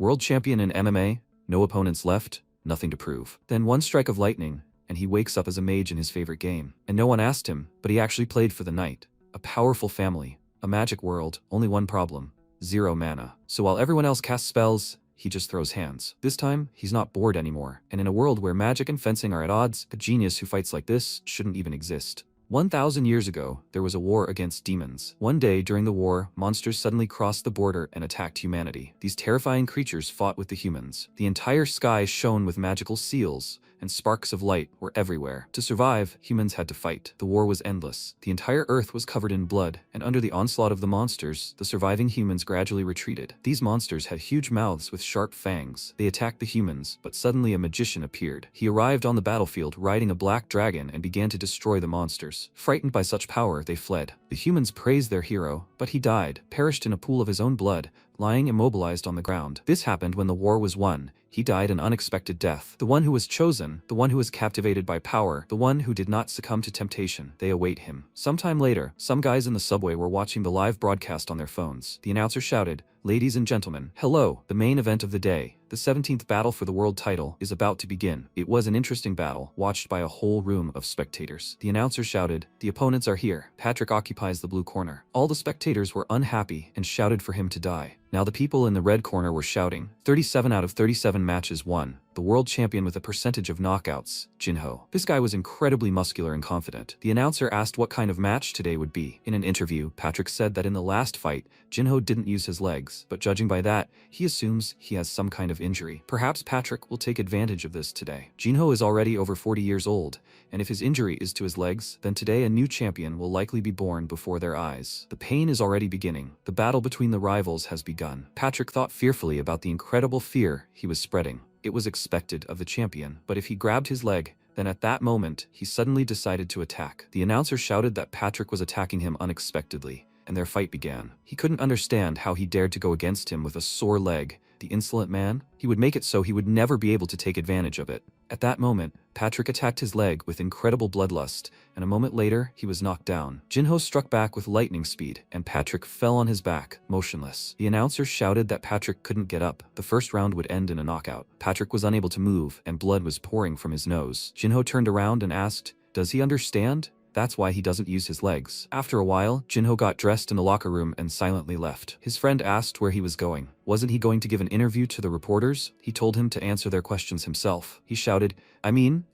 World champion in MMA, no opponents left, nothing to prove. Then one strike of lightning, and he wakes up as a mage in his favorite game. And no one asked him, but he actually played for the knight. A powerful family, a magic world, only one problem: 0 mana. So while everyone else casts spells, he just throws hands. This time, he's not bored anymore, and in a world where magic and fencing are at odds, a genius who fights like this shouldn't even exist. 1,000 years ago, there was a war against demons. One day during the war, monsters suddenly crossed the border and attacked humanity. These terrifying creatures fought with the humans. The entire sky shone with magical seals, and sparks of light were everywhere. To survive, humans had to fight. The war was endless. The entire earth was covered in blood, and under the onslaught of the monsters, the surviving humans gradually retreated. These monsters had huge mouths with sharp fangs. They attacked the humans, but suddenly a magician appeared. He arrived on the battlefield riding a black dragon and began to destroy the monsters. Frightened by such power, they fled. The humans praised their hero, but he died, perished in a pool of his own blood, lying immobilized on the ground. This happened when the war was won. He died an unexpected death. The one who was chosen, the one who was captivated by power, the one who did not succumb to temptation, they await him. Sometime later, some guys in the subway were watching the live broadcast on their phones. The announcer shouted, "Ladies and gentlemen, hello, the main event of the day. The 17th battle for the world title is about to begin." It was an interesting battle, watched by a whole room of spectators. The announcer shouted, "The opponents are here. Patrick occupies the blue corner." All the spectators were unhappy and shouted for him to die. Now the people in the red corner were shouting. 37 out of 37 matches won. The world champion with a percentage of knockouts, Jinho. This guy was incredibly muscular and confident. The announcer asked what kind of match today would be. In an interview, Patrick said that in the last fight, Jinho didn't use his legs, but judging by that, he assumes he has some kind of injury. Perhaps Patrick will take advantage of this today. Jinho is already over 40 years old, and if his injury is to his legs, then today a new champion will likely be born before their eyes. The pain is already beginning. The battle between the rivals has begun. Patrick thought fearfully about the incredible fear he was spreading. It was expected of the champion, but if he grabbed his leg, then at that moment, he suddenly decided to attack. The announcer shouted that Patrick was attacking him unexpectedly, and their fight began. He couldn't understand how he dared to go against him with a sore leg. The insolent man? He would make it so he would never be able to take advantage of it. At that moment, Patrick attacked his leg with incredible bloodlust, and a moment later, he was knocked down. Jinho struck back with lightning speed, and Patrick fell on his back, motionless. The announcer shouted that Patrick couldn't get up. The first round would end in a knockout. Patrick was unable to move, and blood was pouring from his nose. Jinho turned around and asked, "Does he understand? That's why he doesn't use his legs." After a while, Jinho got dressed in the locker room and silently left. His friend asked where he was going. Wasn't he going to give an interview to the reporters? He told him to answer their questions himself. He shouted,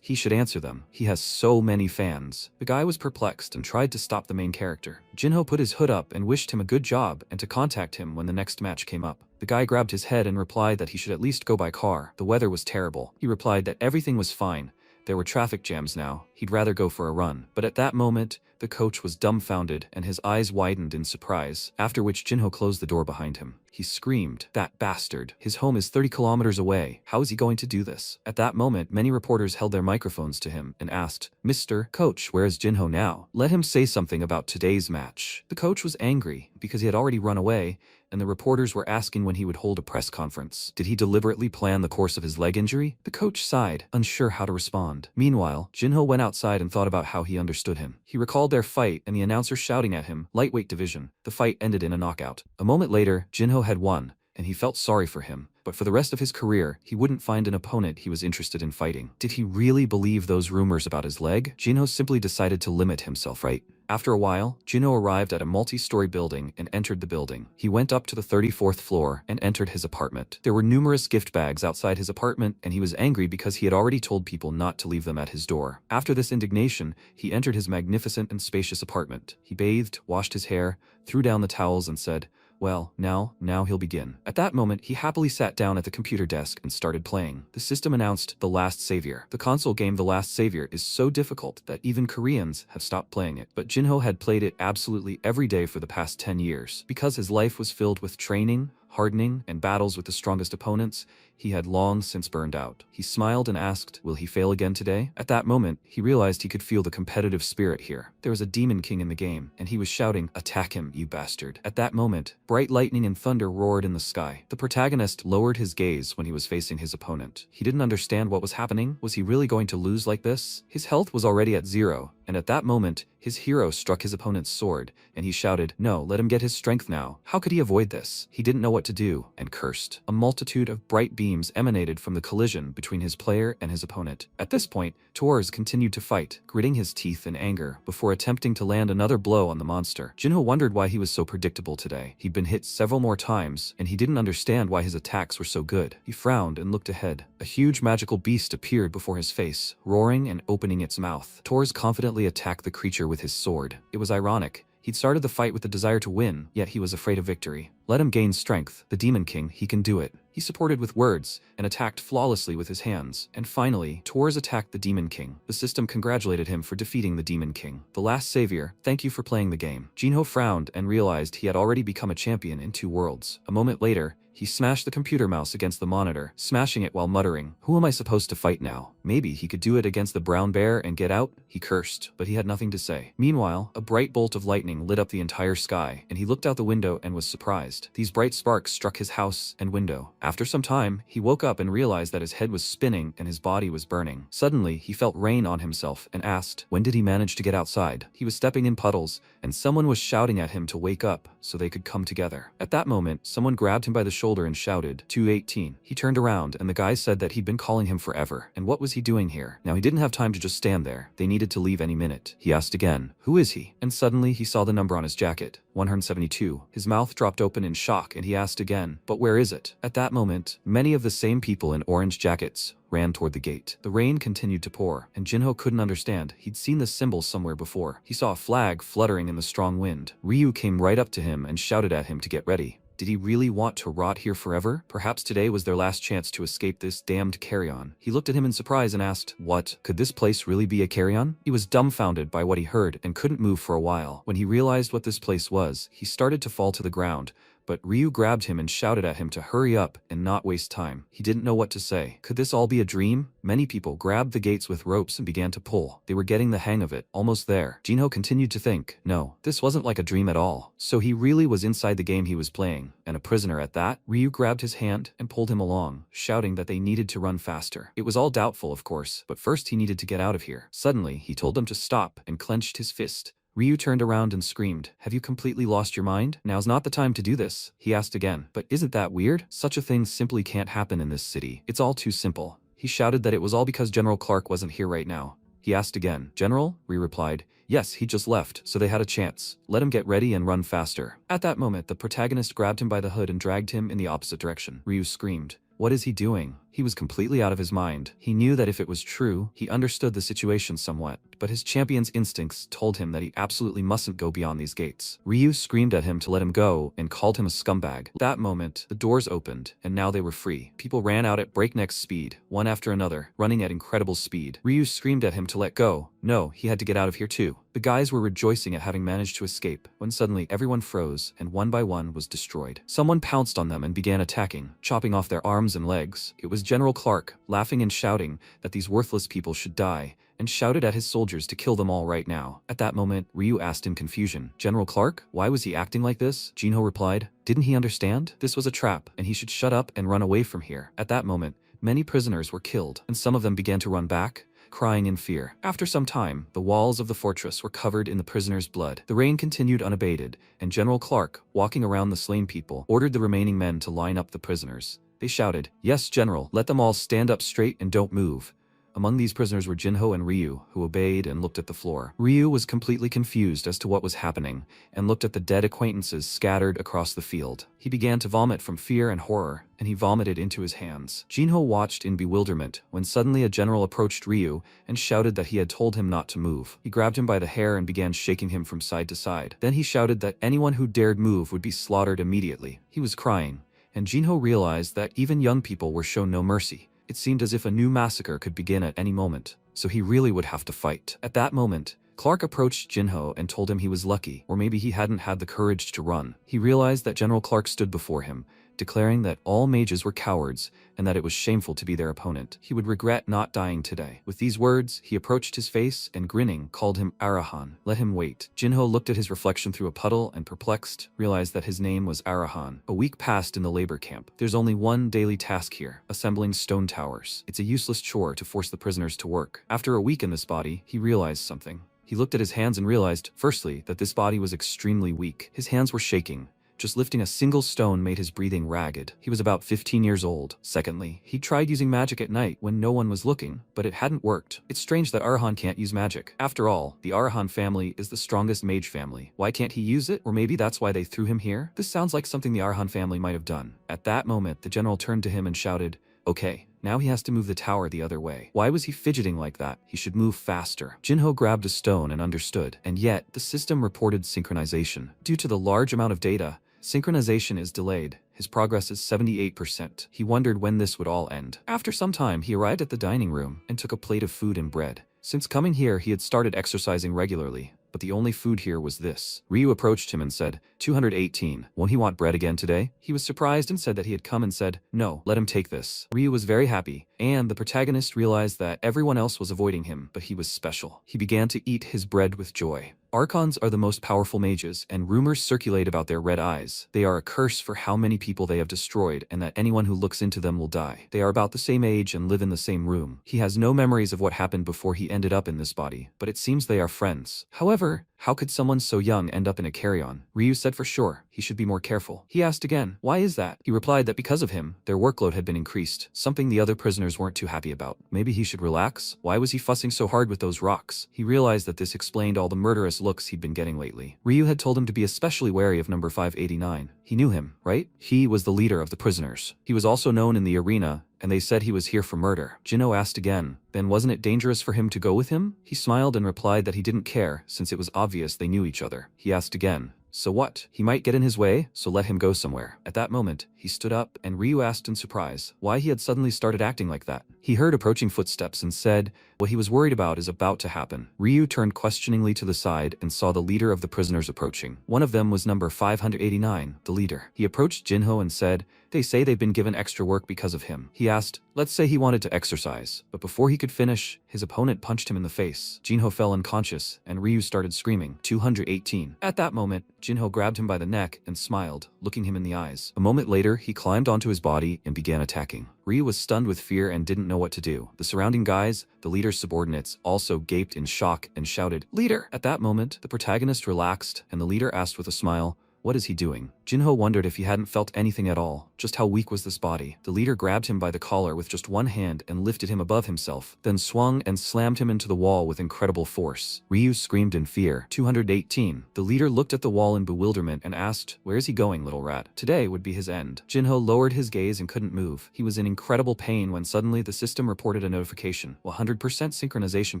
he should answer them. He has so many fans. The guy was perplexed and tried to stop the main character. Jinho put his hood up and wished him a good job and to contact him when the next match came up. The guy grabbed his head and replied that he should at least go by car. The weather was terrible. He replied that everything was fine. There were traffic jams now. He'd rather go for a run. But at that moment, the coach was dumbfounded and his eyes widened in surprise, after which Jinho closed the door behind him. He screamed, "That bastard! His home is 30 kilometers away. How is he going to do this?" At that moment, many reporters held their microphones to him and asked, "Mr. Coach, where is Jinho now? Let him say something about today's match." The coach was angry because he had already run away, and the reporters were asking when he would hold a press conference. Did he deliberately plan the course of his leg injury? The coach sighed, unsure how to respond. Meanwhile, Jinho went outside and thought about how he understood him. He recalled their fight and the announcer shouting at him, "Lightweight division." The fight ended in a knockout. A moment later, Jinho had won, and he felt sorry for him. But for the rest of his career, he wouldn't find an opponent he was interested in fighting. Did he really believe those rumors about his leg? Jinho simply decided to limit himself, right? After a while, Jinho arrived at a multi-story building and entered the building. He went up to the 34th floor and entered his apartment. There were numerous gift bags outside his apartment, and he was angry because he had already told people not to leave them at his door. After this indignation, he entered his magnificent and spacious apartment. He bathed, washed his hair, threw down the towels and said, "Well, now he'll begin." At that moment, he happily sat down at the computer desk and started playing. The system announced The Last Savior. The console game The Last Savior is so difficult that even Koreans have stopped playing it. But Jinho had played it absolutely every day for the past 10 years. Because his life was filled with training, hardening, and battles with the strongest opponents, he had long since burned out. He smiled and asked, "Will he fail again today?" At that moment, he realized he could feel the competitive spirit here. There was a demon king in the game, and he was shouting, "Attack him, you bastard." At that moment, bright lightning and thunder roared in the sky. The protagonist lowered his gaze when he was facing his opponent. He didn't understand what was happening. Was he really going to lose like this? His health was already at 0, and at that moment, his hero struck his opponent's sword, and he shouted, "No, let him get his strength now." How could he avoid this? He didn't know what to do, and cursed. A multitude of bright beams emanated from the collision between his player and his opponent. At this point, Torres continued to fight, gritting his teeth in anger, before attempting to land another blow on the monster. Jinho wondered why he was so predictable today. He'd been hit several more times, and he didn't understand why his attacks were so good. He frowned and looked ahead. A huge magical beast appeared before his face, roaring and opening its mouth. Torres confidently attacked the creature with his sword. It was ironic. He'd started the fight with the desire to win, yet he was afraid of victory. Let him gain strength. The Demon King, he can do it. He supported with words, and attacked flawlessly with his hands. And finally, Torres attacked the Demon King. The system congratulated him for defeating the Demon King. The last savior, thank you for playing the game. Jinho frowned and realized he had already become a champion in 2 worlds. A moment later, he smashed the computer mouse against the monitor, smashing it while muttering, "Who am I supposed to fight now? Maybe he could do it against the brown bear and get out?" He cursed, but he had nothing to say. Meanwhile, a bright bolt of lightning lit up the entire sky, and he looked out the window and was surprised. These bright sparks struck his house and window. After some time, he woke up and realized that his head was spinning and his body was burning. Suddenly, he felt rain on himself and asked, when did he manage to get outside? He was stepping in puddles, and someone was shouting at him to wake up so they could come together. At that moment, someone grabbed him by the shoulder and shouted, 218. He turned around, and the guy said that he'd been calling him forever. And what was he doing here? Now he didn't have time to just stand there. They needed to leave any minute. He asked again, who is he? And suddenly he saw the number on his jacket, 172. His mouth dropped open in shock, and he asked again, but where is it? At that moment, many of the same people in orange jackets ran toward the gate. The rain continued to pour, and Jinho couldn't understand. He'd seen this symbol somewhere before. He saw a flag fluttering in the strong wind. Ryu came right up to him and shouted at him to get ready. Did he really want to rot here forever? Perhaps today was their last chance to escape this damned carry-on. He looked at him in surprise and asked, what? Could this place really be a carry-on? He was dumbfounded by what he heard and couldn't move for a while. When he realized what this place was, he started to fall to the ground, but Ryu grabbed him and shouted at him to hurry up and not waste time. He didn't know what to say. Could this all be a dream? Many people grabbed the gates with ropes and began to pull. They were getting the hang of it, almost there. Jinho continued to think, no, this wasn't like a dream at all. So he really was inside the game he was playing, and a prisoner at that. Ryu grabbed his hand and pulled him along, shouting that they needed to run faster. It was all doubtful, of course, but first he needed to get out of here. Suddenly, he told them to stop and clenched his fist. Ryu turned around and screamed, have you completely lost your mind? Now's not the time to do this. He asked again, but isn't that weird? Such a thing simply can't happen in this city. It's all too simple. He shouted that it was all because General Clark wasn't here right now. He asked again, General? Ryu replied, yes, he just left, so they had a chance. Let him get ready and run faster. At that moment, the protagonist grabbed him by the hood and dragged him in the opposite direction. Ryu screamed, what is he doing? He was completely out of his mind. He knew that if it was true, he understood the situation somewhat, but his champion's instincts told him that he absolutely mustn't go beyond these gates. Ryu screamed at him to let him go and called him a scumbag. At that moment, the doors opened, and now they were free. People ran out at breakneck speed, one after another, running at incredible speed. Ryu screamed at him to let go. No, he had to get out of here too. The guys were rejoicing at having managed to escape, when suddenly everyone froze, and one by one was destroyed. Someone pounced on them and began attacking, chopping off their arms and legs. It was General Clark, laughing and shouting that these worthless people should die, and shouted at his soldiers to kill them all right now. At that moment, Ryu asked in confusion, General Clark? Why was he acting like this? Jinho replied, didn't he understand? This was a trap, and he should shut up and run away from here. At that moment, many prisoners were killed, and some of them began to run back, crying in fear. After some time, the walls of the fortress were covered in the prisoners' blood. The rain continued unabated, and General Clark, walking around the slain people, ordered the remaining men to line up the prisoners. They shouted, yes, General, let them all stand up straight and don't move. Among these prisoners were Jinho and Ryu, who obeyed and looked at the floor. Ryu was completely confused as to what was happening, and looked at the dead acquaintances scattered across the field. He began to vomit from fear and horror, and he vomited into his hands. Jinho watched in bewilderment, when suddenly a general approached Ryu and shouted that he had told him not to move. He grabbed him by the hair and began shaking him from side to side. Then he shouted that anyone who dared move would be slaughtered immediately. He was crying, and Jinho realized that even young people were shown no mercy. It seemed as if a new massacre could begin at any moment, so he really would have to fight. At that moment, Clark approached Jinho and told him he was lucky, or maybe he hadn't had the courage to run. He realized that General Clark stood before him, declaring that all mages were cowards and that it was shameful to be their opponent. He would regret not dying today. With these words, he approached his face and grinning, called him Arahan. Let him wait. Jinho looked at his reflection through a puddle and perplexed, realized that his name was Arahan. A week passed in the labor camp. There's only one daily task here, assembling stone towers. It's a useless chore to force the prisoners to work. After a week in this body, he realized something. He looked at his hands and realized, firstly, that this body was extremely weak. His hands were shaking. Just lifting a single stone made his breathing ragged. He was about 15 years old. Secondly, he tried using magic at night when no one was looking, but it hadn't worked. It's strange that Arhan can't use magic. After all, the Arhan family is the strongest mage family. Why can't he use it? Or maybe that's why they threw him here? This sounds like something the Arhan family might have done. At that moment, the general turned to him and shouted, "Okay. Now he has to move the tower the other way." Why was he fidgeting like that? He should move faster. Jinho grabbed a stone and understood. And yet, the system reported synchronization. Due to the large amount of data, synchronization is delayed. His progress is 78%. He wondered when this would all end. After some time, he arrived at the dining room and took a plate of food and bread. Since coming here, he had started exercising regularly, but the only food here was this. Ryu approached him and said, 218. Won't he want bread again today? He was surprised and said that he had come and said, no, let him take this. Ryu was very happy, and the protagonist realized that everyone else was avoiding him, but he was special. He began to eat his bread with joy. Archons are the most powerful mages, and rumors circulate about their red eyes. They are a curse for how many people they have destroyed, and that anyone who looks into them will die. They are about the same age and live in the same room. He has no memories of what happened before he ended up in this body, but it seems they are friends. However, how could someone so young end up in a carry-on? Ryu said for sure, he should be more careful. He asked again, why is that? He replied that because of him, their workload had been increased, something the other prisoners weren't too happy about. Maybe he should relax? Why was he fussing so hard with those rocks? He realized that this explained all the murderous looks he'd been getting lately. Ryu had told him to be especially wary of number 589. He knew him, right? He was the leader of the prisoners. He was also known in the arena, and they said he was here for murder. Jinho asked again, then wasn't it dangerous for him to go with him? He smiled and replied that he didn't care, since it was obvious they knew each other. He asked again, so what? He might get in his way, so let him go somewhere. At that moment, he stood up, and Ryu asked in surprise why he had suddenly started acting like that. He heard approaching footsteps and said, what he was worried about is about to happen. Ryu turned questioningly to the side and saw the leader of the prisoners approaching. One of them was number 589, the leader. He approached Jinho and said, they say they've been given extra work because of him. He asked, let's say he wanted to exercise, but before he could finish, his opponent punched him in the face. Jinho fell unconscious, and Ryu started screaming, 218. At that moment, Jinho grabbed him by the neck and smiled, looking him in the eyes. A moment later, he climbed onto his body and began attacking. Ryu was stunned with fear and didn't know what to do. The surrounding guys, the leader's subordinates, also gaped in shock and shouted, leader! At that moment, the protagonist relaxed, and the leader asked with a smile, what is he doing? Jinho wondered if he hadn't felt anything at all. Just how weak was this body? The leader grabbed him by the collar with just one hand and lifted him above himself, then swung and slammed him into the wall with incredible force. Ryu screamed in fear. 218. The leader looked at the wall in bewilderment and asked, where's he going, little rat? Today would be his end. Jinho lowered his gaze and couldn't move. He was in incredible pain when suddenly the system reported a notification. 100% synchronization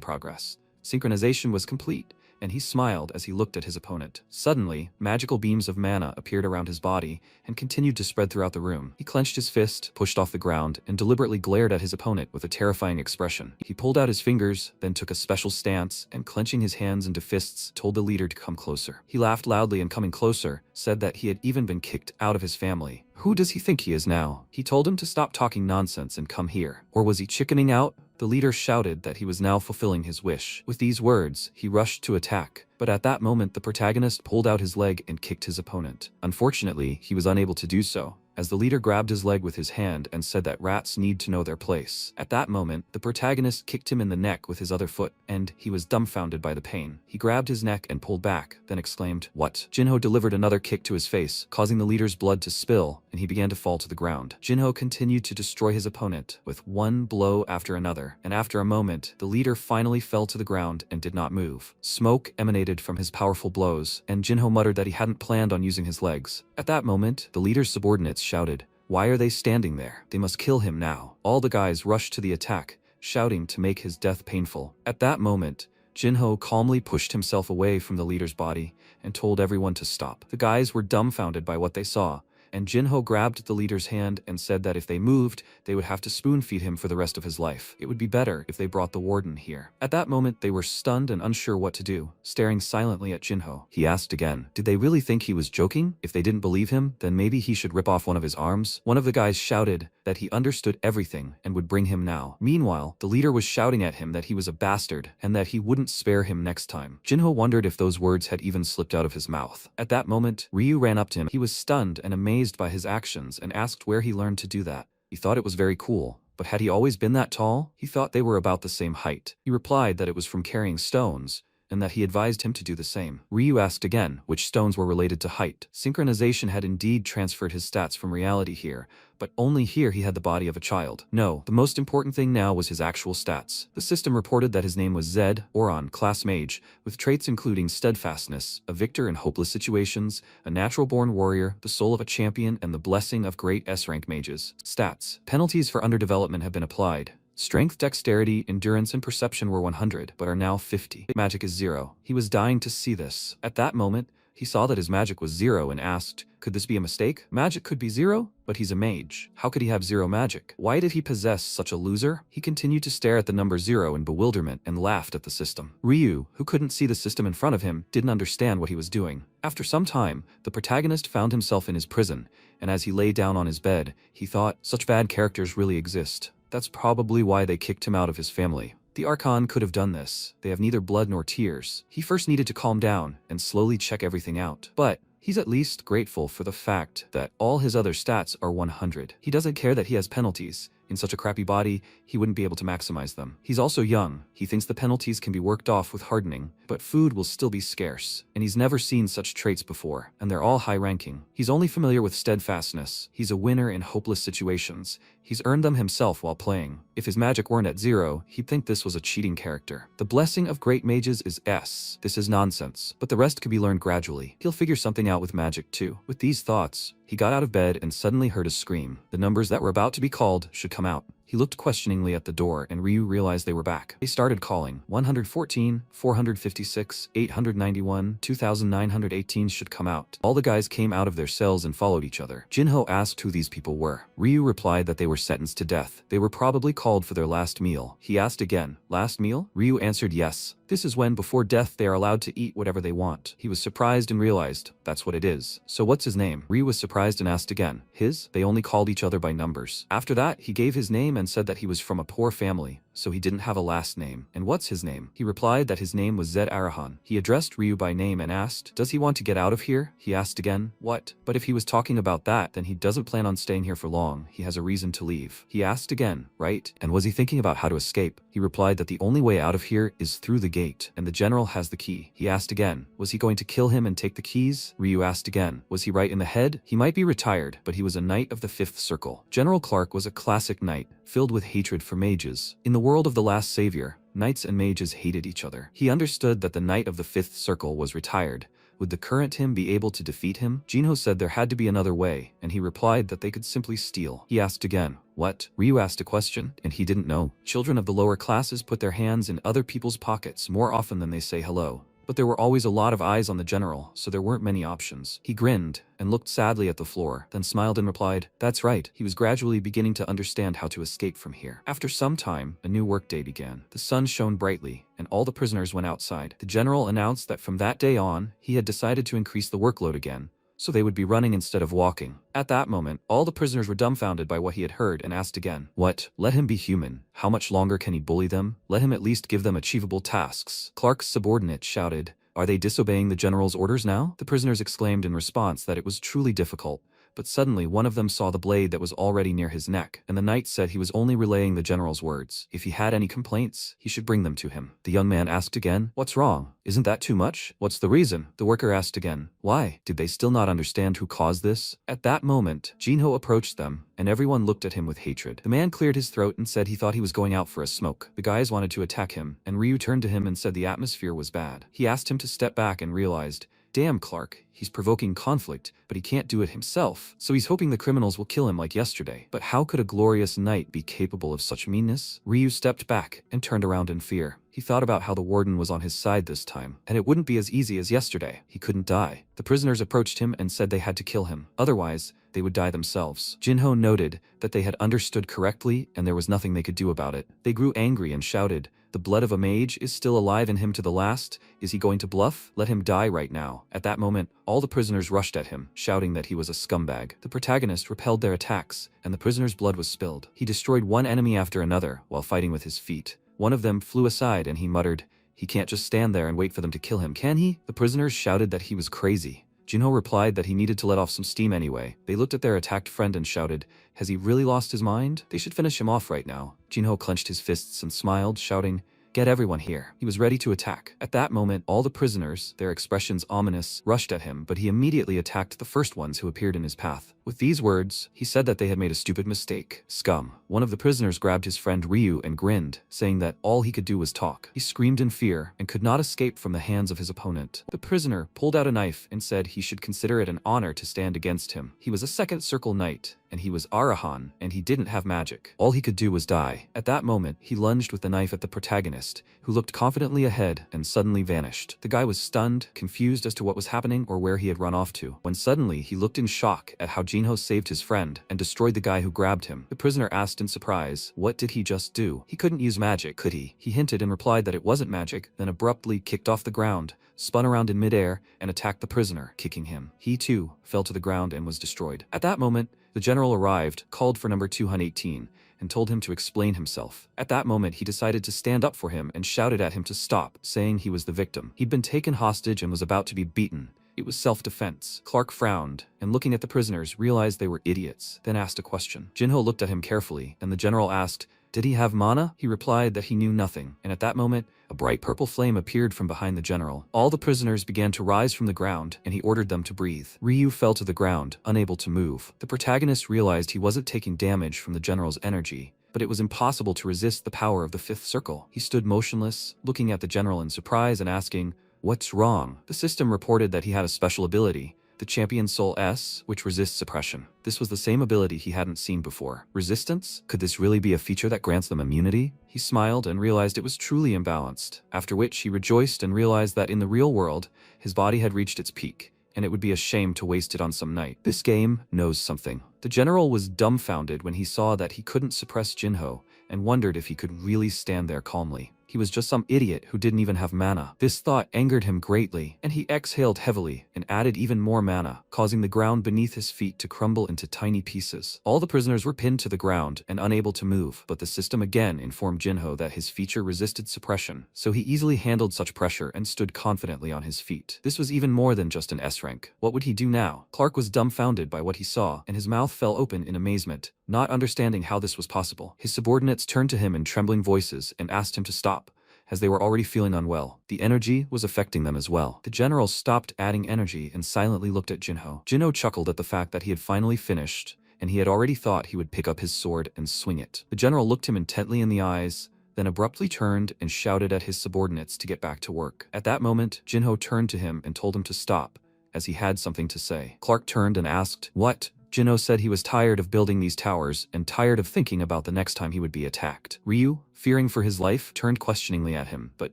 progress. Synchronization was complete, and he smiled as he looked at his opponent. Suddenly, magical beams of mana appeared around his body and continued to spread throughout the room. He clenched his fist, pushed off the ground, and deliberately glared at his opponent with a terrifying expression. He pulled out his fingers, then took a special stance, and clenching his hands into fists, told the leader to come closer. He laughed loudly and coming closer, said that he had even been kicked out of his family. Who does he think he is now? He told him to stop talking nonsense and come here. Or was he chickening out? The leader shouted that he was now fulfilling his wish. With these words, he rushed to attack. But at that moment, the protagonist pulled out his leg and kicked his opponent. Unfortunately, he was unable to do so, as the leader grabbed his leg with his hand and said that rats need to know their place. At that moment, the protagonist kicked him in the neck with his other foot, and he was dumbfounded by the pain. He grabbed his neck and pulled back, then exclaimed, what? Jinho delivered another kick to his face, causing the leader's blood to spill, and he began to fall to the ground. Jinho continued to destroy his opponent, with one blow after another, and after a moment, the leader finally fell to the ground and did not move. Smoke emanated from his powerful blows, and Jinho muttered that he hadn't planned on using his legs. At that moment, the leader's subordinates shouted, why are they standing there? They must kill him now. All the guys rushed to the attack, shouting to make his death painful. At that moment, Jinho calmly pushed himself away from the leader's body and told everyone to stop. The guys were dumbfounded by what they saw, and Jinho grabbed the leader's hand and said that if they moved, they would have to spoon-feed him for the rest of his life. It would be better if they brought the warden here. At that moment, they were stunned and unsure what to do, staring silently at Jinho. He asked again, did they really think he was joking? If they didn't believe him, then maybe he should rip off one of his arms? One of the guys shouted that he understood everything and would bring him now. Meanwhile, the leader was shouting at him that he was a bastard and that he wouldn't spare him next time. Jinho wondered if those words had even slipped out of his mouth. At that moment, Ryu ran up to him. He was stunned and amazed by his actions and asked where he learned to do that. He thought it was very cool, but had he always been that tall? He thought they were about the same height. He replied that it was from carrying stones, and that he advised him to do the same. Ryu asked again which stones were related to height. Synchronization had indeed transferred his stats from reality here, but only here he had the body of a child. No, the most important thing now was his actual stats. The system reported that his name was Zed, Oron, class mage, with traits including steadfastness, a victor in hopeless situations, a natural-born warrior, the soul of a champion, and the blessing of great S-rank mages. Stats. Penalties for underdevelopment have been applied. Strength, dexterity, endurance, and perception were 100, but are now 50. Magic is 0. He was dying to see this. At that moment, he saw that his magic was 0 and asked, could this be a mistake? Magic could be 0, but he's a mage. How could he have 0 magic? Why did he possess such a loser? He continued to stare at the number 0 in bewilderment and laughed at the system. Ryu, who couldn't see the system in front of him, didn't understand what he was doing. After some time, the protagonist found himself in his prison, and as he lay down on his bed, he thought, such bad characters really exist. That's probably why they kicked him out of his family. The Archon could have done this. They have neither blood nor tears. He first needed to calm down and slowly check everything out. But he's at least grateful for the fact that all his other stats are 100. He doesn't care that he has penalties. In such a crappy body, he wouldn't be able to maximize them. He's also young. He thinks the penalties can be worked off with hardening, but food will still be scarce. And he's never seen such traits before, and they're all high-ranking. He's only familiar with steadfastness. He's a winner in hopeless situations. He's earned them himself while playing. If his magic weren't at 0, he'd think this was a cheating character. The blessing of great mages is S. This is nonsense, but the rest can be learned gradually. He'll figure something out with magic too. With these thoughts, he got out of bed and suddenly heard a scream. The numbers that were about to be called should come out. He looked questioningly at the door, and Ryu realized they were back. They started calling. 114, 456, 891, 2918 should come out. All the guys came out of their cells and followed each other. Jinho asked who these people were. Ryu replied that they were sentenced to death. They were probably called for their last meal. He asked again, last meal? Ryu answered yes. This is when, before death, they are allowed to eat whatever they want. He was surprised and realized, that's what it is. So what's his name? Ryu was surprised and asked again. His? They only called each other by numbers. After that, he gave his name and said that he was from a poor family, so he didn't have a last name. And what's his name? He replied that his name was Zed Arahan. He addressed Ryu by name and asked, does he want to get out of here? He asked again, what? But if he was talking about that, then he doesn't plan on staying here for long. He has a reason to leave. He asked again, right? And was he thinking about how to escape? He replied that the only way out of here is through the gate, and the general has the key. He asked again, was he going to kill him and take the keys? Ryu asked again, was he right in the head? He might be retired, but he was a knight of the 5th circle. General Clark was a classic knight, filled with hatred for mages. In the world of the last savior, knights and mages hated each other. He understood that the knight of the 5th circle was retired. Would the current him be able to defeat him? Jinho said there had to be another way, and he replied that they could simply steal. He asked again, what? Ryu asked a question, and he didn't know. Children of the lower classes put their hands in other people's pockets more often than they say hello. But there were always a lot of eyes on the general, so there weren't many options. He grinned and looked sadly at the floor, then smiled and replied, that's right. He was gradually beginning to understand how to escape from here. After some time, a new workday began. The sun shone brightly, and all the prisoners went outside. The general announced that from that day on, he had decided to increase the workload again, so they would be running instead of walking. At that moment, all the prisoners were dumbfounded by what he had heard and asked again, what? Let him be human. How much longer can he bully them? Let him at least give them achievable tasks. Clark's subordinate shouted, are they disobeying the general's orders now? The prisoners exclaimed in response that it was truly difficult. But suddenly one of them saw the blade that was already near his neck, and the knight said he was only relaying the general's words. If he had any complaints, he should bring them to him. The young man asked again, what's wrong? Isn't that too much? What's the reason? The worker asked again, why? Did they still not understand who caused this? At that moment, Jinho approached them, and everyone looked at him with hatred. The man cleared his throat and said he thought he was going out for a smoke. The guys wanted to attack him, and Ryu turned to him and said the atmosphere was bad. He asked him to step back and realized, damn Clark, he's provoking conflict, but he can't do it himself, so he's hoping the criminals will kill him like yesterday. But how could a glorious knight be capable of such meanness? Ryu stepped back and turned around in fear. He thought about how the warden was on his side this time, and it wouldn't be as easy as yesterday. He couldn't die. The prisoners approached him and said they had to kill him. Otherwise, they would die themselves. Jinho noted that they had understood correctly and there was nothing they could do about it. They grew angry and shouted, the blood of a mage is still alive in him to the last. Is he going to bluff? Let him die right now. At that moment, all the prisoners rushed at him, shouting that he was a scumbag. The protagonist repelled their attacks, and the prisoner's blood was spilled. He destroyed one enemy after another while fighting with his feet. One of them flew aside and he muttered, he can't just stand there and wait for them to kill him, can he? The prisoners shouted that he was crazy. Jinho replied that he needed to let off some steam anyway. They looked at their attacked friend and shouted, has he really lost his mind? They should finish him off right now. Jinho clenched his fists and smiled, shouting, "Get everyone here." He was ready to attack. At that moment, all the prisoners, their expressions ominous, rushed at him, but he immediately attacked the first ones who appeared in his path. With these words, he said that they had made a stupid mistake. Scum. One of the prisoners grabbed his friend Ryu and grinned, saying that all he could do was talk. He screamed in fear and could not escape from the hands of his opponent. The prisoner pulled out a knife and said he should consider it an honor to stand against him. He was a second circle knight, and he was Arahan, and he didn't have magic. All he could do was die. At that moment, he lunged with the knife at the protagonist, who looked confidently ahead and suddenly vanished. The guy was stunned, confused as to what was happening or where he had run off to, when suddenly he looked in shock at how Jinho saved his friend and destroyed the guy who grabbed him. The prisoner asked in surprise, what did he just do? He couldn't use magic, could he? He hinted and replied that it wasn't magic, then abruptly kicked off the ground, spun around in midair, and attacked the prisoner, kicking him. He too fell to the ground and was destroyed. At that moment, the general arrived, called for number 218, and told him to explain himself. At that moment, he decided to stand up for him and shouted at him to stop, saying he was the victim. He'd been taken hostage and was about to be beaten. It was self-defense. Clark frowned, and looking at the prisoners, realized they were idiots, then asked a question. Jinho looked at him carefully, and the general asked, did he have mana? He replied that he knew nothing, and at that moment, a bright purple flame appeared from behind the general. All the prisoners began to rise from the ground, and he ordered them to breathe. Ryu fell to the ground, unable to move. The protagonist realized he wasn't taking damage from the general's energy, but it was impossible to resist the power of the fifth circle. He stood motionless, looking at the general in surprise and asking, what's wrong? The system reported that he had a special ability, the Champion Soul S, which resists suppression. This was the same ability he hadn't seen before. Resistance? Could this really be a feature that grants them immunity? He smiled and realized it was truly imbalanced, after which he rejoiced and realized that in the real world, his body had reached its peak, and it would be a shame to waste it on some knight. This game knows something. The general was dumbfounded when he saw that he couldn't suppress Jinho, and wondered if he could really stand there calmly. He was just some idiot who didn't even have mana. This thought angered him greatly, and he exhaled heavily and added even more mana, causing the ground beneath his feet to crumble into tiny pieces. All the prisoners were pinned to the ground and unable to move, but the system again informed Jinho that his feature resisted suppression, so he easily handled such pressure and stood confidently on his feet. This was even more than just an S rank. What would he do now? Clark was dumbfounded by what he saw, and his mouth fell open in amazement, not understanding how this was possible. His subordinates turned to him in trembling voices and asked him to stop, as they were already feeling unwell. The energy was affecting them as well. The general stopped adding energy and silently looked at Jinho. Jinho chuckled at the fact that he had finally finished, and he had already thought he would pick up his sword and swing it. The general looked him intently in the eyes, then abruptly turned and shouted at his subordinates to get back to work. At that moment, Jinho turned to him and told him to stop, as he had something to say. Clark turned and asked, what? Jinho said he was tired of building these towers and tired of thinking about the next time he would be attacked. Ryu, fearing for his life, turned questioningly at him, but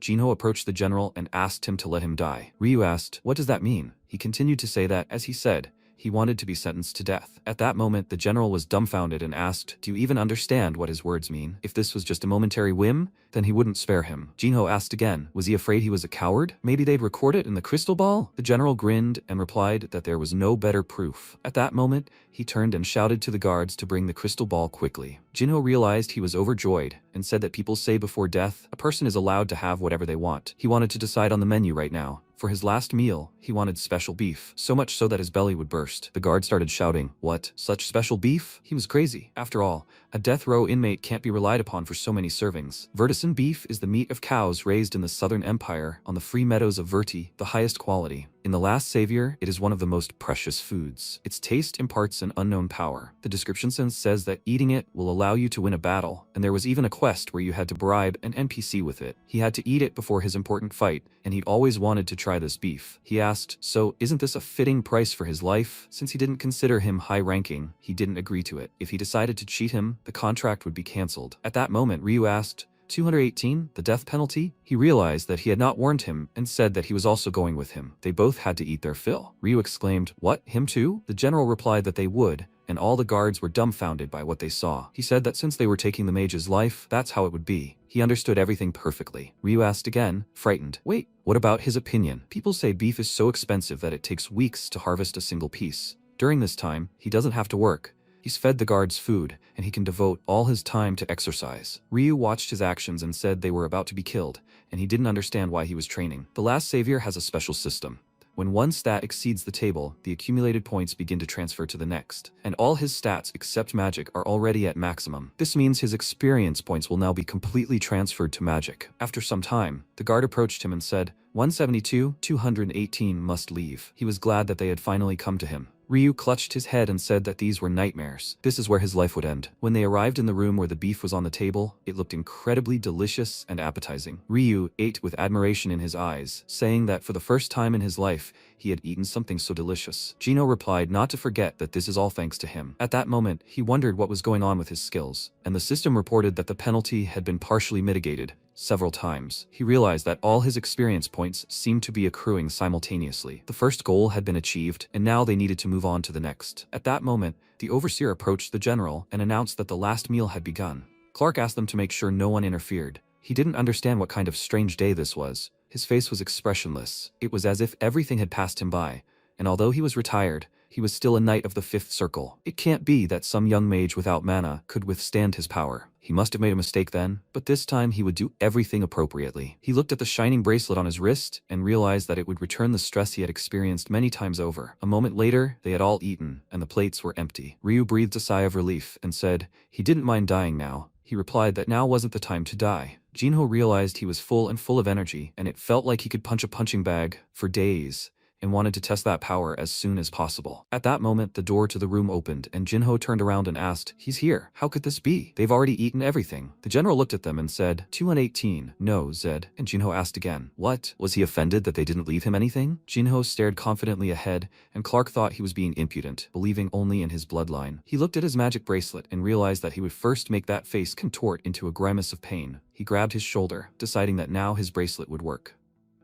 Jinho approached the general and asked him to let him die. Ryu asked, what does that mean? He continued to say that, as he said, he wanted to be sentenced to death. At that moment, the general was dumbfounded and asked, do you even understand what his words mean? If this was just a momentary whim, then he wouldn't spare him. Jinho asked again, was he afraid he was a coward? Maybe they'd record it in the crystal ball? The general grinned and replied that there was no better proof. At that moment, he turned and shouted to the guards to bring the crystal ball quickly. Jinho realized he was overjoyed and said that people say before death, a person is allowed to have whatever they want. He wanted to decide on the menu right now. For his last meal, he wanted special beef, so much so that his belly would burst. The guard started shouting, what? Such special beef? He was crazy. After all, a death row inmate can't be relied upon for so many servings. Vertison beef is the meat of cows raised in the Southern Empire on the free meadows of Verti, the highest quality. In The Last Savior, it is one of the most precious foods. Its taste imparts an unknown power. The description says that eating it will allow you to win a battle, and there was even a quest where you had to bribe an NPC with it. He had to eat it before his important fight, and he'd always wanted to try this beef. He asked, so isn't this a fitting price for his life? Since he didn't consider him high-ranking, he didn't agree to it. If he decided to cheat him, the contract would be cancelled. At that moment, Ryu asked, 218, the death penalty? He realized that he had not warned him and said that he was also going with him. They both had to eat their fill. Ryu exclaimed, what, him too? The general replied that they would, and all the guards were dumbfounded by what they saw. He said that since they were taking the mage's life, that's how it would be. He understood everything perfectly. Ryu asked again, frightened, wait, what about his opinion? People say beef is so expensive that it takes weeks to harvest a single piece. During this time, he doesn't have to work. He's fed the guards food, and he can devote all his time to exercise. Ryu watched his actions and said they were about to be killed, and he didn't understand why he was training. The Last Savior has a special system. When one stat exceeds the table, the accumulated points begin to transfer to the next, and all his stats except magic are already at maximum. This means his experience points will now be completely transferred to magic. After some time, the guard approached him and said, 172, 218 must leave. He was glad that they had finally come to him. Ryu clutched his head and said that these were nightmares. This is where his life would end. When they arrived in the room where the beef was on the table, it looked incredibly delicious and appetizing. Ryu ate with admiration in his eyes, saying that for the first time in his life, he had eaten something so delicious. Gino replied not to forget that this is all thanks to him. At that moment, he wondered what was going on with his skills, and the system reported that the penalty had been partially mitigated several times. He realized that all his experience points seemed to be accruing simultaneously. The first goal had been achieved, and now they needed to move on to the next. At that moment, the overseer approached the general and announced that the last meal had begun. Clark asked them to make sure no one interfered. He didn't understand what kind of strange day this was. His face was expressionless. It was as if everything had passed him by, and although he was retired, he was still a knight of the fifth circle. It can't be that some young mage without mana could withstand his power. He must have made a mistake then, but this time he would do everything appropriately. He looked at the shining bracelet on his wrist and realized that it would return the stress he had experienced many times over. A moment later, they had all eaten, and the plates were empty. Ryu breathed a sigh of relief and said he didn't mind dying now. He replied that now wasn't the time to die. Jinho realized he was full of energy, and it felt like he could punch a punching bag for days, and wanted to test that power as soon as possible. At that moment, the door to the room opened, and Jinho turned around and asked, "He's here. How could this be? They've already eaten everything." The general looked at them and said, 218. No, Zed. And Jinho asked again, "What? Was he offended that they didn't leave him anything?" Jinho stared confidently ahead, and Clark thought he was being impudent, believing only in his bloodline. He looked at his magic bracelet and realized that he would first make that face contort into a grimace of pain. He grabbed his shoulder, deciding that now his bracelet would work.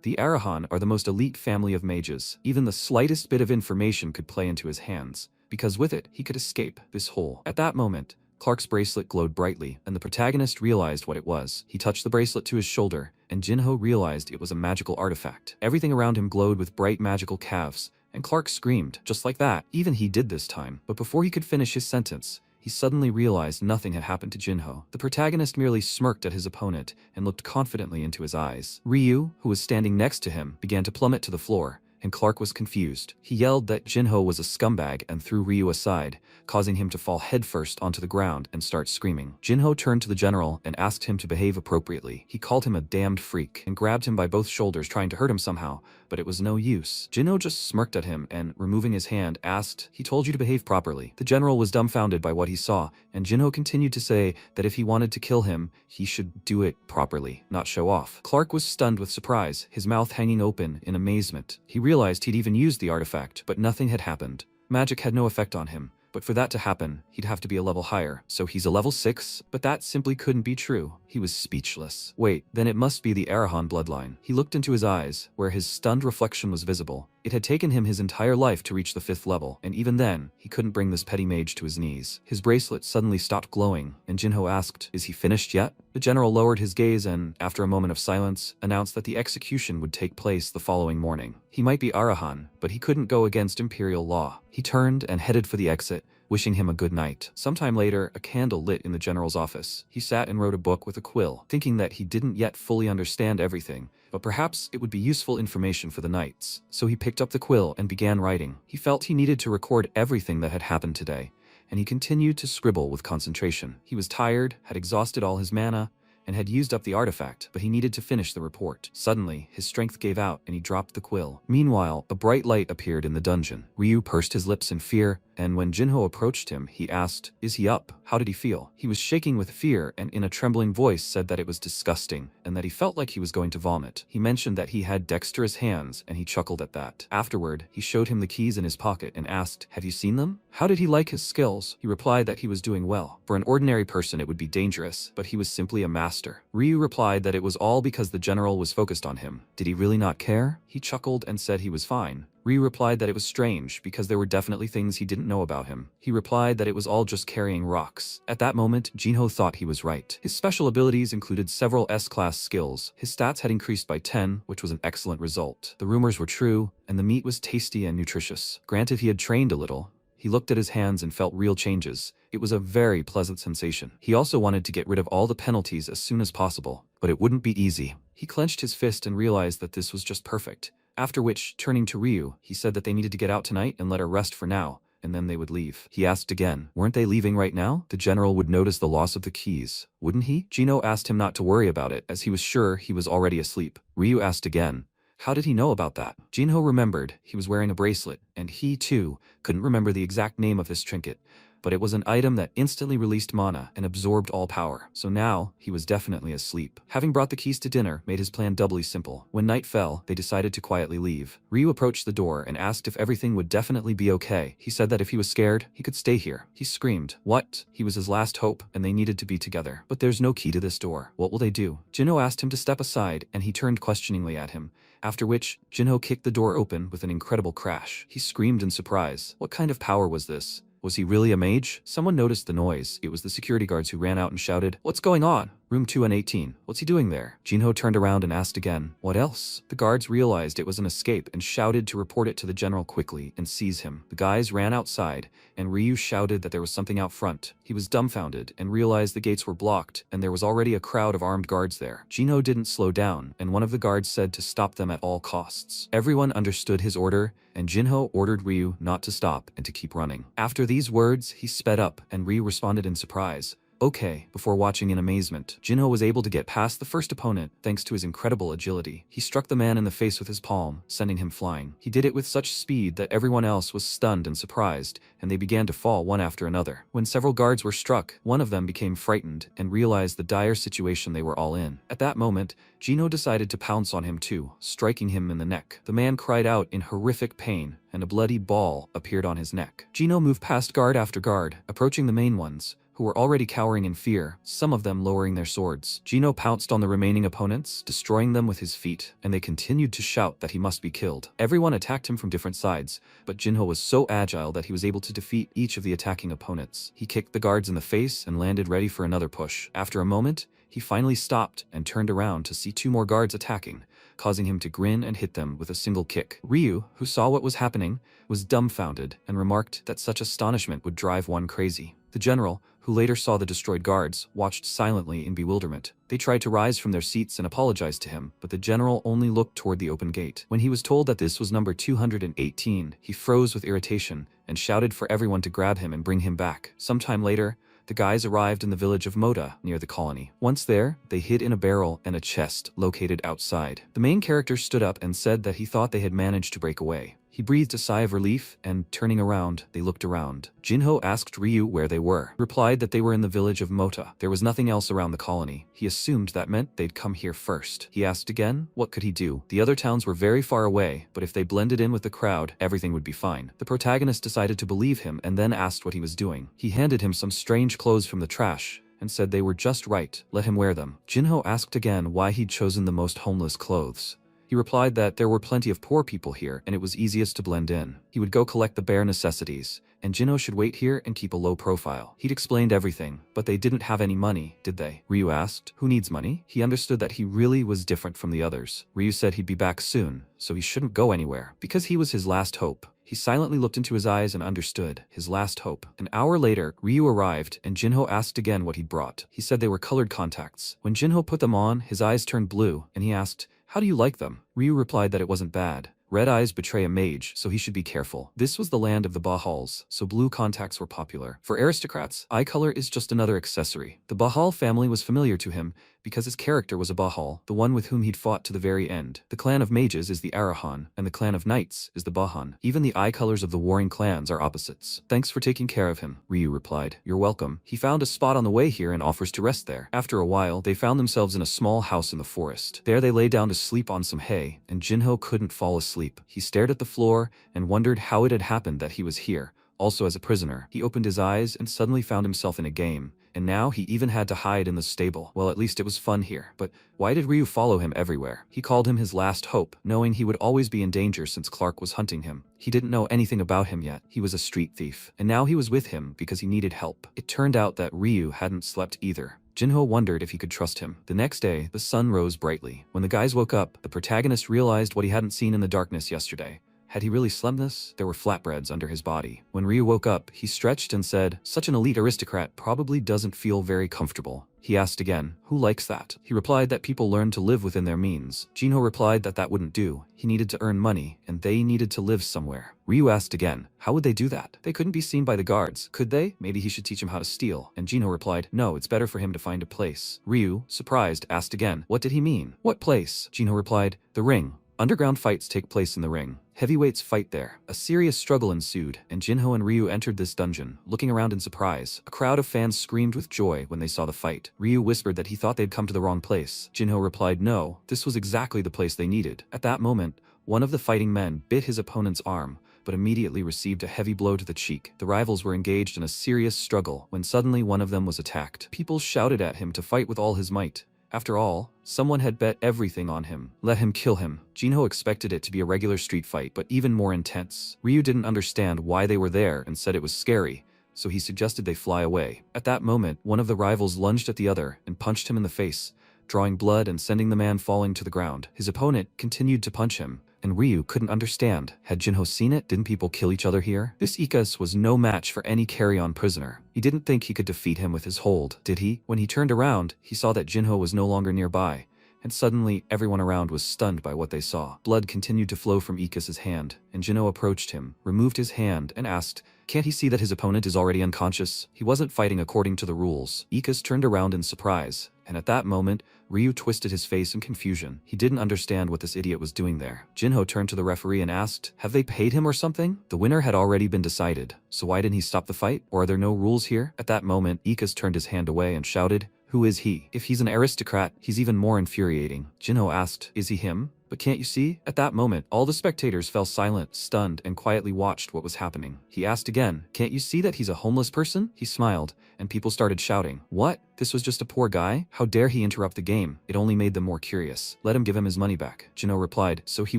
The Arahan are the most elite family of mages. Even the slightest bit of information could play into his hands, because with it, he could escape this hole. At that moment, Clark's bracelet glowed brightly, and the protagonist realized what it was. He touched the bracelet to his shoulder, and Jinho realized it was a magical artifact. Everything around him glowed with bright magical calves, and Clark screamed, just like that. Even he did this time, but before he could finish his sentence, he suddenly realized nothing had happened to Jinho. The protagonist merely smirked at his opponent and looked confidently into his eyes. Ryu, who was standing next to him, began to plummet to the floor, and Clark was confused. He yelled that Jinho was a scumbag and threw Ryu aside, causing him to fall headfirst onto the ground and start screaming. Jinho turned to the general and asked him to behave appropriately. He called him a damned freak and grabbed him by both shoulders, trying to hurt him somehow, but it was no use. Jinho just smirked at him and, removing his hand, asked, "He told you to behave properly." The general was dumbfounded by what he saw, and Jinho continued to say that if he wanted to kill him, he should do it properly, not show off. Clark was stunned with surprise, his mouth hanging open in amazement. He realized he'd even used the artifact, but nothing had happened. Magic had no effect on him. But for that to happen, he'd have to be a level higher. So he's a level 6? But that simply couldn't be true. He was speechless. Wait, then it must be the Arahan bloodline. He looked into his eyes, where his stunned reflection was visible. It had taken him his entire life to reach the 5th level, and even then, he couldn't bring this petty mage to his knees. His bracelet suddenly stopped glowing, and Jinho asked, "Is he finished yet?" The general lowered his gaze and, after a moment of silence, announced that the execution would take place the following morning. He might be Arahan, but he couldn't go against imperial law. He turned and headed for the exit, wishing him a good night. Sometime later, a candle lit in the general's office. He sat and wrote a book with a quill, thinking that he didn't yet fully understand everything, but perhaps it would be useful information for the knights. So he picked up the quill and began writing. He felt he needed to record everything that had happened today, and he continued to scribble with concentration. He was tired, had exhausted all his mana, and had used up the artifact, but he needed to finish the report. Suddenly, his strength gave out and he dropped the quill. Meanwhile, a bright light appeared in the dungeon. Ryu pursed his lips in fear, and when Jinho approached him, he asked, "Is he up? How did he feel?" He was shaking with fear and in a trembling voice said that it was disgusting and that he felt like he was going to vomit. He mentioned that he had dexterous hands and he chuckled at that. Afterward, he showed him the keys in his pocket and asked, "Have you seen them? How did he like his skills?" He replied that he was doing well. For an ordinary person it would be dangerous, but he was simply a master. Ryu replied that it was all because the general was focused on him. Did he really not care? He chuckled and said he was fine. Ryu replied that it was strange because there were definitely things he didn't know about him. He replied that it was all just carrying rocks. At that moment, Jinho thought he was right. His special abilities included several S-class skills. His stats had increased by 10, which was an excellent result. The rumors were true, and the meat was tasty and nutritious. Granted, he had trained a little. He looked at his hands and felt real changes. It was a very pleasant sensation. He also wanted to get rid of all the penalties as soon as possible, but it wouldn't be easy. He clenched his fist and realized that this was just perfect. After which, turning to Ryu, he said that they needed to get out tonight and let her rest for now, and then they would leave. He asked again, weren't they leaving right now? The general would notice the loss of the keys, wouldn't he? Gino asked him not to worry about it as he was sure he was already asleep. Ryu asked again, how did he know about that? Jinho remembered he was wearing a bracelet, and he, too, couldn't remember the exact name of his trinket, but it was an item that instantly released mana and absorbed all power, so now he was definitely asleep. Having brought the keys to dinner made his plan doubly simple. When night fell, they decided to quietly leave. Ryu approached the door and asked if everything would definitely be okay. He said that if he was scared, he could stay here. He screamed. What? He was his last hope, and they needed to be together. But there's no key to this door. What will they do? Jinho asked him to step aside, and he turned questioningly at him. After which, Jinho kicked the door open with an incredible crash. He screamed in surprise. What kind of power was this? Was he really a mage? Someone noticed the noise. It was the security guards who ran out and shouted, what's going on? Room 218. What's he doing there? Jinho turned around and asked again, what else? The guards realized it was an escape and shouted to report it to the general quickly and seize him. The guys ran outside, and Ryu shouted that there was something out front. He was dumbfounded and realized the gates were blocked, and there was already a crowd of armed guards there. Jinho didn't slow down, and one of the guards said to stop them at all costs. Everyone understood his order, and Jinho ordered Ryu not to stop and to keep running. After these words, he sped up, and Ryu responded in surprise. Okay. Before watching in amazement, Jinho was able to get past the first opponent thanks to his incredible agility. He struck the man in the face with his palm, sending him flying. He did it with such speed that everyone else was stunned and surprised, and they began to fall one after another. When several guards were struck, one of them became frightened and realized the dire situation they were all in. At that moment, Jinho decided to pounce on him too, striking him in the neck. The man cried out in horrific pain, and a bloody ball appeared on his neck. Jinho moved past guard after guard, approaching the main ones, who were already cowering in fear, some of them lowering their swords. Jinho pounced on the remaining opponents, destroying them with his feet, and they continued to shout that he must be killed. Everyone attacked him from different sides, but Jinho was so agile that he was able to defeat each of the attacking opponents. He kicked the guards in the face and landed ready for another push. After a moment, he finally stopped and turned around to see two more guards attacking, causing him to grin and hit them with a single kick. Ryu, who saw what was happening, was dumbfounded and remarked that such astonishment would drive one crazy. The general, who later saw the destroyed guards, watched silently in bewilderment. They tried to rise from their seats and apologize to him, but the general only looked toward the open gate. When he was told that this was number 218, he froze with irritation and shouted for everyone to grab him and bring him back. Sometime later, the guys arrived in the village of Mota, near the colony. Once there, they hid in a barrel and a chest located outside. The main character stood up and said that he thought they had managed to break away. He breathed a sigh of relief, and turning around, they looked around. Jinho asked Ryu where they were. Replied that they were in the village of Mota. There was nothing else around the colony. He assumed that meant they'd come here first. He asked again, what could he do? The other towns were very far away, but if they blended in with the crowd, everything would be fine. The protagonist decided to believe him and then asked what he was doing. He handed him some strange clothes from the trash and said they were just right, let him wear them. Jinho asked again why he'd chosen the most homeless clothes. He replied that there were plenty of poor people here and it was easiest to blend in. He would go collect the bare necessities, and Jinho should wait here and keep a low profile. He'd explained everything, but they didn't have any money, did they? Ryu asked, who needs money? He understood that he really was different from the others. Ryu said he'd be back soon, so he shouldn't go anywhere, because he was his last hope. He silently looked into his eyes and understood, his last hope. An hour later, Ryu arrived, and Jinho asked again what he'd brought. He said they were colored contacts. When Jinho put them on, his eyes turned blue, and he asked, how do you like them? Ryu replied that it wasn't bad. Red eyes betray a mage, so he should be careful. This was the land of the Bahals, so blue contacts were popular. For aristocrats, eye color is just another accessory. The Bahal family was familiar to him because his character was a Bahal, the one with whom he'd fought to the very end. The clan of mages is the Arahan, and the clan of knights is the Bahan. Even the eye colors of the warring clans are opposites. Thanks for taking care of him, Ryu replied. You're welcome. He found a spot on the way here and offers to rest there. After a while, they found themselves in a small house in the forest. There they lay down to sleep on some hay, and Jinho couldn't fall asleep. He stared at the floor and wondered how it had happened that he was here, also as a prisoner. He opened his eyes and suddenly found himself in a game, and now he even had to hide in the stable. Well, at least it was fun here. But why did Ryu follow him everywhere? He called him his last hope, knowing he would always be in danger since Clark was hunting him. He didn't know anything about him yet. He was a street thief, and now he was with him because he needed help. It turned out that Ryu hadn't slept either. Jinho wondered if he could trust him. The next day, the sun rose brightly. When the guys woke up, the protagonist realized what he hadn't seen in the darkness yesterday. Had he really slept this? There were flatbreads under his body. When Ryu woke up, he stretched and said, "Such an elite aristocrat probably doesn't feel very comfortable." He asked again, "Who likes that?" He replied that people learn to live within their means. Jinho replied that that wouldn't do. He needed to earn money, and they needed to live somewhere. Ryu asked again, how would they do that? They couldn't be seen by the guards, could they? Maybe he should teach him how to steal. And Jinho replied, no, it's better for him to find a place. Ryu, surprised, asked again, what did he mean? What place? Jinho replied, the ring. Underground fights take place in the ring. Heavyweights fight there. A serious struggle ensued, and Jinho and Ryu entered this dungeon, looking around in surprise. A crowd of fans screamed with joy when they saw the fight. Ryu whispered that he thought they'd come to the wrong place. Jinho replied no, this was exactly the place they needed. At that moment, one of the fighting men bit his opponent's arm, but immediately received a heavy blow to the cheek. The rivals were engaged in a serious struggle when suddenly one of them was attacked. People shouted at him to fight with all his might. After all, someone had bet everything on him. Let him kill him. Jinho expected it to be a regular street fight, but even more intense. Ryu didn't understand why they were there and said it was scary, so he suggested they fly away. At that moment, one of the rivals lunged at the other and punched him in the face, drawing blood and sending the man falling to the ground. His opponent continued to punch him, and Ryu couldn't understand. Had Jinho seen it? Didn't people kill each other here? This Ikas was no match for any carry-on prisoner. He didn't think he could defeat him with his hold, did he? When he turned around, he saw that Jinho was no longer nearby, and suddenly everyone around was stunned by what they saw. Blood continued to flow from Ikas's hand, and Jinho approached him, removed his hand, and asked, can't he see that his opponent is already unconscious? He wasn't fighting according to the rules. Ikas turned around in surprise, and at that moment, Ryu twisted his face in confusion. He didn't understand what this idiot was doing there. Jinho turned to the referee and asked, have they paid him or something? The winner had already been decided, so why didn't he stop the fight? Or are there no rules here? At that moment, Ikas turned his hand away and shouted, who is he? If he's an aristocrat, he's even more infuriating. Jinho asked, is he him? But can't you see? At that moment, all the spectators fell silent, stunned, and quietly watched what was happening. He asked again, can't you see that he's a homeless person? He smiled, and people started shouting, what? This was just a poor guy? How dare he interrupt the game? It only made them more curious. Let him give him his money back. Jinho replied, so he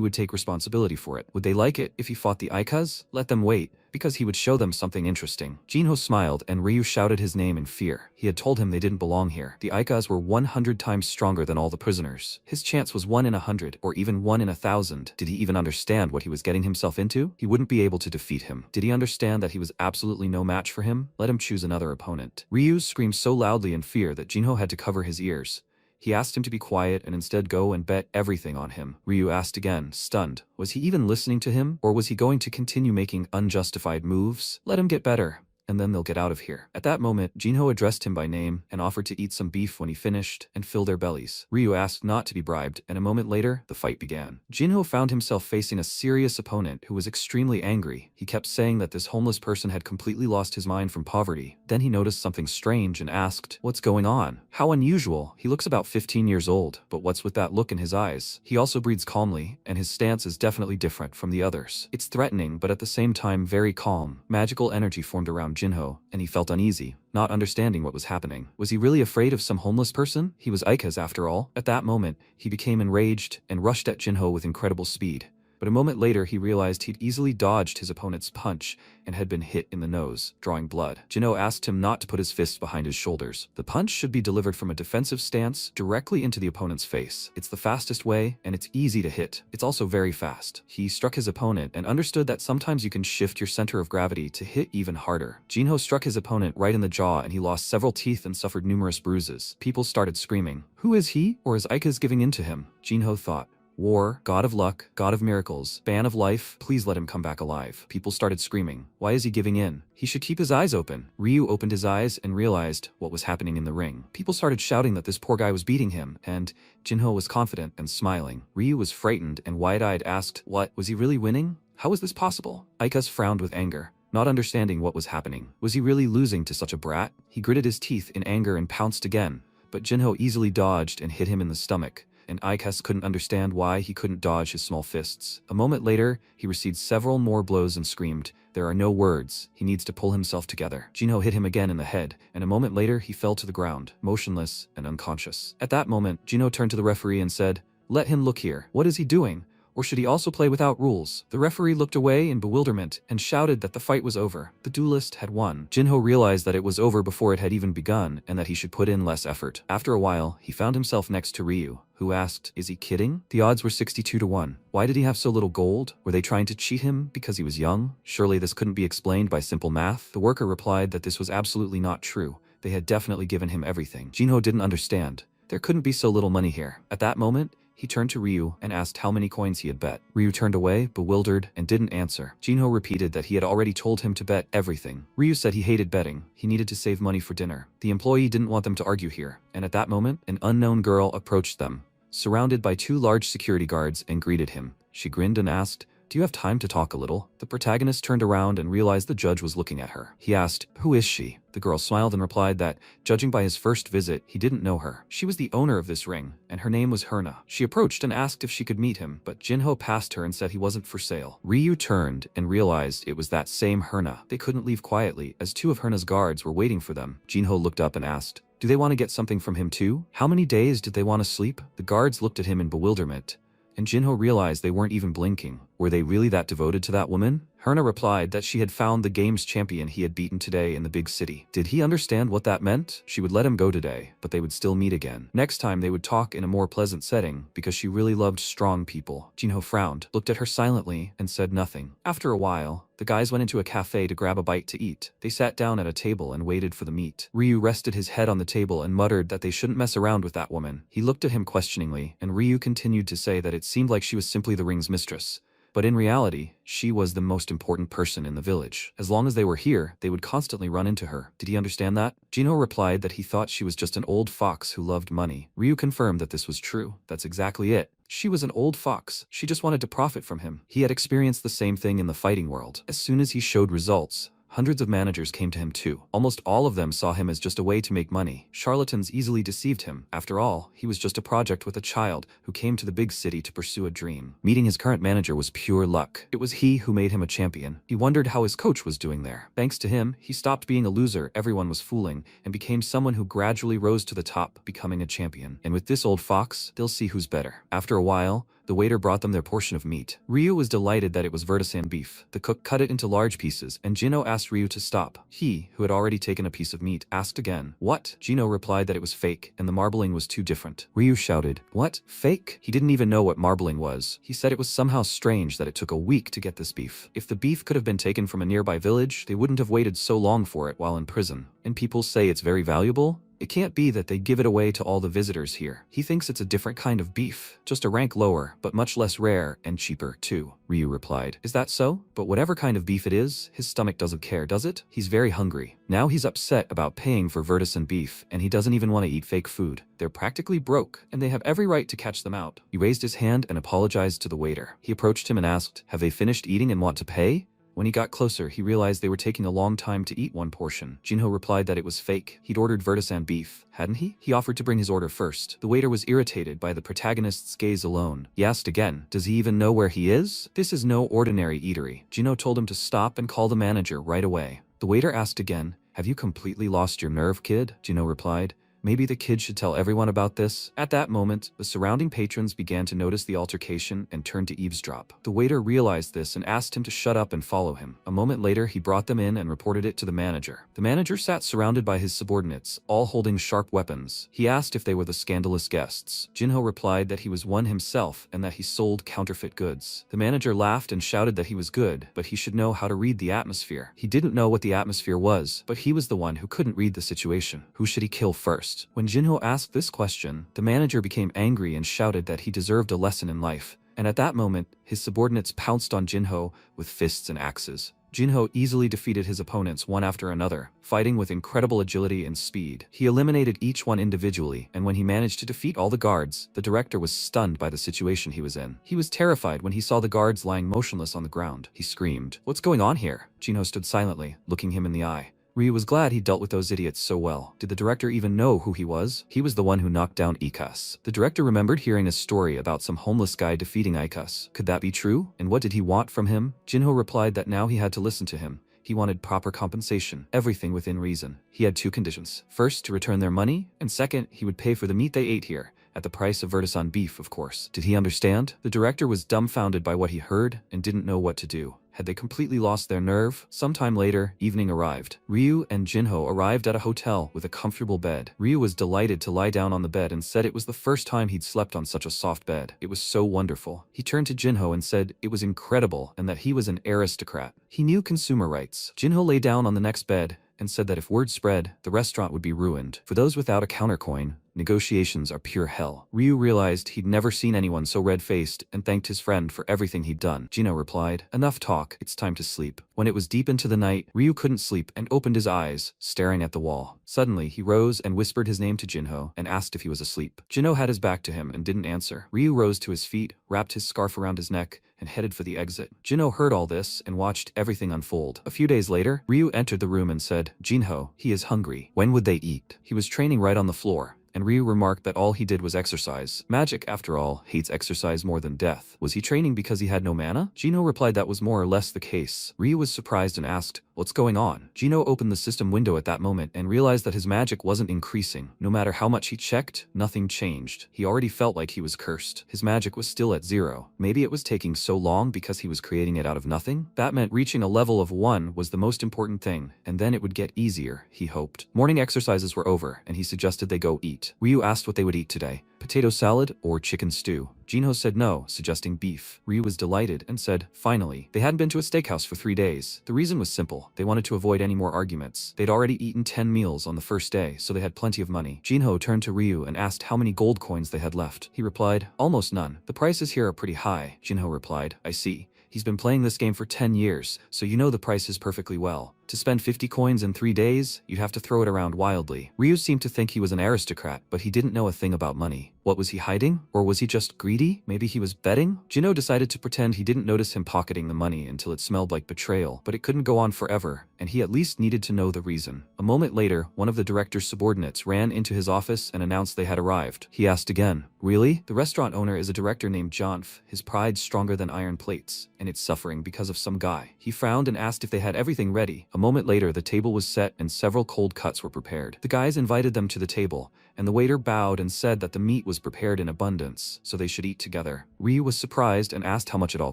would take responsibility for it. Would they like it if he fought the Ikas? Let them wait, because he would show them something interesting. Jinho smiled, and Ryu shouted his name in fear. He had told him they didn't belong here. The Ikas were 100 times stronger than all the prisoners. His chance was 1 in 100, or even 1 in 1,000. Did he even understand what he was getting himself into? He wouldn't be able to defeat him. Did he understand that he was absolutely no match for him? Let him choose another opponent. Ryu screamed so loudly in fear that Jinho had to cover his ears. He asked him to be quiet and instead go and bet everything on him. Ryu asked again, stunned. Was he even listening to him, or was he going to continue making unjustified moves? Let him get better, and then they'll get out of here. At that moment, Jinho addressed him by name and offered to eat some beef when he finished and fill their bellies. Ryu asked not to be bribed, and a moment later, the fight began. Jinho found himself facing a serious opponent who was extremely angry. He kept saying that this homeless person had completely lost his mind from poverty. Then he noticed something strange and asked, what's going on? How unusual. He looks about 15 years old, but what's with that look in his eyes? He also breathes calmly, and his stance is definitely different from the others. It's threatening, but at the same time very calm. Magical energy formed around Jinho, and he felt uneasy, not understanding what was happening. Was he really afraid of some homeless person? He was Ikas after all. At that moment, he became enraged and rushed at Jinho with incredible speed. But a moment later, he realized he'd easily dodged his opponent's punch and had been hit in the nose, drawing blood. Jinho asked him not to put his fists behind his shoulders. The punch should be delivered from a defensive stance directly into the opponent's face. It's the fastest way, and it's easy to hit. It's also very fast. He struck his opponent and understood that sometimes you can shift your center of gravity to hit even harder. Jinho struck his opponent right in the jaw, and he lost several teeth and suffered numerous bruises. People started screaming, who is he? Or is Ikas giving in to him? Jinho thought, war, god of luck, god of miracles, ban of life, please let him come back alive. People started screaming. Why is he giving in? He should keep his eyes open. Ryu opened his eyes and realized what was happening in the ring. People started shouting that this poor guy was beating him, and Jinho was confident and smiling. Ryu was frightened and wide-eyed asked, what, was he really winning? How was this possible? Ikas frowned with anger, not understanding what was happening. Was he really losing to such a brat? He gritted his teeth in anger and pounced again, but Jinho easily dodged and hit him in the stomach, and Ikas couldn't understand why he couldn't dodge his small fists. A moment later, he received several more blows and screamed, there are no words, he needs to pull himself together. Jinho hit him again in the head, and a moment later he fell to the ground, motionless and unconscious. At that moment, Jinho turned to the referee and said, let him look here. What is he doing? Or should he also play without rules? The referee looked away in bewilderment and shouted that the fight was over. The duelist had won. Jinho realized that it was over before it had even begun and that he should put in less effort. After a while, he found himself next to Ryu, who asked, "Is he kidding?" The odds were 62 to 1. Why did he have so little gold? Were they trying to cheat him because he was young? Surely this couldn't be explained by simple math. The worker replied that this was absolutely not true. They had definitely given him everything. Jinho didn't understand. There couldn't be so little money here. At that moment, he turned to Ryu and asked how many coins he had bet. Ryu turned away, bewildered, and didn't answer. Jinho repeated that he had already told him to bet everything. Ryu said he hated betting. He needed to save money for dinner. The employee didn't want them to argue here, and at that moment, an unknown girl approached them, surrounded by 2 large security guards, and greeted him. She grinned and asked, "Do you have time to talk a little?" The protagonist turned around and realized the judge was looking at her. He asked, "Who is she?" The girl smiled and replied that, judging by his first visit, he didn't know her. She was the owner of this ring, and her name was Herna. She approached and asked if she could meet him, but Jinho passed her and said he wasn't for sale. Ryu turned and realized it was that same Herna. They couldn't leave quietly, as 2 of Herna's guards were waiting for them. Jinho looked up and asked, "Do they want to get something from him too? How many days did they want to sleep?" The guards looked at him in bewilderment, and Jinho realized they weren't even blinking. Were they really that devoted to that woman? Herna replied that she had found the game's champion he had beaten today in the big city. Did he understand what that meant? She would let him go today, but they would still meet again. Next time they would talk in a more pleasant setting, because she really loved strong people. Jinho frowned, looked at her silently, and said nothing. After a while, the guys went into a cafe to grab a bite to eat. They sat down at a table and waited for the meat. Ryu rested his head on the table and muttered that they shouldn't mess around with that woman. He looked at him questioningly, and Ryu continued to say that it seemed like she was simply the ring's mistress. But in reality, she was the most important person in the village. As long as they were here, they would constantly run into her. Did he understand that? Jinho replied that he thought she was just an old fox who loved money. Ryu confirmed that this was true. That's exactly it. She was an old fox. She just wanted to profit from him. He had experienced the same thing in the fighting world. As soon as he showed results, hundreds of managers came to him too. Almost all of them saw him as just a way to make money. Charlatans easily deceived him. After all, he was just a project with a child who came to the big city to pursue a dream. Meeting his current manager was pure luck. It was he who made him a champion. He wondered how his coach was doing there. Thanks to him, he stopped being a loser everyone was fooling and became someone who gradually rose to the top, becoming a champion. And with this old fox, they'll see who's better. After a while, the waiter brought them their portion of meat. Ryu was delighted that it was vertisan beef. The cook cut it into large pieces, and Jinho asked Ryu to stop. He, who had already taken a piece of meat, asked again, "What?" Jinho replied that it was fake, and the marbling was too different. Ryu shouted, "What? Fake?" He didn't even know what marbling was. He said it was somehow strange that it took a week to get this beef. If the beef could have been taken from a nearby village, they wouldn't have waited so long for it while in prison. And people say it's very valuable? It can't be that they give it away to all the visitors here. He thinks it's a different kind of beef, just a rank lower, but much less rare and cheaper too. Ryu replied, "Is that so? But whatever kind of beef it is, his stomach doesn't care, does it? He's very hungry. Now he's upset about paying for vertisan beef, and he doesn't even want to eat fake food. They're practically broke, and they have every right to catch them out." He raised his hand and apologized to the waiter. He approached him and asked, "Have they finished eating and want to pay?" When he got closer, he realized they were taking a long time to eat one portion. Jinho replied that it was fake. He'd ordered vertisan beef, hadn't he? He offered to bring his order first. The waiter was irritated by the protagonist's gaze alone. He asked again, "Does he even know where he is? This is no ordinary eatery." Jinho told him to stop and call the manager right away. The waiter asked again, "Have you completely lost your nerve, kid?" Jinho replied, "Maybe the kid should tell everyone about this." At that moment, the surrounding patrons began to notice the altercation and turned to eavesdrop. The waiter realized this and asked him to shut up and follow him. A moment later, he brought them in and reported it to the manager. The manager sat surrounded by his subordinates, all holding sharp weapons. He asked if they were the scandalous guests. Jinho replied that he was one himself and that he sold counterfeit goods. The manager laughed and shouted that he was good, but he should know how to read the atmosphere. He didn't know what the atmosphere was, but he was the one who couldn't read the situation. Who should he kill first? When Jinho asked this question, the manager became angry and shouted that he deserved a lesson in life. And at that moment, his subordinates pounced on Jinho with fists and axes. Jinho easily defeated his opponents one after another, fighting with incredible agility and speed. He eliminated each one individually, and when he managed to defeat all the guards, the director was stunned by the situation he was in. He was terrified when he saw the guards lying motionless on the ground. He screamed, "What's going on here?" Jinho stood silently, looking him in the eye. Ryu was glad he dealt with those idiots so well. Did the director even know who he was? He was the one who knocked down Ikas. The director remembered hearing a story about some homeless guy defeating Ikas. Could that be true? And what did he want from him? Jinho replied that now he had to listen to him. He wanted proper compensation, everything within reason. He had 2 conditions. First, to return their money, and second, he would pay for the meat they ate here, at the price of vertisan beef, of course. Did he understand? The director was dumbfounded by what he heard and didn't know what to do. Had they completely lost their nerve? Sometime later, evening arrived. Ryu and Jinho arrived at a hotel with a comfortable bed. Ryu was delighted to lie down on the bed and said it was the first time he'd slept on such a soft bed. It was so wonderful. He turned to Jinho and said it was incredible and that he was an aristocrat. He knew consumer rights. Jinho lay down on the next bed and said that if word spread, the restaurant would be ruined. For those without a countercoin, negotiations are pure hell. Ryu realized he'd never seen anyone so red-faced and thanked his friend for everything he'd done. Jinho replied, "Enough talk, it's time to sleep." When it was deep into the night, Ryu couldn't sleep and opened his eyes, staring at the wall. Suddenly, he rose and whispered his name to Jinho and asked if he was asleep. Jinho had his back to him and didn't answer. Ryu rose to his feet, wrapped his scarf around his neck, and headed for the exit. Jinho heard all this and watched everything unfold. A few days later, Ryu entered the room and said, "Jinho, he is hungry. When would they eat?" He was training right on the floor, and Ryu remarked that all he did was exercise. Magic, after all, hates exercise more than death. Was he training because he had no mana? Jinho replied that was more or less the case. Ryu was surprised and asked, "What's going on?" Jinho opened the system window at that moment and realized that his magic wasn't increasing. No matter how much he checked, nothing changed. He already felt like he was cursed. His magic was still at 0. Maybe it was taking so long because he was creating it out of nothing? That meant reaching a level of 1 was the most important thing, and then it would get easier, he hoped. Morning exercises were over, and he suggested they go eat. Ryu asked what they would eat today. Potato salad or chicken stew? Jinho said no, suggesting beef. Ryu was delighted and said, finally. They hadn't been to a steakhouse for 3 days. The reason was simple. They wanted to avoid any more arguments. They'd already eaten 10 meals on the first day, so they had plenty of money. Jinho turned to Ryu and asked how many gold coins they had left. He replied, almost none. The prices here are pretty high. Jinho replied, I see. He's been playing this game for 10 years, so you know the prices perfectly well. To spend 50 coins in 3 days, you'd have to throw it around wildly. Ryu seemed to think he was an aristocrat, but he didn't know a thing about money. What was he hiding? Or was he just greedy? Maybe he was betting? Jinho decided to pretend he didn't notice him pocketing the money until it smelled like betrayal, but it couldn't go on forever, and he at least needed to know the reason. A moment later, one of the director's subordinates ran into his office and announced they had arrived. He asked again, really? The restaurant owner is a director named Janf. His pride's stronger than iron plates, and it's suffering because of some guy. He frowned and asked if they had everything ready. A moment later, the table was set and several cold cuts were prepared. The guys invited them to the table, and the waiter bowed and said that the meat was prepared in abundance, so they should eat together. Ryu was surprised and asked how much it all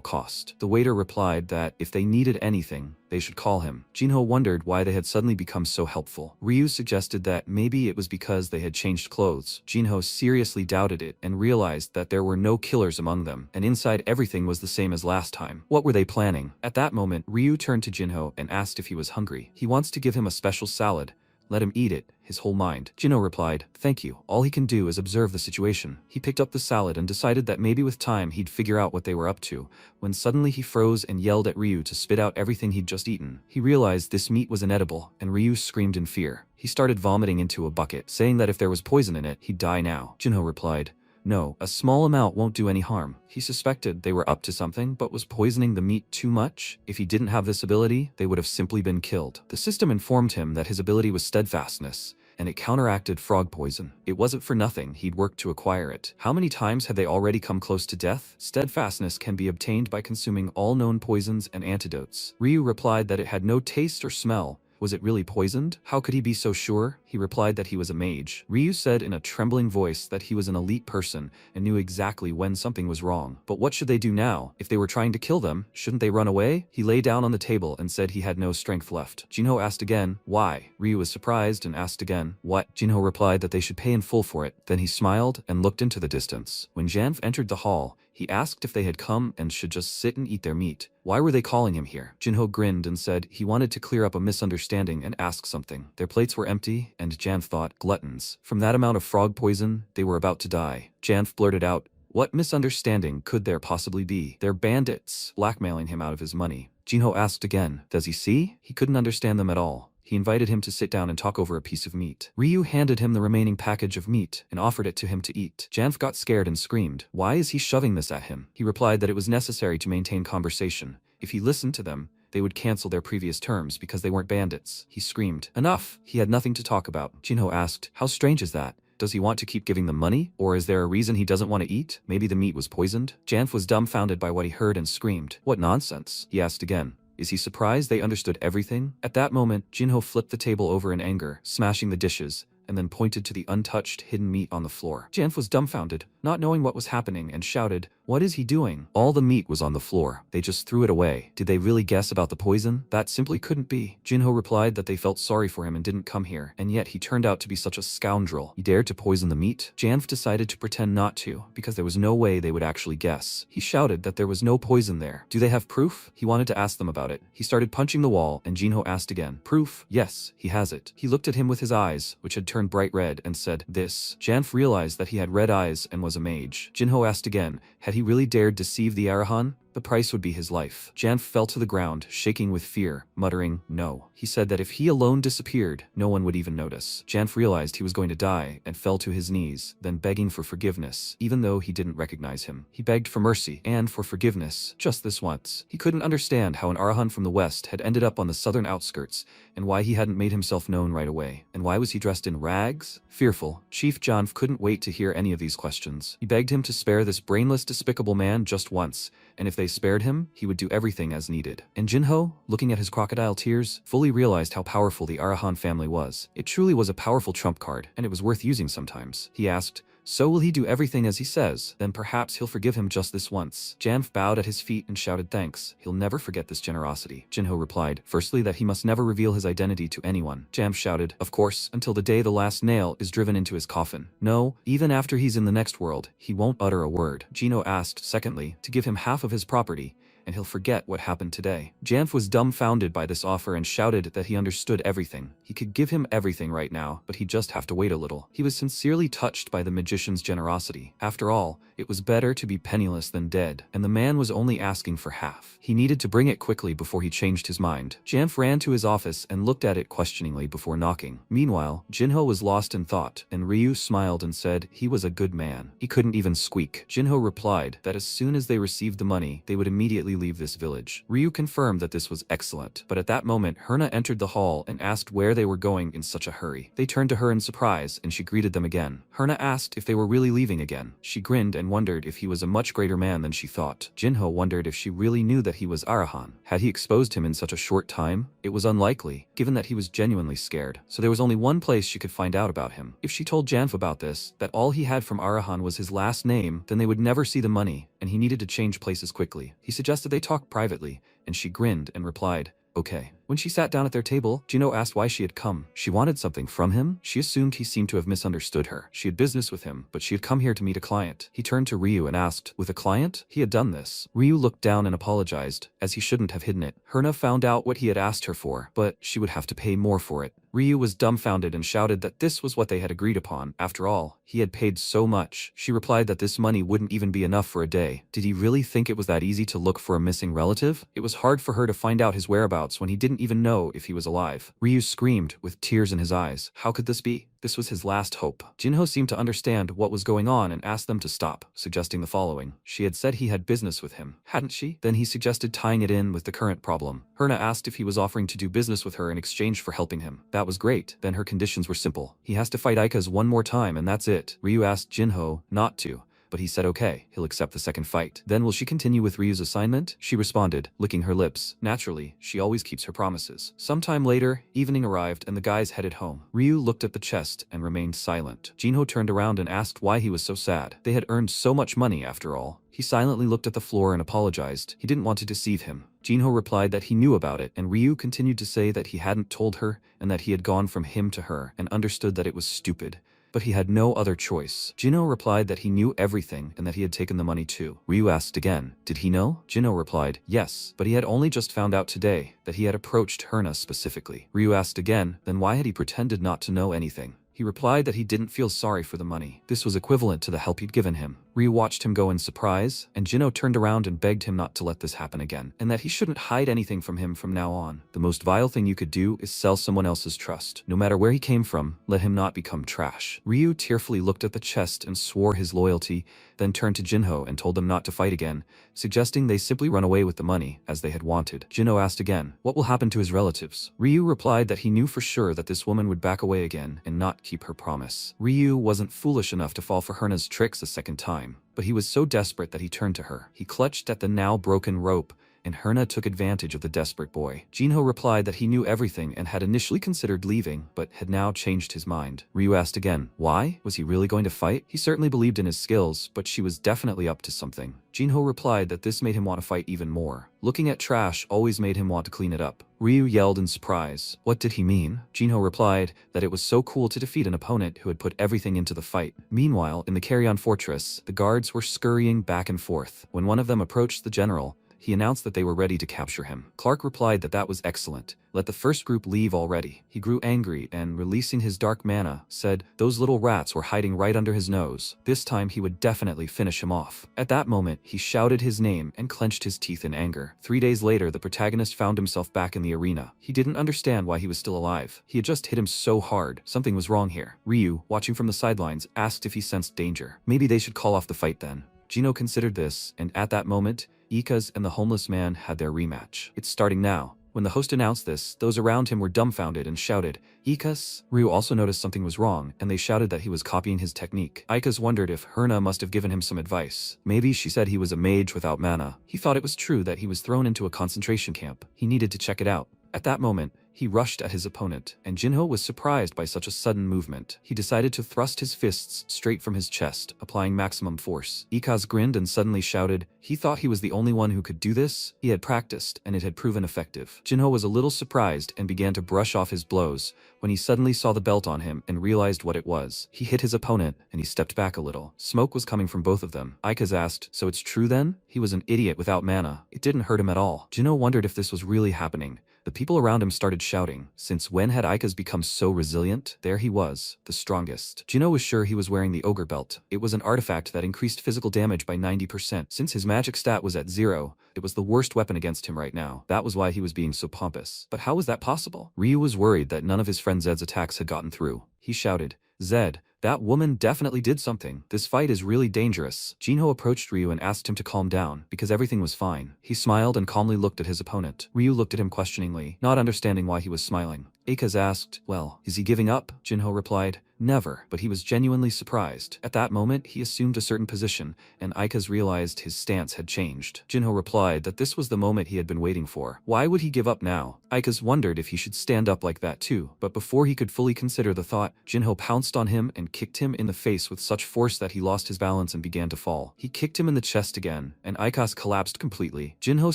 cost. The waiter replied that if they needed anything, they should call him. Jinho wondered why they had suddenly become so helpful. Ryu suggested that maybe it was because they had changed clothes. Jinho seriously doubted it and realized that there were no killers among them, and inside everything was the same as last time. What were they planning? At that moment, Ryu turned to Jinho and asked if he was hungry. He wants to give him a special salad. Let him eat it, his whole mind. Jinho replied, thank you. All he can do is observe the situation. He picked up the salad and decided that maybe with time he'd figure out what they were up to, when suddenly he froze and yelled at Ryu to spit out everything he'd just eaten. He realized this meat was inedible, and Ryu screamed in fear. He started vomiting into a bucket, saying that if there was poison in it, he'd die now. Jinho replied, no, a small amount won't do any harm. He suspected they were up to something, but was poisoning the meat too much? If he didn't have this ability, they would have simply been killed. The system informed him that his ability was steadfastness, and it counteracted frog poison. It wasn't for nothing he'd worked to acquire it. How many times had they already come close to death? Steadfastness can be obtained by consuming all known poisons and antidotes. Ryu replied that it had no taste or smell. Was it really poisoned? How could he be so sure? He replied that he was a mage. Ryu said in a trembling voice that he was an elite person and knew exactly when something was wrong. But what should they do now? If they were trying to kill them, shouldn't they run away? He lay down on the table and said he had no strength left. Jinho asked again, why? Ryu was surprised and asked again, what? Jinho replied that they should pay in full for it. Then he smiled and looked into the distance. When Janf entered the hall, he asked if they had come and should just sit and eat their meat. Why were they calling him here? Jinho grinned and said he wanted to clear up a misunderstanding and ask something. Their plates were empty, and Janf thought, gluttons. From that amount of frog poison, they were about to die. Janf blurted out, what misunderstanding could there possibly be? They're bandits, blackmailing him out of his money. Jinho asked again, does he see? He couldn't understand them at all. He invited him to sit down and talk over a piece of meat. Ryu handed him the remaining package of meat and offered it to him to eat. Janf got scared and screamed, why is he shoving this at him? He replied that it was necessary to maintain conversation. If he listened to them, they would cancel their previous terms because they weren't bandits. He screamed, enough! He had nothing to talk about. Jinho asked, how strange is that? Does he want to keep giving them money? Or is there a reason he doesn't want to eat? Maybe the meat was poisoned? Janf was dumbfounded by what he heard and screamed, what nonsense? He asked again. Is he surprised they understood everything? At that moment, Jinho flipped the table over in anger, smashing the dishes, and then pointed to the untouched hidden meat on the floor. Janf was dumbfounded, not knowing what was happening, and shouted, "What is he doing?" All the meat was on the floor. They just threw it away. Did they really guess about the poison? That simply couldn't be. Jinho replied that they felt sorry for him and didn't come here, and yet he turned out to be such a scoundrel. He dared to poison the meat? Janf decided to pretend not to, because there was no way they would actually guess. He shouted that there was no poison there. Do they have proof? He wanted to ask them about it. He started punching the wall, and Jinho asked again, "Proof?" "Yes, he has it." He looked at him with his eyes, which had turned bright red, and said, "This." Janf realized that he had red eyes and was a mage. Jinho asked again, had he really dared deceive the Arahan? The price would be his life. Janf fell to the ground, shaking with fear, muttering, "No." He said that if he alone disappeared, no one would even notice. Janf realized he was going to die and fell to his knees, then begging for forgiveness, even though he didn't recognize him. He begged for mercy and for forgiveness, just this once. He couldn't understand how an Arahan from the west had ended up on the southern outskirts, and why he hadn't made himself known right away. And why was he dressed in rags? Fearful, Chief Janf couldn't wait to hear any of these questions. He begged him to spare this brainless, despicable man just once, and if they spared him, he would do everything as needed. And Jinho, looking at his crocodile tears, fully realized how powerful the Arahan family was. It truly was a powerful trump card, and it was worth using sometimes. He asked, "So will he do everything as he says? Then perhaps he'll forgive him just this once." Janf bowed at his feet and shouted thanks. He'll never forget this generosity. Jinho replied, firstly that he must never reveal his identity to anyone. Janf shouted, "Of course, until the day the last nail is driven into his coffin. No, even after he's in the next world, he won't utter a word." Jinho asked, secondly, to give him half of his property, and he'll forget what happened today. Janf was dumbfounded by this offer and shouted that he understood everything. He could give him everything right now, but he'd just have to wait a little. He was sincerely touched by the magician's generosity. After all, it was better to be penniless than dead, and the man was only asking for half. He needed to bring it quickly before he changed his mind. Janf ran to his office and looked at it questioningly before knocking. Meanwhile, Jinho was lost in thought, and Ryu smiled and said he was a good man. He couldn't even squeak. Jinho replied that as soon as they received the money, they would immediately leave this village. Ryu confirmed that this was excellent, but at that moment, Herna entered the hall and asked where they were going in such a hurry. They turned to her in surprise, and she greeted them again. Herna asked if they were really leaving again. She grinned and wondered if he was a much greater man than she thought. Jinho wondered if she really knew that he was Arahan. Had he exposed him in such a short time? It was unlikely, given that he was genuinely scared. So there was only one place she could find out about him. If she told Janf about this, that all he had from Arahan was his last name, then they would never see the money, and he needed to change places quickly. He suggested they talk privately, and she grinned and replied, "Okay." When she sat down at their table, Jinho asked why she had come. She wanted something from him? She assumed he seemed to have misunderstood her. She had business with him, but she had come here to meet a client. He turned to Ryu and asked, "With a client?" He had done this. Ryu looked down and apologized, as he shouldn't have hidden it. Herna found out what he had asked her for, but she would have to pay more for it. Ryu was dumbfounded and shouted that this was what they had agreed upon. After all, he had paid so much. She replied that this money wouldn't even be enough for a day. Did he really think it was that easy to look for a missing relative? It was hard for her to find out his whereabouts when he didn't even know if he was alive. Ryu screamed, with tears in his eyes. How could this be? This was his last hope. Jinho seemed to understand what was going on and asked them to stop, suggesting the following. She had said he had business with him, hadn't she? Then he suggested tying it in with the current problem. Herna asked if he was offering to do business with her in exchange for helping him. That was great. Then her conditions were simple. He has to fight Ika's one more time and that's it. Ryu asked Jinho not to, but he said okay, he'll accept the second fight. Then will she continue with Ryu's assignment? She responded, licking her lips. Naturally, she always keeps her promises. Sometime later, evening arrived and the guys headed home. Ryu looked at the chest and remained silent. Jinho turned around and asked why he was so sad. They had earned so much money after all. He silently looked at the floor and apologized. He didn't want to deceive him. Jinho replied that he knew about it, and Ryu continued to say that he hadn't told her and that he had gone from him to her and understood that it was stupid. But he had no other choice. Jinho replied that he knew everything and that he had taken the money too. Ryu asked again, did he know? Jinho replied, yes, but he had only just found out today that he had approached Herna specifically. Ryu asked again, then why had he pretended not to know anything? He replied that he didn't feel sorry for the money. This was equivalent to the help he'd given him. Ryu watched him go in surprise, and Jinho turned around and begged him not to let this happen again, and that he shouldn't hide anything from him from now on. The most vile thing you could do is sell someone else's trust. No matter where he came from, let him not become trash. Ryu tearfully looked at the chest and swore his loyalty, then turned to Jinho and told them not to fight again, suggesting they simply run away with the money, as they had wanted. Jinho asked again, what will happen to his relatives? Ryu replied that he knew for sure that this woman would back away again and not keep her promise. Ryu wasn't foolish enough to fall for Herna's tricks a second time, but he was so desperate that he turned to her. He clutched at the now broken rope and Herna took advantage of the desperate boy. Jinho replied that he knew everything and had initially considered leaving, but had now changed his mind. Ryu asked again, why? Was he really going to fight? He certainly believed in his skills, but she was definitely up to something. Jinho replied that this made him want to fight even more. Looking at trash always made him want to clean it up. Ryu yelled in surprise. What did he mean? Jinho replied that it was so cool to defeat an opponent who had put everything into the fight. Meanwhile, in the Carrion Fortress, the guards were scurrying back and forth. When one of them approached the general, he announced that they were ready to capture him. Clark replied that that was excellent. Let the first group leave already. He grew angry and, releasing his dark mana, said those little rats were hiding right under his nose. This time he would definitely finish him off. At that moment, he shouted his name and clenched his teeth in anger. 3 days later, the protagonist found himself back in the arena. He didn't understand why he was still alive. He had just hit him so hard. Something was wrong here. Ryu, watching from the sidelines, asked if he sensed danger. Maybe they should call off the fight then. Jinho considered this, and at that moment, Ika's and the homeless man had their rematch. It's starting now. When the host announced this, those around him were dumbfounded and shouted, Ika's? Ryu also noticed something was wrong, and they shouted that he was copying his technique. Ika's wondered if Herna must have given him some advice. Maybe she said he was a mage without mana. He thought it was true that he was thrown into a concentration camp. He needed to check it out. At that moment, he rushed at his opponent, and Jinho was surprised by such a sudden movement. He decided to thrust his fists straight from his chest, applying maximum force. Ikaz grinned and suddenly shouted. He thought he was the only one who could do this. He had practiced, and it had proven effective. Jinho was a little surprised and began to brush off his blows, when he suddenly saw the belt on him and realized what it was. He hit his opponent, and he stepped back a little. Smoke was coming from both of them. Ikaz asked, so it's true then? He was an idiot without mana. It didn't hurt him at all. Jinho wondered if this was really happening. The people around him started shouting. Since when had Ikaz become so resilient? There he was, the strongest. Jinho was sure he was wearing the ogre belt. It was an artifact that increased physical damage by 90%. Since his magic stat was at 0, it was the worst weapon against him right now. That was why he was being so pompous. But how was that possible? Ryu was worried that none of his friend Zed's attacks had gotten through. He shouted, Zed, that woman definitely did something. This fight is really dangerous. Jinho approached Ryu and asked him to calm down, because everything was fine. He smiled and calmly looked at his opponent. Ryu looked at him questioningly, not understanding why he was smiling. Ikaz asked, well, is he giving up? Jinho replied, never, but he was genuinely surprised. At that moment, he assumed a certain position, and Ikaz realized his stance had changed. Jinho replied that this was the moment he had been waiting for. Why would he give up now? Ikaz wondered if he should stand up like that too, but before he could fully consider the thought, Jinho pounced on him and kicked him in the face with such force that he lost his balance and began to fall. He kicked him in the chest again, and Ikaz collapsed completely. Jinho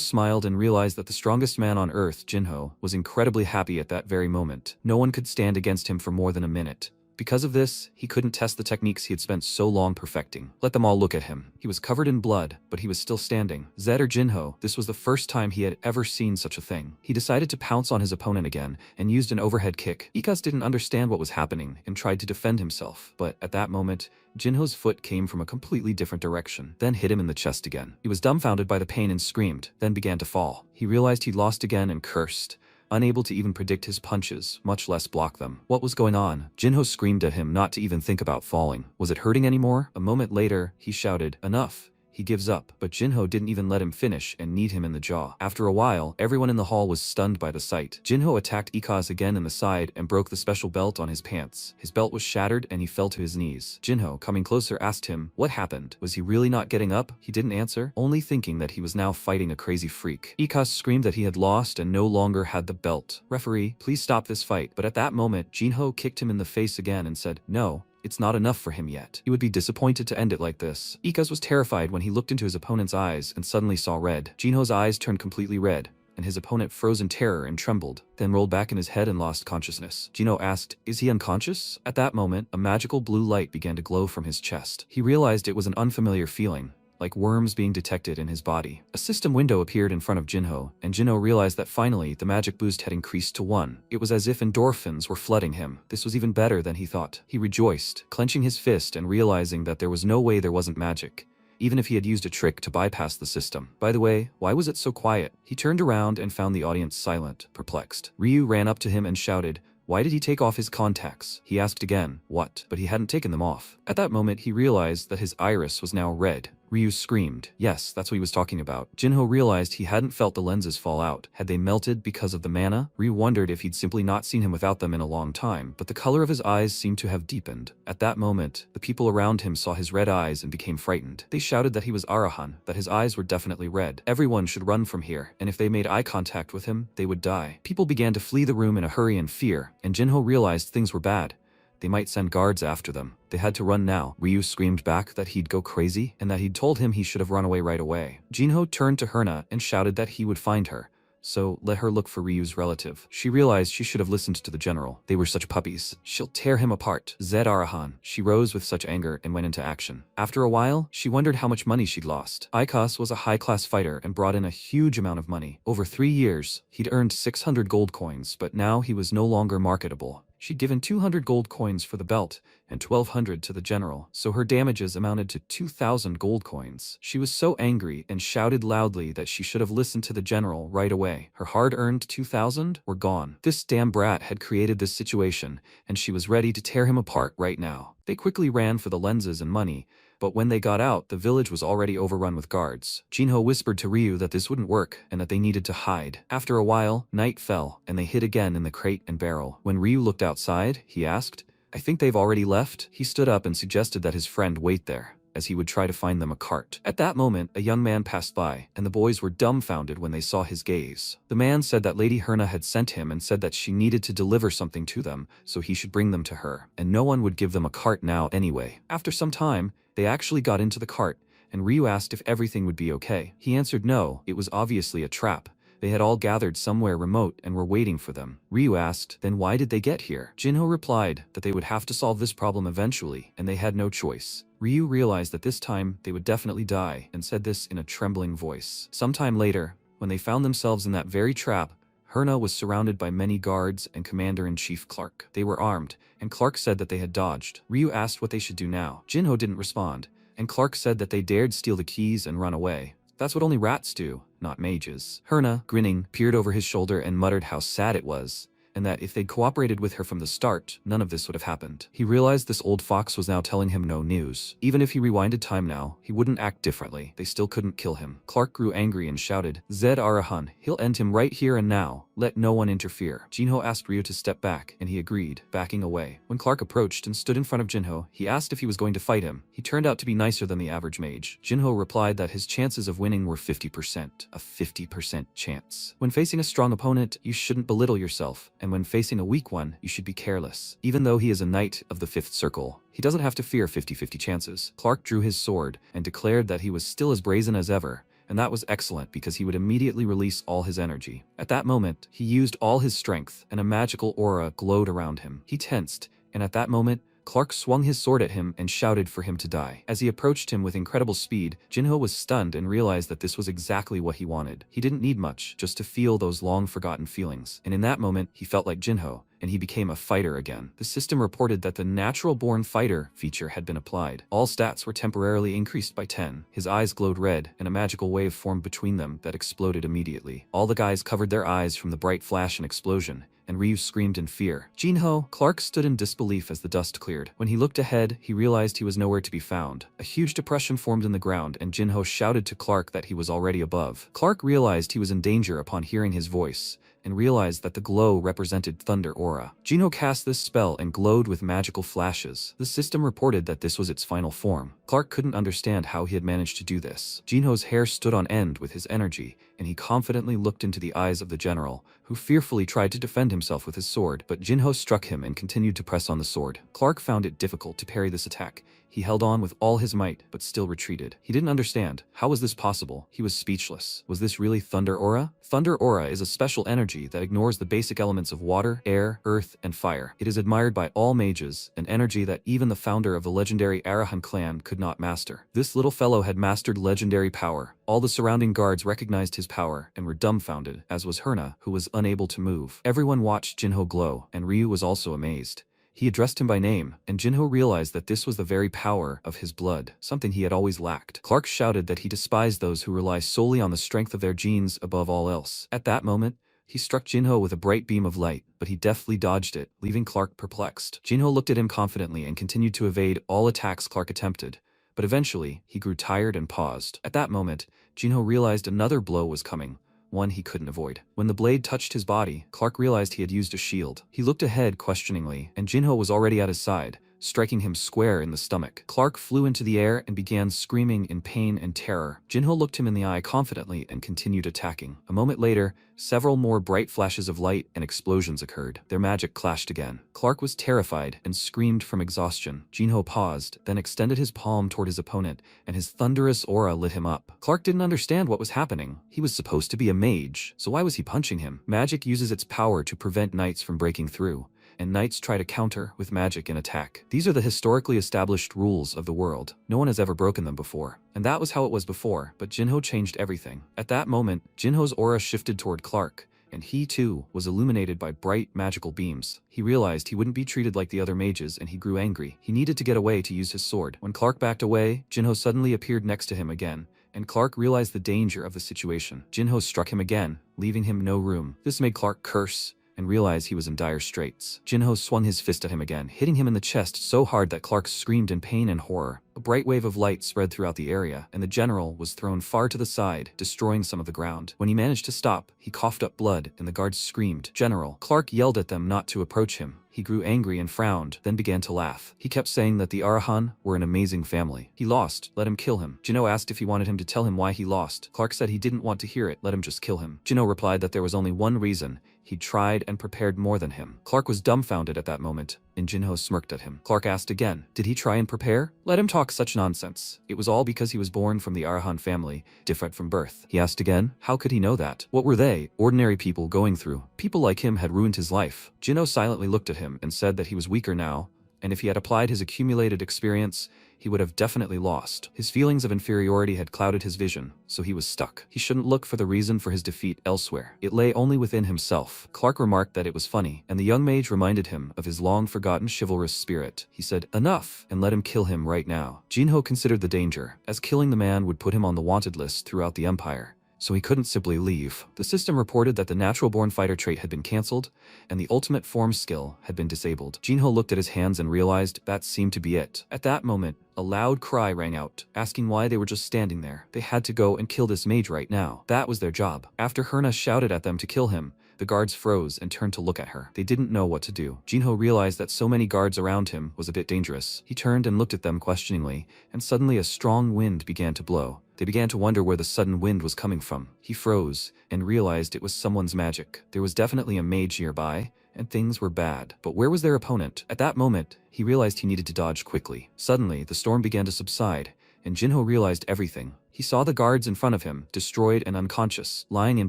smiled and realized that the strongest man on earth, Jinho, was incredibly happy at that very moment. No one could stand against him for more than a minute. Because of this, he couldn't test the techniques he had spent so long perfecting. Let them all look at him. He was covered in blood, but he was still standing. Zed or Jinho, this was the first time he had ever seen such a thing. He decided to pounce on his opponent again, and used an overhead kick. Ikaz didn't understand what was happening, and tried to defend himself. But at that moment, Jinho's foot came from a completely different direction, then hit him in the chest again. He was dumbfounded by the pain and screamed, then began to fall. He realized he'd lost again and cursed, unable to even predict his punches, much less block them. What was going on? Jinho screamed at him not to even think about falling. Was it hurting anymore? A moment later, he shouted, enough. He gives up, but Jinho didn't even let him finish and kneed him in the jaw. After a while, everyone in the hall was stunned by the sight. Jinho attacked Ikaz again in the side and broke the special belt on his pants. His belt was shattered and he fell to his knees. Jinho, coming closer, asked him, what happened? Was he really not getting up? He didn't answer, only thinking that he was now fighting a crazy freak. Ikaz screamed that he had lost and no longer had the belt. Referee, please stop this fight. But at that moment, Jinho kicked him in the face again and said, no. It's not enough for him yet. He would be disappointed to end it like this. Ikaz was terrified when he looked into his opponent's eyes and suddenly saw red. Jinho's eyes turned completely red, and his opponent froze in terror and trembled, then rolled back in his head and lost consciousness. Jinho asked, is he unconscious? At that moment, a magical blue light began to glow from his chest. He realized it was an unfamiliar feeling, like worms being detected in his body. A system window appeared in front of Jinho, and Jinho realized that finally the magic boost had increased to 1. It was as if endorphins were flooding him. This was even better than he thought. He rejoiced, clenching his fist and realizing that there was no way there wasn't magic, even if he had used a trick to bypass the system. By the way, why was it so quiet? He turned around and found the audience silent, perplexed. Ryu ran up to him and shouted, why did he take off his contacts? He asked again, what? But he hadn't taken them off. At that moment, he realized that his iris was now red. Ryu screamed. Yes, that's what he was talking about. Jinho realized he hadn't felt the lenses fall out. Had they melted because of the mana? Ryu wondered if he'd simply not seen him without them in a long time, but the color of his eyes seemed to have deepened. At that moment, the people around him saw his red eyes and became frightened. They shouted that he was Arahan, that his eyes were definitely red. Everyone should run from here, and if they made eye contact with him, they would die. People began to flee the room in a hurry and fear, and Jinho realized things were bad. They might send guards after them. They had to run now. Ryu screamed back that he'd go crazy and that he'd told him he should have run away right away. Jinho turned to Herna and shouted that he would find her. So let her look for Ryu's relative. She realized she should have listened to the general. They were such puppies. She'll tear him apart. Zed Arahan. She rose with such anger and went into action. After a while, she wondered how much money she'd lost. Ikas was a high-class fighter and brought in a huge amount of money. Over 3 years, he'd earned 600 gold coins, but now he was no longer marketable. She'd given 200 gold coins for the belt and 1,200 to the general, so her damages amounted to 2,000 gold coins. She was so angry and shouted loudly that she should have listened to the general right away. Her hard-earned 2,000 were gone. This damn brat had created this situation, and she was ready to tear him apart right now. They quickly ran for the lenses and money, but when they got out, the village was already overrun with guards. Jinho whispered to Ryu that this wouldn't work and that they needed to hide. After a while, night fell, and they hid again in the crate and barrel. When Ryu looked outside, he asked, "I think they've already left?" He stood up and suggested that his friend wait there, as he would try to find them a cart. At that moment, a young man passed by, and the boys were dumbfounded when they saw his gaze. The man said that Lady Herna had sent him and said that she needed to deliver something to them, so he should bring them to her, and no one would give them a cart now anyway. After some time, they actually got into the cart, and Ryu asked if everything would be okay. He answered no, it was obviously a trap. They had all gathered somewhere remote and were waiting for them. Ryu asked, then why did they get here? Jinho replied that they would have to solve this problem eventually, and they had no choice. Ryu realized that this time they would definitely die, and said this in a trembling voice. Sometime later, when they found themselves in that very trap, Herna was surrounded by many guards and Commander-in-Chief Clark. They were armed, and Clark said that they had dodged. Ryu asked what they should do now. Jinho didn't respond, and Clark said that they dared steal the keys and run away. That's what only rats do, not mages. Herna, grinning, peered over his shoulder and muttered how sad it was, and that if they'd cooperated with her from the start, none of this would have happened. He realized this old fox was now telling him no news. Even if he rewinded time now, he wouldn't act differently. They still couldn't kill him. Clark grew angry and shouted, Zed Arahan, he'll end him right here and now. Let no one interfere. Jinho asked Ryu to step back, and he agreed, backing away. When Clark approached and stood in front of Jinho, he asked if he was going to fight him. He turned out to be nicer than the average mage. Jinho replied that his chances of winning were 50%. A 50% chance. When facing a strong opponent, you shouldn't belittle yourself, and when facing a weak one, you should be careless. Even though he is a knight of the 5th circle, he doesn't have to fear 50-50 chances. Clark drew his sword and declared that he was still as brazen as ever, and that was excellent because he would immediately release all his energy. At that moment, he used all his strength, and a magical aura glowed around him. He tensed, and at that moment, Clark swung his sword at him and shouted for him to die. As he approached him with incredible speed, Jinho was stunned and realized that this was exactly what he wanted. He didn't need much, just to feel those long-forgotten feelings. And in that moment, he felt like Jinho, and he became a fighter again. The system reported that the natural-born fighter feature had been applied. All stats were temporarily increased by 10. His eyes glowed red, and a magical wave formed between them that exploded immediately. All the guys covered their eyes from the bright flash and explosion, and Ryu screamed in fear. Jinho, Clark stood in disbelief as the dust cleared. When he looked ahead, he realized he was nowhere to be found. A huge depression formed in the ground, and Jinho shouted to Clark that he was already above. Clark realized he was in danger upon hearing his voice, and realized that the glow represented Thunder Aura. Jinho cast this spell and glowed with magical flashes. The system reported that this was its final form. Clark couldn't understand how he had managed to do this. Jinho's hair stood on end with his energy, and he confidently looked into the eyes of the general, who fearfully tried to defend himself with his sword, but Jinho struck him and continued to press on the sword. Clark found it difficult to parry this attack. He held on with all his might, but still retreated. He didn't understand. How was this possible? He was speechless. Was this really Thunder Aura? Thunder Aura is a special energy that ignores the basic elements of water, air, earth, and fire. It is admired by all mages, an energy that even the founder of the legendary Arahan clan could not master. This little fellow had mastered legendary power. All the surrounding guards recognized his power and were dumbfounded, as was Herna, who was unable to move. Everyone watched Jinho glow, and Ryu was also amazed. He addressed him by name, and Jinho realized that this was the very power of his blood, something he had always lacked. Clark shouted that he despised those who rely solely on the strength of their genes above all else. At that moment, he struck Jinho with a bright beam of light, but he deftly dodged it, leaving Clark perplexed. Jinho looked at him confidently and continued to evade all attacks Clark attempted, but eventually, he grew tired and paused. At that moment, Jinho realized another blow was coming, one he couldn't avoid. When the blade touched his body, Clark realized he had used a shield. He looked ahead questioningly, and Jinho was already at his side, striking him square in the stomach. Clark flew into the air and began screaming in pain and terror. Jinho looked him in the eye confidently and continued attacking. A moment later, several more bright flashes of light and explosions occurred. Their magic clashed again. Clark was terrified and screamed from exhaustion. Jinho paused, then extended his palm toward his opponent, and his thunderous aura lit him up. Clark didn't understand what was happening. He was supposed to be a mage, so why was he punching him? Magic uses its power to prevent knights from breaking through, and knights try to counter with magic and attack. These are the historically established rules of the world. No one has ever broken them before. And that was how it was before, but Jinho changed everything. At that moment, Jinho's aura shifted toward Clark, and he too was illuminated by bright magical beams. He realized he wouldn't be treated like the other mages, and he grew angry. He needed to get away to use his sword. When Clark backed away, Jinho suddenly appeared next to him again, and Clark realized the danger of the situation. Jinho struck him again, leaving him no room. This made Clark curse and realize he was in dire straits. Jinho swung his fist at him again, hitting him in the chest so hard that Clark screamed in pain and horror. A bright wave of light spread throughout the area, and the general was thrown far to the side, destroying some of the ground. When he managed to stop, he coughed up blood, and the guards screamed, "General!" Clark yelled at them not to approach him. He grew angry and frowned, then began to laugh. He kept saying that the Arahan were an amazing family. He lost. Let him kill him. Jinho asked if he wanted him to tell him why he lost. Clark said he didn't want to hear it. Let him just kill him. Jinho replied that there was only one reason. He tried and prepared more than him. Clark was dumbfounded at that moment, and Jinho smirked at him. Clark asked again, did he try and prepare? Let him talk such nonsense. It was all because he was born from the Arahan family, different from birth. He asked again, how could he know that? What were they, ordinary people, going through? People like him had ruined his life. Jinho silently looked at him and said that he was weaker now, and if he had applied his accumulated experience, he would have definitely lost. His feelings of inferiority had clouded his vision, so he was stuck. He shouldn't look for the reason for his defeat elsewhere. It lay only within himself. Clark remarked that it was funny, and the young mage reminded him of his long-forgotten chivalrous spirit. He said, enough, and let him kill him right now. Jinho considered the danger, as killing the man would put him on the wanted list throughout the empire, so he couldn't simply leave. The system reported that the natural-born fighter trait had been cancelled, and the ultimate form skill had been disabled. Jinho looked at his hands and realized that seemed to be it. At that moment, a loud cry rang out, asking why they were just standing there. They had to go and kill this mage right now. That was their job. After Herna shouted at them to kill him, the guards froze and turned to look at her. They didn't know what to do. Jinho realized that so many guards around him was a bit dangerous. He turned and looked at them questioningly, and suddenly a strong wind began to blow. They began to wonder where the sudden wind was coming from. He froze and realized it was someone's magic. There was definitely a mage nearby, and things were bad. But where was their opponent? At that moment, he realized he needed to dodge quickly. Suddenly, the storm began to subside, and Jinho realized everything. He saw the guards in front of him, destroyed and unconscious, lying in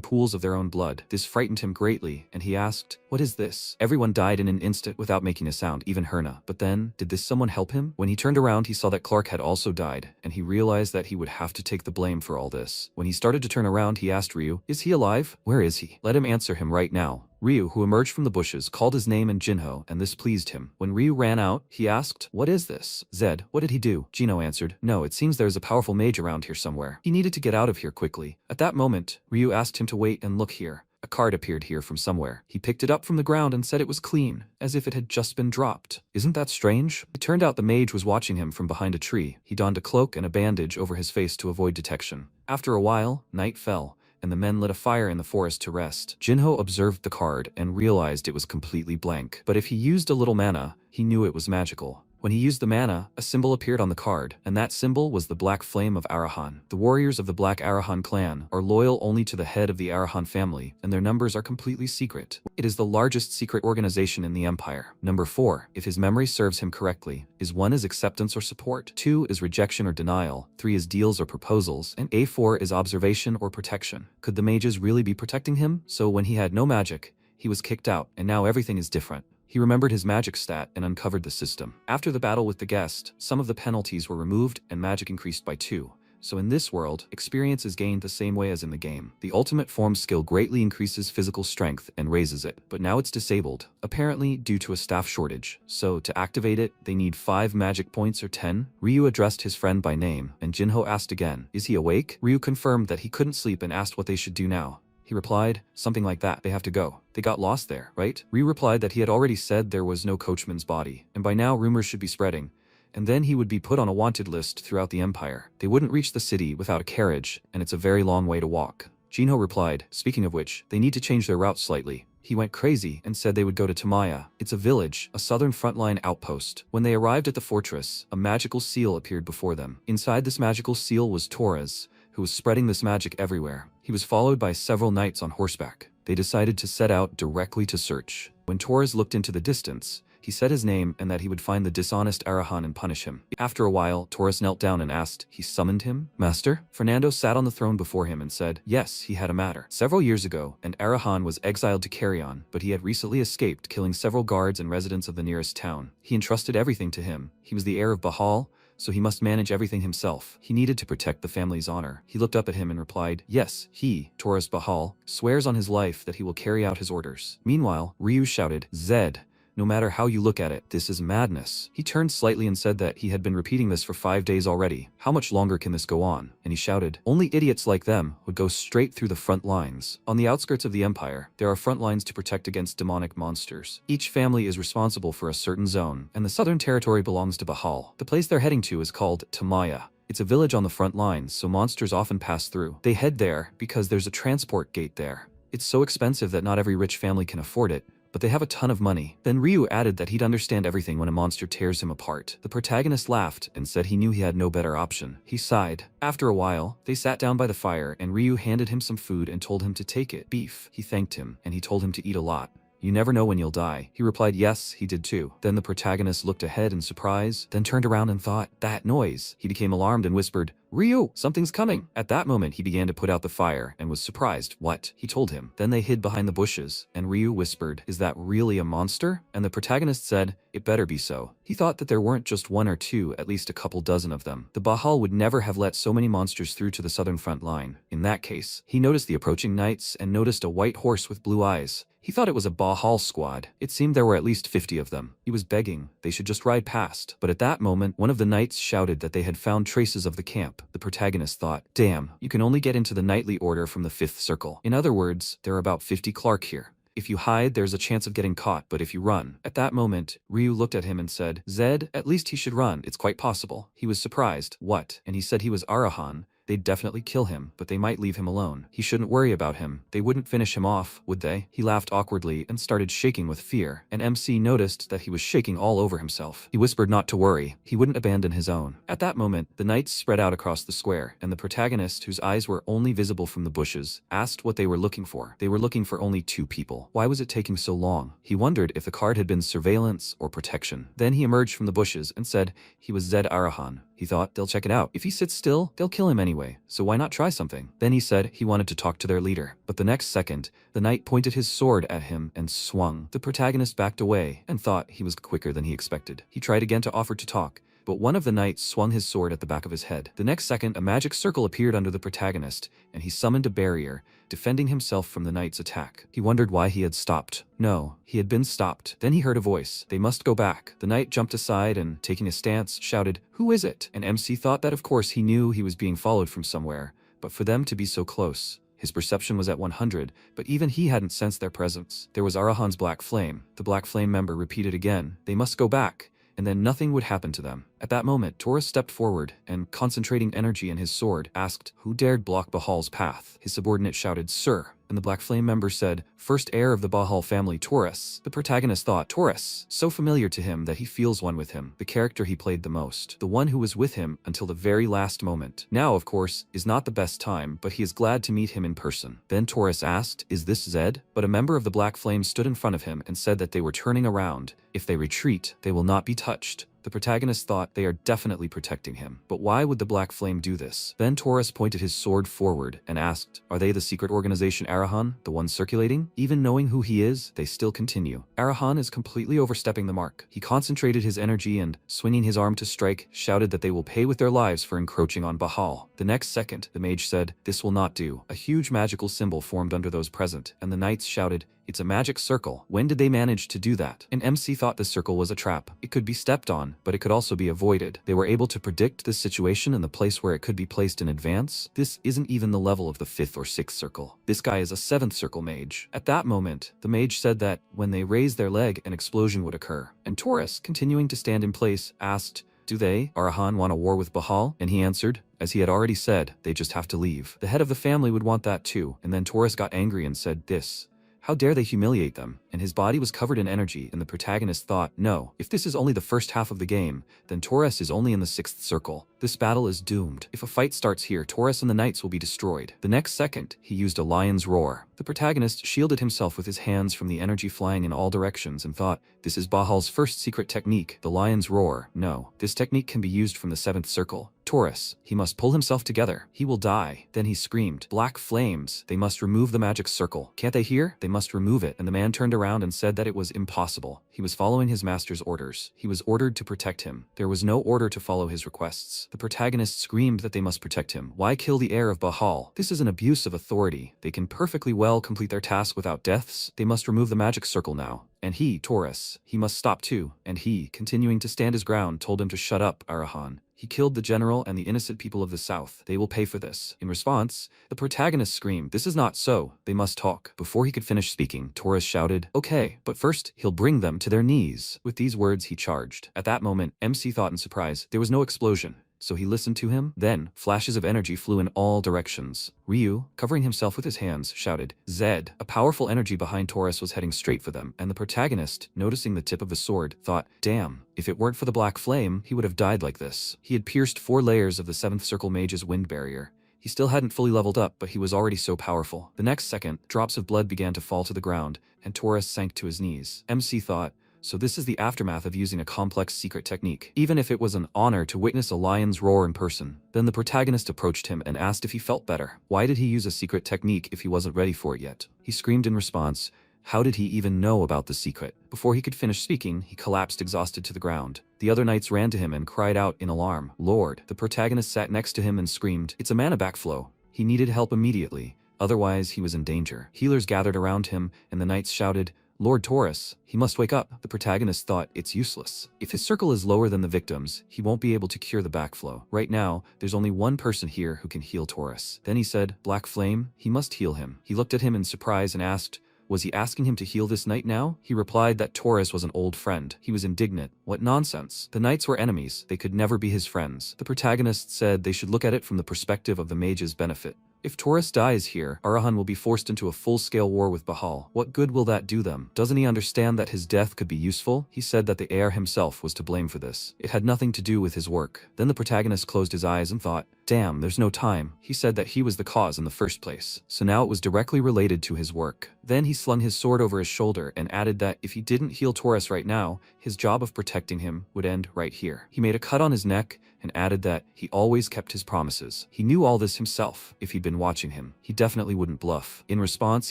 pools of their own blood. This frightened him greatly, and he asked, what is this? Everyone died in an instant without making a sound, even Herna. But then, did this someone help him? When he turned around, he saw that Clark had also died, and he realized that he would have to take the blame for all this. When he started to turn around, he asked Ryu, is he alive? Where is he? Let him answer him right now. Ryu, who emerged from the bushes, called his name and Jinho, and this pleased him. When Ryu ran out, he asked, what is this? Zed, what did he do? Jinho answered, no, it seems there is a powerful mage around here somewhere. He needed to get out of here quickly. At that moment, Ryu asked him to wait and look here. A card appeared here from somewhere. He picked it up from the ground and said it was clean, as if it had just been dropped. Isn't that strange? It turned out the mage was watching him from behind a tree. He donned a cloak and a bandage over his face to avoid detection. After a while, night fell, and the men lit a fire in the forest to rest. Jinho observed the card and realized it was completely blank. But if he used a little mana, he knew it was magical. When he used the mana, a symbol appeared on the card, and that symbol was the Black Flame of Arahan. The warriors of the Black Arahan clan are loyal only to the head of the Arahan family, and their numbers are completely secret. It is the largest secret organization in the empire. Number 4, if his memory serves him correctly, is 1 is acceptance or support, 2 is rejection or denial, 3 is deals or proposals, and A4 is observation or protection. Could the mages really be protecting him? So when he had no magic, he was kicked out, and now everything is different. He remembered his magic stat and uncovered the system. After the battle with the guest, some of the penalties were removed and magic increased by 2. So in this world, experience is gained the same way as in the game. The ultimate form skill greatly increases physical strength and raises it, but now it's disabled, apparently due to a staff shortage. So to activate it, they need 5 magic points or 10. Ryu addressed his friend by name, and Jinho asked again, is he awake? Ryu confirmed that he couldn't sleep and asked what they should do now. He replied, something like that, they have to go. They got lost there, right? Ryu replied that he had already said there was no coachman's body, and by now rumors should be spreading, and then he would be put on a wanted list throughout the empire. They wouldn't reach the city without a carriage, and it's a very long way to walk. Jinho replied, speaking of which, they need to change their route slightly. He went crazy and said they would go to Tamaya. It's a village, a southern frontline outpost. When they arrived at the fortress, a magical seal appeared before them. Inside this magical seal was Torres, who was spreading this magic everywhere. He was followed by several knights on horseback. They decided to set out directly to search. When Torres looked into the distance, he said his name and that he would find the dishonest Arahan and punish him. After a while, Torres knelt down and asked, he summoned him? Master? Fernando sat on the throne before him and said, yes, he had a matter. Several years ago, and Arahan was exiled to Carrion, but he had recently escaped, killing several guards and residents of the nearest town. He entrusted everything to him. He was the heir of Bahal, so he must manage everything himself. He needed to protect the family's honor. He looked up at him and replied, yes, he, Torres Bahal, swears on his life that he will carry out his orders. Meanwhile, Ryu shouted, Zed. No matter how you look at it, this is madness. He turned slightly and said that he had been repeating this for 5 days already. How much longer can this go on? And he shouted, only idiots like them would go straight through the front lines. On the outskirts of the empire, there are front lines to protect against demonic monsters. Each family is responsible for a certain zone, and the southern territory belongs to Bahal. The place they're heading to is called Tamaya. It's a village on the front lines, so monsters often pass through. They head there because there's a transport gate there. It's so expensive that not every rich family can afford it, but they have a ton of money. Then Ryu added that he'd understand everything when a monster tears him apart. The protagonist laughed and said he knew he had no better option. He sighed. After a while, they sat down by the fire and Ryu handed him some food and told him to take it. Beef. He thanked him, and he told him to eat a lot. You never know when you'll die. He replied yes, he did too. Then the protagonist looked ahead in surprise, then turned around and thought, that noise. He became alarmed and whispered, Ryu, something's coming. At that moment, he began to put out the fire and was surprised. What? He told him. Then they hid behind the bushes, and Ryu whispered, is that really a monster? And the protagonist said, it better be so. He thought that there weren't just one or two, at least a couple dozen of them. The Bahal would never have let so many monsters through to the southern front line. In that case, he noticed the approaching knights and noticed a white horse with blue eyes. He thought it was a Bahal squad. It seemed there were at least 50 of them. He was begging they should just ride past. But at that moment, one of the knights shouted that they had found traces of the camp. The protagonist thought, damn, you can only get into the knightly order from the 5th circle. In other words, there are about 50 Clark here. If you hide, there's a chance of getting caught, but if you run. At that moment, Ryu looked at him and said, Zed, at least he should run. It's quite possible. He was surprised. What? And he said he was Arahan. They'd definitely kill him, but they might leave him alone. He shouldn't worry about him. They wouldn't finish him off, would they? He laughed awkwardly and started shaking with fear, and MC noticed that he was shaking all over himself. He whispered not to worry. He wouldn't abandon his own. At that moment, the knights spread out across the square, and the protagonist, whose eyes were only visible from the bushes, asked what they were looking for. They were looking for only 2 people. Why was it taking so long? He wondered if the card had been surveillance or protection. Then he emerged from the bushes and said he was Zed Arahan. He thought, they'll check it out. If he sits still, they'll kill him anyway, so why not try something? Then he said he wanted to talk to their leader. But the next second, the knight pointed his sword at him and swung. The protagonist backed away and thought he was quicker than he expected. He tried again to offer to talk, but one of the knights swung his sword at the back of his head. The next second, a magic circle appeared under the protagonist, and he summoned a barrier, defending himself from the knight's attack. He wondered why he had stopped. No, he had been stopped. Then he heard a voice. They must go back. The knight jumped aside and, taking a stance, shouted, who is it? And MC thought that of course he knew he was being followed from somewhere, but for them to be so close. His perception was at 100, but even he hadn't sensed their presence. There was Arahan's black flame. The black flame member repeated again, they must go back, and then nothing would happen to them. At that moment, Taurus stepped forward and, concentrating energy in his sword, asked, who dared block Bahal's path? His subordinate shouted, sir. And the Black Flame member said, first heir of the Bahal family, Taurus. The protagonist thought, Taurus, so familiar to him that he feels one with him, the character he played the most, the one who was with him until the very last moment. Now, of course, is not the best time, but he is glad to meet him in person. Then Taurus asked, is this Zed? But a member of the Black Flame stood in front of him and said that they were turning around. If they retreat, they will not be touched. The protagonist thought they are definitely protecting him. But why would the Black Flame do this? Then Taurus pointed his sword forward and asked, are they the secret organization Arahan, the one circulating? Even knowing who he is, they still continue. Arahan is completely overstepping the mark. He concentrated his energy and, swinging his arm to strike, shouted that they will pay with their lives for encroaching on Bahal. The next second, the mage said, this will not do. A huge magical symbol formed under those present, and the knights shouted, it's a magic circle. When did they manage to do that? And MC thought the circle was a trap. It could be stepped on, but it could also be avoided. They were able to predict this situation and the place where it could be placed in advance. This isn't even the level of the 5th or 6th circle. This guy is a 7th circle mage. At that moment, the mage said that when they raised their leg, an explosion would occur. And Taurus, continuing to stand in place, asked, Do they, Arahan, want a war with Bahal? And he answered, as he had already said, they just have to leave. The head of the family would want that too. And then Taurus got angry and said this. How dare they humiliate them? And his body was covered in energy, and the protagonist thought, no, if this is only the first half of the game, then Taurus is only in the 6th circle. This battle is doomed. If a fight starts here, Taurus and the knights will be destroyed. The next second, he used a lion's roar. The protagonist shielded himself with his hands from the energy flying in all directions and thought, this is Bahal's first secret technique, the lion's roar. No, this technique can be used from the 7th circle. Taurus, he must pull himself together. He will die. Then he screamed, black flames. They must remove the magic circle. Can't they hear? They must remove it. And the man turned around and said that it was impossible. He was following his master's orders. He was ordered to protect him. There was no order to follow his requests. The protagonist screamed that they must protect him. Why kill the heir of Bahal? This is an abuse of authority. They can perfectly well complete their task without deaths. They must remove the magic circle now. And he, Taurus, he must stop too. And he, continuing to stand his ground, told him to shut up, Arahan. He killed the general and the innocent people of the south. They will pay for this. In response, the protagonist screamed, this is not so. They must talk. Before he could finish speaking, Taurus shouted, okay, but first, he'll bring them to their knees. With these words, he charged. At that moment, MC thought in surprise, there was no explosion. So he listened to him. Then, flashes of energy flew in all directions. Ryu, covering himself with his hands, shouted, Zed. A powerful energy behind Taurus was heading straight for them, and the protagonist, noticing the tip of the sword, thought, damn, if it weren't for the black flame, he would have died like this. He had pierced 4 layers of the 7th circle mage's wind barrier. He still hadn't fully leveled up, but he was already so powerful. The next second, drops of blood began to fall to the ground, and Taurus sank to his knees. MC thought, so this is the aftermath of using a complex secret technique. Even if it was an honor to witness a lion's roar in person. Then the protagonist approached him and asked if he felt better. Why did he use a secret technique if he wasn't ready for it yet? He screamed in response, how did he even know about the secret? Before he could finish speaking, he collapsed exhausted to the ground. The other knights ran to him and cried out in alarm, Lord. The protagonist sat next to him and screamed, it's a mana backflow. He needed help immediately. Otherwise, he was in danger. Healers gathered around him, and the knights shouted, Lord Taurus, he must wake up. The protagonist thought, it's useless. If his circle is lower than the victims, he won't be able to cure the backflow. Right now, there's only one person here who can heal Taurus. Then he said, Black Flame, he must heal him. He looked at him in surprise and asked, was he asking him to heal this knight now? He replied that Taurus was an old friend. He was indignant. What nonsense. The knights were enemies. They could never be his friends. The protagonist said they should look at it from the perspective of the mage's benefit. If Taurus dies here, Arahan will be forced into a full-scale war with Bahal. What good will that do them? Doesn't he understand that his death could be useful? He said that the heir himself was to blame for this. It had nothing to do with his work. Then the protagonist closed his eyes and thought, damn, there's no time. He said that he was the cause in the first place. So now it was directly related to his work. Then he slung his sword over his shoulder and added that if he didn't heal Taurus right now, his job of protecting him would end right here. He made a cut on his neck and added that he always kept his promises. He knew all this himself. If he'd been watching him, he definitely wouldn't bluff. In response,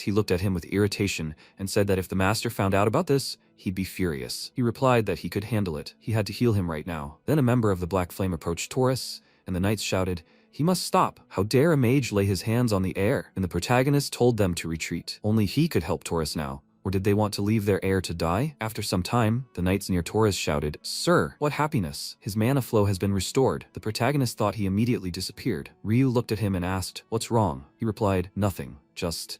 he looked at him with irritation and said that if the master found out about this, he'd be furious. He replied that he could handle it. He had to heal him right now. Then a member of the Black Flame approached Taurus, and the knights shouted, he must stop. How dare a mage lay his hands on the heir? And the protagonist told them to retreat. Only he could help Taurus now. Or did they want to leave their heir to die? After some time, the knights near Taurus shouted, Sir, what happiness! His mana flow has been restored. The protagonist thought he immediately disappeared. Ryu looked at him and asked, what's wrong? He replied, nothing.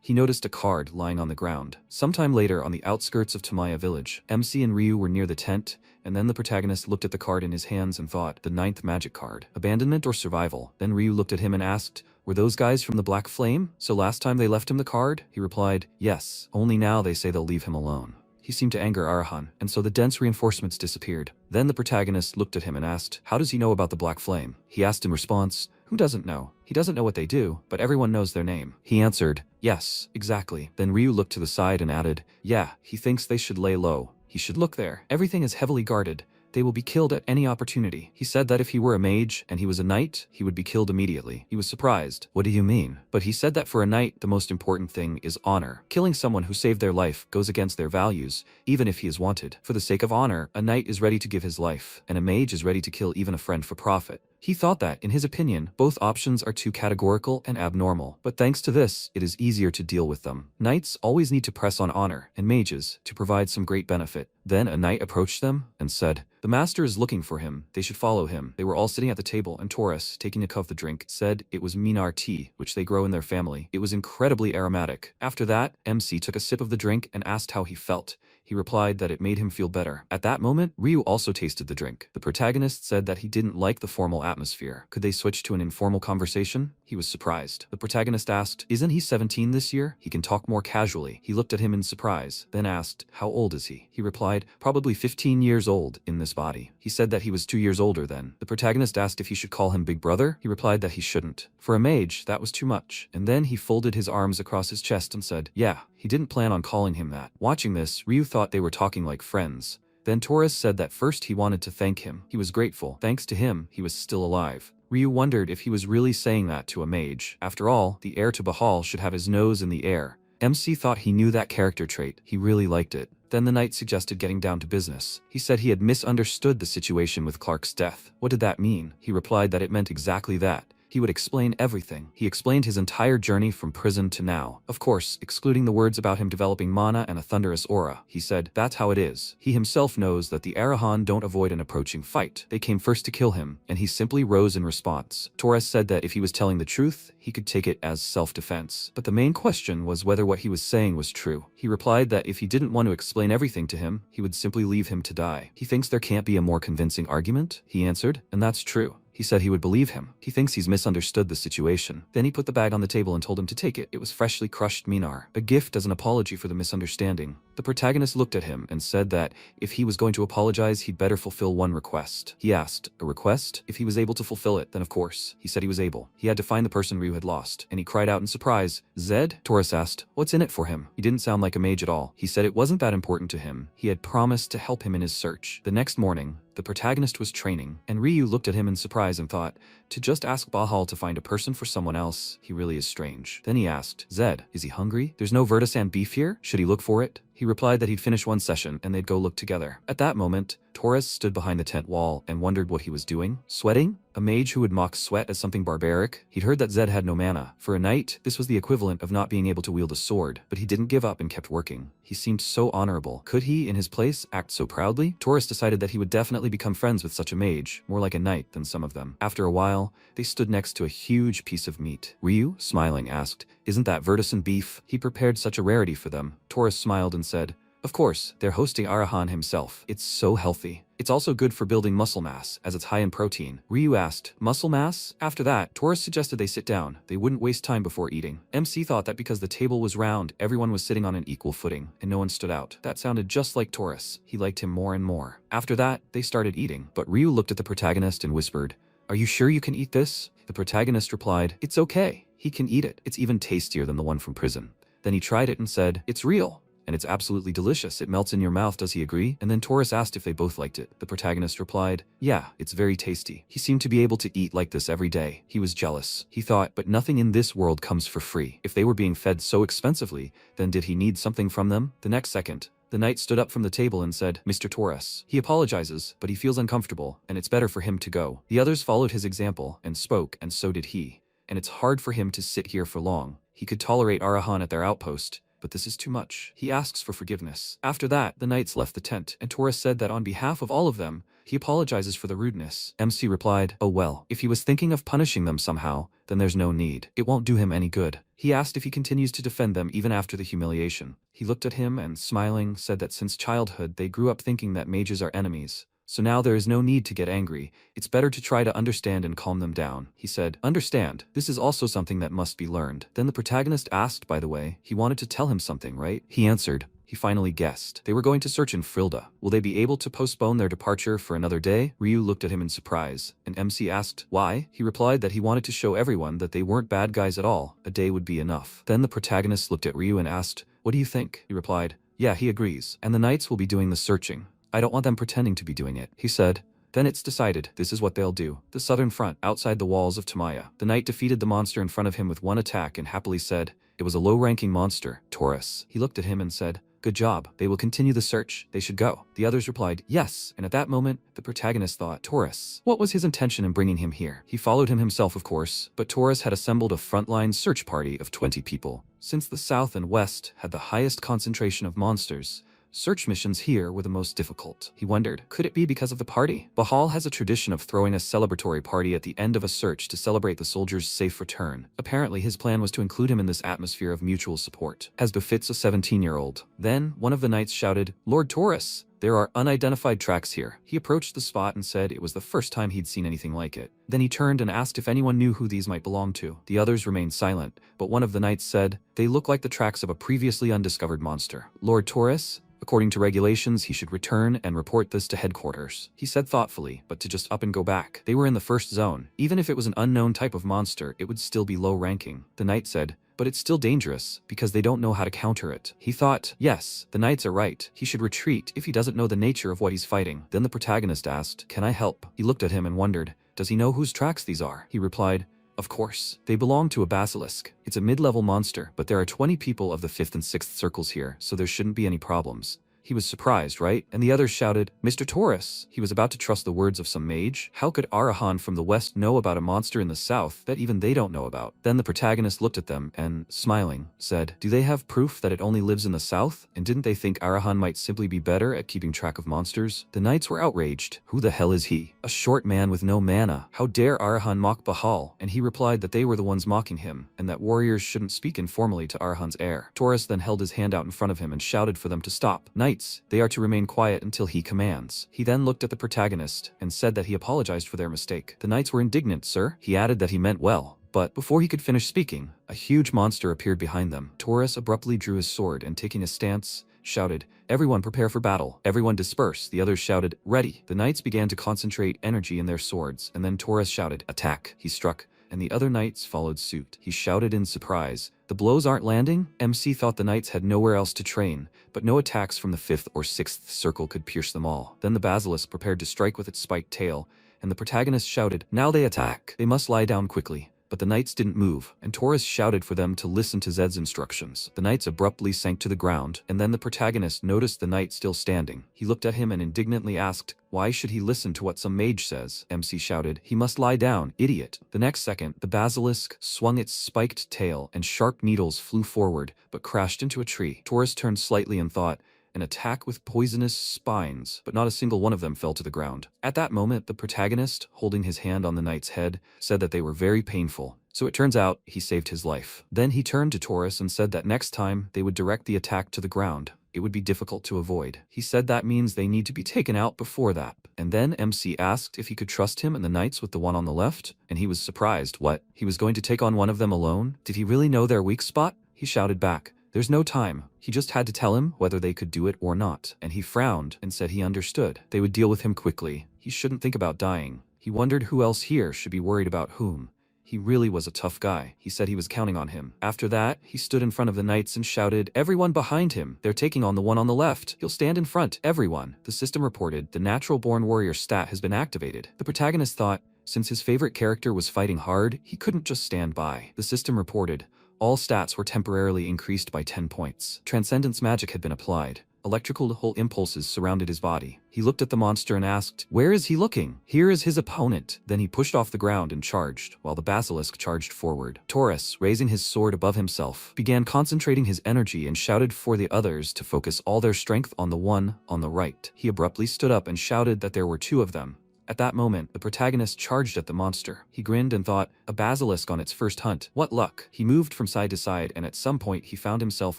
He noticed a card lying on the ground. Sometime later, on the outskirts of Tamaya village, MC and Ryu were near the tent, and then the protagonist looked at the card in his hands and thought, the 9th magic card. Abandonment or survival? Then Ryu looked at him and asked, were those guys from the Black Flame? So last time they left him the card? He replied, yes. Only now they say they'll leave him alone. He seemed to anger Arahan, and so the dense reinforcements disappeared. Then the protagonist looked at him and asked, how does he know about the Black Flame? He asked in response, who doesn't know? He doesn't know what they do, but everyone knows their name. He answered, yes, exactly. Then Ryu looked to the side and added, yeah, he thinks they should lay low. He should look there. Everything is heavily guarded. They will be killed at any opportunity. He said that if he were a mage and he was a knight, he would be killed immediately. He was surprised. What do you mean? But he said that for a knight, the most important thing is honor. Killing someone who saved their life goes against their values, even if he is wanted. For the sake of honor, a knight is ready to give his life, and a mage is ready to kill even a friend for profit. He thought that, in his opinion, both options are too categorical and abnormal, but thanks to this, it is easier to deal with them. Knights always need to press on honor, and mages, to provide some great benefit. Then a knight approached them and said, the master is looking for him. They should follow him. They were all sitting at the table, and Taurus, taking a cup of the drink, said it was minar tea, which they grow in their family. It was incredibly aromatic. After that, MC took a sip of the drink and asked how he felt. He He replied that it made him feel better. At that moment, Ryu also tasted the drink. The protagonist said that he didn't like the formal atmosphere. Could they switch to an informal conversation? He was surprised. The protagonist asked, "Isn't he 17 this year? He can talk more casually." He looked at him in surprise, then asked, "How old is he?" He replied, "Probably 15 years old in this body." He said that he was 2 years older then. The protagonist asked if he should call him Big Brother. He replied that he shouldn't. For a mage, that was too much. And then he folded his arms across his chest and said, "Yeah." He didn't plan on calling him that. Watching this, Ryu thought they were talking like friends. Then Torres said that first he wanted to thank him. He was grateful. Thanks to him, he was still alive. Ryu wondered if he was really saying that to a mage. After all, the heir to Bahal should have his nose in the air. MC thought he knew that character trait. He really liked it. Then the knight suggested getting down to business. He said he had misunderstood the situation with Clark's death. What did that mean? He replied that it meant exactly that. He would explain everything. He explained his entire journey from prison to now. Of course, excluding the words about him developing mana and a thunderous aura. He said, "That's how it is." He himself knows that the Arahan don't avoid an approaching fight. They came first to kill him, and he simply rose in response. Torres said that if he was telling the truth, he could take it as self-defense. But the main question was whether what he was saying was true. He replied that if he didn't want to explain everything to him, he would simply leave him to die. He thinks there can't be a more convincing argument, he answered, and that's true. He said he would believe him. He thinks he's misunderstood the situation. Then he put the bag on the table and told him to take it. It was freshly crushed minar, a gift as an apology for the misunderstanding. The protagonist looked at him and said that if he was going to apologize, he'd better fulfill one request. He asked, "A request?" If he was able to fulfill it, then of course. He said he was able. He had to find the person Ryu had lost, and he cried out in surprise, "Zed?" Torres asked, "What's in it for him?" He didn't sound like a mage at all. He said it wasn't that important to him. He had promised to help him in his search. The next morning, the protagonist was training, and Ryu looked at him in surprise and thought, to just ask Bahal to find a person for someone else, he really is strange. Then he asked, "Zed, is he hungry? There's no Vertisan beef here? Should he look for it?" He replied that he'd finish one session and they'd go look together. At that moment, Torres stood behind the tent wall and wondered what he was doing. Sweating? A mage who would mock sweat as something barbaric? He'd heard that Zed had no mana. For a knight, this was the equivalent of not being able to wield a sword, but he didn't give up and kept working. He seemed so honorable. Could he, in his place, act so proudly? Torres decided that he would definitely become friends with such a mage, more like a knight than some of them. After a while, they stood next to a huge piece of meat. Ryu, smiling, asked, "Isn't that Vertisan beef?" He prepared such a rarity for them. Torres smiled and said, "Of course, they're hosting Arahan himself. It's so healthy. It's also good for building muscle mass, as it's high in protein." Ryu asked, "Muscle mass?" After that, Torres suggested they sit down. They wouldn't waste time before eating. MC thought that because the table was round, everyone was sitting on an equal footing, and no one stood out. That sounded just like Torres. He liked him more and more. After that, they started eating, but Ryu looked at the protagonist and whispered, "Are you sure you can eat this?" The protagonist replied, "It's okay. He can eat it. It's even tastier than the one from prison." Then he tried it and said, "It's real. And it's absolutely delicious. It melts in your mouth, does he agree?" And then Torres asked if they both liked it. The protagonist replied, "Yeah, it's very tasty." He seemed to be able to eat like this every day. He was jealous. He thought, but nothing in this world comes for free. If they were being fed so expensively, then did he need something from them? The next second, the knight stood up from the table and said, "Mr. Torres." He apologizes, but he feels uncomfortable, and it's better for him to go. The others followed his example and spoke, and so did he. And it's hard for him to sit here for long. He could tolerate Arahan at their outpost, but this is too much. He asks for forgiveness. After that, the knights left the tent, and Torres said that on behalf of all of them, he apologizes for the rudeness. MC replied, "Oh well, if he was thinking of punishing them somehow, then there's no need. It won't do him any good." He asked if he continues to defend them even after the humiliation. He looked at him and, smiling, said that since childhood they grew up thinking that mages are enemies. So now there is no need to get angry. It's better to try to understand and calm them down. He said, "Understand. This is also something that must be learned." Then the protagonist asked, by the way, he wanted to tell him something, right? He answered. He finally guessed. They were going to search in Frilda. Will they be able to postpone their departure for another day? Ryu looked at him in surprise, and MC asked, "Why?" He replied that he wanted to show everyone that they weren't bad guys at all. A day would be enough. Then the protagonist looked at Ryu and asked, "What do you think?" He replied, "Yeah, he agrees. And the knights will be doing the searching. I don't want them pretending to be doing it." He said, "Then it's decided. This is what they'll do. The southern front, outside the walls of Tamaya." The knight defeated the monster in front of him with one attack and happily said, "It was a low-ranking monster, Taurus." He looked at him and said, "Good job. They will continue the search. They should go." The others replied, "Yes." And at that moment, the protagonist thought, Taurus. What was his intention in bringing him here? He followed him himself, of course, but Taurus had assembled a frontline search party of 20 people. Since the south and west had the highest concentration of monsters, Search missions here were the most difficult. He wondered, could it be because of the party? Bahal has a tradition of throwing a celebratory party at the end of a search to celebrate the soldier's safe return. Apparently, his plan was to include him in this atmosphere of mutual support, as befits a 17-year-old. Then, one of the knights shouted, "Lord Taurus! There are unidentified tracks here." He approached the spot and said it was the first time he'd seen anything like it. Then he turned and asked if anyone knew who these might belong to. The others remained silent, but one of the knights said, "They look like the tracks of a previously undiscovered monster. Lord Taurus, according to regulations, he should return and report this to headquarters." He said thoughtfully, but to just up and go back. They were in the first zone. Even if it was an unknown type of monster, it would still be low ranking. The knight said, "But it's still dangerous, because they don't know how to counter it." He thought, yes, the knights are right. He should retreat if he doesn't know the nature of what he's fighting. Then the protagonist asked, "Can I help?" He looked at him and wondered, does he know whose tracks these are? He replied, "Of course. They belong to a basilisk. It's a mid-level monster, but there are 20 people of the 5th and 6th circles here, so there shouldn't be any problems." He was surprised, right? And the others shouted, "Mr. Taurus!" He was about to trust the words of some mage. How could Arahan from the west know about a monster in the south that even they don't know about? Then the protagonist looked at them and, smiling, said, "Do they have proof that it only lives in the south? And didn't they think Arahan might simply be better at keeping track of monsters?" The knights were outraged. Who the hell is he? A short man with no mana. How dare Arahan mock Bahal? And he replied that they were the ones mocking him, and that warriors shouldn't speak informally to Arahan's heir. Taurus then held his hand out in front of him and shouted for them to stop. "Knights, they are to remain quiet until he commands." He then looked at the protagonist and said that he apologized for their mistake. The knights were indignant, sir. He added that he meant well. But before he could finish speaking, a huge monster appeared behind them. Taurus abruptly drew his sword and, taking a stance, shouted, "Everyone prepare for battle. Everyone disperse." The others shouted, "Ready." The knights began to concentrate energy in their swords, and then Taurus shouted, "Attack." He struck, and the other knights followed suit. He shouted in surprise, "The blows aren't landing?" MC thought the knights had nowhere else to train, but no attacks from the 5th or 6th circle could pierce them all. Then the basilisk prepared to strike with its spiked tail, and the protagonist shouted, "Now they attack. They must lie down quickly." But the knights didn't move, and Taurus shouted for them to listen to Zed's instructions. The knights abruptly sank to the ground, and then the protagonist noticed the knight still standing. He looked at him and indignantly asked, "Why should he listen to what some mage says?" MC shouted, "He must lie down, idiot." The next second, the basilisk swung its spiked tail, and sharp needles flew forward, but crashed into a tree. Taurus turned slightly and thought, an attack with poisonous spines, but not a single one of them fell to the ground. At that moment, the protagonist, holding his hand on the knight's head, said that they were very painful. So it turns out he saved his life. Then he turned to Taurus and said that next time they would direct the attack to the ground. It would be difficult to avoid. He said that means they need to be taken out before that. And then MC asked if he could trust him and the knights with the one on the left, and he was surprised. What? He was going to take on one of them alone? Did he really know their weak spot? He shouted back, "There's no time." He just had to tell him whether they could do it or not, and he frowned and said he understood. They would deal with him quickly. He shouldn't think about dying. He wondered who else here should be worried about whom. He really was a tough guy. He said he was counting on him. After that, he stood in front of the knights and shouted, "Everyone behind him. They're taking on the one on the left. He'll stand in front. Everyone." The system reported, the natural-born warrior stat has been activated. The protagonist thought, since his favorite character was fighting hard, he couldn't just stand by. The system reported, all stats were temporarily increased by 10 points. Transcendence magic had been applied. Electrical impulses surrounded his body. He looked at the monster and asked, "Where is he looking?" "Here is his opponent." Then he pushed off the ground and charged, while the basilisk charged forward. Taurus, raising his sword above himself, began concentrating his energy and shouted for the others to focus all their strength on the one on the right. He abruptly stood up and shouted that there were 2 of them. At that moment, the protagonist charged at the monster. He grinned and thought, a basilisk on its first hunt. What luck. He moved from side to side, and at some point he found himself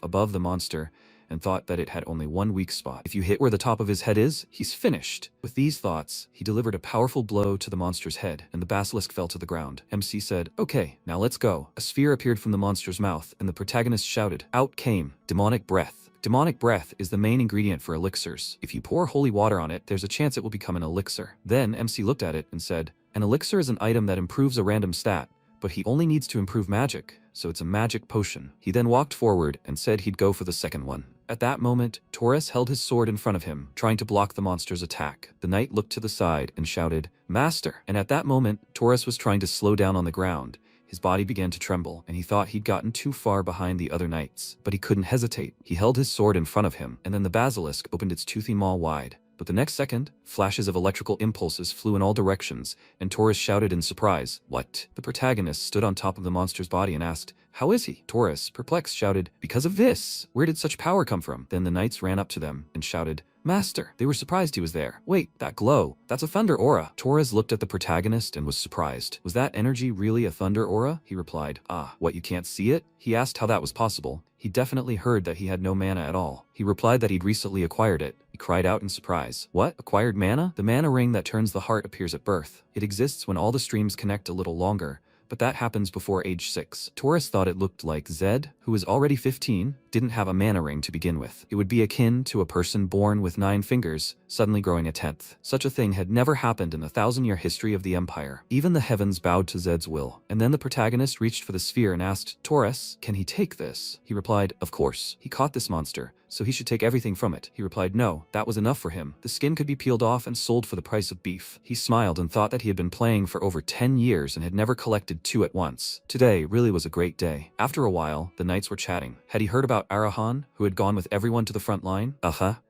above the monster and thought that it had only one weak spot. If you hit where the top of his head is, he's finished. With these thoughts, he delivered a powerful blow to the monster's head, and the basilisk fell to the ground. MC said, "Okay, now let's go." A sphere appeared from the monster's mouth, and the protagonist shouted. Out came demonic breath. Demonic breath is the main ingredient for elixirs. If you pour holy water on it, there's a chance it will become an elixir. Then MC looked at it and said, "An elixir is an item that improves a random stat, but he only needs to improve magic, so it's a magic potion." He then walked forward and said he'd go for the second one. At that moment, Taurus held his sword in front of him, trying to block the monster's attack. The knight looked to the side and shouted, "Master!" And at that moment, Taurus was trying to slow down on the ground. His body began to tremble, and he thought he'd gotten too far behind the other knights. But he couldn't hesitate. He held his sword in front of him, and then the basilisk opened its toothy maw wide. But the next second, flashes of electrical impulses flew in all directions, and Taurus shouted in surprise, "What?" The protagonist stood on top of the monster's body and asked, "How is he?" Taurus, perplexed, shouted, "Because of this! Where did such power come from?" Then the knights ran up to them and shouted, "Master!" They were surprised he was there. "Wait, that glow, that's a thunder aura." Taurus looked at the protagonist and was surprised. "Was that energy really a thunder aura?" He replied. "Ah, what, you can't see it?" He asked how that was possible. He definitely heard that he had no mana at all. He replied that he'd recently acquired it. He cried out in surprise. "What? Acquired mana?" "The mana ring that turns the heart appears at birth. It exists when all the streams connect a little longer, but that happens before age 6. Taurus thought it looked like Zed, who was already 15, didn't have a mana ring to begin with. It would be akin to a person born with 9 fingers, suddenly growing a 10th. Such a thing had never happened in the 1,000-year history of the Empire. Even the heavens bowed to Zed's will. And then the protagonist reached for the sphere and asked, "Taurus, can he take this?" He replied, "Of course. He caught this monster, so he should take everything from it." He replied, "No, that was enough for him. The skin could be peeled off and sold for the price of beef." He smiled and thought that he had been playing for over 10 years and had never collected 2 at once. Today really was a great day. After a while, the knights were chatting. Had he heard about Arahan, who had gone with everyone to the front line?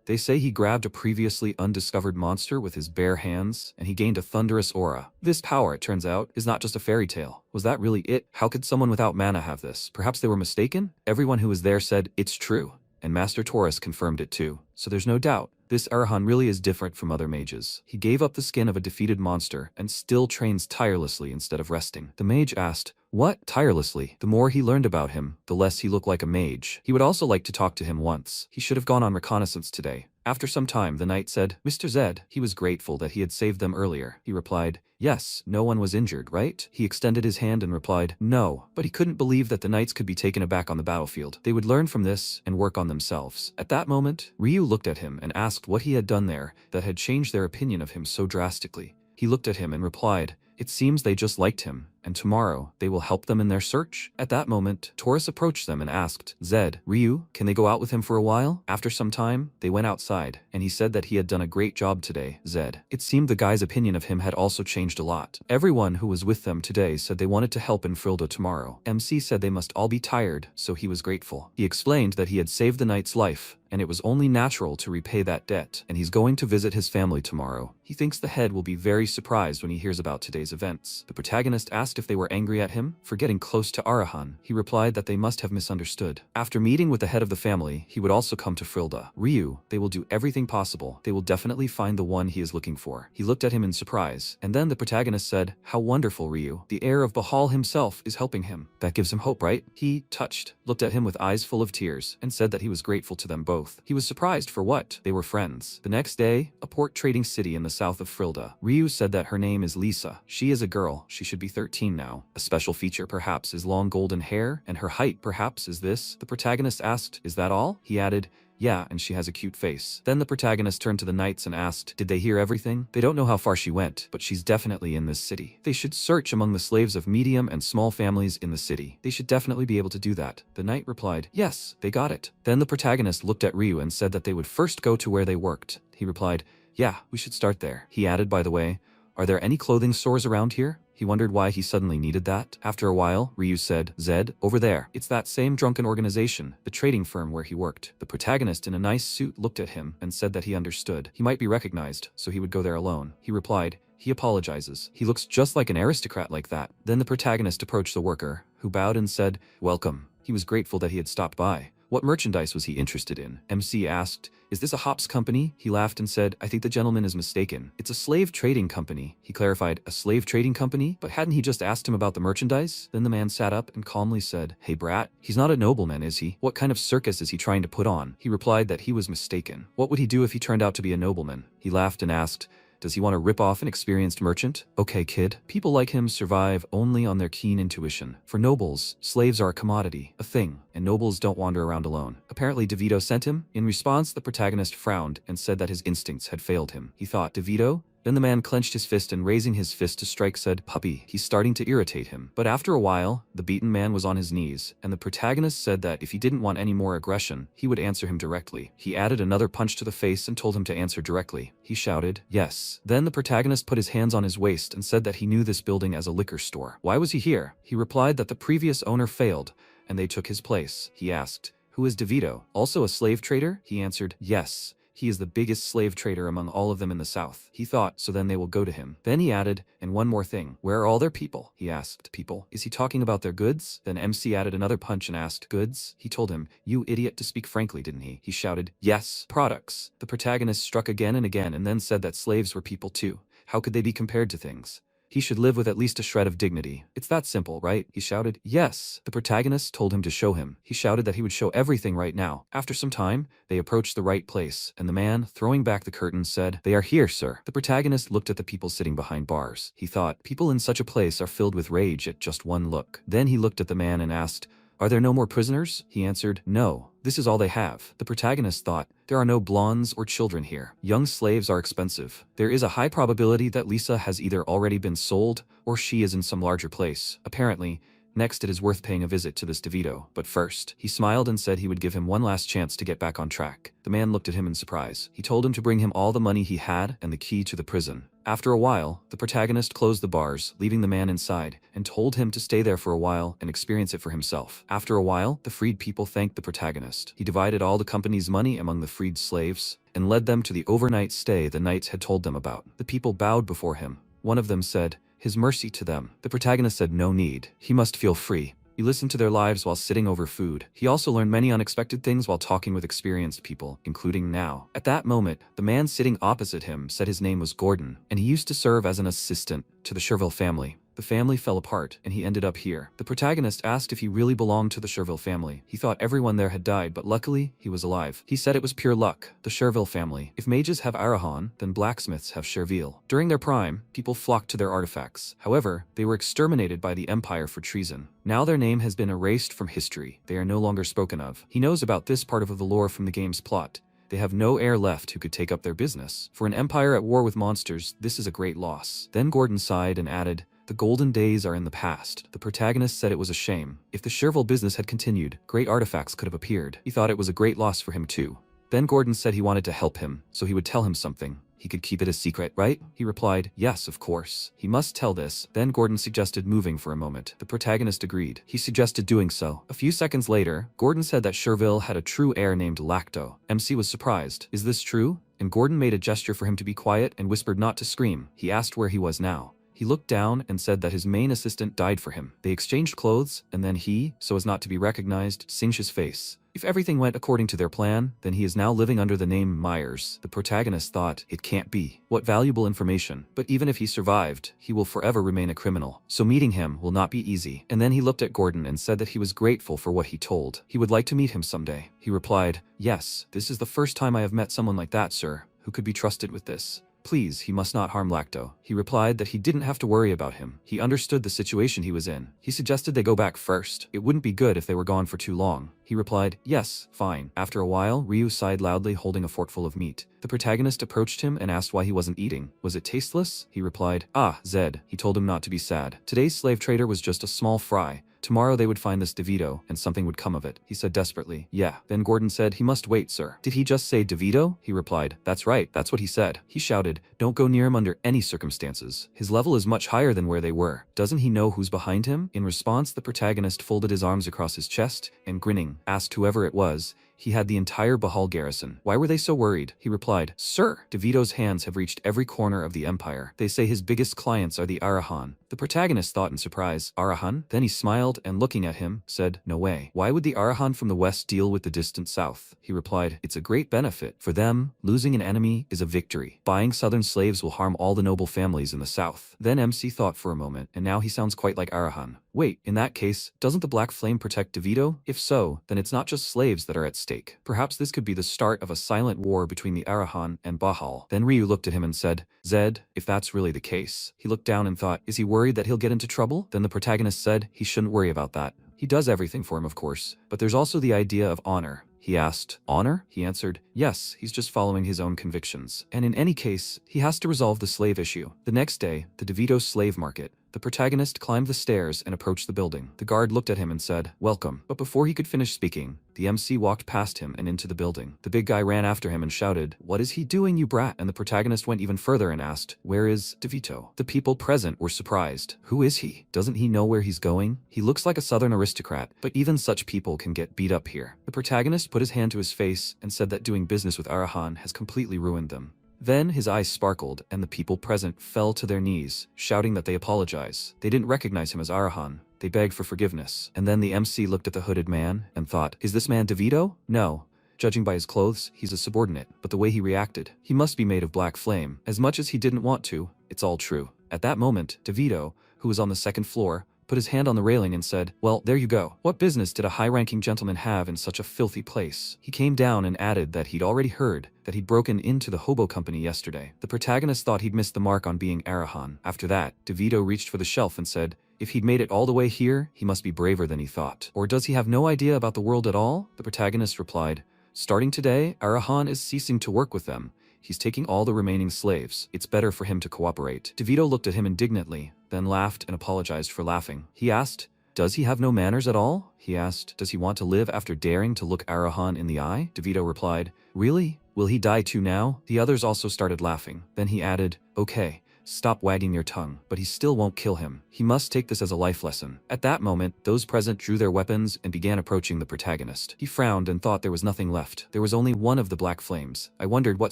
They say he grabbed a previously undiscovered monster with his bare hands, and he gained a thunderous aura. This power, it turns out, is not just a fairy tale. Was that really it? How could someone without mana have this? Perhaps they were mistaken? Everyone who was there said, "It's true." And Master Taurus confirmed it too. So there's no doubt. This Arahan really is different from other mages. He gave up the skin of a defeated monster and still trains tirelessly instead of resting. The mage asked, "What? Tirelessly?" The more he learned about him, the less he looked like a mage. He would also like to talk to him once. He should have gone on reconnaissance today. After some time, the knight said, "Mr. Zed." He was grateful that he had saved them earlier. He replied, "Yes, no one was injured, right?" He extended his hand and replied, "No," but he couldn't believe that the knights could be taken aback on the battlefield. They would learn from this and work on themselves. At that moment, Ryu looked at him and asked what he had done there that had changed their opinion of him so drastically. He looked at him and replied, "It seems they just liked him, and tomorrow they will help them in their search." At that moment, Taurus approached them and asked, "Zed, Ryu, can they go out with him for a while?" After some time, they went outside, and he said that he had done a great job today, Zed. It seemed the guy's opinion of him had also changed a lot. Everyone who was with them today said they wanted to help in Frilda tomorrow. MC said they must all be tired, so he was grateful. He explained that he had saved the knight's life, and it was only natural to repay that debt, and he's going to visit his family tomorrow. He thinks the head will be very surprised when he hears about today's events. The protagonist asked if they were angry at him for getting close to Arahan. He replied that they must have misunderstood. After meeting with the head of the family, he would also come to Frilda. Ryu, they will do everything possible. They will definitely find the one he is looking for. He looked at him in surprise, and then the protagonist said, "How wonderful, Ryu. The heir of Bahal himself is helping him. That gives him hope, right?" He, touched, looked at him with eyes full of tears, and said that he was grateful to them both. He was surprised for what? They were friends. The next day, a port trading city in the south of Frilda. Ryu said that her name is Lisa. She is a girl. She should be 13 now. A special feature perhaps is long golden hair, and her height perhaps is this. The protagonist asked, "Is that all?" He added, "Yeah, and she has a cute face." Then the protagonist turned to the knights and asked, "Did they hear everything?" They don't know how far she went, but she's definitely in this city. They should search among the slaves of medium and small families in the city. They should definitely be able to do that. The knight replied, "Yes, they got it." Then the protagonist looked at Ryu and said that they would first go to where they worked. He replied, "Yeah, we should start there." He added, "By the way, are there any clothing stores around here?" He wondered why he suddenly needed that. After a while, Ryu said, "Zed, over there. It's that same drunken organization, the trading firm where he worked." The protagonist in a nice suit looked at him and said that he understood. He might be recognized, so he would go there alone. He replied, "He apologizes. He looks just like an aristocrat like that." Then the protagonist approached the worker, who bowed and said, "Welcome." He was grateful that he had stopped by. What merchandise was he interested in? MC asked, "Is this a hops company?" He laughed and said, "I think the gentleman is mistaken. It's a slave trading company." He clarified, "A slave trading company? But hadn't he just asked him about the merchandise?" Then the man sat up and calmly said, "Hey brat, he's not a nobleman, is he? What kind of circus is he trying to put on?" He replied that he was mistaken. What would he do if he turned out to be a nobleman? He laughed and asked, "Does he want to rip off an experienced merchant?" "Okay, kid. People like him survive only on their keen intuition. For nobles, slaves are a commodity, a thing, and nobles don't wander around alone." Apparently DeVito sent him. In response, the protagonist frowned and said that his instincts had failed him. He thought, DeVito? Then the man clenched his fist and raising his fist to strike said, "Puppy." He's starting to irritate him. But after a while, the beaten man was on his knees, and the protagonist said that if he didn't want any more aggression, he would answer him directly. He added another punch to the face and told him to answer directly. He shouted, "Yes." Then the protagonist put his hands on his waist and said that he knew this building as a liquor store. Why was he here? He replied that the previous owner failed, and they took his place. He asked, "Who is DeVito? Also a slave trader?" He answered, "Yes. He is the biggest slave trader among all of them in the south. He thought, so then they will go to him. Then he added, and one more thing. Where are all their people? He asked. People? Is he talking about their goods? Then MC added another punch and asked, goods? He told him, you idiot, to speak frankly, didn't he? He shouted, yes, products. The protagonist struck again and then said that slaves were people too. How could they be compared to things? He should live with at least a shred of dignity. It's that simple, right? He shouted. Yes. The protagonist told him to show him. He shouted that he would show everything right now. After some time, they approached the right place, and the man, throwing back the curtain, said, they are here, sir. The protagonist looked at the people sitting behind bars. He thought, people in such a place are filled with rage at just one look. Then he looked at the man and asked, are there no more prisoners? He answered, no. This is all they have. The protagonist thought, there are no blondes or children here. Young slaves are expensive. There is a high probability that Lisa has either already been sold or she is in some larger place. Apparently, next it is worth paying a visit to this DeVito. But first, he smiled and said he would give him one last chance to get back on track. The man looked at him in surprise. He told him to bring him all the money he had and the key to the prison. After a while, the protagonist closed the bars, leaving the man inside, and told him to stay there for a while and experience it for himself. After a while, the freed people thanked the protagonist. He divided all the company's money among the freed slaves and led them to the overnight stay the knights had told them about. The people bowed before him. One of them said, his mercy to them. The protagonist said no need. He must feel free. He listened to their lives while sitting over food. He also learned many unexpected things while talking with experienced people, including Now. At that moment, the man sitting opposite him said his name was Gordon, and he used to serve as an assistant to the Sherville family. The family fell apart, and he ended up here. The protagonist asked if he really belonged to the Sherville family. He thought everyone there had died, but luckily, he was alive. He said it was pure luck. The Sherville family. If mages have Arahan, then blacksmiths have Sherville. During their prime, people flocked to their artifacts. However, they were exterminated by the Empire for treason. Now their name has been erased from history. They are no longer spoken of. He knows about this part of the lore from the game's plot. They have no heir left who could take up their business. For an empire at war with monsters, this is a great loss. Then Gordon sighed and added, the golden days are in the past. The protagonist said it was a shame. If the Sherville business had continued, great artifacts could have appeared. He thought it was a great loss for him too. Then Gordon said he wanted to help him, so he would tell him something. He could keep it a secret, right? He replied, yes, of course. He must tell this. Then Gordon suggested moving for a moment. The protagonist agreed. He suggested doing so. A few seconds later, Gordon said that Sherville had a true heir named Lacto. MC was surprised. Is this true? And Gordon made a gesture for him to be quiet and whispered not to scream. He asked where he was now. He looked down and said that his main assistant died for him. They exchanged clothes, and then he, so as not to be recognized, singed his face. If everything went according to their plan, then he is now living under the name Myers. The protagonist thought, it can't be. What valuable information. But even if he survived, he will forever remain a criminal. So meeting him will not be easy. And then he looked at Gordon and said that he was grateful for what he told. He would like to meet him someday. He replied, yes, this is the first time I have met someone like that, sir, who could be trusted with this. Please, he must not harm Lacto. He replied that he didn't have to worry about him. He understood the situation he was in. He suggested they go back first. It wouldn't be good if they were gone for too long. He replied, yes, fine. After a while, Ryu sighed loudly, holding a forkful of meat. The protagonist approached him and asked why he wasn't eating. Was it tasteless? He replied, ah, Zed. He told him not to be sad. Today's slave trader was just a small fry. Tomorrow they would find this DeVito, and something would come of it. He said desperately, yeah. Then Gordon said, he must wait, sir. Did he just say DeVito? He replied, that's right, that's what he said. He shouted, don't go near him under any circumstances. His level is much higher than where they were. Doesn't he know who's behind him? In response, the protagonist folded his arms across his chest, and grinning, asked whoever it was. He had the entire Bahal garrison. Why were they so worried? He replied, sir, DeVito's hands have reached every corner of the empire. They say his biggest clients are the Arahan. The protagonist thought in surprise, Arahan? Then he smiled and looking at him, said, no way. Why would the Arahan from the west deal with the distant south? He replied, it's a great benefit. For them, losing an enemy is a victory. Buying southern slaves will harm all the noble families in the south. Then MC thought for a moment, and now he sounds quite like Arahan. Wait, in that case, doesn't the Black Flame protect DeVito? If so, then it's not just slaves that are at stake. Perhaps this could be the start of a silent war between the Arahan and Bahal. Then Ryu looked at him and said, Zed, if that's really the case. He looked down and thought, is he worried that he'll get into trouble? Then the protagonist said, he shouldn't worry about that. He does everything for him, of course. But there's also the idea of honor. He asked, honor? He answered, yes, he's just following his own convictions. And in any case, he has to resolve the slave issue. The next day, the DeVito slave market. The protagonist climbed the stairs and approached the building. The guard looked at him and said, "Welcome." But before he could finish speaking, the MC walked past him and into the building. The big guy ran after him and shouted, "What is he doing, you brat?" And the protagonist went even further and asked, "Where is DeVito?" The people present were surprised. Who is he? Doesn't he know where he's going? He looks like a southern aristocrat, but even such people can get beat up here. The protagonist put his hand to his face and said that doing business with Arahan has completely ruined them. Then his eyes sparkled, and the people present fell to their knees, shouting that they apologize. They didn't recognize him as Arahan. They begged for forgiveness. And then the MC looked at the hooded man and thought, "Is this man DeVito? No. Judging by his clothes, he's a subordinate, but the way he reacted, he must be made of black flame. As much as he didn't want to, it's all true." At that moment, DeVito, who was on the second floor, put his hand on the railing and said, "Well, there you go. What business did a high-ranking gentleman have in such a filthy place?" He came down and added that he'd already heard that he'd broken into the hobo company yesterday. The protagonist thought he'd missed the mark on being Arahan. After that, DeVito reached for the shelf and said, if he'd made it all the way here, he must be braver than he thought. Or does he have no idea about the world at all? The protagonist replied, "Starting today, Arahan is ceasing to work with them. He's taking all the remaining slaves. It's better for him to cooperate." DeVito looked at him indignantly, then laughed and apologized for laughing. He asked, "Does he have no manners at all?" He asked, "Does he want to live after daring to look Arahan in the eye?" DeVito replied, "Really? Will he die too now?" The others also started laughing. Then he added, "Okay. Stop wagging your tongue, but he still won't kill him. He must take this as a life lesson." At that moment, those present drew their weapons and began approaching the protagonist. He frowned and thought there was nothing left. There was only one of the black flames. I wondered what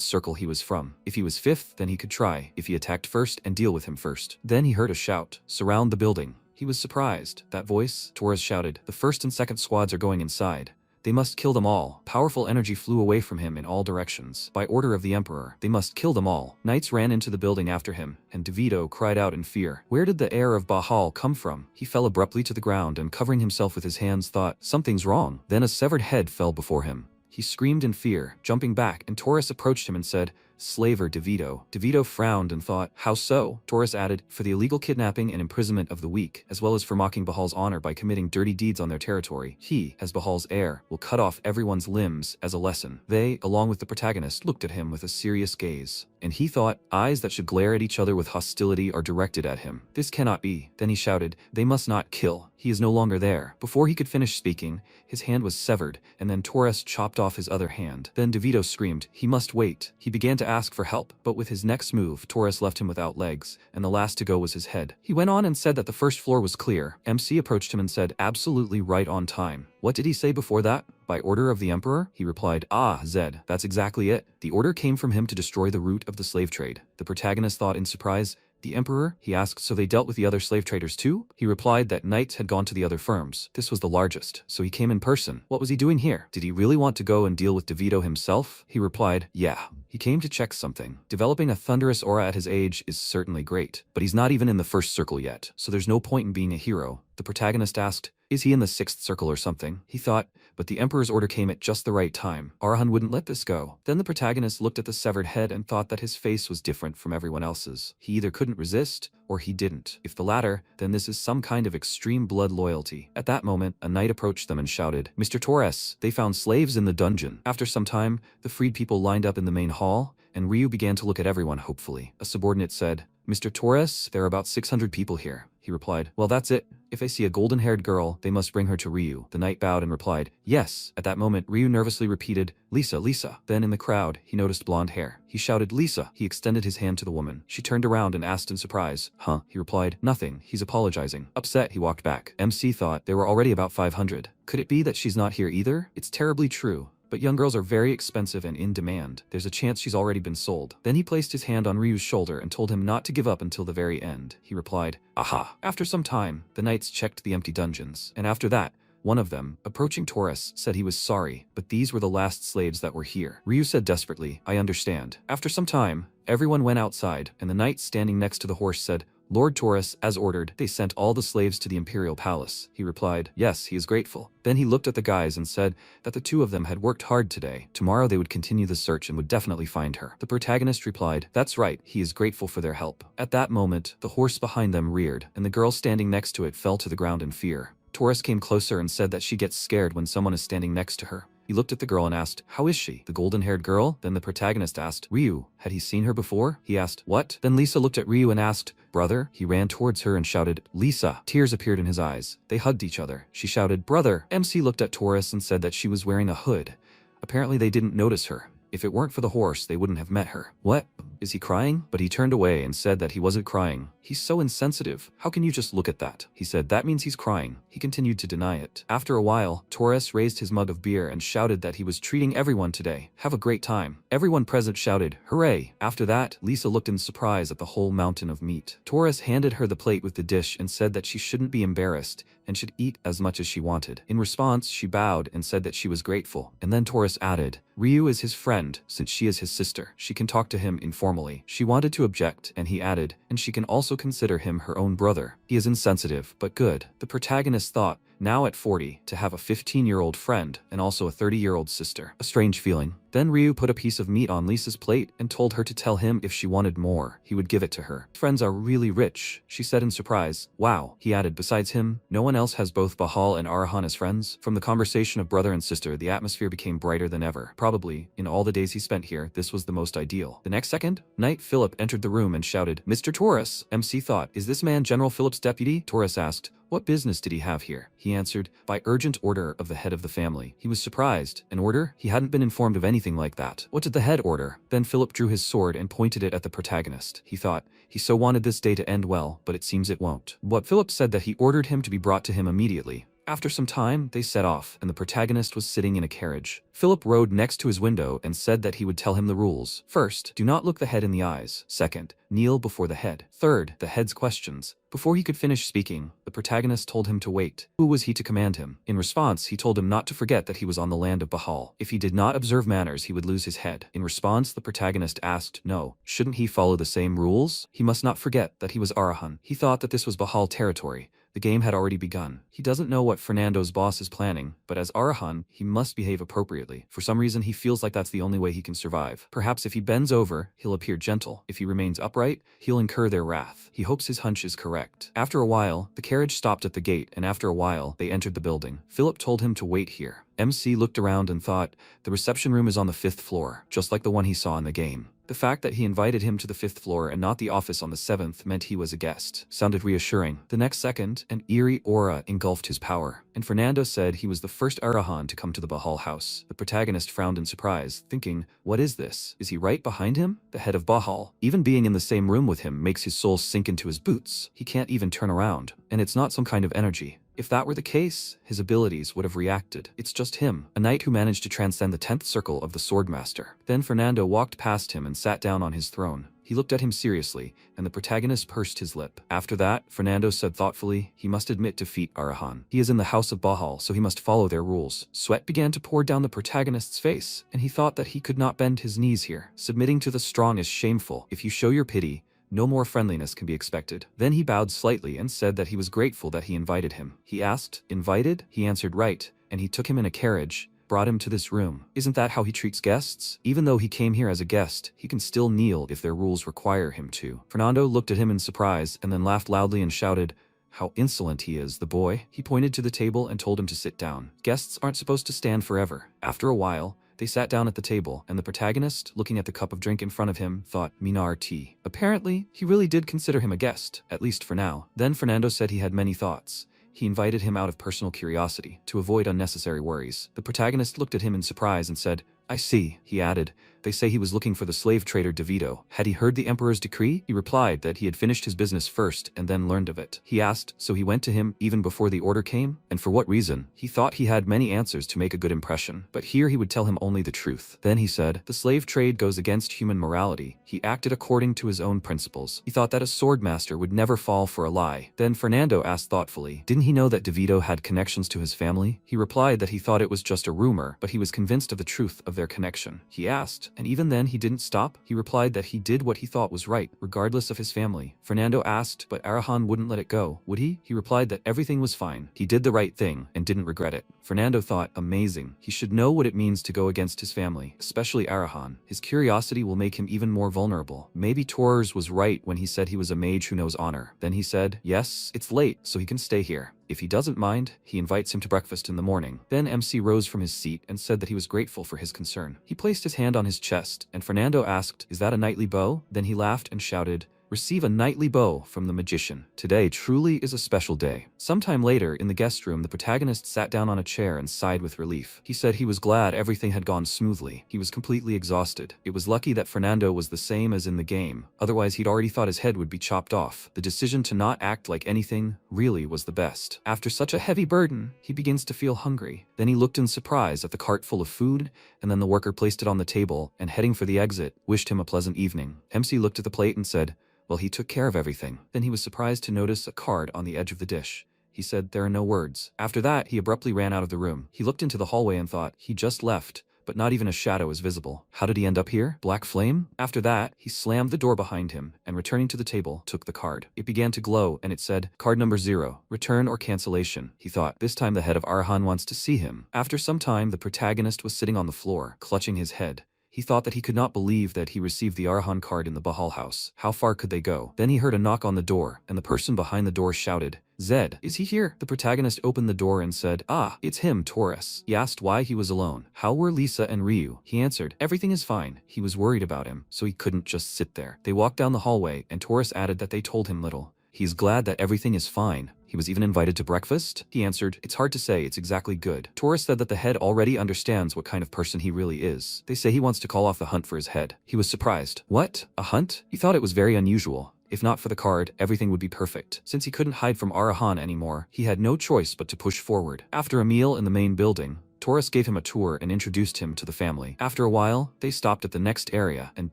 circle he was from. If he was fifth, then he could try, if he attacked first, and deal with him first. Then he heard a shout, "Surround the building." He was surprised. That voice, Torres shouted, "The first and second squads are going inside. They must kill them all." Powerful energy flew away from him in all directions. By order of the Emperor, they must kill them all. Knights ran into the building after him, and DeVito cried out in fear. Where did the heir of Bahal come from? He fell abruptly to the ground and covering himself with his hands thought, something's wrong. Then a severed head fell before him. He screamed in fear, jumping back, and Torres approached him and said, "Slaver DeVito." DeVito frowned and thought, "How so?" Torres added, "For the illegal kidnapping and imprisonment of the weak, as well as for mocking Bahal's honor by committing dirty deeds on their territory. He, as Bahal's heir, will cut off everyone's limbs as a lesson." They, along with the protagonist, looked at him with a serious gaze. And he thought, eyes that should glare at each other with hostility are directed at him. This cannot be. Then he shouted, "They must not kill. He is no longer there." Before he could finish speaking, his hand was severed, and then Torres chopped off his other hand. Then DeVito screamed, "He must wait." He began to ask for help, but with his next move, Torres left him without legs, and the last to go was his head. He went on and said that the first floor was clear. MC approached him and said, "Absolutely right on time." What did he say before that? "By order of the Emperor?" He replied, "Ah, Zed, that's exactly it. The order came from him to destroy the root of the slave trade." The protagonist thought in surprise, "The Emperor?" He asked, "So they dealt with the other slave traders too?" He replied that knights had gone to the other firms. This was the largest, so he came in person. What was he doing here? Did he really want to go and deal with DeVito himself? He replied, "Yeah. He came to check something. Developing a thunderous aura at his age is certainly great, but he's not even in the first circle yet, so there's no point in being a hero." The protagonist asked, "Is he in the sixth circle or something?" He thought, but the Emperor's order came at just the right time. Arahan wouldn't let this go. Then the protagonist looked at the severed head and thought that his face was different from everyone else's. He either couldn't resist, or he didn't. If the latter, then this is some kind of extreme blood loyalty. At that moment, a knight approached them and shouted, "Mr. Torres, they found slaves in the dungeon." After some time, the freed people lined up in the main hall, and Ryu began to look at everyone hopefully. A subordinate said, "Mr. Torres, there are about 600 people here." He replied, "Well, that's it. If they see a golden-haired girl, they must bring her to Ryu." The knight bowed and replied, "Yes." At that moment, Ryu nervously repeated, "Lisa, Lisa." Then in the crowd, he noticed blonde hair. He shouted, "Lisa." He extended his hand to the woman. She turned around and asked in surprise, "Huh?" He replied, "Nothing. He's apologizing." Upset, he walked back. MC thought there were already about 500. Could it be that she's not here either? It's terribly true. But young girls are very expensive and in demand. There's a chance she's already been sold. Then he placed his hand on Ryu's shoulder and told him not to give up until the very end. He replied, "Aha." After some time, the knights checked the empty dungeons. And after that, one of them, approaching Torres, said he was sorry, but these were the last slaves that were here. Ryu said desperately, "I understand." After some time, everyone went outside, and the knight standing next to the horse said, "Lord Torres, as ordered, they sent all the slaves to the imperial palace." He replied, "Yes, he is grateful." Then he looked at the guys and said that the two of them had worked hard today. Tomorrow they would continue the search and would definitely find her. The protagonist replied, "That's right, he is grateful for their help." At that moment, the horse behind them reared, and the girl standing next to it fell to the ground in fear. Torres came closer and said that she gets scared when someone is standing next to her. He looked at the girl and asked, "How is she?" "The golden-haired girl?" Then the protagonist asked, "Ryu, had he seen her before?" He asked, "What?" Then Lisa looked at Ryu and asked, "Brother?" He ran towards her and shouted, "Lisa." Tears appeared in his eyes. They hugged each other. She shouted, "Brother." MC looked at Taurus and said that she was wearing a hood. Apparently they didn't notice her. If it weren't for the horse, they wouldn't have met her. "What? Is he crying?" But he turned away and said that he wasn't crying. "He's so insensitive. How can you just look at that?" He said, "That means he's crying." He continued to deny it. After a while, Taurus raised his mug of beer and shouted that he was treating everyone today. "Have a great time." Everyone present shouted, "Hooray!" After that, Lisa looked in surprise at the whole mountain of meat. Taurus handed her the plate with the dish and said that she shouldn't be embarrassed and should eat as much as she wanted. In response, she bowed and said that she was grateful. And then Taurus added, "Ryu is his friend, since she is his sister. She can talk to him informally." She wanted to object, and he added, "And she can also consider him her own brother. He is insensitive, but good." The protagonist thought, now at 40, to have a 15-year-old friend and also a 30-year-old sister. A strange feeling. Then Ryu put a piece of meat on Lisa's plate and told her to tell him if she wanted more, he would give it to her. "Friends are really rich," she said in surprise. "Wow," he added, "besides him, no one else has both Bahal and Arahan as friends." From the conversation of brother and sister, the atmosphere became brighter than ever. Probably, in all the days he spent here, this was the most ideal. The next second, Knight Philip entered the room and shouted, "Mr. Taurus." MC thought, "Is this man General Philip's deputy?" Taurus asked, "What business did he have here?" He answered, "By urgent order of the head of the family." He was surprised. An order? He hadn't been informed of anything like that. What did the head order? Then Philip drew his sword and pointed it at the protagonist. He thought, he so wanted this day to end well, but it seems it won't. But Philip said that he ordered him to be brought to him immediately. After some time, they set off, and the protagonist was sitting in a carriage. Philip rode next to his window and said that he would tell him the rules. First, do not look the head in the eyes. Second, kneel before the head. Third, the head's questions. Before he could finish speaking, the protagonist told him to wait. Who was he to command him? In response, he told him not to forget that he was on the land of Bahal. If he did not observe manners, he would lose his head. In response, the protagonist asked, no, shouldn't he follow the same rules? He must not forget that he was Arahan. He thought that this was Bahal territory. The game had already begun. He doesn't know what Fernando's boss is planning, but as Arahan, he must behave appropriately. For some reason, he feels like that's the only way he can survive. Perhaps if he bends over, he'll appear gentle. If he remains upright, he'll incur their wrath. He hopes his hunch is correct. After a while, the carriage stopped at the gate, and after a while, they entered the building. Philip told him to wait here. MC looked around and thought, the reception room is on the 5th floor, just like the one he saw in the game. The fact that he invited him to the 5th floor and not the office on the 7th meant he was a guest. Sounded reassuring. The next second, an eerie aura engulfed his power, and Fernando said he was the first Arahan to come to the Bahal house. The protagonist frowned in surprise, thinking, what is this? Is he right behind him? The head of Bahal. Even being in the same room with him makes his soul sink into his boots. He can't even turn around, and it's not some kind of energy. If that were the case, his abilities would have reacted. It's just him, a knight who managed to transcend the 10th circle of the Swordmaster. Then Fernando walked past him and sat down on his throne. He looked at him seriously, and the protagonist pursed his lip. After that, Fernando said thoughtfully, he must admit defeat Arahan. He is in the house of Bahal, so he must follow their rules. Sweat began to pour down the protagonist's face, and he thought that he could not bend his knees here. Submitting to the strong is shameful. If you show your pity, no more friendliness can be expected. Then he bowed slightly and said that he was grateful that he invited him. He asked, invited? He answered right, and he took him in a carriage, brought him to this room. Isn't that how he treats guests? Even though he came here as a guest, he can still kneel if their rules require him to. Fernando looked at him in surprise and then laughed loudly and shouted, how insolent he is, the boy. He pointed to the table and told him to sit down. Guests aren't supposed to stand forever. After a while, they sat down at the table, and the protagonist, looking at the cup of drink in front of him, thought, Minar tea. Apparently, he really did consider him a guest, at least for now. Then Fernando said he had many thoughts. He invited him out of personal curiosity, to avoid unnecessary worries. The protagonist looked at him in surprise and said, I see, he added. They say he was looking for the slave trader DeVito. Had he heard the emperor's decree? He replied that he had finished his business first and then learned of it. He asked, so he went to him even before the order came? And for what reason? He thought he had many answers to make a good impression, but here he would tell him only the truth. Then he said, the slave trade goes against human morality. He acted according to his own principles. He thought that a swordmaster would never fall for a lie. Then Fernando asked thoughtfully, didn't he know that DeVito had connections to his family? He replied that he thought it was just a rumor, but he was convinced of the truth of their connection. He asked, and even then he didn't stop? He replied that he did what he thought was right, regardless of his family. Fernando asked, but Arahan wouldn't let it go, would he? He replied that everything was fine. He did the right thing and didn't regret it. Fernando thought, amazing. He should know what it means to go against his family, especially Arahan. His curiosity will make him even more vulnerable. Maybe Torres was right when he said he was a mage who knows honor. Then he said, yes, it's late, so he can stay here. If he doesn't mind, he invites him to breakfast in the morning. Then MC rose from his seat and said that he was grateful for his concern. He placed his hand on his chest, and Fernando asked, "Is that a nightly bow?" Then he laughed and shouted, "Receive a nightly bow from the magician. Today truly is a special day." Sometime later, in the guest room, the protagonist sat down on a chair and sighed with relief. He said he was glad everything had gone smoothly. He was completely exhausted. It was lucky that Fernando was the same as in the game, otherwise he'd already thought his head would be chopped off. The decision to not act like anything really was the best. After such a heavy burden, he begins to feel hungry. Then he looked in surprise at the cart full of food, and then the worker placed it on the table and, heading for the exit, wished him a pleasant evening. MC looked at the plate and said, "Well, he took care of everything." Then he was surprised to notice a card on the edge of the dish. He said, "There are no words." After that, he abruptly ran out of the room. He looked into the hallway and thought, he just left, but not even a shadow is visible. How did he end up here? Black flame? After that, he slammed the door behind him and, returning to the table, took the card. It began to glow and it said, "Card number 0, return or cancellation." He thought, this time the head of Arahan wants to see him. After some time, the protagonist was sitting on the floor, clutching his head. He thought that he could not believe that he received the Arahan card in the Bahal house. How far could they go? Then he heard a knock on the door, and the person behind the door shouted, "Zed, is he here?" The protagonist opened the door and said, "Ah, it's him, Taurus." He asked why he was alone. How were Lisa and Ryu? He answered, "Everything is fine." He was worried about him, so he couldn't just sit there. They walked down the hallway, and Taurus added that they told him little. He's glad that everything is fine. He was even invited to breakfast? He answered, "It's hard to say, it's exactly good." Taurus said that the head already understands what kind of person he really is. They say he wants to call off the hunt for his head. He was surprised. What? A hunt? He thought it was very unusual. If not for the card, everything would be perfect. Since he couldn't hide from Arahan anymore, he had no choice but to push forward. After a meal in the main building, Taurus gave him a tour and introduced him to the family. After a while, they stopped at the next area, and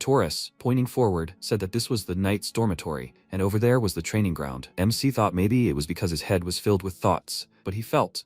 Taurus, pointing forward, said that this was the knight's dormitory, and over there was the training ground. MC thought maybe it was because his head was filled with thoughts, but he felt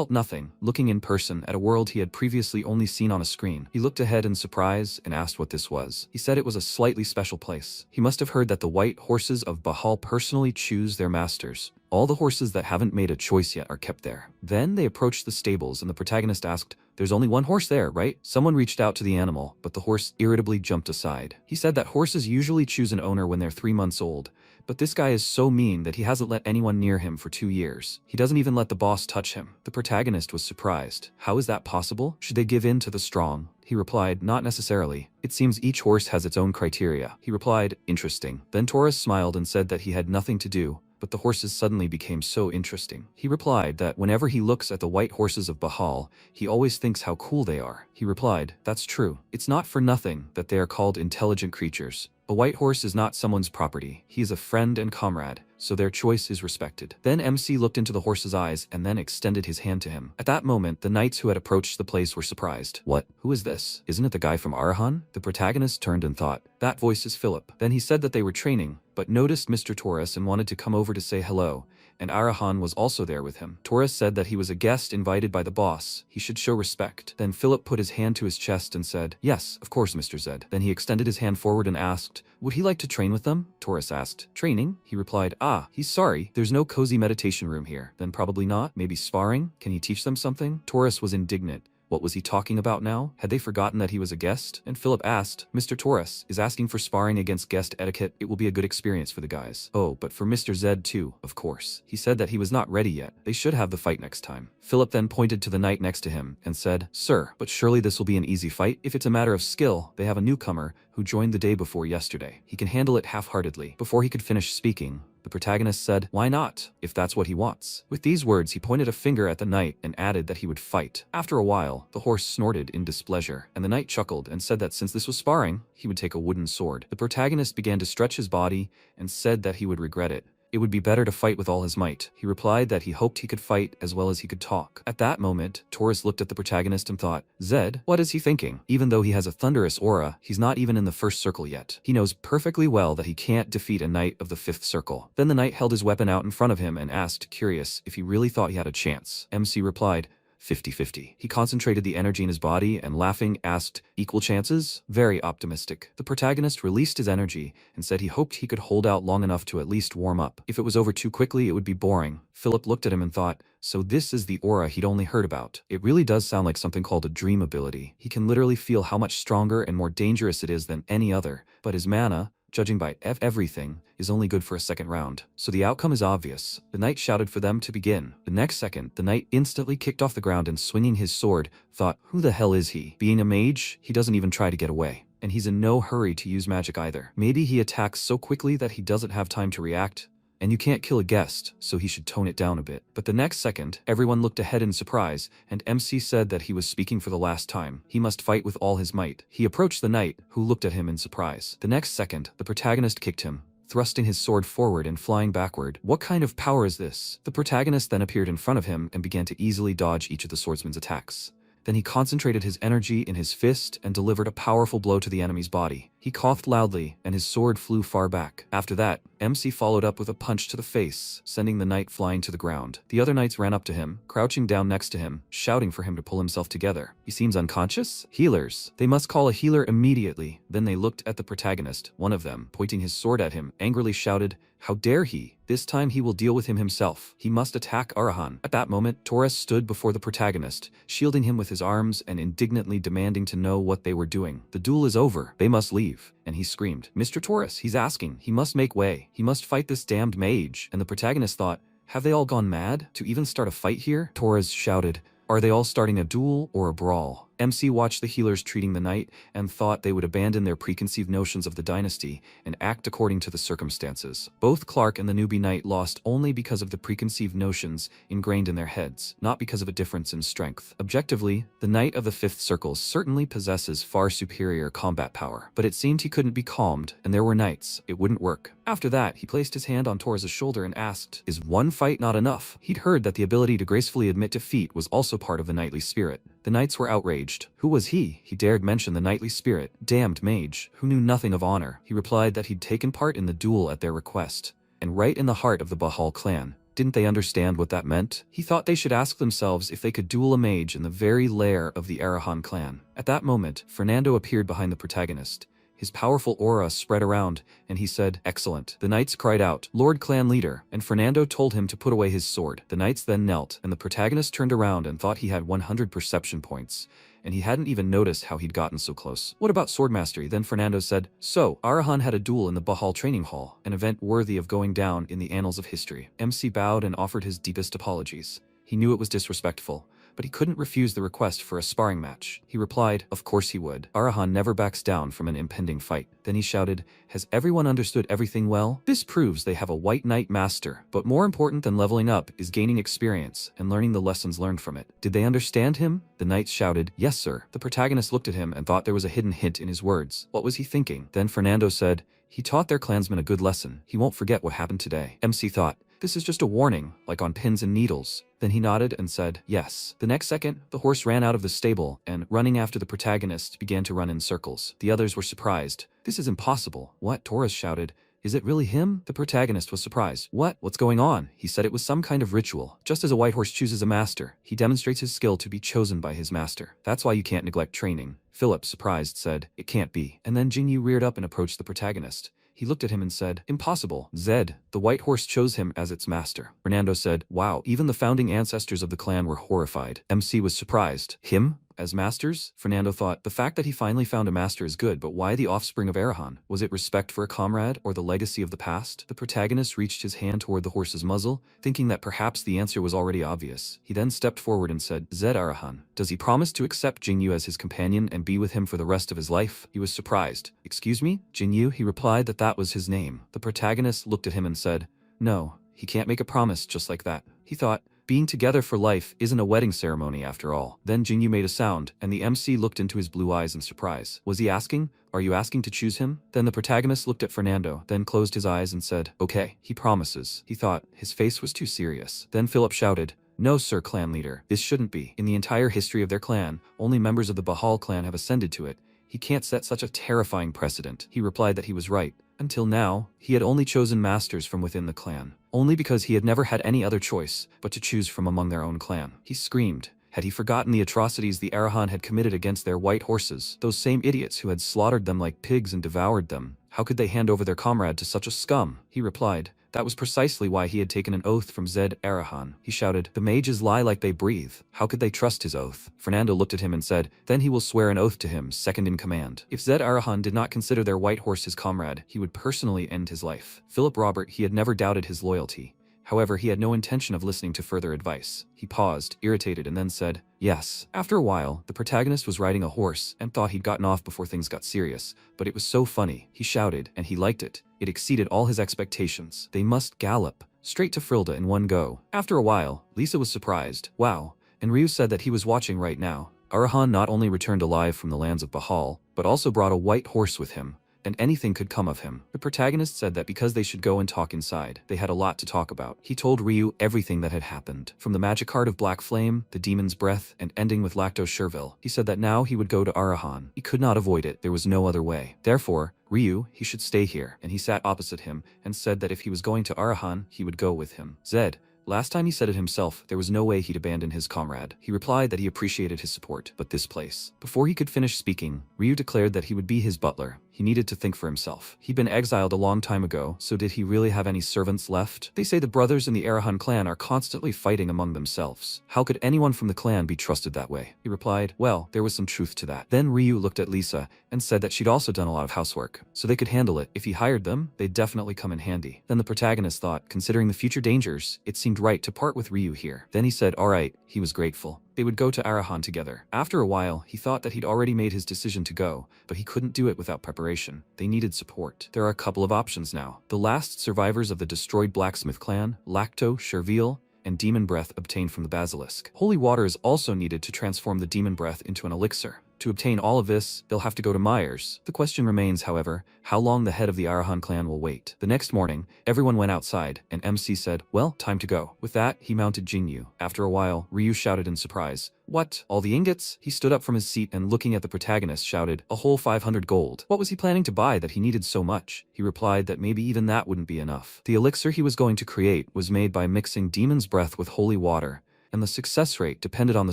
nothing. Looking in person at a world he had previously only seen on a screen, he looked ahead in surprise and asked what this was. He said it was a slightly special place. He must have heard that the white horses of Bahal personally choose their masters. All the horses that haven't made a choice yet are kept there. Then they approached the stables and the protagonist asked, "There's only one horse there, right?" Someone reached out to the animal, but the horse irritably jumped aside. He said that horses usually choose an owner when they're 3 months old, but this guy is so mean that he hasn't let anyone near him for 2 years. He doesn't even let the boss touch him. The protagonist was surprised. How is that possible? Should they give in to the strong? He replied, "Not necessarily. It seems each horse has its own criteria." He replied, "Interesting." Then Taurus smiled and said that he had nothing to do, but the horses suddenly became so interesting. He replied that whenever he looks at the white horses of Bahal, he always thinks how cool they are. He replied, "That's true. It's not for nothing that they are called intelligent creatures. A white horse is not someone's property. He is a friend and comrade, so their choice is respected." Then MC looked into the horse's eyes and then extended his hand to him. At that moment, the knights who had approached the place were surprised. "What? Who is this? Isn't it the guy from Arahan?" The protagonist turned and thought, "That voice is Philip." Then he said that they were training, but noticed Mr. Taurus and wanted to come over to say hello, and Arahan was also there with him. Taurus said that he was a guest invited by the boss. He should show respect. Then Philip put his hand to his chest and said, "Yes, of course, Mr. Zed." Then he extended his hand forward and asked, "Would he like to train with them?" Taurus asked, "Training?" He replied, "Ah, he's sorry. There's no cozy meditation room here." Then probably not. Maybe sparring? Can he teach them something? Taurus was indignant. What was he talking about now? Had they forgotten that he was a guest? And Philip asked, "Mr. Taurus is asking for sparring against guest etiquette. It will be a good experience for the guys." "Oh, but for Mr. Zed too, of course." He said that he was not ready yet. They should have the fight next time. Philip then pointed to the knight next to him and said, "Sir, but surely this will be an easy fight? If it's a matter of skill, they have a newcomer who joined the day before yesterday. He can handle it half-heartedly." Before he could finish speaking, the protagonist said, "Why not, if that's what he wants?" With these words, he pointed a finger at the knight and added that he would fight. After a while, the horse snorted in displeasure, and the knight chuckled and said that since this was sparring, he would take a wooden sword. The protagonist began to stretch his body and said that he would regret it. It would be better to fight with all his might. He replied that he hoped he could fight as well as he could talk. At that moment, Taurus looked at the protagonist and thought, "Zed, what is he thinking? Even though he has a thunderous aura, he's not even in the first circle yet. He knows perfectly well that he can't defeat a knight of the 5th circle." Then the knight held his weapon out in front of him and asked, curious, if he really thought he had a chance. MC replied, 50-50. He concentrated the energy in his body and laughing asked, "Equal chances?" Very optimistic. The protagonist released his energy and said he hoped he could hold out long enough to at least warm up. If it was over too quickly, it would be boring. Philip looked at him and thought, so this is the aura he'd only heard about. It really does sound like something called a dream ability. He can literally feel how much stronger and more dangerous it is than any other, but his mana, judging by everything, is only good for a second round. So the outcome is obvious. The knight shouted for them to begin. The next second, the knight instantly kicked off the ground and swinging his sword, thought, who the hell is he? Being a mage, he doesn't even try to get away. And he's in no hurry to use magic either. Maybe he attacks so quickly that he doesn't have time to react. And you can't kill a guest, so he should tone it down a bit. But the next second, everyone looked ahead in surprise, and MC said that he was speaking for the last time. He must fight with all his might. He approached the knight, who looked at him in surprise. The next second, the protagonist kicked him, thrusting his sword forward and flying backward. What kind of power is this? The protagonist then appeared in front of him and began to easily dodge each of the swordsman's attacks. Then he concentrated his energy in his fist and delivered a powerful blow to the enemy's body. He coughed loudly, and his sword flew far back. After that, MC followed up with a punch to the face, sending the knight flying to the ground. The other knights ran up to him, crouching down next to him, shouting for him to pull himself together. He seems unconscious? Healers. They must call a healer immediately. Then they looked at the protagonist. One of them, pointing his sword at him, angrily shouted, how dare he? This time he will deal with him himself. He must attack Arahan. At that moment, Torres stood before the protagonist, shielding him with his arms and indignantly demanding to know what they were doing. The duel is over. They must leave. And he screamed, Mr. Torres, he's asking. He must make way. He must fight this damned mage. And the protagonist thought, have they all gone mad? To even start a fight here? Torres shouted, are they all starting a duel or a brawl? MC watched the healers treating the knight and thought they would abandon their preconceived notions of the dynasty and act according to the circumstances. Both Clark and the newbie knight lost only because of the preconceived notions ingrained in their heads, not because of a difference in strength. Objectively, the knight of the fifth circle certainly possesses far superior combat power, but it seemed he couldn't be calmed, and there were nights it wouldn't work. After that, he placed his hand on Torres' shoulder and asked, is one fight not enough? He'd heard that the ability to gracefully admit defeat was also part of the knightly spirit. The knights were outraged. Who was he? He dared mention the knightly spirit. Damned mage, who knew nothing of honor. He replied that he'd taken part in the duel at their request. And right in the heart of the Bahal clan. Didn't they understand what that meant? He thought they should ask themselves if they could duel a mage in the very lair of the Arahan clan. At that moment, Fernando appeared behind the protagonist. His powerful aura spread around, and he said, excellent. The knights cried out, Lord Clan Leader, and Fernando told him to put away his sword. The knights then knelt, and the protagonist turned around and thought he had 100 perception points, and he hadn't even noticed how he'd gotten so close. What about sword mastery? Then Fernando said, so, Arahan had a duel in the Bahal training hall, an event worthy of going down in the annals of history. MC bowed and offered his deepest apologies. He knew it was disrespectful, but he couldn't refuse the request for a sparring match. He replied, of course he would. Arahan never backs down from an impending fight. Then he shouted, has everyone understood everything well? This proves they have a white knight master, but more important than leveling up is gaining experience and learning the lessons learned from it. Did they understand him? The knights shouted, yes sir. The protagonist looked at him and thought there was a hidden hint in his words. What was he thinking? Then Fernando said, he taught their clansmen a good lesson. He won't forget what happened today. MC thought, this is just a warning, like on pins and needles. Then he nodded and said, yes. The next second, the horse ran out of the stable and, running after the protagonist, began to run in circles. The others were surprised. This is impossible. What? Torres shouted. Is it really him? The protagonist was surprised. What's going on? He said it was some kind of ritual. Just as a white horse chooses a master, he demonstrates his skill to be chosen by his master. That's why you can't neglect training. Philip, surprised, said, it can't be. And then Jinyu reared up and approached the protagonist. He looked at him and said, impossible. Zed, the white horse chose him as its master. Fernando said, wow, even the founding ancestors of the clan were horrified. MC was surprised. Him? As masters? Fernando thought, the fact that he finally found a master is good, but why the offspring of Arahan? Was it respect for a comrade or the legacy of the past? The protagonist reached his hand toward the horse's muzzle, thinking that perhaps the answer was already obvious. He then stepped forward and said, Zed Arahan, does he promise to accept Jinyu as his companion and be with him for the rest of his life? He was surprised. Excuse me? Jinyu? He replied that was his name. The protagonist looked at him and said, no, he can't make a promise just like that. He thought, being together for life isn't a wedding ceremony after all. Then Jinyu made a sound, and the MC looked into his blue eyes in surprise. Was he asking? Are you asking to choose him? Then the protagonist looked at Fernando, then closed his eyes and said, okay, he promises. He thought, his face was too serious. Then Philip shouted, no sir, clan leader, this shouldn't be. In the entire history of their clan, only members of the Bahal clan have ascended to it. He can't set such a terrifying precedent. He replied that he was right. Until now, he had only chosen masters from within the clan, only because he had never had any other choice but to choose from among their own clan. He screamed. Had he forgotten the atrocities the Arahan had committed against their white horses, those same idiots who had slaughtered them like pigs and devoured them? How could they hand over their comrade to such a scum? He replied, That was precisely why he had taken an oath from Zed Arahan. He shouted, "The mages lie like they breathe. How could they trust his oath?" Fernando looked at him and said, "Then he will swear an oath to him, second in command. If Zed Arahan did not consider their white horse his comrade, he would personally end his life." Philip Robert, he had never doubted his loyalty. However, he had no intention of listening to further advice. He paused, irritated, and then said, "Yes." After a while, the protagonist was riding a horse and thought he'd gotten off before things got serious, but it was so funny. He shouted, and he liked it. It exceeded all his expectations. They must gallop straight to Frilda in one go. After a while, Lisa was surprised. Wow. And Ryu said that he was watching right now. Arahan not only returned alive from the lands of Bahal, but also brought a white horse with him. And anything could come of him. The protagonist said that because they should go and talk inside, they had a lot to talk about. He told Ryu everything that had happened, from the magic card of Black Flame, the demon's breath, and ending with Lactose Sherville. He said that now he would go to Arahan. He could not avoid it. There was no other way. Therefore, Ryu, he should stay here. And he sat opposite him and said that if he was going to Arahan, he would go with him. Zed. Last time he said it himself, there was no way he'd abandon his comrade. He replied that he appreciated his support, but this place. Before he could finish speaking, Ryu declared that he would be his butler. He needed to think for himself. He'd been exiled a long time ago, so did he really have any servants left? They say the brothers in the Arahan clan are constantly fighting among themselves. How could anyone from the clan be trusted that way? He replied, well, there was some truth to that. Then Ryu looked at Lisa and said that she'd also done a lot of housework, so they could handle it. If he hired them, they'd definitely come in handy. Then the protagonist thought, considering the future dangers, it seemed right to part with Ryu here. Then he said, all right, he was grateful. They would go to Arahan together. After a while, he thought that he'd already made his decision to go, but he couldn't do it without preparation. They needed support. There are a couple of options now. The last survivors of the destroyed blacksmith clan, Lacto, Sherville, and demon breath obtained from the basilisk. Holy water is also needed to transform the demon breath into an elixir. To obtain all of this, they'll have to go to Myers. The question remains, however, how long the head of the Arahan clan will wait. The next morning, everyone went outside, and MC said, well, time to go. With that, he mounted Jinyu. After a while, Ryu shouted in surprise, what? All the ingots? He stood up from his seat and looking at the protagonist shouted, a whole 500 gold. What was he planning to buy that he needed so much? He replied that maybe even that wouldn't be enough. The elixir he was going to create was made by mixing demon's breath with holy water, and the success rate depended on the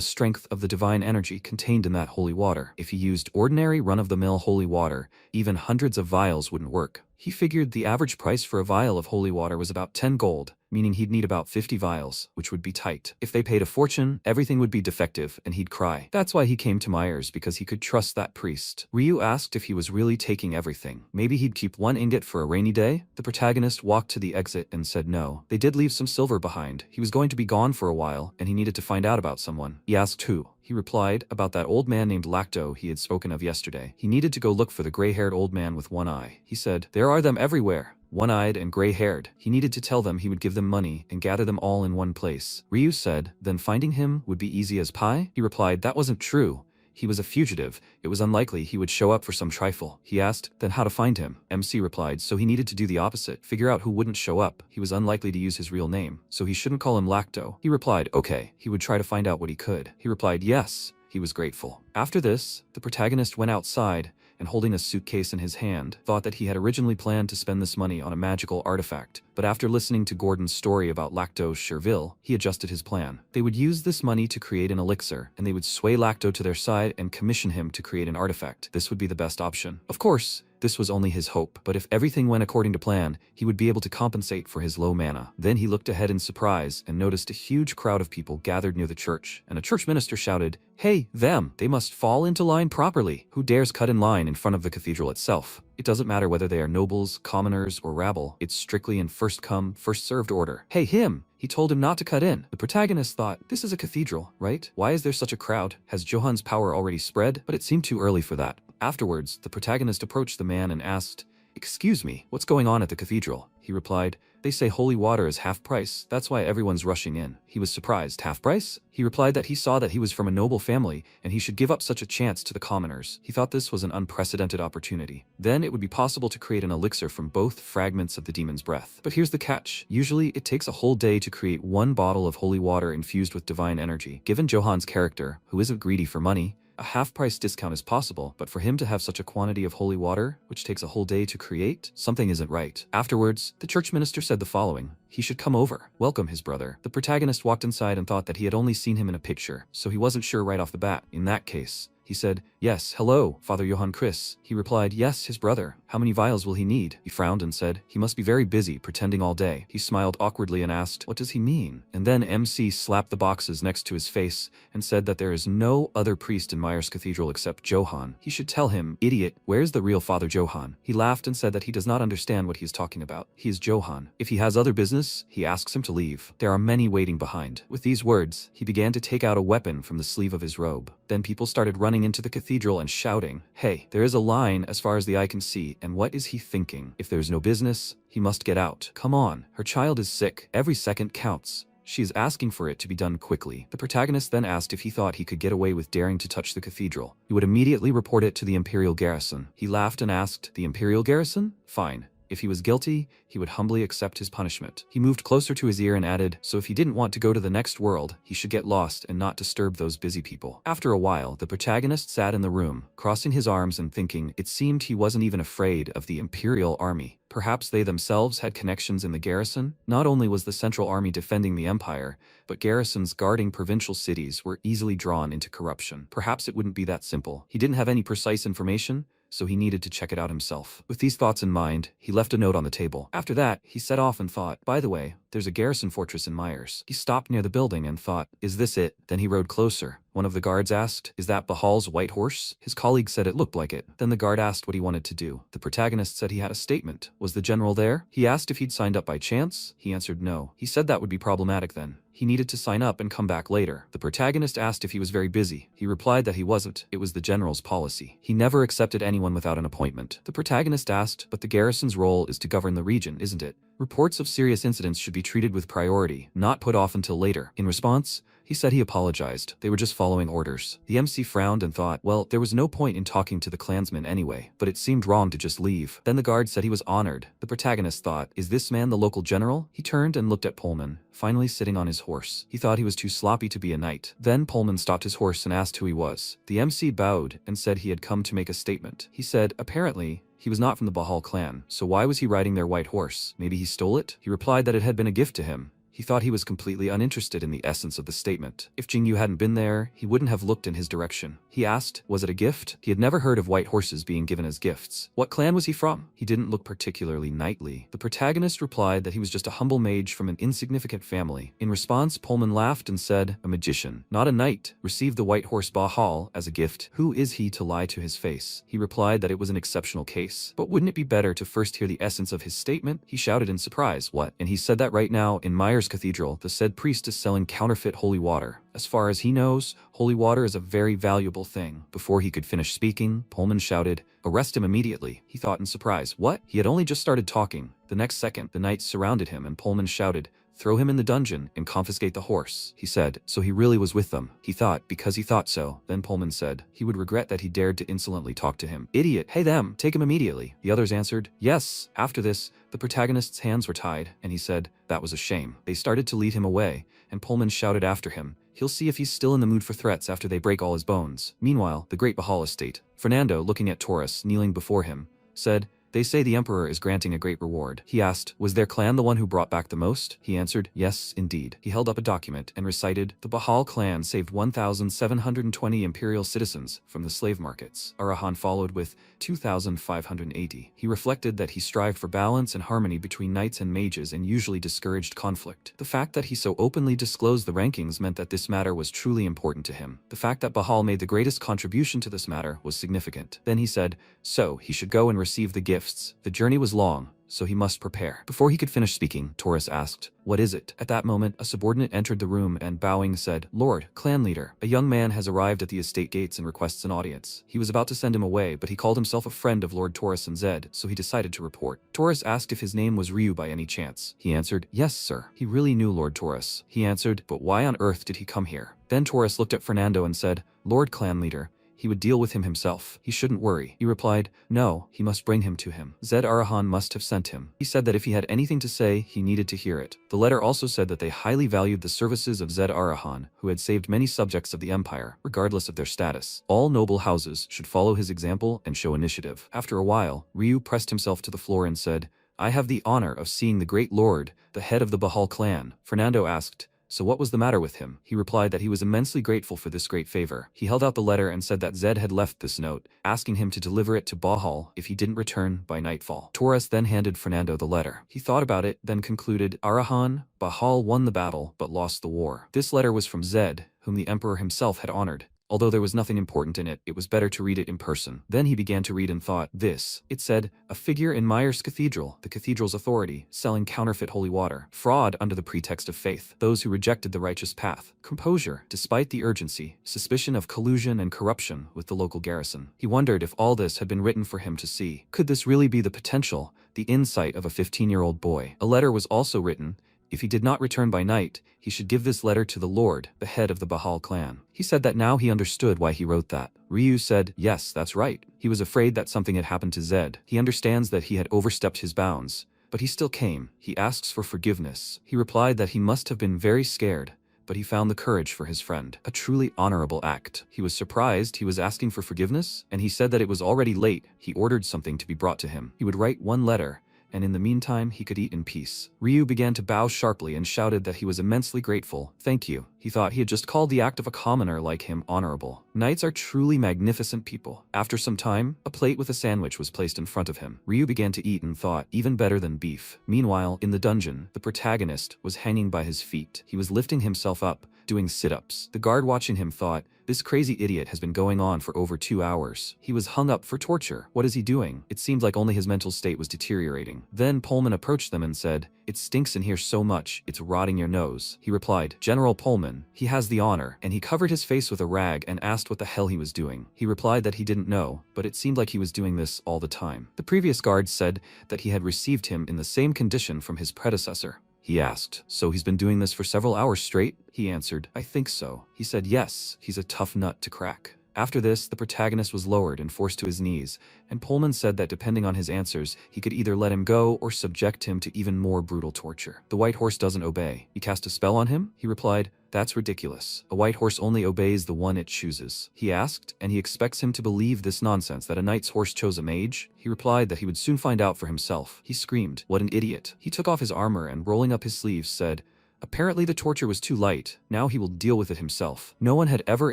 strength of the divine energy contained in that holy water. If he used ordinary run-of-the-mill holy water, even hundreds of vials wouldn't work. He figured the average price for a vial of holy water was about 10 gold, meaning he'd need about 50 vials, which would be tight. If they paid a fortune, everything would be defective, and he'd cry. That's why he came to Myers, because he could trust that priest. Ryu asked if he was really taking everything. Maybe he'd keep one ingot for a rainy day? The protagonist walked to the exit and said no. They did leave some silver behind. He was going to be gone for a while, and he needed to find out about someone. He asked who. He replied, about that old man named Lacto he had spoken of yesterday. He needed to go look for the gray-haired old man with one eye. He said, there are them everywhere, one-eyed and gray-haired. He needed to tell them he would give them money and gather them all in one place. Ryu said, then finding him would be easy as pie? He replied, that wasn't true. He was a fugitive. It was unlikely he would show up for some trifle. He asked, then how to find him? MC replied, so he needed to do the opposite. Figure out who wouldn't show up. He was unlikely to use his real name, so he shouldn't call him Lacto. He replied, okay. He would try to find out what he could. He replied, yes. He was grateful. After this, the protagonist went outside and holding a suitcase in his hand, thought that he had originally planned to spend this money on a magical artifact. But after listening to Gordon's story about Lactose Sherville, he adjusted his plan. They would use this money to create an elixir, and they would sway Lacto to their side and commission him to create an artifact. This would be the best option. Of course, this was only his hope, but if everything went according to plan, he would be able to compensate for his low mana. Then he looked ahead in surprise and noticed a huge crowd of people gathered near the church, and a church minister shouted, hey, them! They must fall into line properly. Who dares cut in line in front of the cathedral itself? It doesn't matter whether they are nobles, commoners, or rabble. It's strictly in first come, first served order. Hey, him! He told him not to cut in. The protagonist thought, this is a cathedral, right? Why is there such a crowd? Has Johan's power already spread? But it seemed too early for that. Afterwards, the protagonist approached the man and asked, excuse me, what's going on at the cathedral? He replied, they say holy water is half price, that's why everyone's rushing in. He was surprised. Half price? He replied that he saw that he was from a noble family and he should give up such a chance to the commoners. He thought this was an unprecedented opportunity. Then it would be possible to create an elixir from both fragments of the demon's breath. But here's the catch. Usually it takes a whole day to create one bottle of holy water infused with divine energy. Given Johan's character, who isn't greedy for money, a half-price discount is possible, but for him to have such a quantity of holy water, which takes a whole day to create, something isn't right. Afterwards, the church minister said the following, he should come over, welcome his brother. The protagonist walked inside and thought that he had only seen him in a picture, so he wasn't sure right off the bat. In that case, he said, yes, hello, Father Johann Chris. He replied, yes, his brother. How many vials will he need? He frowned and said, he must be very busy pretending all day. He smiled awkwardly and asked, what does he mean? And then MC slapped the boxes next to his face and said that there is no other priest in Myers Cathedral except Johann. He should tell him, idiot, where's the real Father Johann? He laughed and said that he does not understand what he is talking about. He is Johann. If he has other business, he asks him to leave. There are many waiting behind. With these words, he began to take out a weapon from the sleeve of his robe. Then people started running into the cathedral and shouting, hey, there is a line as far as the eye can see, and what is he thinking? If there's no business, he must get out. Come on, her child is sick. Every second counts. She is asking for it to be done quickly. The protagonist then asked if he thought he could get away with daring to touch the cathedral. He would immediately report it to the Imperial Garrison. He laughed and asked, the Imperial Garrison? Fine. If he was guilty, he would humbly accept his punishment. He moved closer to his ear and added, so if he didn't want to go to the next world, he should get lost and not disturb those busy people. After a while, the protagonist sat in the room, crossing his arms and thinking. It seemed he wasn't even afraid of the Imperial Army. Perhaps they themselves had connections in the garrison? Not only was the Central Army defending the Empire, but garrisons guarding provincial cities were easily drawn into corruption. Perhaps it wouldn't be that simple. He didn't have any precise information, so he needed to check it out himself. With these thoughts in mind, he left a note on the table. After that, he set off and thought, by the way, there's a garrison fortress in Myers. He stopped near the building and thought, is this it? Then he rode closer. One of the guards asked, is that Bahal's white horse? His colleague said it looked like it. Then the guard asked what he wanted to do. The protagonist said he had a statement. Was the general there? He asked if he'd signed up by chance. He answered no. He said that would be problematic then. He needed to sign up and come back later. The protagonist asked if he was very busy. He replied that he wasn't. It was the general's policy. He never accepted anyone without an appointment. The protagonist asked, but the garrison's role is to govern the region, isn't it? Reports of serious incidents should be treated with priority, not put off until later. In response, he said he apologized. They were just following orders. The MC frowned and thought, well, there was no point in talking to the clansman anyway, but it seemed wrong to just leave. Then the guard said he was honored. The protagonist thought, is this man the local general? He turned and looked at Pullman, finally sitting on his horse. He thought he was too sloppy to be a knight. Then Pullman stopped his horse and asked who he was. The MC bowed and said he had come to make a statement. He said, apparently, he was not from the Bahal clan, so why was he riding their white horse? Maybe he stole it? He replied that it had been a gift to him. He thought he was completely uninterested in the essence of the statement. If Jingyu hadn't been there, he wouldn't have looked in his direction. He asked, was it a gift? He had never heard of white horses being given as gifts. What clan was he from? He didn't look particularly knightly. The protagonist replied that he was just a humble mage from an insignificant family. In response, Pullman laughed and said, a magician, not a knight, received the white horse Bahal as a gift. Who is he to lie to his face? He replied that it was an exceptional case. But wouldn't it be better to first hear the essence of his statement? He shouted in surprise, what? And he said that right now, in Myers Cathedral, the said priest is selling counterfeit holy water. As far as he knows, holy water is a very valuable thing. Before he could finish speaking, Pullman shouted, arrest him immediately. He thought in surprise, what? He had only just started talking. The next second, the knights surrounded him and Pullman shouted, throw him in the dungeon and confiscate the horse. He said, so he really was with them. He thought, because he thought so. Then Pullman said, he would regret that he dared to insolently talk to him. Idiot, hey them, take him immediately. The others answered, yes. After this, the protagonist's hands were tied, and he said, that was a shame. They started to lead him away, and Pullman shouted after him, he'll see if he's still in the mood for threats after they break all his bones. Meanwhile, the Great Bahal estate, Fernando, looking at Taurus kneeling before him, said, they say the emperor is granting a great reward. He asked, was their clan the one who brought back the most? He answered, yes, indeed. He held up a document and recited, the Bahal clan saved 1,720 imperial citizens from the slave markets. Arahan followed with 2,580. He reflected that he strived for balance and harmony between knights and mages and usually discouraged conflict. The fact that he so openly disclosed the rankings meant that this matter was truly important to him. The fact that Bahal made the greatest contribution to this matter was significant. Then he said, so he should go and receive the gift. The journey was long, so he must prepare. Before he could finish speaking, Taurus asked, what is it? At that moment, a subordinate entered the room and bowing said, Lord, clan leader, a young man has arrived at the estate gates and requests an audience. He was about to send him away, but he called himself a friend of Lord Taurus and Zed, so he decided to report. Taurus asked if his name was Ryu by any chance. He answered, yes, sir. He really knew Lord Taurus. He answered, but why on earth did he come here? Then Taurus looked at Fernando and said, Lord clan leader, he would deal with him himself. He shouldn't worry. He replied, no, he must bring him to him. Zed Arahan must have sent him. He said that if he had anything to say, he needed to hear it. The letter also said that they highly valued the services of Zed Arahan, who had saved many subjects of the empire, regardless of their status. All noble houses should follow his example and show initiative. After a while, Ryu pressed himself to the floor and said, I have the honor of seeing the great lord, the head of the Bahal clan. Fernando asked, So what was the matter with him? He replied that he was immensely grateful for this great favor. He held out the letter and said that Zed had left this note, asking him to deliver it to Bahal if he didn't return by nightfall. Torres then handed Fernando the letter. He thought about it, then concluded, Arahan, Bahal won the battle but lost the war. This letter was from Zed, whom the emperor himself had honored. Although there was nothing important in it, it was better to read it in person. Then he began to read and thought, this. It said, a figure in Myers Cathedral, the cathedral's authority, selling counterfeit holy water. Fraud under the pretext of faith. Those who rejected the righteous path. Composure, despite the urgency. Suspicion of collusion and corruption with the local garrison. He wondered if all this had been written for him to see. Could this really be the potential, the insight of a 15-year-old boy? A letter was also written. If he did not return by night, he should give this letter to the Lord, the head of the Bahal clan. He said that now he understood why he wrote that. Ryu said, yes, that's right. He was afraid that something had happened to Zed. He understands that he had overstepped his bounds. But he still came. He asks for forgiveness. He replied that he must have been very scared, but he found the courage for his friend. A truly honorable act. He was surprised he was asking for forgiveness, and he said that it was already late. He ordered something to be brought to him. He would write one letter, and in the meantime he could eat in peace. Ryu began to bow sharply and shouted that he was immensely grateful. Thank you. He thought he had just called the act of a commoner like him honorable. Knights are truly magnificent people. After some time, a plate with a sandwich was placed in front of him. Ryu began to eat and thought, even better than beef. Meanwhile, in the dungeon, the protagonist was hanging by his feet. He was lifting himself up, doing sit-ups. The guard watching him thought, this crazy idiot has been going on for over 2 hours. He was hung up for torture. What is he doing? It seemed like only his mental state was deteriorating. Then Pullman approached them and said, it stinks in here so much, it's rotting your nose. He replied, General Pullman, he has the honor, and he covered his face with a rag and asked what the hell he was doing. He replied that he didn't know, but it seemed like he was doing this all the time. The previous guard said that he had received him in the same condition from his predecessor. He asked, so he's been doing this for several hours straight? He answered, I think so. He said, yes, he's a tough nut to crack. After this, the protagonist was lowered and forced to his knees, and Pullman said that depending on his answers, he could either let him go or subject him to even more brutal torture. The white horse doesn't obey. You cast a spell on him? He replied, that's ridiculous. A white horse only obeys the one it chooses. He asked, and he expects him to believe this nonsense that a knight's horse chose a mage? He replied that he would soon find out for himself. He screamed, what an idiot. He took off his armor and rolling up his sleeves said, apparently the torture was too light, now he will deal with it himself. No one had ever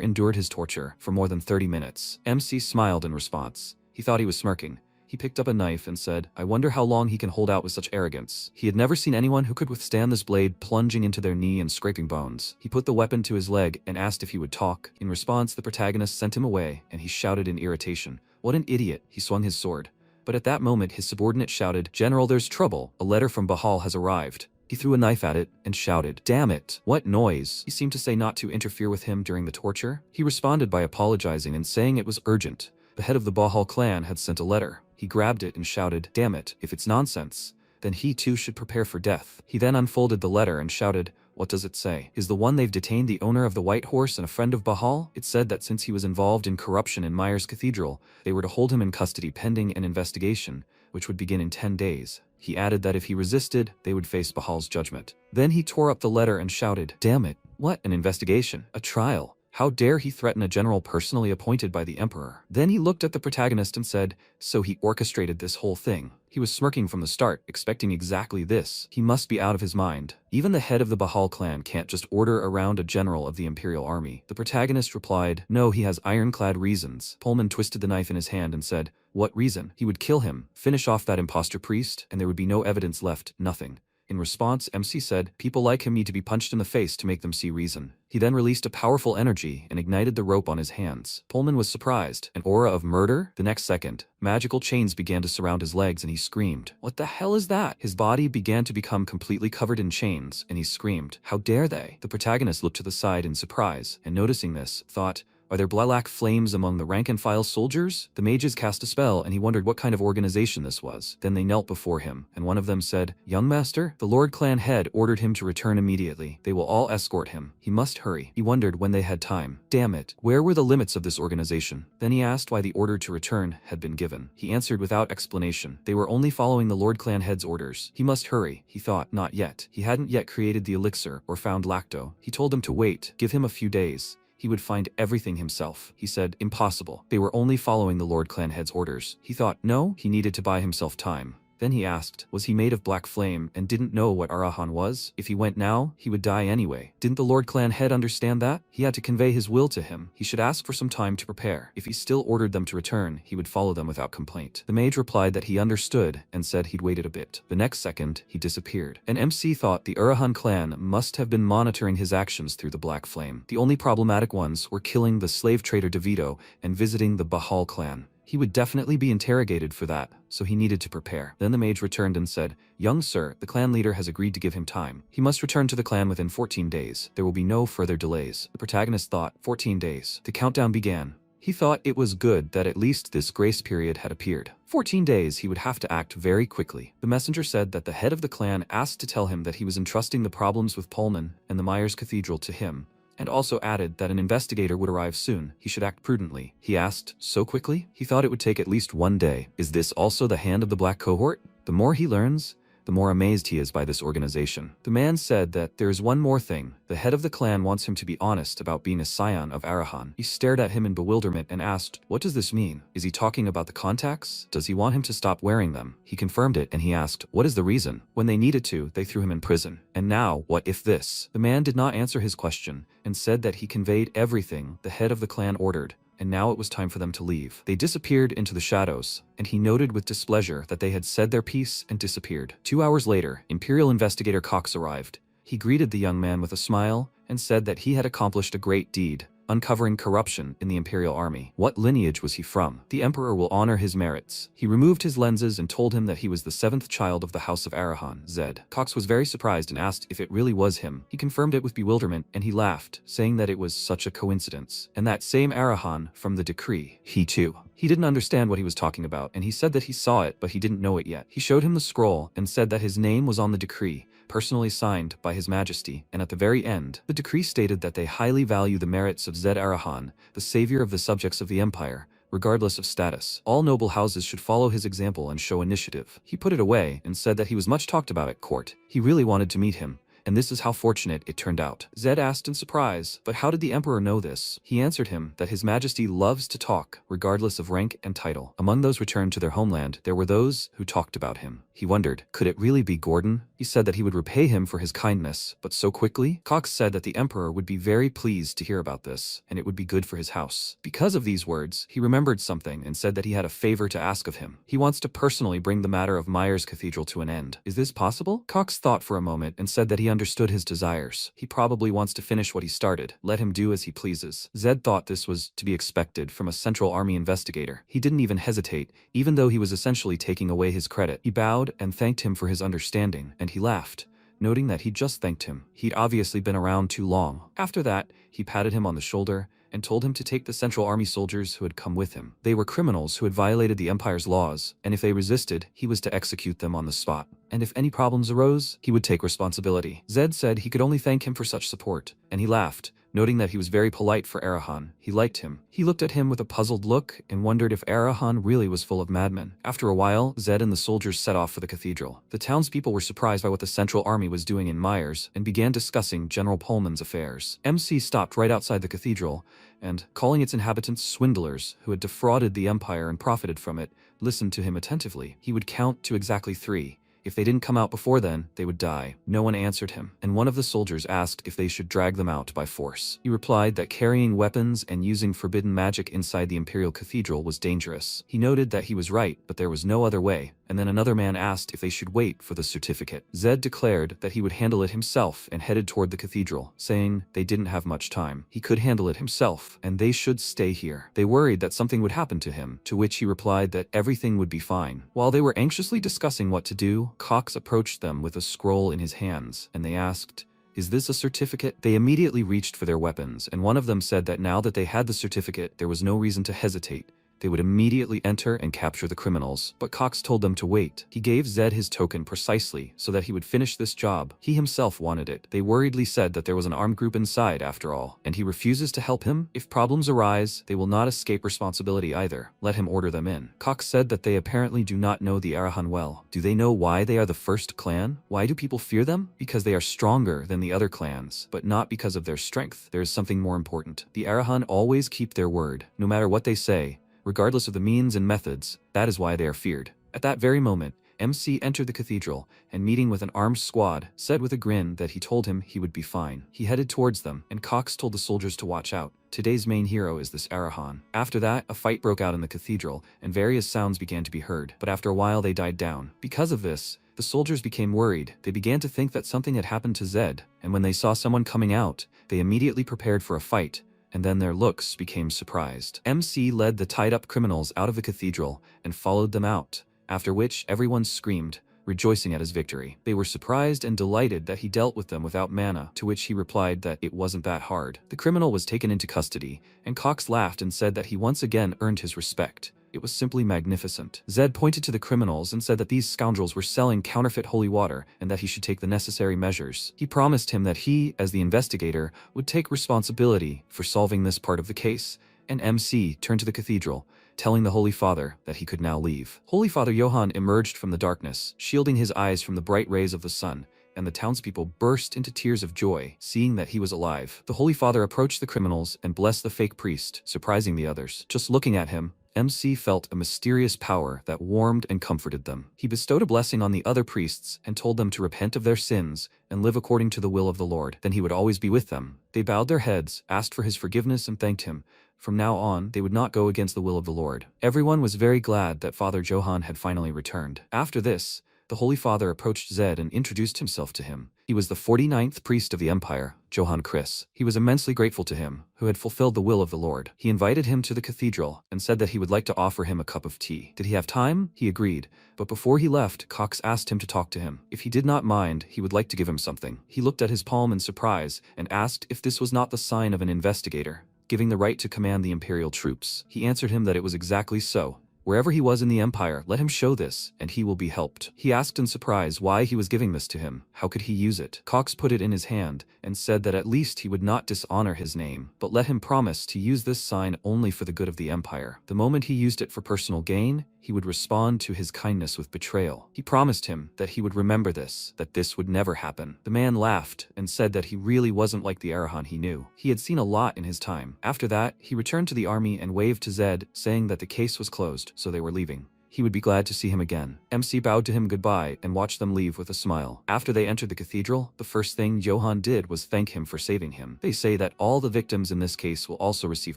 endured his torture for more than 30 minutes. MC smiled in response. He thought he was smirking. He picked up a knife and said, I wonder how long he can hold out with such arrogance. He had never seen anyone who could withstand this blade plunging into their knee and scraping bones. He put the weapon to his leg and asked if he would talk. In response, the protagonist sent him away, and he shouted in irritation, what an idiot. He swung his sword. But at that moment, his subordinate shouted, General, there's trouble. A letter from Bahal has arrived. He threw a knife at it and shouted, damn it, what noise? He seemed to say not to interfere with him during the torture. He responded by apologizing and saying it was urgent. The head of the Bahal clan had sent a letter. He grabbed it and shouted, damn it, if it's nonsense, then he too should prepare for death. He then unfolded the letter and shouted, what does it say? Is the one they've detained the owner of the White Horse and a friend of Bahal? It said that since he was involved in corruption in Myers Cathedral, they were to hold him in custody pending an investigation, which would begin in 10 days. He added that if he resisted, they would face Bahal's judgment. Then he tore up the letter and shouted, damn it, what, an investigation, a trial? How dare he threaten a general personally appointed by the emperor? Then he looked at the protagonist and said, so he orchestrated this whole thing. He was smirking from the start, expecting exactly this. He must be out of his mind. Even the head of the Bahal clan can't just order around a general of the imperial army. The protagonist replied, no, he has ironclad reasons. Pullman twisted the knife in his hand and said, what reason? He would kill him, finish off that imposter priest, and there would be no evidence left, nothing. In response, MC said, people like him need to be punched in the face to make them see reason. He then released a powerful energy and ignited the rope on his hands. Pullman was surprised. An aura of murder? The next second, magical chains began to surround his legs and he screamed, what the hell is that? His body began to become completely covered in chains and he screamed, how dare they? The protagonist looked to the side in surprise and noticing this, thought, are there black flames among the rank-and-file soldiers? The mages cast a spell, and he wondered what kind of organization this was. Then they knelt before him, and one of them said, young master, the Lord Clan head ordered him to return immediately. They will all escort him. He must hurry. He wondered when they had time. Damn it, where were the limits of this organization? Then he asked why the order to return had been given. He answered without explanation. They were only following the Lord Clan head's orders. He must hurry. He thought, not yet. He hadn't yet created the elixir or found Lacto. He told them to wait, give him a few days. He would find everything himself. He said, impossible. They were only following the Lord Clan head's orders. He thought, no, he needed to buy himself time. Then he asked, was he made of black flame and didn't know what Arahan was? If he went now, he would die anyway. Didn't the Lord Clan head understand that? He had to convey his will to him. He should ask for some time to prepare. If he still ordered them to return, he would follow them without complaint. The mage replied that he understood and said he'd waited a bit. The next second, he disappeared. An MC thought the Arahan clan must have been monitoring his actions through the black flame. The only problematic ones were killing the slave trader DeVito and visiting the Bahal clan. He would definitely be interrogated for that, so he needed to prepare. Then the mage returned and said, "Young sir, the clan leader has agreed to give him time. He must return to the clan within 14 days. There will be no further delays." The protagonist thought, 14 days. The countdown began. He thought it was good that at least this grace period had appeared. 14 days he would have to act very quickly. The messenger said that the head of the clan asked to tell him that he was entrusting the problems with Pullman and the Myers Cathedral to him, and also added that an investigator would arrive soon. He should act prudently. He asked, so quickly? He thought it would take at least 1 day. Is this also the hand of the Black Cohort? The more he learns, the more amazed he is by this organization. The man said that there is one more thing. The head of the clan wants him to be honest about being a scion of Arahan. He stared at him in bewilderment and asked, what does this mean? Is he talking about the contacts? Does he want him to stop wearing them? He confirmed it and he asked, what is the reason? When they needed to, they threw him in prison. And now, what if this? The man did not answer his question and said that he conveyed everything the head of the clan ordered, and now it was time for them to leave. They disappeared into the shadows, and he noted with displeasure that they had said their piece and disappeared. 2 hours later, Imperial Investigator Cox arrived. He greeted the young man with a smile and said that he had accomplished a great deed, uncovering corruption in the Imperial Army. What lineage was he from? The Emperor will honor his merits. He removed his lenses and told him that he was the 7th child of the House of Arahan, Zed. Cox was very surprised and asked if it really was him. He confirmed it with bewilderment and he laughed, saying that it was such a coincidence. And that same Arahan from the decree. He too. He didn't understand what he was talking about, and he said that he saw it, but he didn't know it yet. He showed him the scroll and said that his name was on the decree, personally signed by His Majesty, and at the very end, the decree stated that they highly value the merits of Zed Arahan, the savior of the subjects of the Empire, regardless of status. All noble houses should follow his example and show initiative. He put it away and said that he was much talked about at court. He really wanted to meet him, and this is how fortunate it turned out. Zed asked in surprise, but how did the Emperor know this? He answered him that His Majesty loves to talk, regardless of rank and title. Among those returned to their homeland, there were those who talked about him. He wondered, could it really be Gordon? He said that he would repay him for his kindness, but so quickly? Cox said that the Emperor would be very pleased to hear about this, and it would be good for his house. Because of these words, he remembered something and said that he had a favor to ask of him. He wants to personally bring the matter of Myers Cathedral to an end. Is this possible? Cox thought for a moment and said that he understood his desires. He probably wants to finish what he started. Let him do as he pleases. Zed thought this was to be expected from a Central Army investigator. He didn't even hesitate, even though he was essentially taking away his credit. He bowed and thanked him for his understanding, and he laughed, noting that he'd just thanked him. He'd obviously been around too long. After that, he patted him on the shoulder and told him to take the Central Army soldiers who had come with him. They were criminals who had violated the Empire's laws, and if they resisted, he was to execute them on the spot. And if any problems arose, he would take responsibility. Zed said he could only thank him for such support, and he laughed, noting that he was very polite for Arahan. He liked him. He looked at him with a puzzled look and wondered if Arahan really was full of madmen. After a while, Zed and the soldiers set off for the cathedral. The townspeople were surprised by what the Central Army was doing in Myers and began discussing General Pullman's affairs. MC stopped right outside the cathedral and, calling its inhabitants swindlers who had defrauded the Empire and profited from it, listened to him attentively. He would count to exactly 3. If they didn't come out before then, they would die. No one answered him, and one of the soldiers asked if they should drag them out by force. He replied that carrying weapons and using forbidden magic inside the Imperial Cathedral was dangerous. He noted that he was right, but there was no other way, and then another man asked if they should wait for the certificate. Zed declared that he would handle it himself and headed toward the cathedral, saying they didn't have much time. He could handle it himself, and they should stay here. They worried that something would happen to him, to which he replied that everything would be fine. While they were anxiously discussing what to do, Cox approached them with a scroll in his hands, and they asked, "Is this a certificate?" They immediately reached for their weapons, and one of them said that now that they had the certificate, there was no reason to hesitate. They would immediately enter and capture the criminals. But Cox told them to wait. He gave Zed his token precisely so that he would finish this job. He himself wanted it. They worriedly said that there was an armed group inside after all, and he refuses to help him. If problems arise, they will not escape responsibility either. Let him order them in. Cox said that they apparently do not know the Arahan well. Do they know why they are the first clan? Why do people fear them? Because they are stronger than the other clans, but not because of their strength. There is something more important. The Arahan always keep their word, no matter what they say, regardless of the means and methods. That is why they are feared. At that very moment, MC entered the cathedral, and meeting with an armed squad, said with a grin that he told him he would be fine. He headed towards them, and Cox told the soldiers to watch out. Today's main hero is this Arahan. After that, a fight broke out in the cathedral, and various sounds began to be heard, but after a while they died down. Because of this, the soldiers became worried. They began to think that something had happened to Zed, and when they saw someone coming out, they immediately prepared for a fight, and then their looks became surprised. MC led the tied-up criminals out of the cathedral and followed them out, after which everyone screamed, rejoicing at his victory. They were surprised and delighted that he dealt with them without mana, to which he replied that it wasn't that hard. The criminal was taken into custody, and Cox laughed and said that he once again earned his respect. It was simply magnificent. Zed pointed to the criminals and said that these scoundrels were selling counterfeit holy water and that he should take the necessary measures. He promised him that he, as the investigator, would take responsibility for solving this part of the case, and MC turned to the cathedral, telling the Holy Father that he could now leave. Holy Father Johann emerged from the darkness, shielding his eyes from the bright rays of the sun, and the townspeople burst into tears of joy, seeing that he was alive. The Holy Father approached the criminals and blessed the fake priest, surprising the others. Just looking at him, MC felt a mysterious power that warmed and comforted them. He bestowed a blessing on the other priests and told them to repent of their sins and live according to the will of the Lord. Then he would always be with them. They bowed their heads, asked for his forgiveness, and thanked him. From now on, they would not go against the will of the Lord. Everyone was very glad that Father Johann had finally returned. After this, the Holy Father approached Zed and introduced himself to him. He was the 49th priest of the Empire, Johann Chris. He was immensely grateful to him, who had fulfilled the will of the Lord. He invited him to the cathedral and said that he would like to offer him a cup of tea. Did he have time? He agreed. But before he left, Cox asked him to talk to him. If he did not mind, he would like to give him something. He looked at his palm in surprise and asked if this was not the sign of an investigator, giving the right to command the imperial troops. He answered him that it was exactly so. Wherever he was in the Empire, let him show this, and he will be helped. He asked in surprise why he was giving this to him. How could he use it? Cox put it in his hand, and said that at least he would not dishonor his name, but let him promise to use this sign only for the good of the Empire. The moment he used it for personal gain, he would respond to his kindness with betrayal. He promised him that he would remember this, that this would never happen. The man laughed and said that he really wasn't like the Arahan he knew. He had seen a lot in his time. After that, he returned to the army and waved to Zed, saying that the case was closed, so they were leaving. He would be glad to see him again. MC bowed to him goodbye and watched them leave with a smile. After they entered the cathedral, the first thing Johann did was thank him for saving him. They say that all the victims in this case will also receive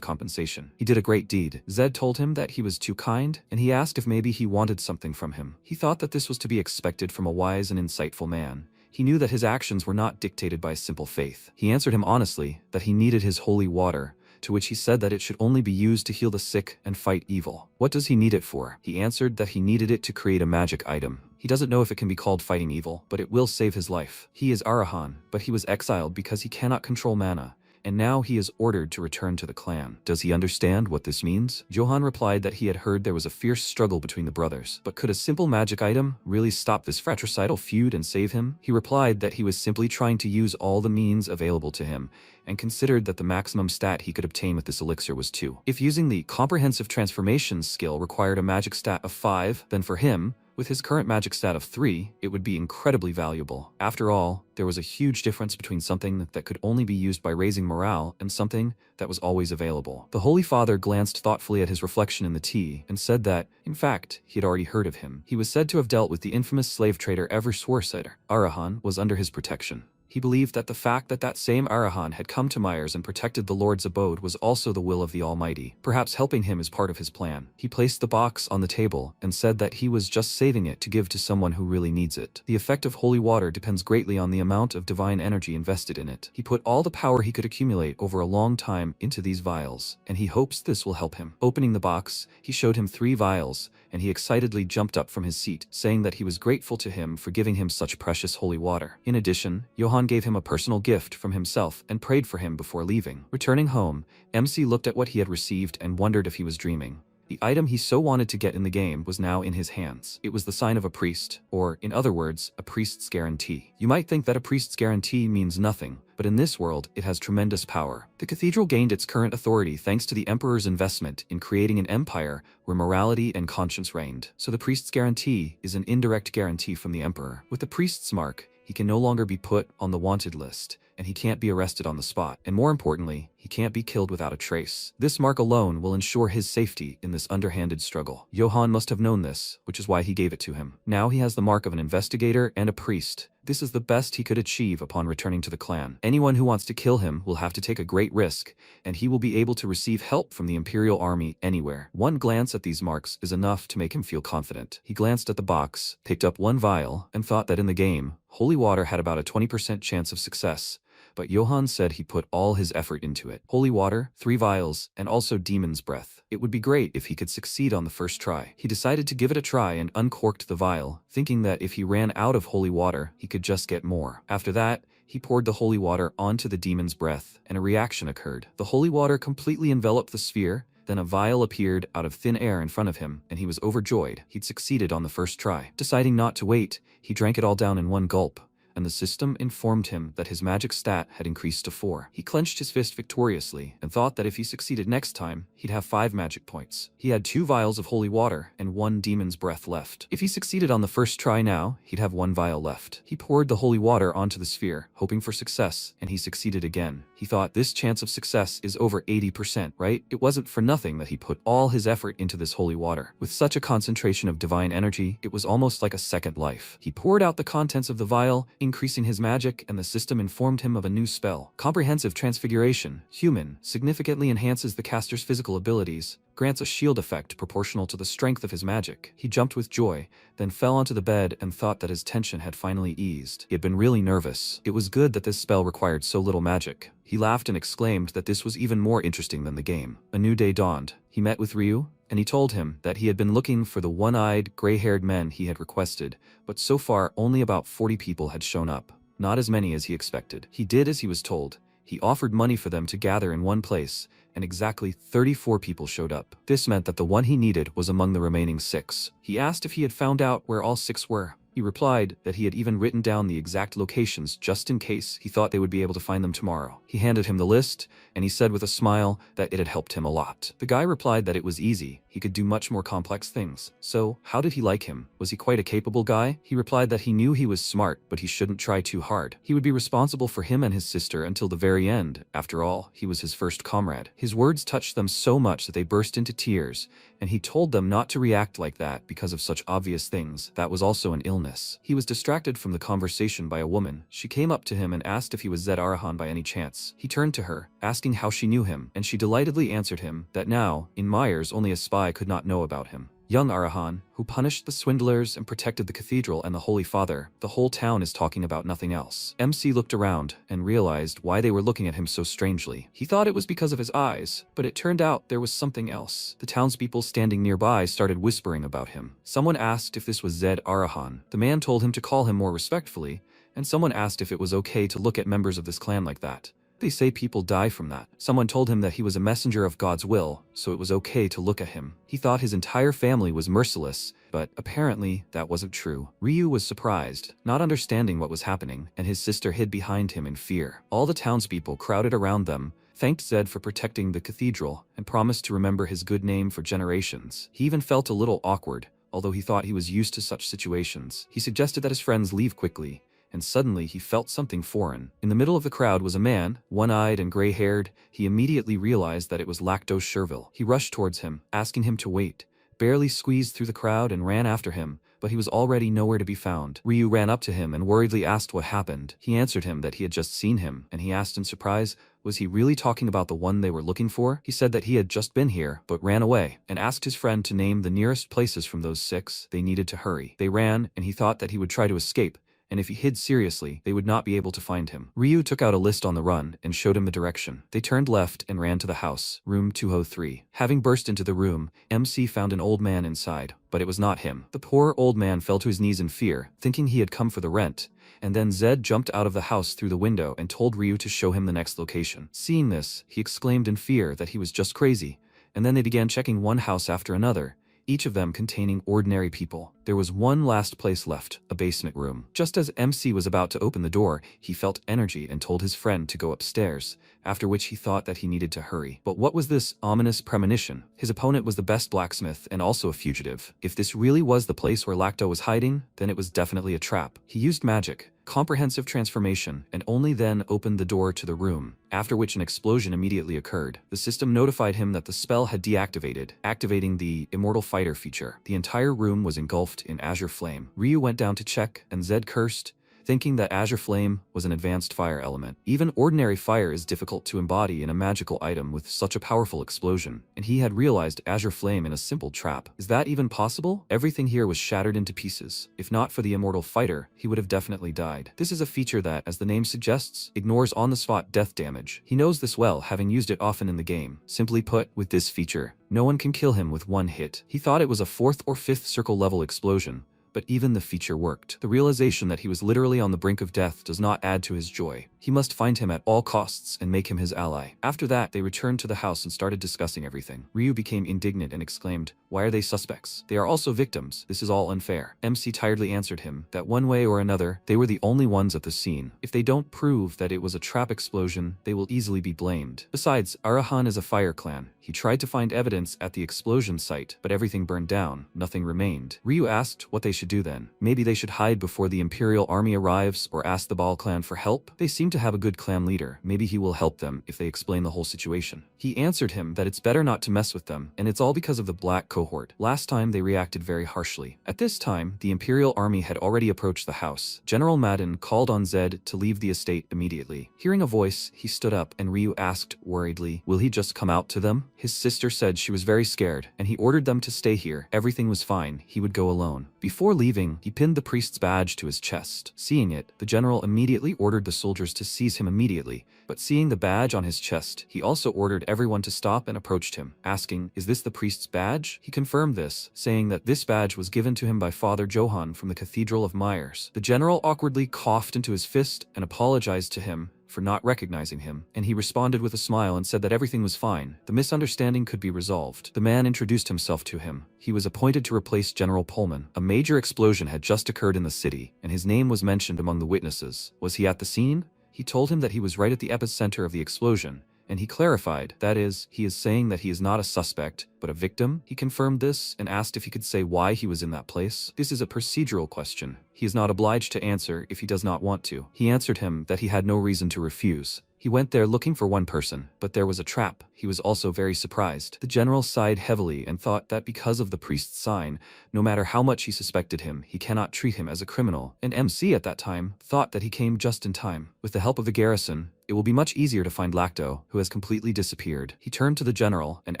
compensation. He did a great deed. Zed told him that he was too kind, and he asked if maybe he wanted something from him. He thought that this was to be expected from a wise and insightful man. He knew that his actions were not dictated by simple faith. He answered him honestly that he needed his holy water, to which he said that it should only be used to heal the sick and fight evil. What does he need it for? He answered that he needed it to create a magic item. He doesn't know if it can be called fighting evil, but it will save his life. He is Arahan, but he was exiled because he cannot control mana, and now he is ordered to return to the clan. Does he understand what this means? Johann replied that he had heard there was a fierce struggle between the brothers, but could a simple magic item really stop this fratricidal feud and save him? He replied that he was simply trying to use all the means available to him, and considered that the maximum stat he could obtain with this elixir was 2. If using the comprehensive transformation skill required a magic stat of 5, then for him, with his current magic stat of 3, it would be incredibly valuable. After all, there was a huge difference between something that could only be used by raising morale and something that was always available. The Holy Father glanced thoughtfully at his reflection in the tea and said that, in fact, he had already heard of him. He was said to have dealt with the infamous slave trader Eversworsider. Arahan was under his protection. He believed that the fact that that same Arahan had come to Myers and protected the Lord's abode was also the will of the Almighty, perhaps helping him as part of his plan. He placed the box on the table and said that he was just saving it to give to someone who really needs it. The effect of holy water depends greatly on the amount of divine energy invested in it. He put all the power he could accumulate over a long time into these vials, and he hopes this will help him. Opening the box, he showed him 3 vials, and he excitedly jumped up from his seat, saying that he was grateful to him for giving him such precious holy water. In addition, Johann gave him a personal gift from himself and prayed for him before leaving. Returning home, MC looked at what he had received and wondered if he was dreaming. The item he so wanted to get in the game was now in his hands. It was the sign of a priest, or, in other words, a priest's guarantee. You might think that a priest's guarantee means nothing, but in this world, it has tremendous power. The cathedral gained its current authority thanks to the emperor's investment in creating an empire where morality and conscience reigned. So the priest's guarantee is an indirect guarantee from the emperor. With the priest's mark, he can no longer be put on the wanted list, and he can't be arrested on the spot. And more importantly, he he can't be killed without a trace. This mark alone will ensure his safety in this underhanded struggle. Johann must have known this, which is why he gave it to him. Now he has the mark of an investigator and a priest. This is the best he could achieve upon returning to the clan. Anyone who wants to kill him will have to take a great risk, and he will be able to receive help from the Imperial Army anywhere. One glance at these marks is enough to make him feel confident. He glanced at the box, picked up one vial, and thought that in the game, holy water had about a 20% chance of success. But Johann said he put all his effort into it. Holy water, 3 vials, and also demon's breath. It would be great if he could succeed on the first try. He decided to give it a try and uncorked the vial, thinking that if he ran out of holy water, he could just get more. After that, he poured the holy water onto the demon's breath, and a reaction occurred. The holy water completely enveloped the sphere. Then a vial appeared out of thin air in front of him, and he was overjoyed. He'd succeeded on the first try. Deciding not to wait, he drank it all down in one gulp, and the system informed him that his magic stat had increased to 4. He clenched his fist victoriously and thought that if he succeeded next time, he'd have 5 magic points. He had 2 vials of holy water and 1 demon's breath left. If he succeeded on the first try now, he'd have 1 vial left. He poured the holy water onto the sphere, hoping for success, and he succeeded again. He thought this chance of success is over 80%, right? It wasn't for nothing that he put all his effort into this holy water. With such a concentration of divine energy, it was almost like a second life. He poured out the contents of the vial, increasing his magic, and the system informed him of a new spell. Comprehensive Transfiguration, human, significantly enhances the caster's physical abilities, grants a shield effect proportional to the strength of his magic. He jumped with joy, then fell onto the bed and thought that his tension had finally eased. He had been really nervous. It was good that this spell required so little magic. He laughed and exclaimed that this was even more interesting than the game. A new day dawned. He met with Ryu, and he told him that he had been looking for the one-eyed, gray-haired men he had requested, but so far only about 40 people had shown up. Not as many as he expected. He did as he was told. He offered money for them to gather in one place, and exactly 34 people showed up. This meant that the one he needed was among the remaining 6. He asked if he had found out where all 6 were. He replied that he had even written down the exact locations just in case he thought they would be able to find them tomorrow. He handed him the list, and he said with a smile that it had helped him a lot. The guy replied that it was easy. He could do much more complex things. So, how did he like him? Was he quite a capable guy? He replied that he knew he was smart, but he shouldn't try too hard. He would be responsible for him and his sister until the very end. After all, he was his first comrade. His words touched them so much that they burst into tears, and he told them not to react like that because of such obvious things. That was also an illness. He was distracted from the conversation by a woman. She came up to him and asked if he was Zed Arahan by any chance. He turned to her, asking how she knew him, and she delightedly answered him that now, in Myers, only a spy could not know about him. Young Arahan, who punished the swindlers and protected the cathedral and the Holy Father. The whole town is talking about nothing else. MC looked around and realized why they were looking at him so strangely. He thought it was because of his eyes, but it turned out there was something else. The townspeople standing nearby started whispering about him. Someone asked if this was Zed Arahan. The man told him to call him more respectfully, and someone asked if it was okay to look at members of this clan like that. They say people die from that. Someone told him that he was a messenger of God's will, so it was okay to look at him. He thought his entire family was merciless, but apparently that wasn't true. Ryu was surprised, not understanding what was happening, and his sister hid behind him in fear. All the townspeople crowded around them, thanked Zed for protecting the cathedral, and promised to remember his good name for generations. He even felt a little awkward, although he thought he was used to such situations. He suggested that his friends leave quickly, and suddenly he felt something foreign. In the middle of the crowd was a man, one-eyed and gray-haired. He immediately realized that it was Lactose Sherville. He rushed towards him, asking him to wait, barely squeezed through the crowd and ran after him, but he was already nowhere to be found. Ryu ran up to him and worriedly asked what happened. He answered him that he had just seen him, and he asked in surprise, was he really talking about the one they were looking for? He said that he had just been here, but ran away, and asked his friend to name the nearest places from those 6. They needed to hurry. They ran, and he thought that he would try to escape, and if he hid seriously, they would not be able to find him. Ryu took out a list on the run and showed him the direction. They turned left and ran to the house, room 203. Having burst into the room, MC found an old man inside, but it was not him. The poor old man fell to his knees in fear, thinking he had come for the rent, and then Zed jumped out of the house through the window and told Ryu to show him the next location. Seeing this, he exclaimed in fear that he was just crazy, and then they began checking one house after another, each of them containing ordinary people. There was one last place left, a basement room. Just as MC was about to open the door, he felt energy and told his friend to go upstairs, after which he thought that he needed to hurry. But what was this ominous premonition? His opponent was the best blacksmith and also a fugitive. If this really was the place where Lacto was hiding, then it was definitely a trap. He used magic, comprehensive transformation, and only then opened the door to the room, after which an explosion immediately occurred. The system notified him that the spell had deactivated, activating the Immortal Fighter feature. The entire room was engulfed in azure flame. Ryu went down to check, and Zed cursed, thinking that azure flame was an advanced fire element. Even ordinary fire is difficult to embody in a magical item with such a powerful explosion, and he had realized azure flame in a simple trap. Is that even possible? Everything here was shattered into pieces. If not for the immortal fighter, he would have definitely died. This is a feature that, as the name suggests, ignores on-the-spot death damage. He knows this well, having used it often in the game. Simply put, with this feature, no one can kill him with one hit. He thought it was a 4th or 5th circle level explosion, but even the feature worked. The realization that he was literally on the brink of death does not add to his joy. He must find him at all costs and make him his ally. After that, they returned to the house and started discussing everything. Ryu became indignant and exclaimed, "Why are they suspects? They are also victims. This is all unfair." MC tiredly answered him that one way or another, they were the only ones at the scene. If they don't prove that it was a trap explosion, they will easily be blamed. Besides, Arahan is a fire clan. He tried to find evidence at the explosion site, but everything burned down. Nothing remained. Ryu asked what they should do then. Maybe they should hide before the Imperial Army arrives or ask the Baal clan for help? They seem to have a good clan leader. Maybe he will help them if they explain the whole situation. He answered him that it's better not to mess with them, and it's all because of the Black Cohort. Last time they reacted very harshly. At this time, the Imperial Army had already approached the house. General Madden called on Zed to leave the estate immediately. Hearing a voice, he stood up and Ryu asked worriedly, "Will he just come out to them?" His sister said she was very scared, and he ordered them to stay here. Everything was fine. He would go alone. Before leaving, he pinned the priest's badge to his chest. Seeing it, the general immediately ordered the soldiers to seize him immediately, but seeing the badge on his chest, he also ordered everyone to stop and approached him, asking, "Is this the priest's badge?" He confirmed this, saying that this badge was given to him by Father Johann from the Cathedral of Myers. The general awkwardly coughed into his fist and apologized to him for not recognizing him, and he responded with a smile and said that everything was fine. The misunderstanding could be resolved. The man introduced himself to him. He was appointed to replace General Pullman. A major explosion had just occurred in the city, and his name was mentioned among the witnesses. Was he at the scene? He told him that he was right at the epicenter of the explosion, and he clarified, that is, he is saying that he is not a suspect, but a victim. He confirmed this and asked if he could say why he was in that place. This is a procedural question. He is not obliged to answer if he does not want to. He answered him that he had no reason to refuse. He went there looking for one person, but there was a trap. He was also very surprised. The general sighed heavily and thought that because of the priest's sign, no matter how much he suspected him, he cannot treat him as a criminal. And MC at that time thought that he came just in time. With the help of the garrison, it will be much easier to find Lacto, who has completely disappeared. He turned to the general and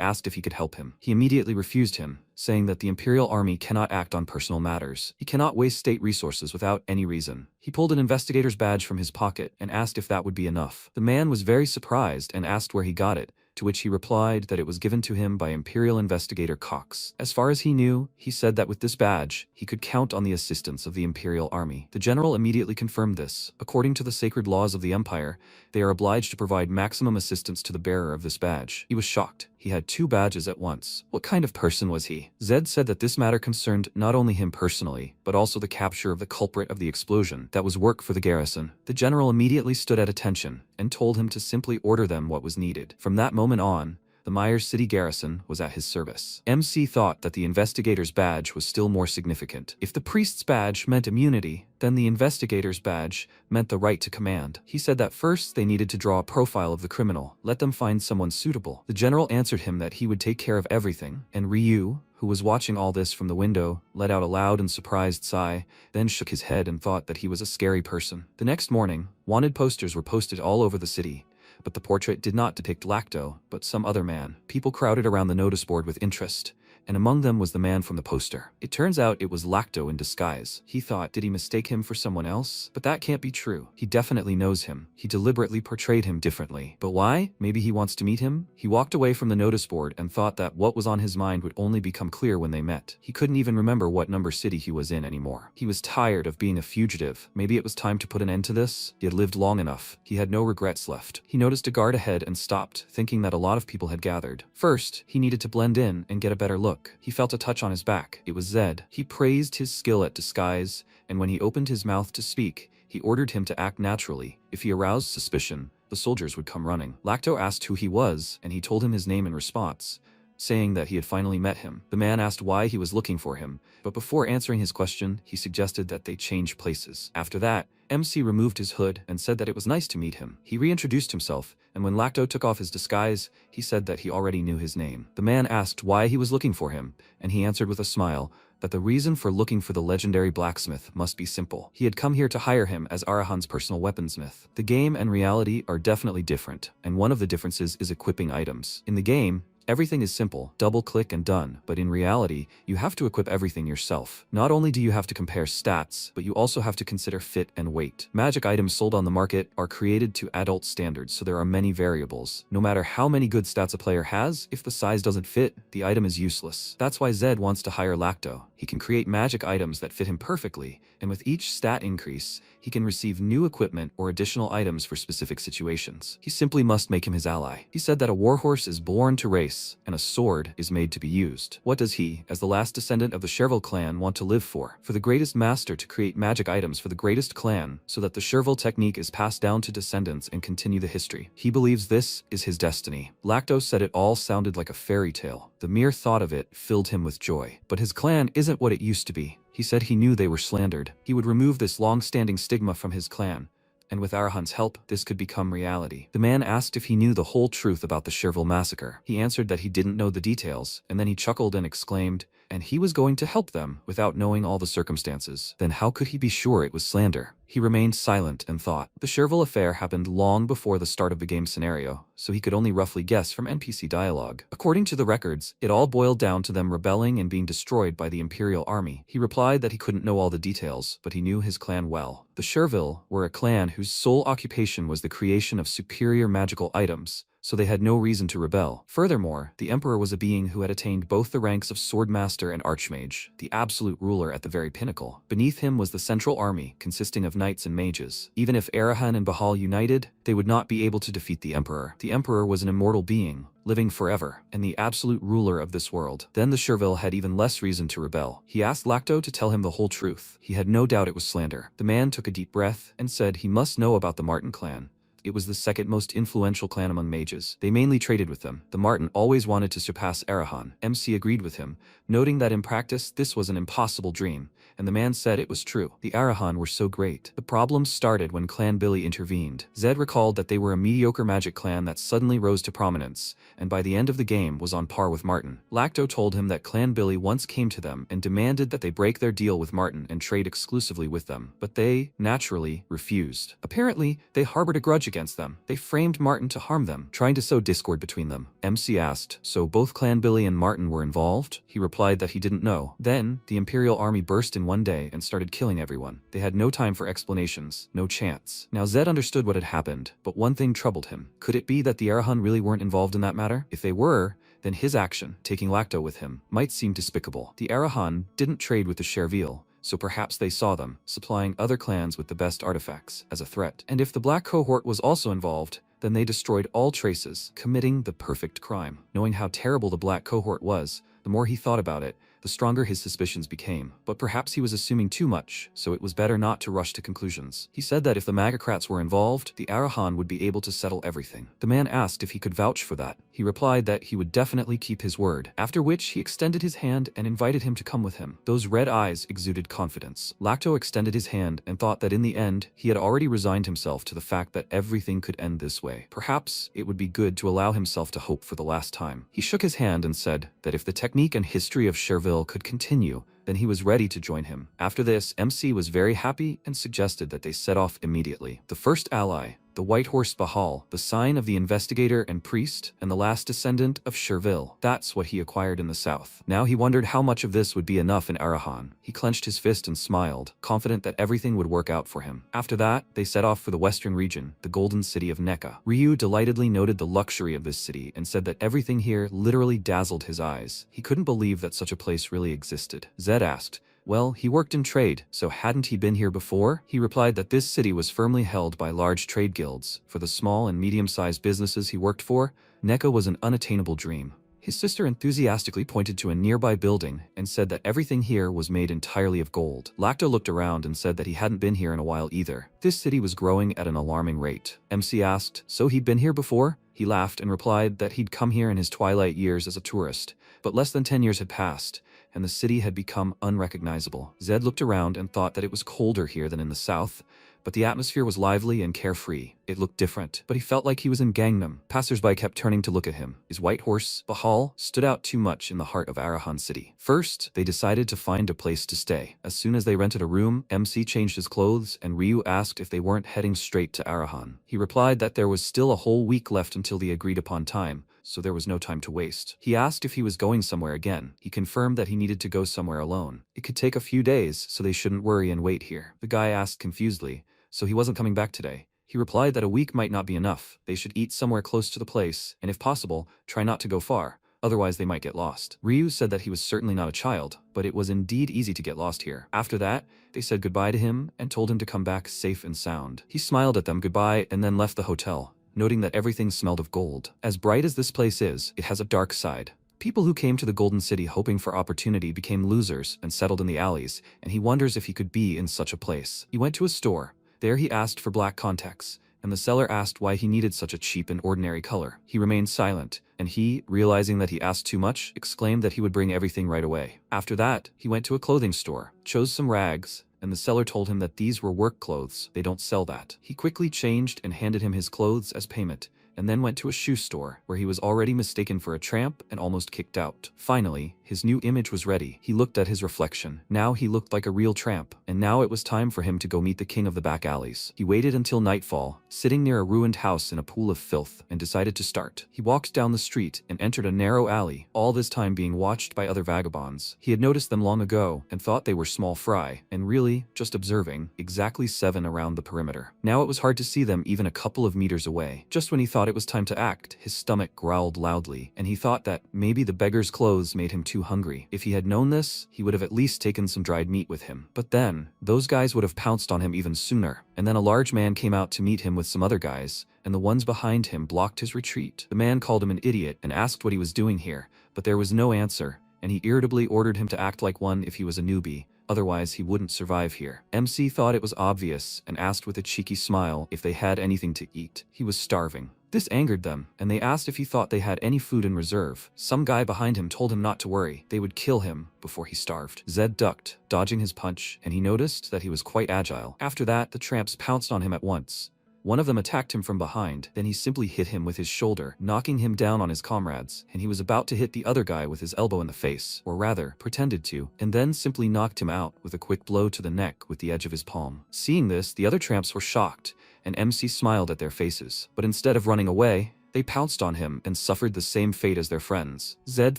asked if he could help him. He immediately refused him, saying that the Imperial Army cannot act on personal matters. He cannot waste state resources without any reason. He pulled an investigator's badge from his pocket and asked if that would be enough. The man was very surprised and asked where he got it, to which he replied that it was given to him by Imperial Investigator Cox. As far as he knew, he said that with this badge, he could count on the assistance of the Imperial Army. The general immediately confirmed this. According to the sacred laws of the Empire, they are obliged to provide maximum assistance to the bearer of this badge. He was shocked. He had 2 badges at once. What kind of person was he? Zed said that this matter concerned not only him personally, but also the capture of the culprit of the explosion. That was work for the garrison. The general immediately stood at attention and told him to simply order them what was needed. From that moment on, the Myers City garrison was at his service. MC thought that the investigator's badge was still more significant. If the priest's badge meant immunity, then the investigator's badge meant the right to command. He said that first they needed to draw a profile of the criminal, let them find someone suitable. The general answered him that he would take care of everything, and Ryu, who was watching all this from the window, let out a loud and surprised sigh, then shook his head and thought that he was a scary person. The next morning, wanted posters were posted all over the city. But the portrait did not depict Lacto, but some other man. People crowded around the notice board with interest, and among them was the man from the poster. It turns out it was Lacto in disguise. He thought, did he mistake him for someone else? But that can't be true. He definitely knows him. He deliberately portrayed him differently. But why? Maybe he wants to meet him? He walked away from the notice board and thought that what was on his mind would only become clear when they met. He couldn't even remember what number city he was in anymore. He was tired of being a fugitive. Maybe it was time to put an end to this? He had lived long enough. He had no regrets left. He noticed a guard ahead and stopped, thinking that a lot of people had gathered. First, he needed to blend in and get a better look. He felt a touch on his back. It was Zed. He praised his skill at disguise, and when he opened his mouth to speak, he ordered him to act naturally. If he aroused suspicion, the soldiers would come running. Lacto asked who he was, and he told him his name in response, saying that he had finally met him. The man asked why he was looking for him, but before answering his question, he suggested that they change places. After that, MC removed his hood and said that it was nice to meet him. He reintroduced himself, and when Lacto took off his disguise, he said that he already knew his name. The man asked why he was looking for him, and he answered with a smile that the reason for looking for the legendary blacksmith must be simple. He had come here to hire him as Arahan's personal weaponsmith. The game and reality are definitely different, and one of the differences is equipping items. In the game, everything is simple, double click and done, but in reality, you have to equip everything yourself. Not only do you have to compare stats, but you also have to consider fit and weight. Magic items sold on the market are created to adult standards, so there are many variables. No matter how many good stats a player has, if the size doesn't fit, the item is useless. That's why Zed wants to hire Lacto. He can create magic items that fit him perfectly, and with each stat increase, he can receive new equipment or additional items for specific situations. He simply must make him his ally. He said that a warhorse is born to race, and a sword is made to be used. What does he, as the last descendant of the Chervil clan, want to live for? For the greatest master to create magic items for the greatest clan, so that the Chervil technique is passed down to descendants and continue the history. He believes this is his destiny. Lacto said it all sounded like a fairy tale. The mere thought of it filled him with joy. But his clan isn't what it used to be. He said he knew they were slandered. He would remove this long-standing stigma from his clan, and with Arahan's help, this could become reality. The man asked if he knew the whole truth about the Chervil massacre. He answered that he didn't know the details, and then he chuckled and exclaimed, and he was going to help them without knowing all the circumstances. Then how could he be sure it was slander? He remained silent and thought. The Chervil affair happened long before the start of the game scenario, so he could only roughly guess from NPC dialogue. According to the records, it all boiled down to them rebelling and being destroyed by the Imperial Army. He replied that he couldn't know all the details, but he knew his clan well. The Chervil were a clan whose sole occupation was the creation of superior magical items, so they had no reason to rebel. Furthermore, the Emperor was a being who had attained both the ranks of Swordmaster and Archmage, the absolute ruler at the very pinnacle. Beneath him was the Central Army, consisting of knights and mages. Even if Arahan and Bahal united, they would not be able to defeat the Emperor. The Emperor was an immortal being, living forever, and the absolute ruler of this world. Then the Chervil had even less reason to rebel. He asked Lacto to tell him the whole truth. He had no doubt it was slander. The man took a deep breath and said he must know about the Martin clan. It was the second most influential clan among mages. They mainly traded with them. The Martin always wanted to surpass Arahan. MC agreed with him, noting that in practice this was an impossible dream, and the man said it was true. The Arahan were so great. The problems started when Clan Billy intervened. Zed recalled that they were a mediocre magic clan that suddenly rose to prominence, and by the end of the game was on par with Martin. Lacto told him that Clan Billy once came to them and demanded that they break their deal with Martin and trade exclusively with them, but they, naturally, refused. Apparently, they harbored a grudge against them. They framed Martin to harm them, trying to sow discord between them. MC asked, so both Clan Billy and Martin were involved? He replied that he didn't know. Then, the Imperial Army burst in one day and started killing everyone. They had no time for explanations, no chance. Now Zed understood what had happened, but one thing troubled him. Could it be that the Arahan really weren't involved in that matter? If they were, then his action, taking Lacto with him, might seem despicable. The Arahan didn't trade with the Chervil, so perhaps they saw them, supplying other clans with the best artifacts, as a threat. And if the Black Cohort was also involved, then they destroyed all traces, committing the perfect crime. Knowing how terrible the Black Cohort was, the more he thought about it, the stronger his suspicions became. But perhaps he was assuming too much, so it was better not to rush to conclusions. He said that if the Magocrats were involved, the Arahan would be able to settle everything. The man asked if he could vouch for that. He replied that he would definitely keep his word, after which he extended his hand and invited him to come with him. Those red eyes exuded confidence. Lacto extended his hand and thought that in the end, he had already resigned himself to the fact that everything could end this way. Perhaps it would be good to allow himself to hope for the last time. He shook his hand and said that if the technique and history of Chervil could continue, then he was ready to join him. After this, MC was very happy and suggested that they set off immediately. The first ally, the White Horse Bahal, the sign of the investigator and priest, and the last descendant of Chervil. That's what he acquired in the south. Now he wondered how much of this would be enough in Arahan. He clenched his fist and smiled, confident that everything would work out for him. After that, they set off for the western region, the golden city of Nekka. Ryu delightedly noted the luxury of this city and said that everything here literally dazzled his eyes. He couldn't believe that such a place really existed. Zed asked, well, he worked in trade, so hadn't he been here before? He replied that this city was firmly held by large trade guilds. For the small and medium-sized businesses he worked for, Nekka was an unattainable dream. His sister enthusiastically pointed to a nearby building and said that everything here was made entirely of gold. Lacto looked around and said that he hadn't been here in a while either. This city was growing at an alarming rate. MC asked, so he'd been here before? He laughed and replied that he'd come here in his twilight years as a tourist, but less than 10 years had passed, and the city had become unrecognizable. Zed looked around and thought that it was colder here than in the south, but the atmosphere was lively and carefree. It looked different, but he felt like he was in Gangnam. Passersby kept turning to look at him. His white horse, Bahal, stood out too much in the heart of Arahan City. First, they decided to find a place to stay. As soon as they rented a room, MC changed his clothes, and Ryu asked if they weren't heading straight to Arahan. He replied that there was still a whole week left until the agreed-upon time, so there was no time to waste. He asked if he was going somewhere again. He confirmed that he needed to go somewhere alone. It could take a few days, so they shouldn't worry and wait here. The guy asked confusedly, so he wasn't coming back today. He replied that a week might not be enough. They should eat somewhere close to the place, and if possible, try not to go far. Otherwise they might get lost. Ryu said that he was certainly not a child, but it was indeed easy to get lost here. After that, they said goodbye to him and told him to come back safe and sound. He smiled at them goodbye and then left the hotel, noting that everything smelled of gold. As bright as this place is, it has a dark side. People who came to the Golden City hoping for opportunity became losers and settled in the alleys, and he wonders if he could be in such a place. He went to a store. There he asked for black contacts, and the seller asked why he needed such a cheap and ordinary color. He remained silent, and he, realizing that he asked too much, exclaimed that he would bring everything right away. After that, he went to a clothing store, chose some rags, and the seller told him that these were work clothes. They don't sell that. He quickly changed and handed him his clothes as payment, and then went to a shoe store, where he was already mistaken for a tramp and almost kicked out. Finally, his new image was ready. He looked at his reflection. Now he looked like a real tramp, and now it was time for him to go meet the king of the back alleys. He waited until nightfall, sitting near a ruined house in a pool of filth, and decided to start. He walked down the street and entered a narrow alley, all this time being watched by other vagabonds. He had noticed them long ago and thought they were small fry, and really, just observing, exactly 7 around the perimeter. Now it was hard to see them even a couple of meters away. Just when he thought it was time to act, his stomach growled loudly, and he thought that maybe the beggar's clothes made him too hungry. If he had known this, he would have at least taken some dried meat with him. But then, those guys would have pounced on him even sooner. And then a large man came out to meet him with some other guys, and the ones behind him blocked his retreat. The man called him an idiot and asked what he was doing here, but there was no answer, and he irritably ordered him to act like one if he was a newbie. Otherwise, he wouldn't survive here. MC thought it was obvious and asked with a cheeky smile if they had anything to eat. He was starving. This angered them, and they asked if he thought they had any food in reserve. Some guy behind him told him not to worry. They would kill him before he starved. Zed ducked, dodging his punch, and he noticed that he was quite agile. After that, the tramps pounced on him at once. One of them attacked him from behind, then he simply hit him with his shoulder, knocking him down on his comrades, and he was about to hit the other guy with his elbow in the face, or rather, pretended to, and then simply knocked him out with a quick blow to the neck with the edge of his palm. Seeing this, the other tramps were shocked, and MC smiled at their faces. But instead of running away, they pounced on him and suffered the same fate as their friends. Zed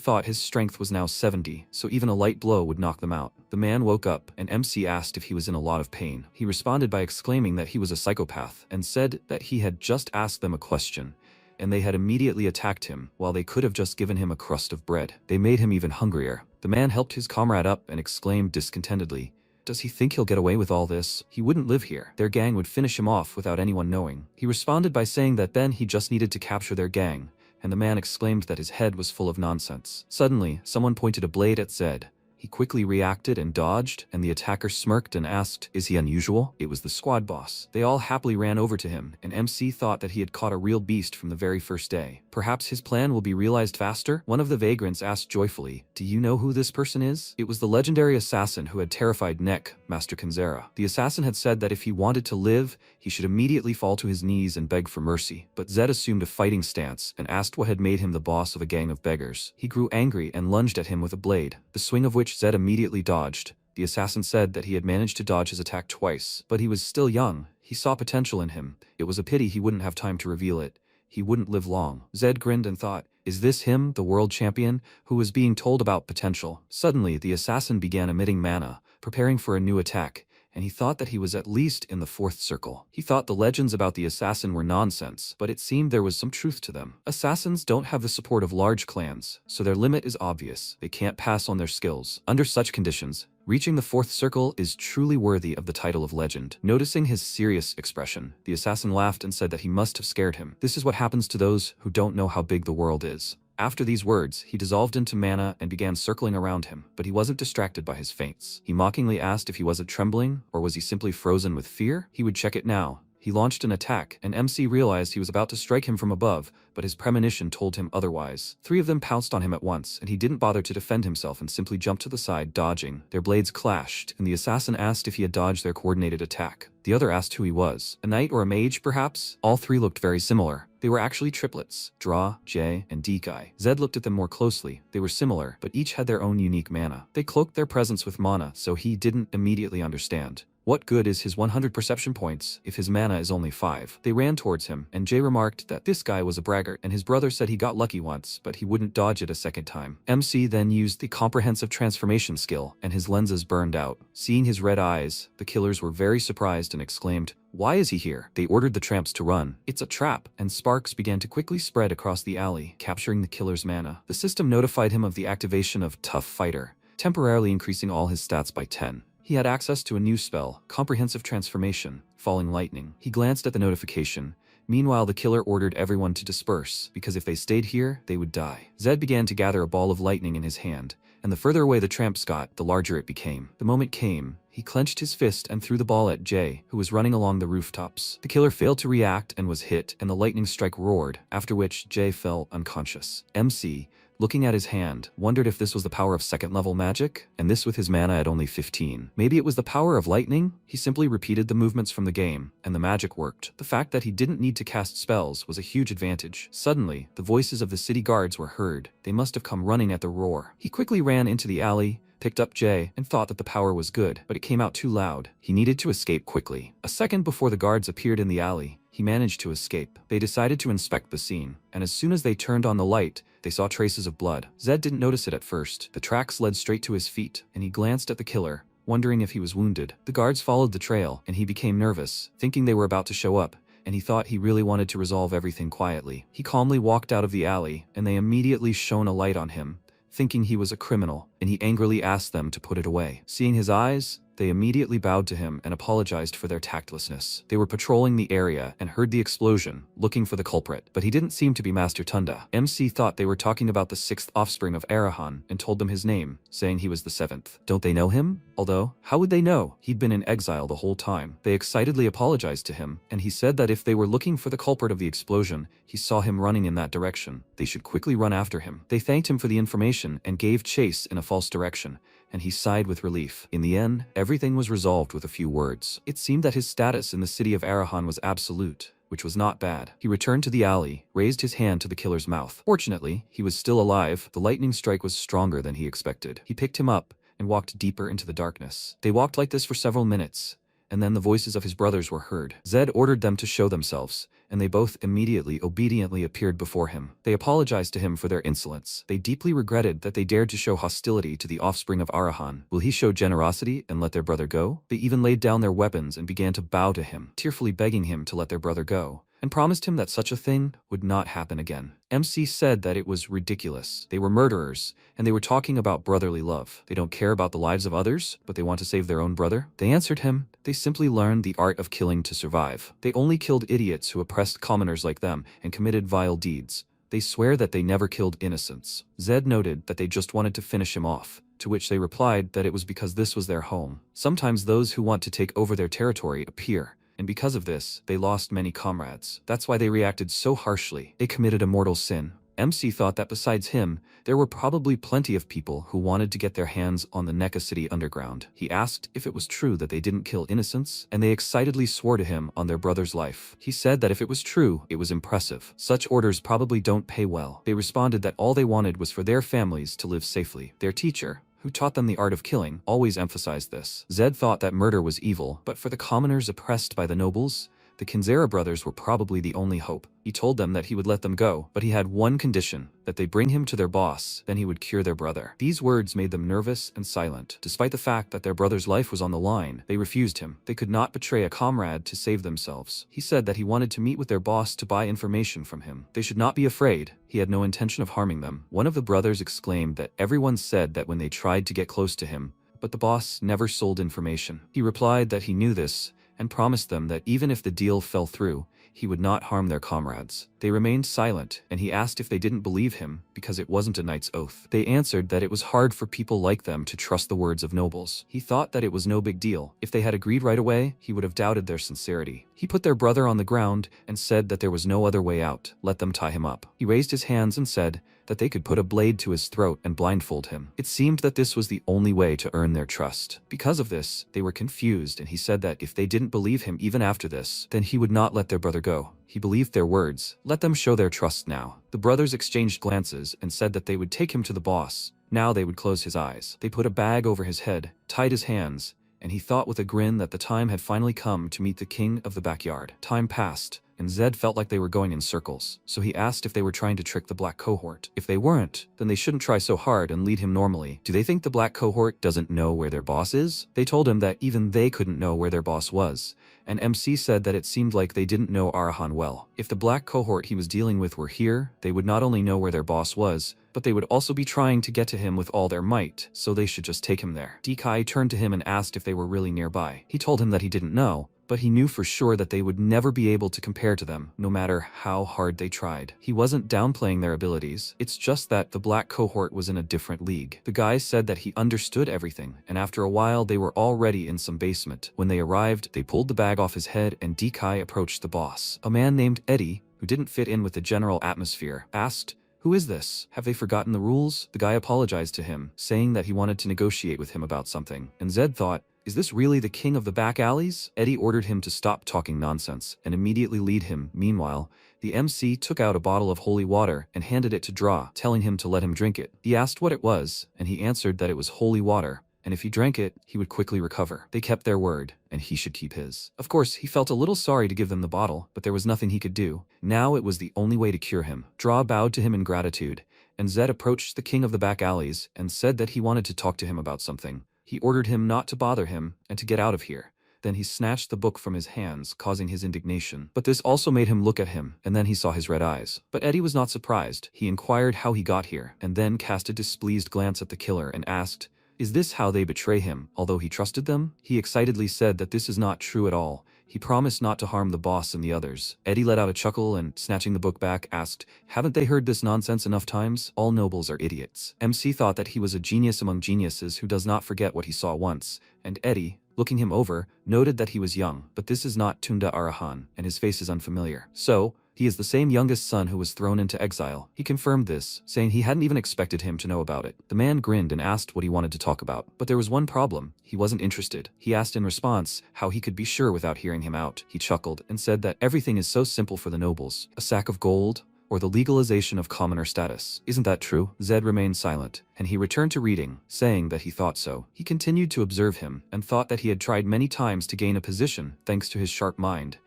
thought his strength was now 70, so even a light blow would knock them out. The man woke up, and MC asked if he was in a lot of pain. He responded by exclaiming that he was a psychopath, and said that he had just asked them a question, and they had immediately attacked him, while they could have just given him a crust of bread. They made him even hungrier. The man helped his comrade up and exclaimed discontentedly, "Does he think he'll get away with all this? He wouldn't live here. Their gang would finish him off without anyone knowing." He responded by saying that then he just needed to capture their gang, and the man exclaimed that his head was full of nonsense. Suddenly, someone pointed a blade at Zed. He quickly reacted and dodged, and the attacker smirked and asked, "Is he unusual?" It was the squad boss. They all happily ran over to him, and MC thought that he had caught a real beast from the very first day. Perhaps his plan will be realized faster? One of the vagrants asked joyfully, "Do you know who this person is?" It was the legendary assassin who had terrified Nek, Master Kanzera. The assassin had said that if he wanted to live, he should immediately fall to his knees and beg for mercy. But Zed assumed a fighting stance and asked what had made him the boss of a gang of beggars. He grew angry and lunged at him with a blade, the swing of which Zed immediately dodged. The assassin said that he had managed to dodge his attack twice, but he was still young. He saw potential in him. It was a pity he wouldn't have time to reveal it. He wouldn't live long. Zed grinned and thought, is this him, the world champion, who was being told about potential? Suddenly, the assassin began emitting mana, preparing for a new attack, and he thought that he was at least in the 4th circle. He thought the legends about the assassin were nonsense, but it seemed there was some truth to them. Assassins don't have the support of large clans, so their limit is obvious. They can't pass on their skills. Under such conditions, reaching the 4th circle is truly worthy of the title of legend. Noticing his serious expression, the assassin laughed and said that he must have scared him. This is what happens to those who don't know how big the world is. After these words, he dissolved into mana and began circling around him, but he wasn't distracted by his feints. He mockingly asked if he wasn't trembling, or was he simply frozen with fear? He would check it now, He launched an attack, and MC realized he was about to strike him from above, but his premonition told him otherwise. 3 of them pounced on him at once, and he didn't bother to defend himself and simply jumped to the side, dodging. Their blades clashed, and the assassin asked if he had dodged their coordinated attack. The other asked who he was. A knight or a mage, perhaps? All 3 looked very similar. They were actually triplets, Draw, Jay, and Dekai. Zed looked at them more closely. They were similar, but each had their own unique mana. They cloaked their presence with mana, so he didn't immediately understand. What good is his 100 perception points if his mana is only 5? They ran towards him, and Jay remarked that this guy was a braggart, and his brother said he got lucky once, but he wouldn't dodge it a second time. MC then used the comprehensive transformation skill, and his lenses burned out. Seeing his red eyes, the killers were very surprised and exclaimed, "Why is he here?" They ordered the tramps to run. "It's a trap," and sparks began to quickly spread across the alley, capturing the killer's mana. The system notified him of the activation of Tough Fighter, temporarily increasing all his stats by 10. He had access to a new spell, Comprehensive Transformation, Falling Lightning. He glanced at the notification. Meanwhile, the killer ordered everyone to disperse, because if they stayed here, they would die. Zed began to gather a ball of lightning in his hand, and the further away the tramps got, the larger it became. The moment came. He clenched his fist and threw the ball at Jay, who was running along the rooftops. The killer failed to react and was hit, and the lightning strike roared, after which Jay fell unconscious. MC, looking at his hand, wondered if this was the power of second-level magic, and this with his mana at only 15. Maybe it was the power of lightning? He simply repeated the movements from the game, and the magic worked. The fact that he didn't need to cast spells was a huge advantage. Suddenly, the voices of the city guards were heard. They must have come running at the roar. He quickly ran into the alley, picked up Jay, and thought that the power was good, but it came out too loud. He needed to escape quickly. A second before the guards appeared in the alley, he managed to escape. They decided to inspect the scene, and as soon as they turned on the light, they saw traces of blood. Zed didn't notice it at first. The tracks led straight to his feet, and he glanced at the killer, wondering if he was wounded. The guards followed the trail, and he became nervous, thinking they were about to show up, and he thought he really wanted to resolve everything quietly. He calmly walked out of the alley, and they immediately shone a light on him, thinking he was a criminal, and he angrily asked them to put it away. Seeing his eyes, they immediately bowed to him and apologized for their tactlessness. They were patrolling the area and heard the explosion, looking for the culprit, but he didn't seem to be Master Tunda. MC thought they were talking about the 6th offspring of Arahan and told them his name, saying he was the 7th. Don't they know him? Although, how would they know? He'd been in exile the whole time. They excitedly apologized to him, and he said that if they were looking for the culprit of the explosion, he saw him running in that direction. They should quickly run after him. They thanked him for the information and gave chase in a false direction, and he sighed with relief. In the end, everything was resolved with a few words. It seemed that his status in the city of Arahan was absolute, which was not bad. He returned to the alley, raised his hand to the killer's mouth. Fortunately, he was still alive. The lightning strike was stronger than he expected. He picked him up and walked deeper into the darkness. They walked like this for several minutes, and then the voices of his brothers were heard. Zed ordered them to show themselves, and they both immediately obediently appeared before him. They apologized to him for their insolence. They deeply regretted that they dared to show hostility to the offspring of Arahan. Will he show generosity and let their brother go? They even laid down their weapons and began to bow to him, tearfully begging him to let their brother go, and promised him that such a thing would not happen again. MC said that it was ridiculous. They were murderers, and they were talking about brotherly love. They don't care about the lives of others, but they want to save their own brother? They answered him, they simply learned the art of killing to survive. They only killed idiots who oppressed commoners like them and committed vile deeds. They swear that they never killed innocents. Zed noted that they just wanted to finish him off, to which they replied that it was because this was their home. Sometimes those who want to take over their territory appear, and because of this, they lost many comrades. That's why they reacted so harshly. They committed a mortal sin. MC thought that besides him, there were probably plenty of people who wanted to get their hands on the Neka City underground. He asked if it was true that they didn't kill innocents, and they excitedly swore to him on their brother's life. He said that if it was true, it was impressive. Such orders probably don't pay well. They responded that all they wanted was for their families to live safely. Their teacher, who taught them the art of killing, always emphasized this. Zed thought that murder was evil, but for the commoners oppressed by the nobles, the Kinzera brothers were probably the only hope. He told them that he would let them go, but he had one condition, that they bring him to their boss, then he would cure their brother. These words made them nervous and silent. Despite the fact that their brother's life was on the line, they refused him. They could not betray a comrade to save themselves. He said that he wanted to meet with their boss to buy information from him. They should not be afraid. He had no intention of harming them. One of the brothers exclaimed that everyone said that when they tried to get close to him, but the boss never sold information. He replied that he knew this, and promised them that even if the deal fell through, he would not harm their comrades. They remained silent, and he asked if they didn't believe him because it wasn't a knight's oath. They answered that it was hard for people like them to trust the words of nobles. He thought that it was no big deal. If they had agreed right away, he would have doubted their sincerity. He put their brother on the ground and said that there was no other way out. Let them tie him up. He raised his hands and said that they could put a blade to his throat and blindfold him. It seemed that this was the only way to earn their trust. Because of this, they were confused, and he said that if they didn't believe him even after this, then he would not let their brother go. He believed their words. Let them show their trust now. The brothers exchanged glances and said that they would take him to the boss. Now they would close his eyes. They put a bag over his head, tied his hands, and he thought with a grin that the time had finally come to meet the king of the backyard. Time passed, and Zed felt like they were going in circles, so he asked if they were trying to trick the black cohort. If they weren't, then they shouldn't try so hard and lead him normally. Do they think the black cohort doesn't know where their boss is? They told him that even they couldn't know where their boss was, and MC said that it seemed like they didn't know Arahan well. If the black cohort he was dealing with were here, they would not only know where their boss was, but they would also be trying to get to him with all their might, so they should just take him there. Dekai turned to him and asked if they were really nearby. He told him that he didn't know, but he knew for sure that they would never be able to compare to them, no matter how hard they tried. He wasn't downplaying their abilities, it's just that the black cohort was in a different league. The guy said that he understood everything, and after a while they were already in some basement. When they arrived, they pulled the bag off his head and Dekai approached the boss. A man named Eddie, who didn't fit in with the general atmosphere, asked, "Who is this? Have they forgotten the rules?" The guy apologized to him, saying that he wanted to negotiate with him about something, and Zed thought, is this really the king of the back alleys? Eddie ordered him to stop talking nonsense and immediately lead him. Meanwhile, the MC took out a bottle of holy water and handed it to Draw, telling him to let him drink it. He asked what it was, and he answered that it was holy water, and if he drank it, he would quickly recover. They kept their word, and he should keep his. Of course, he felt a little sorry to give them the bottle, but there was nothing he could do. Now it was the only way to cure him. Draw bowed to him in gratitude, and Zed approached the king of the back alleys and said that he wanted to talk to him about something. He ordered him not to bother him and to get out of here. Then he snatched the book from his hands, causing his indignation. But this also made him look at him, and then he saw his red eyes. But Eddie was not surprised. He inquired how he got here, and then cast a displeased glance at the killer and asked, is this how they betray him, although he trusted them? He excitedly said that this is not true at all. He promised not to harm the boss and the others. Eddie let out a chuckle and, snatching the book back, asked, haven't they heard this nonsense enough times? All nobles are idiots. MC thought that he was a genius among geniuses who does not forget what he saw once, and Eddie, looking him over, noted that he was young, but this is not Tunda Arahan, and his face is unfamiliar. So, he is the same youngest son who was thrown into exile. He confirmed this, saying he hadn't even expected him to know about it. The man grinned and asked what he wanted to talk about. But there was one problem. He wasn't interested. He asked in response how he could be sure without hearing him out. He chuckled and said that everything is so simple for the nobles. A sack of gold, or the legalization of commoner status. Isn't that true? Zed remained silent, and he returned to reading, saying that he thought so. He continued to observe him, and thought that he had tried many times to gain a position, thanks to his sharp mind,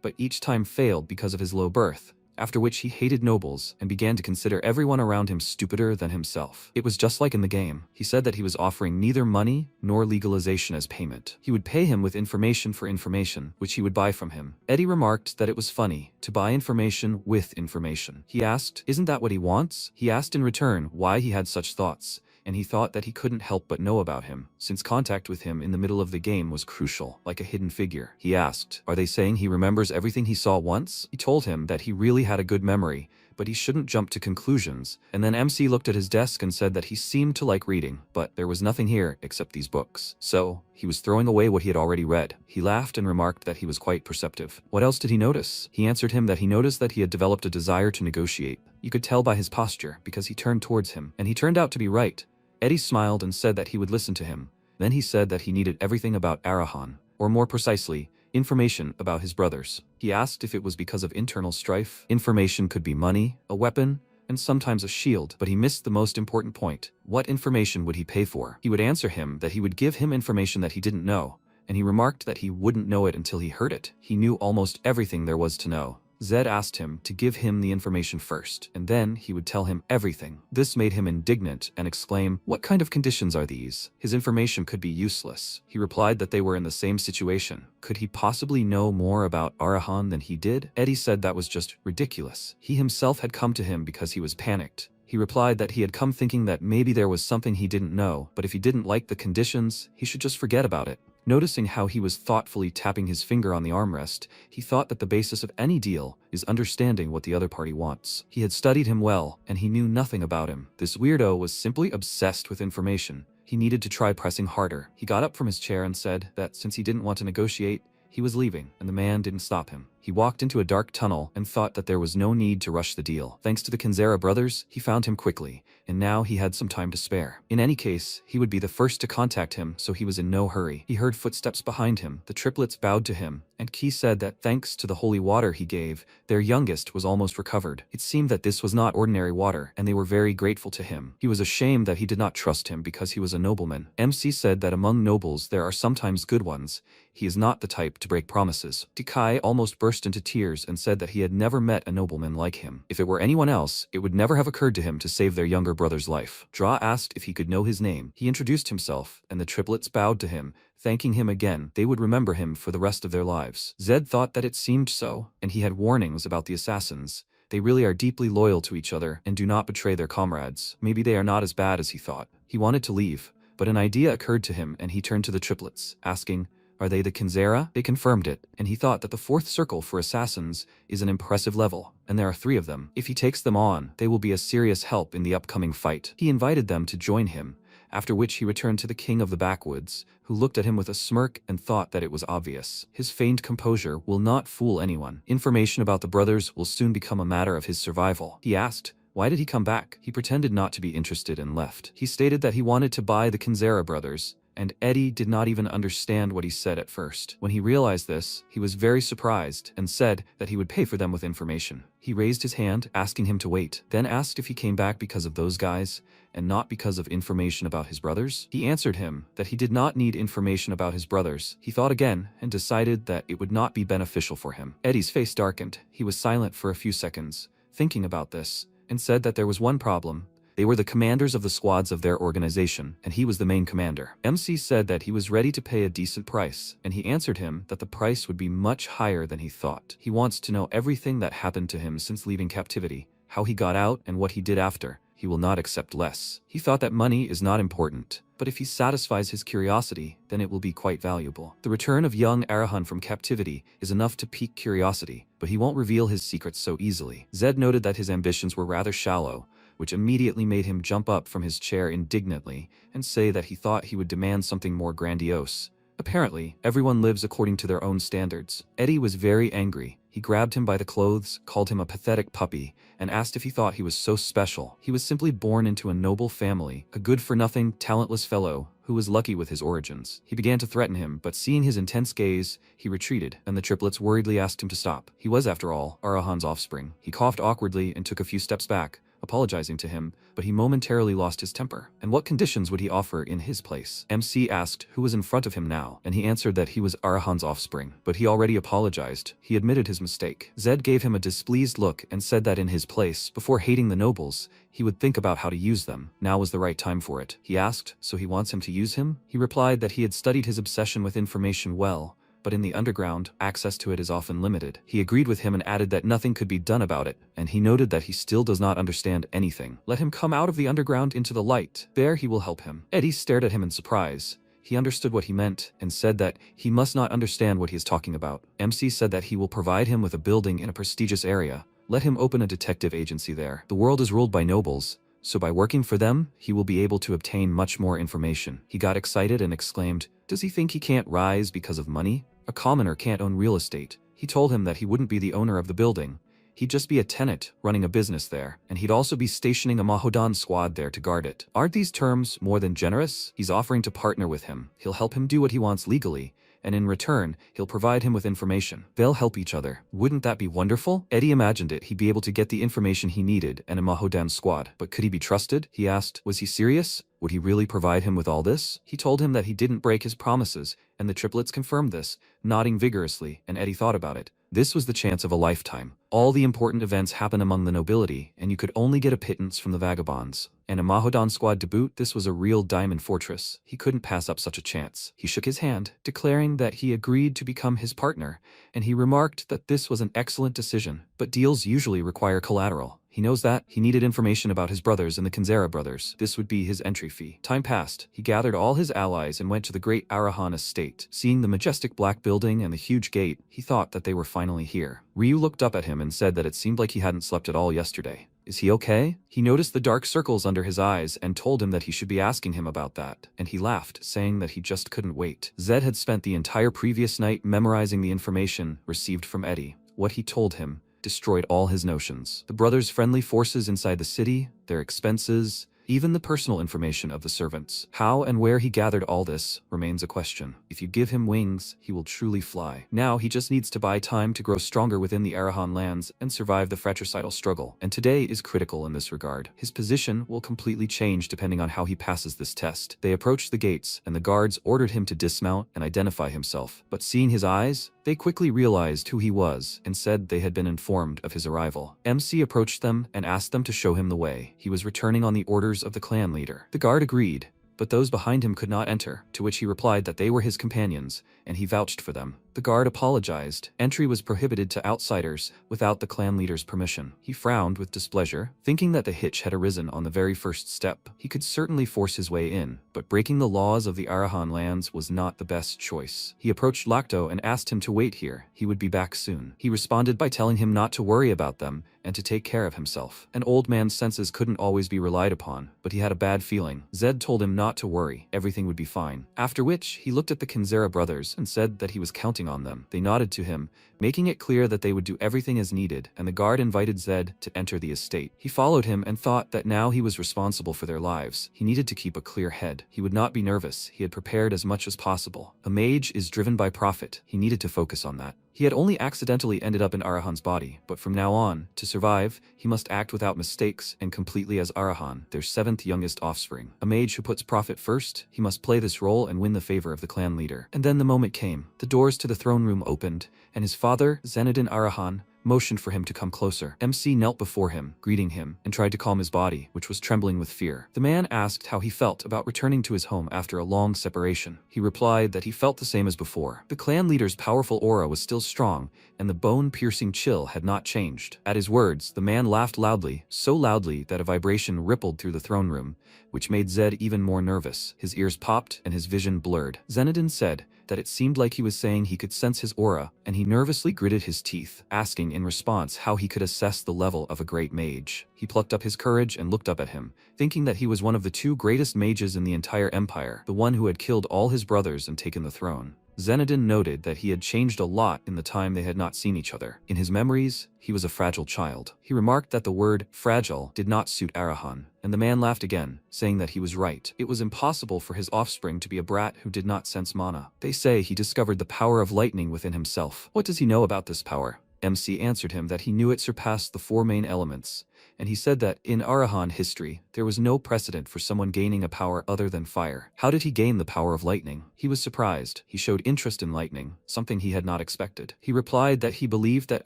but each time failed because of his low birth, after which he hated nobles and began to consider everyone around him stupider than himself. It was just like in the game. He said that he was offering neither money nor legalization as payment. He would pay him with information for information, which he would buy from him. Eddie remarked that it was funny to buy information with information. He asked, isn't that what he wants? He asked in return why he had such thoughts, and he thought that he couldn't help but know about him, since contact with him in the middle of the game was crucial, like a hidden figure. He asked, are they saying he remembers everything he saw once? He told him that he really had a good memory, but he shouldn't jump to conclusions, and then MC looked at his desk and said that he seemed to like reading, but there was nothing here except these books. So, he was throwing away what he had already read. He laughed and remarked that he was quite perceptive. What else did he notice? He answered him that he noticed that he had developed a desire to negotiate. You could tell by his posture, because he turned towards him, and he turned out to be right. Eddie smiled and said that he would listen to him. Then he said that he needed everything about Arahan, or more precisely, information about his brothers. He asked if it was because of internal strife. Information could be money, a weapon, and sometimes a shield, but he missed the most important point. What information would he pay for? He would answer him that he would give him information that he didn't know, and he remarked that he wouldn't know it until he heard it. He knew almost everything there was to know. Zed asked him to give him the information first, and then he would tell him everything. This made him indignant and exclaim, what kind of conditions are these? His information could be useless. He replied that they were in the same situation. Could he possibly know more about Arahan than he did? Eddie said that was just ridiculous. He himself had come to him because he was panicked. He replied that he had come thinking that maybe there was something he didn't know, but if he didn't like the conditions, he should just forget about it. Noticing how he was thoughtfully tapping his finger on the armrest, he thought that the basis of any deal is understanding what the other party wants. He had studied him well, and he knew nothing about him. This weirdo was simply obsessed with information. He needed to try pressing harder. He got up from his chair and said that since he didn't want to negotiate, he was leaving, and the man didn't stop him. He walked into a dark tunnel and thought that there was no need to rush the deal. Thanks to the Kanzera brothers, he found him quickly, and now he had some time to spare. In any case, he would be the first to contact him, so he was in no hurry. He heard footsteps behind him. The triplets bowed to him, and Ki said that thanks to the holy water he gave, their youngest was almost recovered. It seemed that this was not ordinary water, and they were very grateful to him. He was ashamed that he did not trust him because he was a nobleman. MC said that among nobles there are sometimes good ones. He is not the type to break promises. Tikai almost burst into tears and said that he had never met a nobleman like him. If it were anyone else, it would never have occurred to him to save their younger brother's life. Dra asked if he could know his name. He introduced himself, and the triplets bowed to him, thanking him again. They would remember him for the rest of their lives. Zed thought that it seemed so, and he had warnings about the assassins. They really are deeply loyal to each other and do not betray their comrades. Maybe they are not as bad as he thought. He wanted to leave, but an idea occurred to him and he turned to the triplets, asking, "Are they the Kanzera?" They confirmed it, and he thought that the fourth circle for assassins is an impressive level, and there are 3 of them. If he takes them on, they will be a serious help in the upcoming fight. He invited them to join him, after which he returned to the king of the backwoods, who looked at him with a smirk and thought that it was obvious. His feigned composure will not fool anyone. Information about the brothers will soon become a matter of his survival. He asked, why did he come back? He pretended not to be interested and left. He stated that he wanted to buy the Kanzera brothers, and Eddie did not even understand what he said at first. When he realized this, he was very surprised and said that he would pay for them with information. He raised his hand, asking him to wait, then asked if he came back because of those guys and not because of information about his brothers. He answered him that he did not need information about his brothers. He thought again and decided that it would not be beneficial for him. Eddie's face darkened. He was silent for a few seconds, thinking about this, and said that there was one problem. They were the commanders of the squads of their organization, and he was the main commander. MC said that he was ready to pay a decent price, and he answered him that the price would be much higher than he thought. He wants to know everything that happened to him since leaving captivity, how he got out and what he did after. He will not accept less. He thought that money is not important, but if he satisfies his curiosity, then it will be quite valuable. The return of young Arahan from captivity is enough to pique curiosity, but he won't reveal his secrets so easily. Zed noted that his ambitions were rather shallow, which immediately made him jump up from his chair indignantly and say that he thought he would demand something more grandiose. Apparently, everyone lives according to their own standards. Eddie was very angry. He grabbed him by the clothes, called him a pathetic puppy, and asked if he thought he was so special. He was simply born into a noble family, a good-for-nothing, talentless fellow who was lucky with his origins. He began to threaten him, but seeing his intense gaze, he retreated, and the triplets worriedly asked him to stop. He was, after all, Arahan's offspring. He coughed awkwardly and took a few steps back, apologizing to him, but he momentarily lost his temper. And what conditions would he offer in his place? MC asked who was in front of him now, and he answered that he was Arahan's offspring, but he already apologized. He admitted his mistake. Zed gave him a displeased look and said that in his place, before hating the nobles, he would think about how to use them. Now was the right time for it. He asked, so he wants him to use him? He replied that he had studied his obsession with information well, but in the underground, access to it is often limited. He agreed with him and added that nothing could be done about it, and he noted that he still does not understand anything. Let him come out of the underground into the light. There he will help him. Eddie stared at him in surprise. He understood what he meant and said that he must not understand what he is talking about. MC said that he will provide him with a building in a prestigious area. Let him open a detective agency there. The world is ruled by nobles, so by working for them, he will be able to obtain much more information. He got excited and exclaimed, "Does he think he can't rise because of money? A commoner can't own real estate." He told him that he wouldn't be the owner of the building. He'd just be a tenant running a business there, and he'd also be stationing a Mahodan squad there to guard it. Aren't these terms more than generous? He's offering to partner with him. He'll help him do what he wants legally, and in return, he'll provide him with information. They'll help each other. Wouldn't that be wonderful? Eddie imagined it. He'd be able to get the information he needed and a Mahodan squad. But could he be trusted? He asked. Was he serious? Would he really provide him with all this? He told him that he didn't break his promises, and the triplets confirmed this, nodding vigorously, and Eddie thought about it. This was the chance of a lifetime. All the important events happen among the nobility, and you could only get a pittance from the vagabonds. And a Mahodan squad to boot, this was a real diamond fortress. He couldn't pass up such a chance. He shook his hand, declaring that he agreed to become his partner, and he remarked that this was an excellent decision, but deals usually require collateral. He knows that. He needed information about his brothers and the Kanzera brothers. This would be his entry fee. Time passed. He gathered all his allies and went to the great Arahan estate. Seeing the majestic black building and the huge gate, he thought that they were finally here. Ryu looked up at him and said that it seemed like he hadn't slept at all yesterday. Is he okay? He noticed the dark circles under his eyes and told him that he should be asking him about that, and he laughed, saying that he just couldn't wait. Zed had spent the entire previous night memorizing the information received from Eddie. What he told him destroyed all his notions. The brothers' friendly forces inside the city, their expenses, even the personal information of the servants. How and where he gathered all this remains a question. If you give him wings, he will truly fly. Now he just needs to buy time to grow stronger within the Arahan lands and survive the fratricidal struggle. And today is critical in this regard. His position will completely change depending on how he passes this test. They approached the gates, and the guards ordered him to dismount and identify himself. But seeing his eyes, they quickly realized who he was and said they had been informed of his arrival. MC approached them and asked them to show him the way. He was returning on the orders of the clan leader. The guard agreed, but those behind him could not enter, to which he replied that they were his companions, and he vouched for them. The guard apologized. Entry was prohibited to outsiders without the clan leader's permission. He frowned with displeasure, thinking that the hitch had arisen on the very first step. He could certainly force his way in, but breaking the laws of the Arahan lands was not the best choice. He approached Lacto and asked him to wait here. He would be back soon. He responded by telling him not to worry about them and to take care of himself. An old man's senses couldn't always be relied upon, but he had a bad feeling. Zed told him not to worry. Everything would be fine. After which, he looked at the Kanzera brothers and said that he was counting on them. They nodded to him, making it clear that they would do everything as needed, and the guard invited Zed to enter the estate. He followed him and thought that now he was responsible for their lives. He needed to keep a clear head. He would not be nervous. He had prepared as much as possible. A mage is driven by profit. He needed to focus on that. He had only accidentally ended up in Arahan's body, but from now on, to survive, he must act without mistakes and completely as Arahan, their seventh youngest offspring. A mage who puts profit first, he must play this role and win the favor of the clan leader. And then the moment came. The doors to the throne room opened, and his father, Zenodin Arahan, motioned for him to come closer. MC knelt before him, greeting him, and tried to calm his body, which was trembling with fear. The man asked how he felt about returning to his home after a long separation. He replied that he felt the same as before. The clan leader's powerful aura was still strong, and the bone-piercing chill had not changed. At his words, the man laughed loudly, so loudly that a vibration rippled through the throne room, which made Zed even more nervous. His ears popped and his vision blurred. Zenodin said that it seemed like he was saying he could sense his aura, and he nervously gritted his teeth, asking in response how he could assess the level of a great mage. He plucked up his courage and looked up at him, thinking that he was one of the two greatest mages in the entire empire, the one who had killed all his brothers and taken the throne. Zenodin noted that he had changed a lot in the time they had not seen each other. In his memories, he was a fragile child. He remarked that the word fragile did not suit Arahan, and the man laughed again, saying that he was right. It was impossible for his offspring to be a brat who did not sense mana. They say he discovered the power of lightning within himself. What does he know about this power? MC answered him that he knew it surpassed the four main elements, and he said that in Arahan history, there was no precedent for someone gaining a power other than fire. How did he gain the power of lightning? He was surprised. He showed interest in lightning, something he had not expected. He replied that he believed that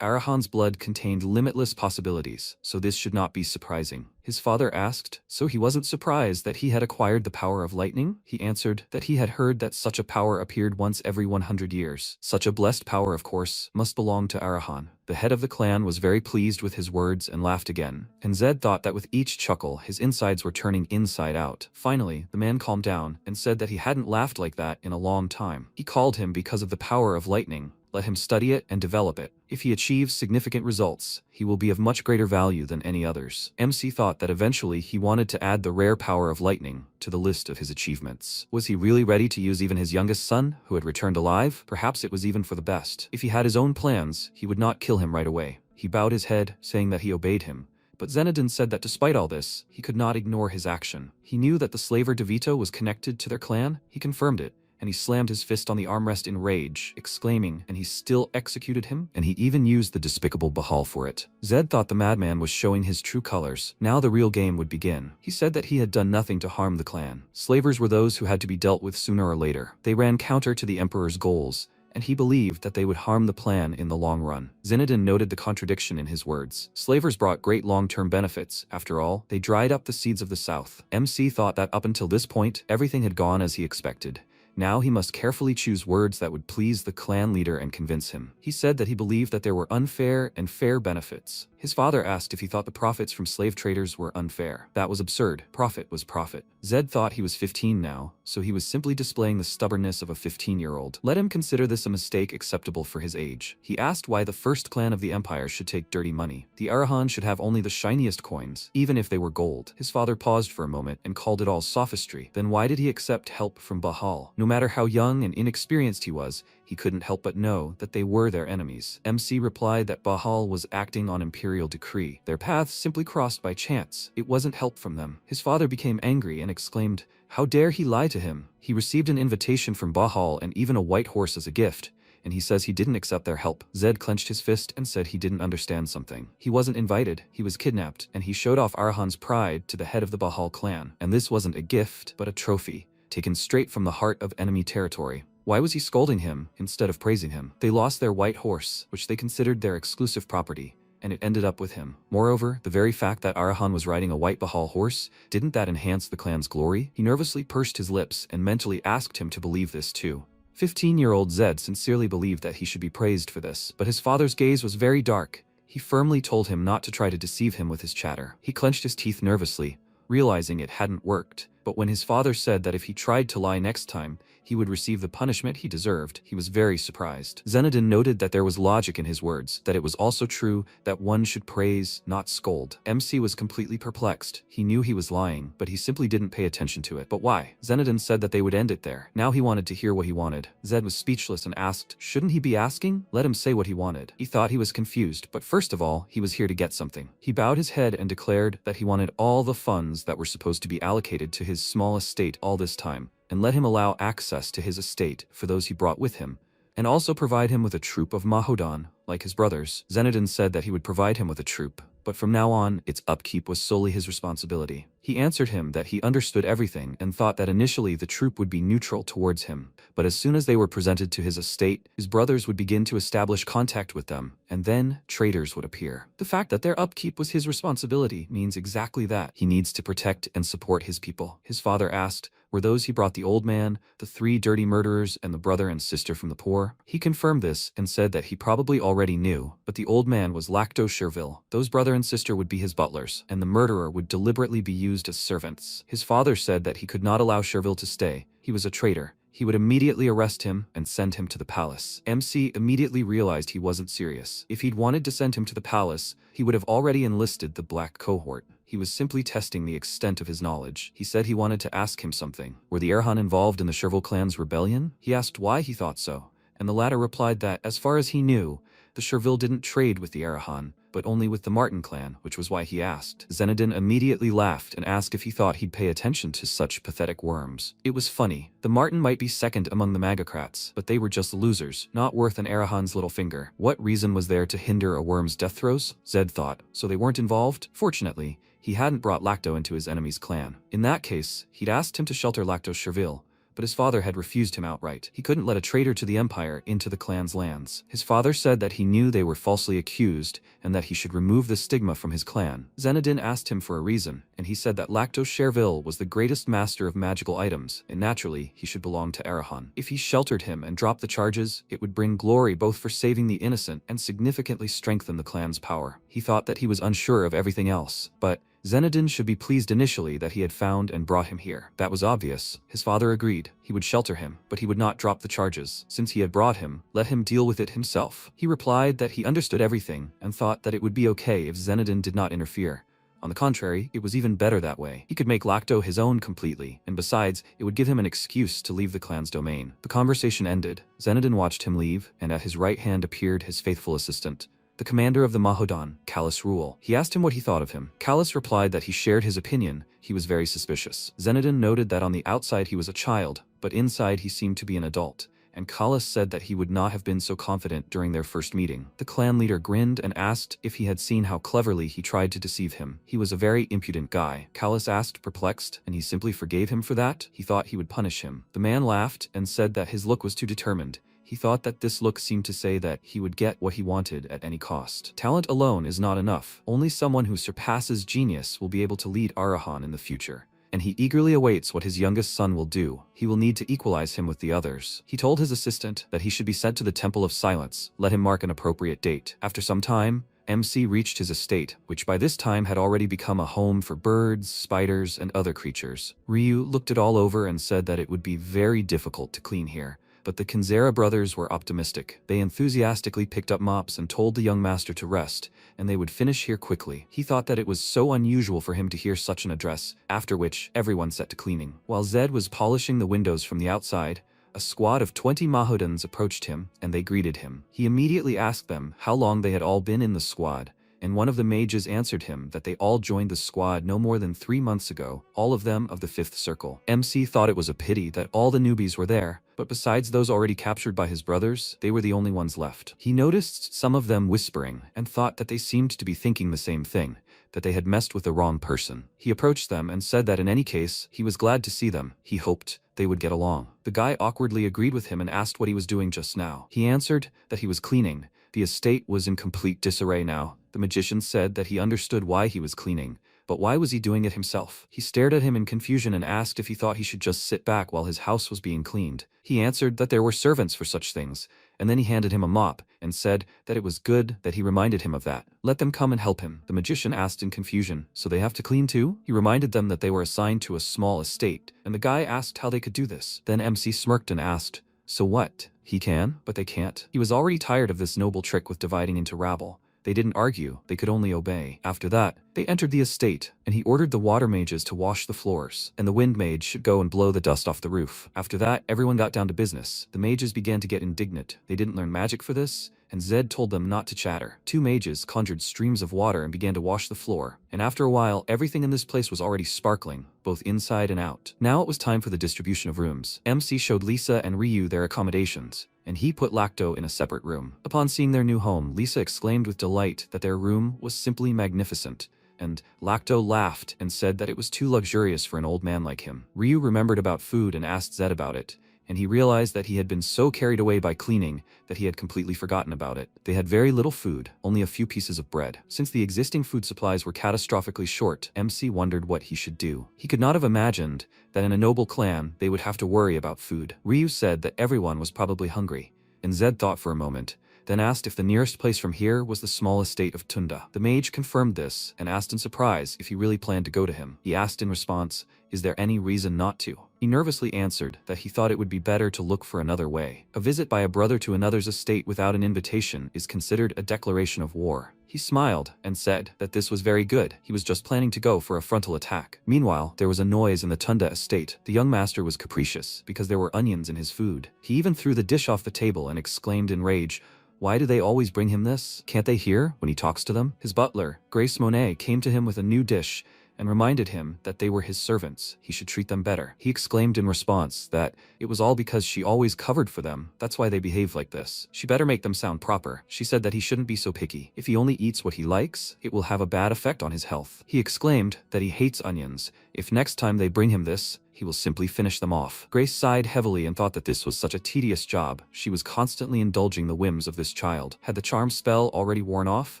Arahan's blood contained limitless possibilities, so this should not be surprising. His father asked, so he wasn't surprised that he had acquired the power of lightning? He answered that he had heard that such a power appeared once every 100 years. Such a blessed power, of course, must belong to Arahan. The head of the clan was very pleased with his words and laughed again, and Zed thought that with each chuckle, his insides were turning inside out. Finally, the man calmed down and said that he hadn't laughed like that in a long time. He called him because of the power of lightning. Let him study it and develop it. If he achieves significant results, he will be of much greater value than any others. MC thought that eventually he wanted to add the rare power of lightning to the list of his achievements. Was he really ready to use even his youngest son, who had returned alive? Perhaps it was even for the best. If he had his own plans, he would not kill him right away. He bowed his head, saying that he obeyed him. But Zenodin said that despite all this, he could not ignore his action. He knew that the slaver DeVito was connected to their clan. He confirmed it, and he slammed his fist on the armrest in rage, exclaiming, and he still executed him? And he even used the despicable Bahal for it. Zed thought the madman was showing his true colors. Now the real game would begin. He said that he had done nothing to harm the clan. Slavers were those who had to be dealt with sooner or later. They ran counter to the emperor's goals, and he believed that they would harm the plan in the long run. Zenodin noted the contradiction in his words. Slavers brought great long-term benefits. After all, they dried up the seeds of the south. MC thought that up until this point, everything had gone as he expected, Now he must carefully choose words that would please the clan leader and convince him. He said that he believed that there were unfair and fair benefits. His father asked if he thought the profits from slave traders were unfair. That was absurd. Profit was profit. Zed thought he was 15 now, so he was simply displaying the stubbornness of a 15-year-old. Let him consider this a mistake acceptable for his age. He asked why the first clan of the empire should take dirty money. The Arahan should have only the shiniest coins, even if they were gold. His father paused for a moment and called it all sophistry. Then why did he accept help from Bahal? No matter how young and inexperienced he was, he couldn't help but know that they were their enemies. MC replied that Bahal was acting on imperial decree. Their paths simply crossed by chance. It wasn't help from them. His father became angry and exclaimed, "How dare he lie to him? He received an invitation from Bahal and even a white horse as a gift, and he says he didn't accept their help." Zed clenched his fist and said he didn't understand something. He wasn't invited, he was kidnapped, and he showed off Arahan's pride to the head of the Bahal clan. And this wasn't a gift, but a trophy, taken straight from the heart of enemy territory. Why was he scolding him instead of praising him? They lost their white horse, which they considered their exclusive property, and it ended up with him. Moreover, the very fact that Arahan was riding a white Bahal horse, didn't that enhance the clan's glory? He nervously pursed his lips and mentally asked him to believe this too. 15-year-old Zed sincerely believed that he should be praised for this, but his father's gaze was very dark. He firmly told him not to try to deceive him with his chatter. He clenched his teeth nervously, realizing it hadn't worked. But when his father said that if he tried to lie next time, he would receive the punishment he deserved, he was very surprised. Zenodin noted that there was logic in his words, that it was also true that one should praise, not scold. MC was completely perplexed. He knew he was lying, but he simply didn't pay attention to it. But why? Zenodin said that they would end it there. Now he wanted to hear what he wanted. Zed was speechless and asked, shouldn't he be asking? Let him say what he wanted. He thought he was confused, but first of all, he was here to get something. He bowed his head and declared that he wanted all the funds that were supposed to be allocated to his small estate all this time, and let him allow access to his estate for those he brought with him, and also provide him with a troop of Mahodan, like his brothers. Zenodin said that he would provide him with a troop, but from now on, its upkeep was solely his responsibility. He answered him that he understood everything and thought that initially the troop would be neutral towards him, but as soon as they were presented to his estate, his brothers would begin to establish contact with them, and then traitors would appear. The fact that their upkeep was his responsibility means exactly that. He needs to protect and support his people. His father asked, were those he brought the old man, the 3 dirty murderers, and the brother and sister from the poor? He confirmed this and said that he probably already knew, but the old man was Lacto Cherville. Those brother and sister would be his butlers, and the murderer would deliberately be used as servants. His father said that he could not allow Cherville to stay. He was a traitor. He would immediately arrest him and send him to the palace. MC immediately realized he wasn't serious. If he'd wanted to send him to the palace, he would have already enlisted the black cohort. He was simply testing the extent of his knowledge. He said he wanted to ask him something. Were the Erhan involved in the Cherville clan's rebellion? He asked why he thought so, and the latter replied that, as far as he knew, the Cherville didn't trade with the Arahan, but only with the Martin clan, which was why he asked. Zenodin immediately laughed and asked if he thought he'd pay attention to such pathetic worms. It was funny. The Martin might be second among the Magocrats, but they were just losers, not worth an Arahan's little finger. What reason was there to hinder a worm's death throes? Zed thought. So they weren't involved? Fortunately, he hadn't brought Lacto into his enemy's clan. In that case, he'd asked him to shelter Lacto Cherville, but his father had refused him outright. He couldn't let a traitor to the empire into the clan's lands. His father said that he knew they were falsely accused and that he should remove the stigma from his clan. Zenodin asked him for a reason, and he said that Lacto Cherville was the greatest master of magical items, and naturally, he should belong to Arahan. If he sheltered him and dropped the charges, it would bring glory both for saving the innocent and significantly strengthen the clan's power. He thought that he was unsure of everything else, but Zenodin should be pleased initially that he had found and brought him here. That was obvious. His father agreed. He would shelter him, but he would not drop the charges. Since he had brought him, let him deal with it himself. He replied that he understood everything and thought that it would be okay if Zenodin did not interfere. On the contrary, it was even better that way. He could make Lacto his own completely, and besides, it would give him an excuse to leave the clan's domain. The conversation ended. Zenodin watched him leave, and at his right hand appeared his faithful assistant, the commander of the Mahodan, Callus Rule. He asked him what he thought of him. Callus replied that he shared his opinion. He was very suspicious. Zenodin noted that on the outside he was a child, but inside he seemed to be an adult, and Callus said that he would not have been so confident during their first meeting. The clan leader grinned and asked if he had seen how cleverly he tried to deceive him. He was a very impudent guy. Callus asked, perplexed, and he simply forgave him for that? He thought he would punish him. The man laughed and said that his look was too determined. He thought that this look seemed to say that he would get what he wanted at any cost. Talent alone is not enough. Only someone who surpasses genius will be able to lead Arahan in the future. and he eagerly awaits what his youngest son will do. He will need to equalize him with the others. He told his assistant that he should be sent to the Temple of Silence, let him mark an appropriate date. After some time, MC reached his estate, which by this time had already become a home for birds, spiders, and other creatures. Ryu looked it all over and said that it would be very difficult to clean here. But the Kanzera brothers were optimistic. They enthusiastically picked up mops and told the young master to rest, and they would finish here quickly. He thought that it was so unusual for him to hear such an address, after which everyone set to cleaning. While Zed was polishing the windows from the outside, a squad of 20 Mahodans approached him, and they greeted him. He immediately asked them how long they had all been in the squad, and one of the mages answered him that they all joined the squad no more than 3 months ago, all of them of the 5th circle. MC thought it was a pity that all the newbies were there, but besides those already captured by his brothers, they were the only ones left. He noticed some of them whispering, and thought that they seemed to be thinking the same thing, that they had messed with the wrong person. He approached them and said that in any case, he was glad to see them. He hoped they would get along. The guy awkwardly agreed with him and asked what he was doing just now. He answered that he was cleaning. The estate was in complete disarray now. The magician said that he understood why he was cleaning, but why was he doing it himself? He stared at him in confusion and asked if he thought he should just sit back while his house was being cleaned. He answered that there were servants for such things, and then he handed him a mop and said that it was good that he reminded him of that. Let them come and help him. The magician asked in confusion, so they have to clean too? He reminded them that they were assigned to a small estate, and the guy asked how they could do this. Then MC smirked and asked, so what? He can, but they can't. He was already tired of this noble trick with dividing into rabble. They didn't argue, they could only obey. After that, they entered the estate, and he ordered the water mages to wash the floors, and the wind mage should go and blow the dust off the roof. After that, everyone got down to business. The mages began to get indignant. They didn't learn magic for this, and Zed told them not to chatter. 2 mages conjured streams of water and began to wash the floor, and after a while, everything in this place was already sparkling, both inside and out. Now it was time for the distribution of rooms. MC showed Lisa and Ryu their accommodations, and he put Lacto in a separate room. Upon seeing their new home, Lisa exclaimed with delight that their room was simply magnificent, and Lacto laughed and said that it was too luxurious for an old man like him. Ryu remembered about food and asked Zed about it, and he realized that he had been so carried away by cleaning that he had completely forgotten about it. They had very little food, only a few pieces of bread. Since the existing food supplies were catastrophically short, MC wondered what he should do. He could not have imagined that in a noble clan they would have to worry about food. Ryu said that everyone was probably hungry, and Zed thought for a moment, then asked if the nearest place from here was the small estate of Tunda. The mage confirmed this and asked in surprise if he really planned to go to him. He asked in response, is there any reason not to? He nervously answered that he thought it would be better to look for another way. A visit by a brother to another's estate without an invitation is considered a declaration of war. He smiled and said that this was very good. He was just planning to go for a frontal attack. Meanwhile, there was a noise in the Tunda estate. The young master was capricious because there were onions in his food. He even threw the dish off the table and exclaimed in rage, why do they always bring him this? Can't they hear when he talks to them? His butler, Grace Monet, came to him with a new dish and reminded him that they were his servants. He should treat them better. He exclaimed in response that it was all because she always covered for them. That's why they behave like this. She better make them sound proper. She said that he shouldn't be so picky. If he only eats what he likes, it will have a bad effect on his health. He exclaimed that he hates onions. If next time they bring him this, he will simply finish them off. Grace sighed heavily and thought that this was such a tedious job. She was constantly indulging the whims of this child. Had the charm spell already worn off?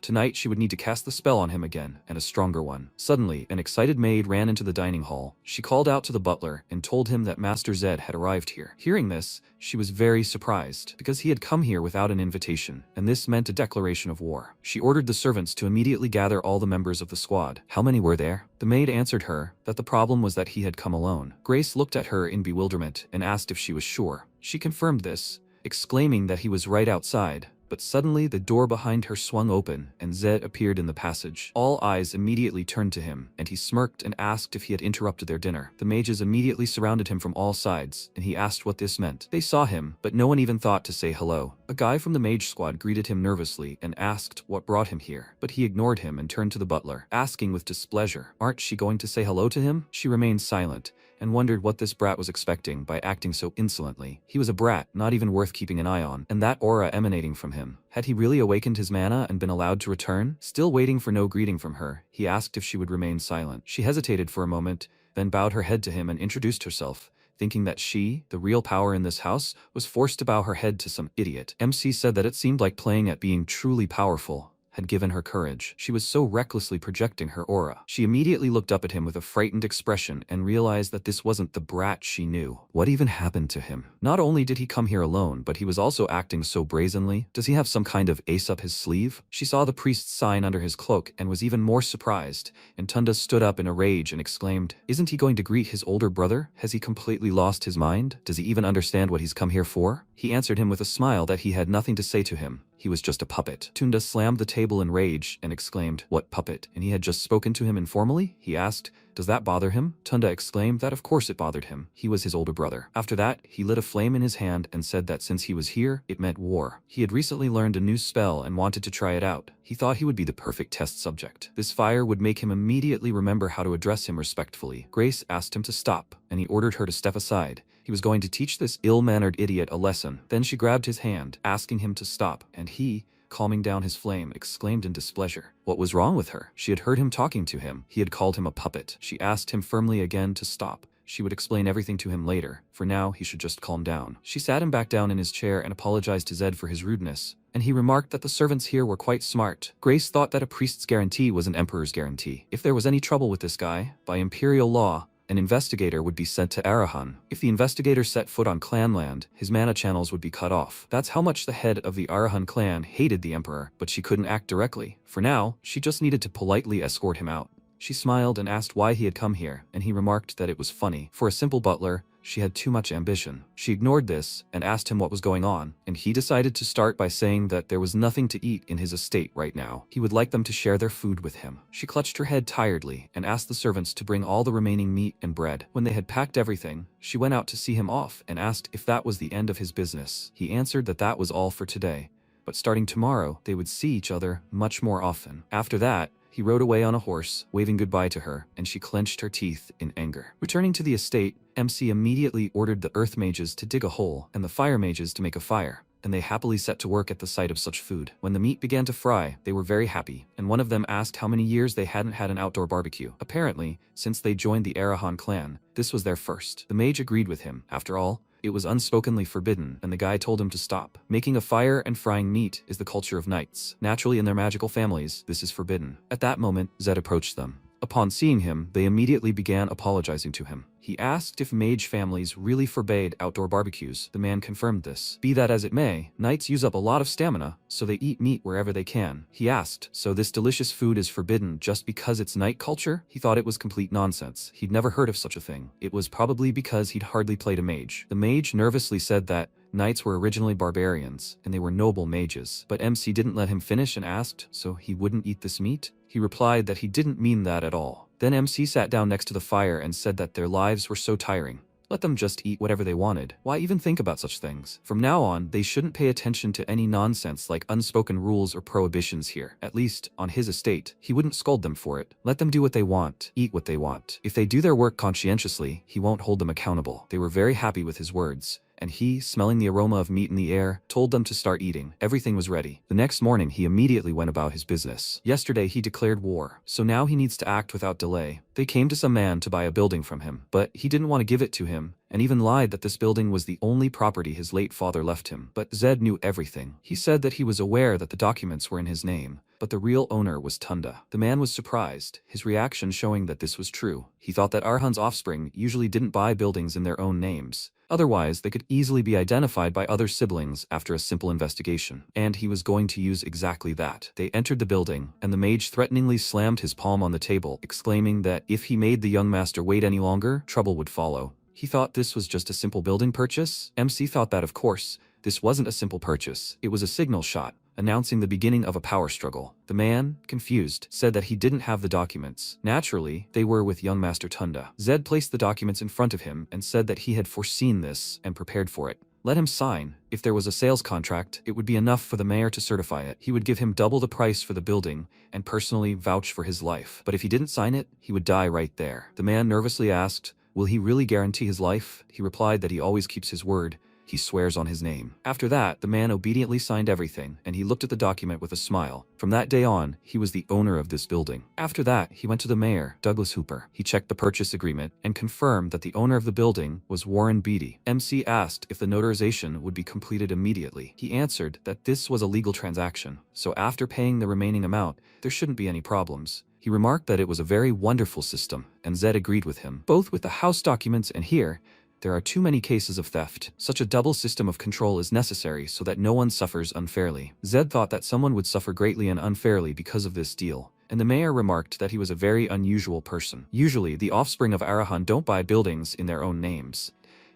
Tonight she would need to cast the spell on him again, and a stronger one. Suddenly, an excited maid ran into the dining hall. She called out to the butler and told him that Master Zed had arrived here. Hearing this, she was very surprised, because he had come here without an invitation, and this meant a declaration of war. She ordered the servants to immediately gather all the members of the squad. How many were there? The maid answered her that the problem was that he had come alone. Grace looked at her in bewilderment and asked if she was sure. She confirmed this, exclaiming that he was right outside. But suddenly the door behind her swung open and Zed appeared in the passage. All eyes immediately turned to him, and he smirked and asked if he had interrupted their dinner. The mages immediately surrounded him from all sides, and he asked what this meant. They saw him, but no one even thought to say hello. A guy from the mage squad greeted him nervously and asked what brought him here, but he ignored him and turned to the butler, asking with displeasure, "Aren't she going to say hello to him?" She remained silent and wondered what this brat was expecting by acting so insolently. He was a brat, not even worth keeping an eye on, and that aura emanating from him. Had he really awakened his mana and been allowed to return? Still waiting for no greeting from her, he asked if she would remain silent. She hesitated for a moment, then bowed her head to him and introduced herself, thinking that she, the real power in this house, was forced to bow her head to some idiot. MC said that it seemed like playing at being truly powerful had given her courage. She was so recklessly projecting her aura. She immediately looked up at him with a frightened expression and realized that this wasn't the brat she knew. What even happened to him? Not only did he come here alone, but he was also acting so brazenly. Does he have some kind of ace up his sleeve? She saw the priest's sign under his cloak and was even more surprised, and Tunda stood up in a rage and exclaimed, "Isn't he going to greet his older brother? Has he completely lost his mind? Does he even understand what he's come here for?" He answered him with a smile that he had nothing to say to him. He was just a puppet. Tunda slammed the table in rage and exclaimed, "What puppet? And he had just spoken to him informally?" He asked. "Does that bother him?" Tunda exclaimed that of course it bothered him. He was his older brother. After that, he lit a flame in his hand and said that since he was here, it meant war. He had recently learned a new spell and wanted to try it out. He thought he would be the perfect test subject. This fire would make him immediately remember how to address him respectfully. Grace asked him to stop, and he ordered her to step aside. He was going to teach this ill-mannered idiot a lesson. Then she grabbed his hand, asking him to stop, and he, calming down his flame, exclaimed in displeasure. What was wrong with her? She had heard him talking to him. He had called him a puppet. She asked him firmly again to stop. She would explain everything to him later. For now, he should just calm down. She sat him back down in his chair and apologized to Zed for his rudeness, and he remarked that the servants here were quite smart. Grace thought that a priest's guarantee was an emperor's guarantee. If there was any trouble with this guy, by imperial law, an investigator would be sent to Arahan. If the investigator set foot on clan land, his mana channels would be cut off. That's how much the head of the Arahan clan hated the emperor, but she couldn't act directly. For now, she just needed to politely escort him out. She smiled and asked why he had come here, and he remarked that it was funny. For a simple butler, she had too much ambition. She ignored this and asked him what was going on, and he decided to start by saying that there was nothing to eat in his estate right now. He would like them to share their food with him. She clutched her head tiredly and asked the servants to bring all the remaining meat and bread. When they had packed everything, she went out to see him off and asked if that was the end of his business. He answered that that was all for today, but starting tomorrow, they would see each other much more often. After that, he rode away on a horse, waving goodbye to her, and she clenched her teeth in anger. Returning to the estate, MC immediately ordered the earth mages to dig a hole and the fire mages to make a fire, and they happily set to work at the sight of such food. When the meat began to fry, they were very happy, and one of them asked how many years they hadn't had an outdoor barbecue. Apparently, since they joined the Arahan clan, this was their first. The mage agreed with him. After all, it was unspokenly forbidden, and the guy told him to stop. Making a fire and frying meat is the culture of knights. Naturally, in their magical families, this is forbidden. At that moment, Zed approached them. Upon seeing him, they immediately began apologizing to him. He asked if mage families really forbade outdoor barbecues. The man confirmed this. Be that as it may, knights use up a lot of stamina, so they eat meat wherever they can. He asked, so this delicious food is forbidden just because it's knight culture? He thought it was complete nonsense. He'd never heard of such a thing. It was probably because he'd hardly played a mage. The mage nervously said that knights were originally barbarians, and they were noble mages. But MC didn't let him finish and asked, so he wouldn't eat this meat? He replied that he didn't mean that at all. Then MC sat down next to the fire and said that their lives were so tiring. Let them just eat whatever they wanted. Why even think about such things? From now on, they shouldn't pay attention to any nonsense like unspoken rules or prohibitions here. At least, on his estate, he wouldn't scold them for it. Let them do what they want, eat what they want. If they do their work conscientiously, he won't hold them accountable. They were very happy with his words, and he, smelling the aroma of meat in the air, told them to start eating. Everything was ready. The next morning, he immediately went about his business. Yesterday, he declared war, so now he needs to act without delay. They came to some man to buy a building from him, but he didn't want to give it to him, and even lied that this building was the only property his late father left him. But Zed knew everything. He said that he was aware that the documents were in his name, but the real owner was Tunda. The man was surprised, his reaction showing that this was true. He thought that Arhan's offspring usually didn't buy buildings in their own names. Otherwise, they could easily be identified by other siblings after a simple investigation. And he was going to use exactly that. They entered the building, and the mage threateningly slammed his palm on the table, exclaiming that if he made the young master wait any longer, trouble would follow. He thought this was just a simple building purchase. MC thought that, of course, this wasn't a simple purchase. It was a signal shot, announcing the beginning of a power struggle. The man, confused, said that he didn't have the documents. Naturally, they were with young Master Tunda. Zed placed the documents in front of him and said that he had foreseen this and prepared for it. Let him sign. If there was a sales contract, it would be enough for the mayor to certify it. He would give him double the price for the building and personally vouch for his life. But if he didn't sign it, he would die right there. The man nervously asked, will he really guarantee his life? He replied that he always keeps his word. He swears on his name. After that, the man obediently signed everything, and he looked at the document with a smile. From that day on, he was the owner of this building. After that, he went to the mayor, Douglas Hooper. He checked the purchase agreement and confirmed that the owner of the building was Warren Beatty. MC asked if the notarization would be completed immediately. He answered that this was a legal transaction, so after paying the remaining amount, there shouldn't be any problems. He remarked that it was a very wonderful system, and Zed agreed with him, both with the house documents and here. There are too many cases of theft. Such a double system of control is necessary so that no one suffers unfairly. Zed thought that someone would suffer greatly and unfairly because of this deal, and the mayor remarked that he was a very unusual person. Usually, the offspring of Arahan don't buy buildings in their own names.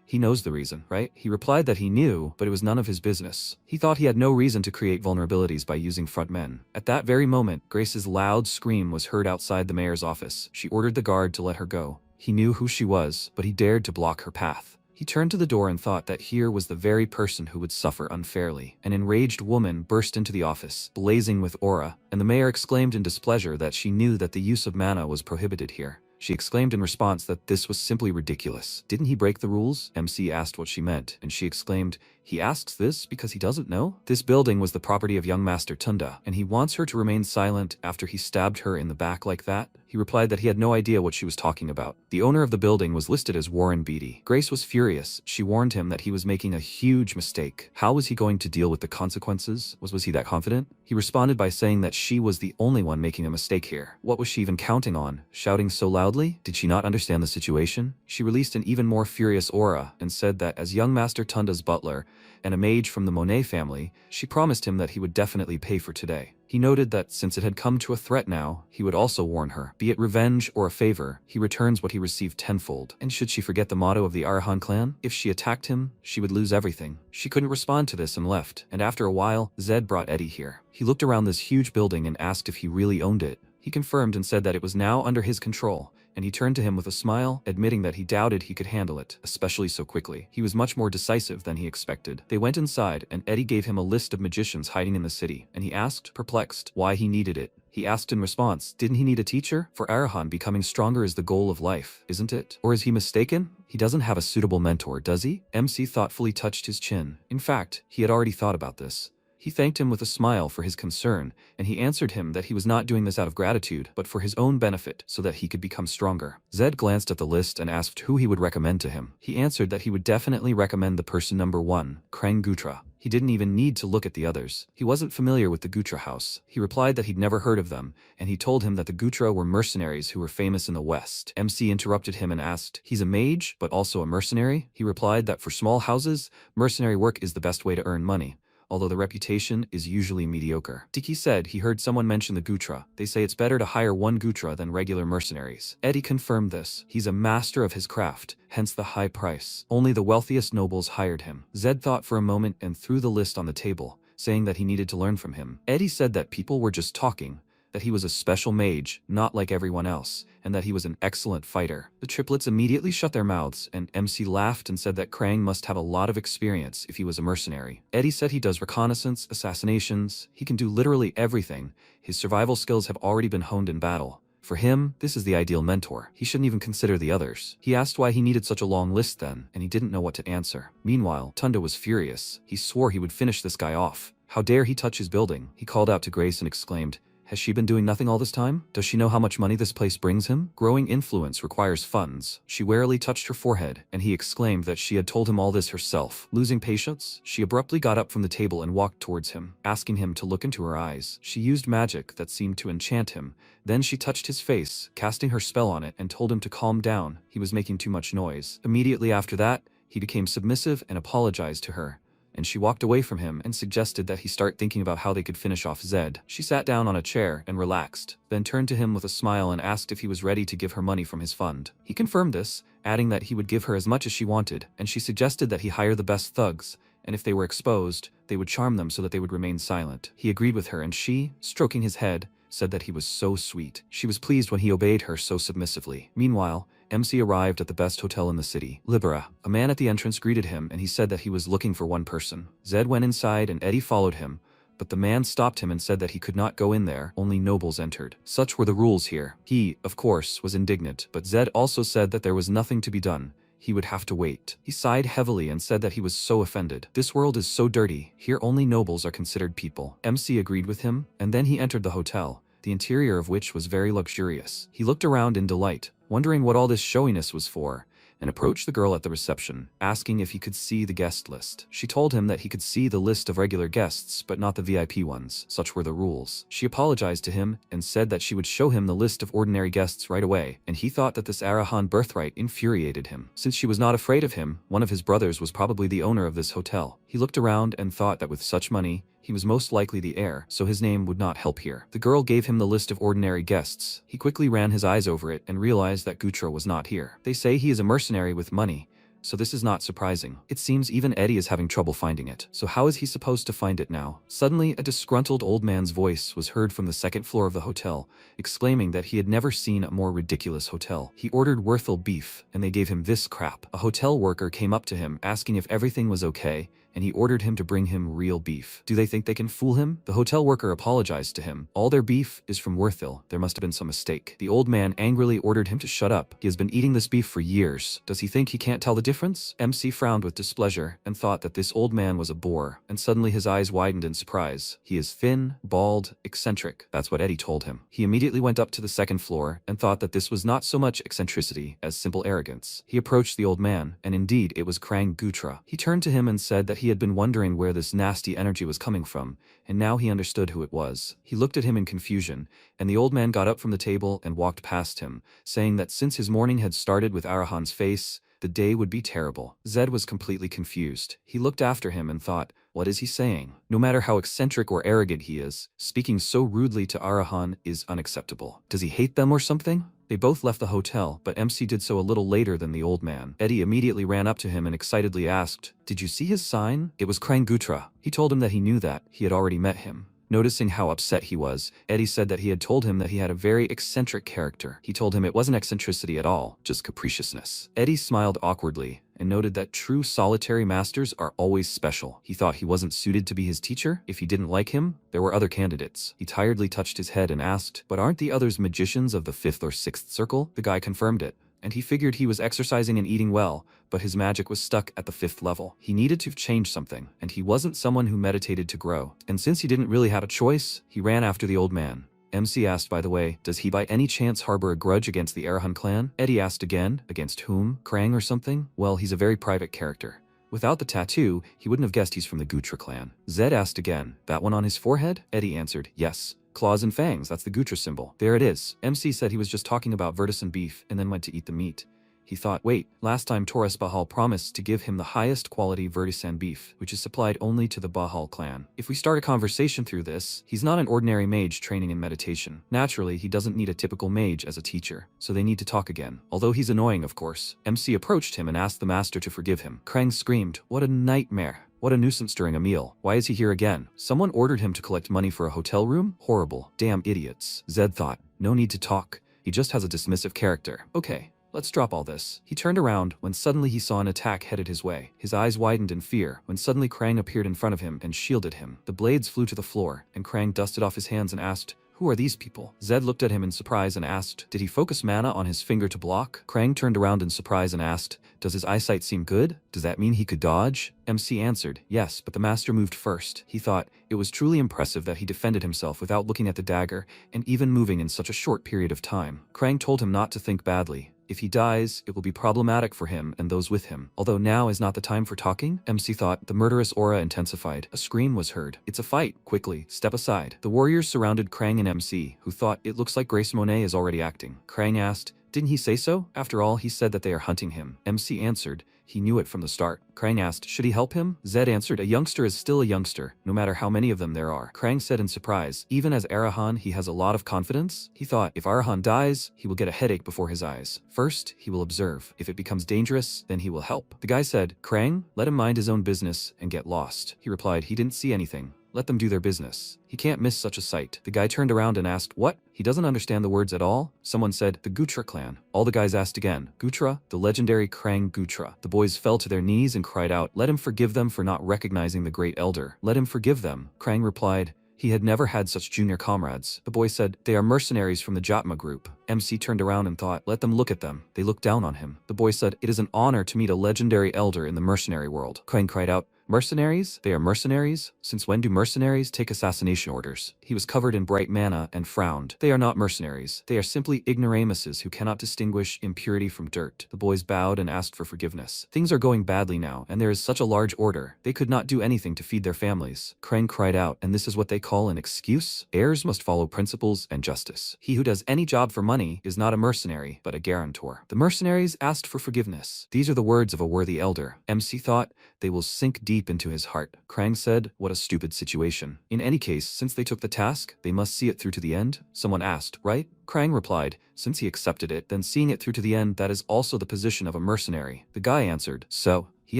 He knows the reason, right? He replied that he knew, but it was none of his business. He thought he had no reason to create vulnerabilities by using front men. At that very moment, Grace's loud scream was heard outside the mayor's office. She ordered the guard to let her go. He knew who she was, but he dared to block her path. He turned to the door and thought that here was the very person who would suffer unfairly. An enraged woman burst into the office, blazing with aura, and the mayor exclaimed in displeasure that she knew that the use of mana was prohibited here. She exclaimed in response that this was simply ridiculous. Didn't he break the rules? MC asked what she meant, and she exclaimed, he asks this because he doesn't know? This building was the property of young Master Tunda, and he wants her to remain silent after he stabbed her in the back like that? He replied that he had no idea what she was talking about. The owner of the building was listed as Warren Beatty. Grace was furious. She warned him that he was making a huge mistake. How was he going to deal with the consequences? Was he that confident? He responded by saying that she was the only one making a mistake here. What was she even counting on? Shouting so loudly? Did she not understand the situation? She released an even more furious aura and said that as young Master Tunda's butler and a mage from the Monet family, she promised him that he would definitely pay for today. He noted that since it had come to a threat now, he would also warn her. Be it revenge or a favor, he returns what he received tenfold. And should she forget the motto of the Arahan clan? If she attacked him, she would lose everything. She couldn't respond to this and left, and after a while, Zed brought Eddie here. He looked around this huge building and asked if he really owned it. He confirmed and said that it was now under his control, and he turned to him with a smile, admitting that he doubted he could handle it, especially so quickly. He was much more decisive than he expected. They went inside, and Eddie gave him a list of magicians hiding in the city, and he asked, perplexed, why he needed it. He asked in response, didn't he need a teacher? For Arahan, becoming stronger is the goal of life, isn't it? Or is he mistaken? He doesn't have a suitable mentor, does he? MC thoughtfully touched his chin. In fact, he had already thought about this. He thanked him with a smile for his concern, and he answered him that he was not doing this out of gratitude, but for his own benefit, so that he could become stronger. Zed glanced at the list and asked who he would recommend to him. He answered that he would definitely recommend the person number 1, Krang Gutra. He didn't even need to look at the others. He wasn't familiar with the Gutra house. He replied that he'd never heard of them, and he told him that the Gutra were mercenaries who were famous in the West. MC interrupted him and asked, he's a mage, but also a mercenary? He replied that for small houses, mercenary work is the best way to earn money, although the reputation is usually mediocre. Tiki said he heard someone mention the Gutra. They say it's better to hire one Gutra than regular mercenaries. Eddie confirmed this. He's a master of his craft, hence the high price. Only the wealthiest nobles hired him. Zed thought for a moment and threw the list on the table, saying that he needed to learn from him. Eddie said that people were just talking, that he was a special mage, not like everyone else, and that he was an excellent fighter. The triplets immediately shut their mouths, and MC laughed and said that Krang must have a lot of experience if he was a mercenary. Eddie said he does reconnaissance, assassinations, he can do literally everything. His survival skills have already been honed in battle. For him, this is the ideal mentor. He shouldn't even consider the others. He asked why he needed such a long list then, and he didn't know what to answer. Meanwhile, Tunda was furious. He swore he would finish this guy off. How dare he touch his building? He called out to Grace and exclaimed, has she been doing nothing all this time? Does she know how much money this place brings him? Growing influence requires funds. She warily touched her forehead, and he exclaimed that she had told him all this herself. Losing patience, she abruptly got up from the table and walked towards him, asking him to look into her eyes. She used magic that seemed to enchant him. Then she touched his face, casting her spell on it, and told him to calm down. He was making too much noise. Immediately after that, he became submissive and apologized to her, and she walked away from him and suggested that he start thinking about how they could finish off Zed. She sat down on a chair and relaxed, then turned to him with a smile and asked if he was ready to give her money from his fund. He confirmed this, adding that he would give her as much as she wanted, and she suggested that he hire the best thugs, and if they were exposed, they would charm them so that they would remain silent. He agreed with her, and she, stroking his head, said that he was so sweet. She was pleased when he obeyed her so submissively. Meanwhile, MC arrived at the best hotel in the city, Libera. A man at the entrance greeted him, and he said that he was looking for one person. Zed went inside and Eddie followed him, but the man stopped him and said that he could not go in there, only nobles entered. Such were the rules here. He, of course, was indignant, but Zed also said that there was nothing to be done. he would have to wait. He sighed heavily and said that he was so offended. This world is so dirty, here only nobles are considered people. MC agreed with him, and then he entered the hotel, the interior of which was very luxurious. He looked around in delight, wondering what all this showiness was for, and approached the girl at the reception, asking if he could see the guest list. She told him that he could see the list of regular guests, but not the VIP ones. Such were the rules. She apologized to him and said that she would show him the list of ordinary guests right away, and he thought that this Arahan birthright infuriated him. Since she was not afraid of him, one of his brothers was probably the owner of this hotel. He looked around and thought that with such money, he was most likely the heir, so his name would not help here. The girl gave him the list of ordinary guests. He quickly ran his eyes over it and realized that Gutra was not here. They say he is a mercenary with money, so this is not surprising. It seems even Eddie is having trouble finding it. So how is he supposed to find it now? Suddenly, a disgruntled old man's voice was heard from the second floor of the hotel, exclaiming that he had never seen a more ridiculous hotel. He ordered Werthel beef, and they gave him this crap. A hotel worker came up to him, asking if everything was okay, and he ordered him to bring him real beef. Do they think they can fool him? The hotel worker apologized to him. All their beef is from Werthel. There must have been some mistake. The old man angrily ordered him to shut up. He has been eating this beef for years. Does he think he can't tell the difference? MC frowned with displeasure and thought that this old man was a bore, and suddenly his eyes widened in surprise. He is thin, bald, eccentric. That's what Eddie told him. He immediately went up to the second floor and thought that this was not so much eccentricity as simple arrogance. He approached the old man, and indeed it was Krang Gutra. He turned to him and said that he had been wondering where this nasty energy was coming from, and now he understood who it was. He looked at him in confusion, and the old man got up from the table and walked past him, saying that since his morning had started with Arahan's face, the day would be terrible. Zed was completely confused. He looked after him and thought, what is he saying? No matter how eccentric or arrogant he is, speaking so rudely to Arahan is unacceptable. Does he hate them or something? They both left the hotel, but MC did so a little later than the old man. Eddie immediately ran up to him and excitedly asked, "Did you see his sign?" It was Krang Gutra. He told him that he knew that. He had already met him. Noticing how upset he was, Eddie said that he had told him that he had a very eccentric character. He told him it wasn't eccentricity at all, just capriciousness. Eddie smiled awkwardly and noted that true solitary masters are always special. He thought he wasn't suited to be his teacher. If he didn't like him, there were other candidates. He tiredly touched his head and asked, "But aren't the others magicians of the 5th or 6th circle?" The guy confirmed it, and he figured he was exercising and eating well, but his magic was stuck at the 5th level. He needed to change something, and he wasn't someone who meditated to grow. And since he didn't really have a choice, he ran after the old man. MC asked, by the way, does he by any chance harbor a grudge against the Arahan clan? Eddie asked again, against whom? Krang or something? Well, he's a very private character. Without the tattoo, he wouldn't have guessed he's from the Gutra clan. Zed asked again, that one on his forehead? Eddie answered, yes. Claws and fangs, that's the Gutra symbol. There it is. MC said he was just talking about Vertisan beef and then went to eat the meat. He thought, wait, last time Taurus Bahal promised to give him the highest quality Vertisan beef, which is supplied only to the Bahal clan. If we start a conversation through this, he's not an ordinary mage training in meditation. Naturally, he doesn't need a typical mage as a teacher, so they need to talk again. Although he's annoying, of course. MC approached him and asked the master to forgive him. Krang screamed, what a nightmare. What a nuisance during a meal. Why is he here again? Someone ordered him to collect money for a hotel room? Horrible. Damn idiots. Zed thought, no need to talk. He just has a dismissive character. Okay. Let's drop all this. He turned around when suddenly he saw an attack headed his way. His eyes widened in fear when suddenly Krang appeared in front of him and shielded him. The blades flew to the floor, and Krang dusted off his hands and asked, who are these people? Zed looked at him in surprise and asked, did he focus mana on his finger to block? Krang turned around in surprise and asked, does his eyesight seem good? Does that mean he could dodge? MC answered, yes, but the master moved first. He thought it was truly impressive that he defended himself without looking at the dagger and even moving in such a short period of time. Krang told him not to think badly. If he dies, it will be problematic for him and those with him. Although now is not the time for talking, MC thought. The murderous aura intensified. A scream was heard. It's a fight. Quickly, step aside. The warriors surrounded Krang and MC, who thought it looks like Grace Monet is already acting. Krang asked, didn't he say so? After all, he said that they are hunting him. MC answered, he knew it from the start. Krang asked, should he help him? Zed answered, a youngster is still a youngster, no matter how many of them there are. Krang said in surprise, even as Arahan, he has a lot of confidence? He thought, if Arahan dies, he will get a headache before his eyes. First, he will observe. If it becomes dangerous, then he will help. The guy said, Krang, let him mind his own business and get lost. He replied, he didn't see anything. Let them do their business. He can't miss such a sight. The guy turned around and asked, what? He doesn't understand the words at all? Someone said, the Gutra clan. All the guys asked again, Gutra? The legendary Krang Gutra. The boys fell to their knees and cried out, let him forgive them for not recognizing the great elder. Let him forgive them. Krang replied, He had never had such junior comrades. The boy said, "They are mercenaries from the Jatma group." MC turned around and thought, "Let them look at them." They looked down on him. The boy said, "It is an honor to meet a legendary elder in the mercenary world." Crane cried out, "Mercenaries? They are mercenaries? Since when do mercenaries take assassination orders?" He was covered in bright mana and frowned. "They are not mercenaries. They are simply ignoramuses who cannot distinguish impurity from dirt." The boys bowed and asked for forgiveness. "Things are going badly now, and there is such a large order. They could not do anything to feed their families." Crane cried out, "And this is what they call an excuse? Heirs must follow principles and justice. He who does any job for money is not a mercenary, but a guarantor." The mercenaries asked for forgiveness. These are the words of a worthy elder. MC thought, "They will sink deep into his heart." Krang said, "What a stupid situation. In any case, since they took the task, they must see it through to the end." Someone asked, "Right?" Krang replied, "Since he accepted it, then seeing it through to the end, that is also the position of a mercenary." The guy answered, "So?" He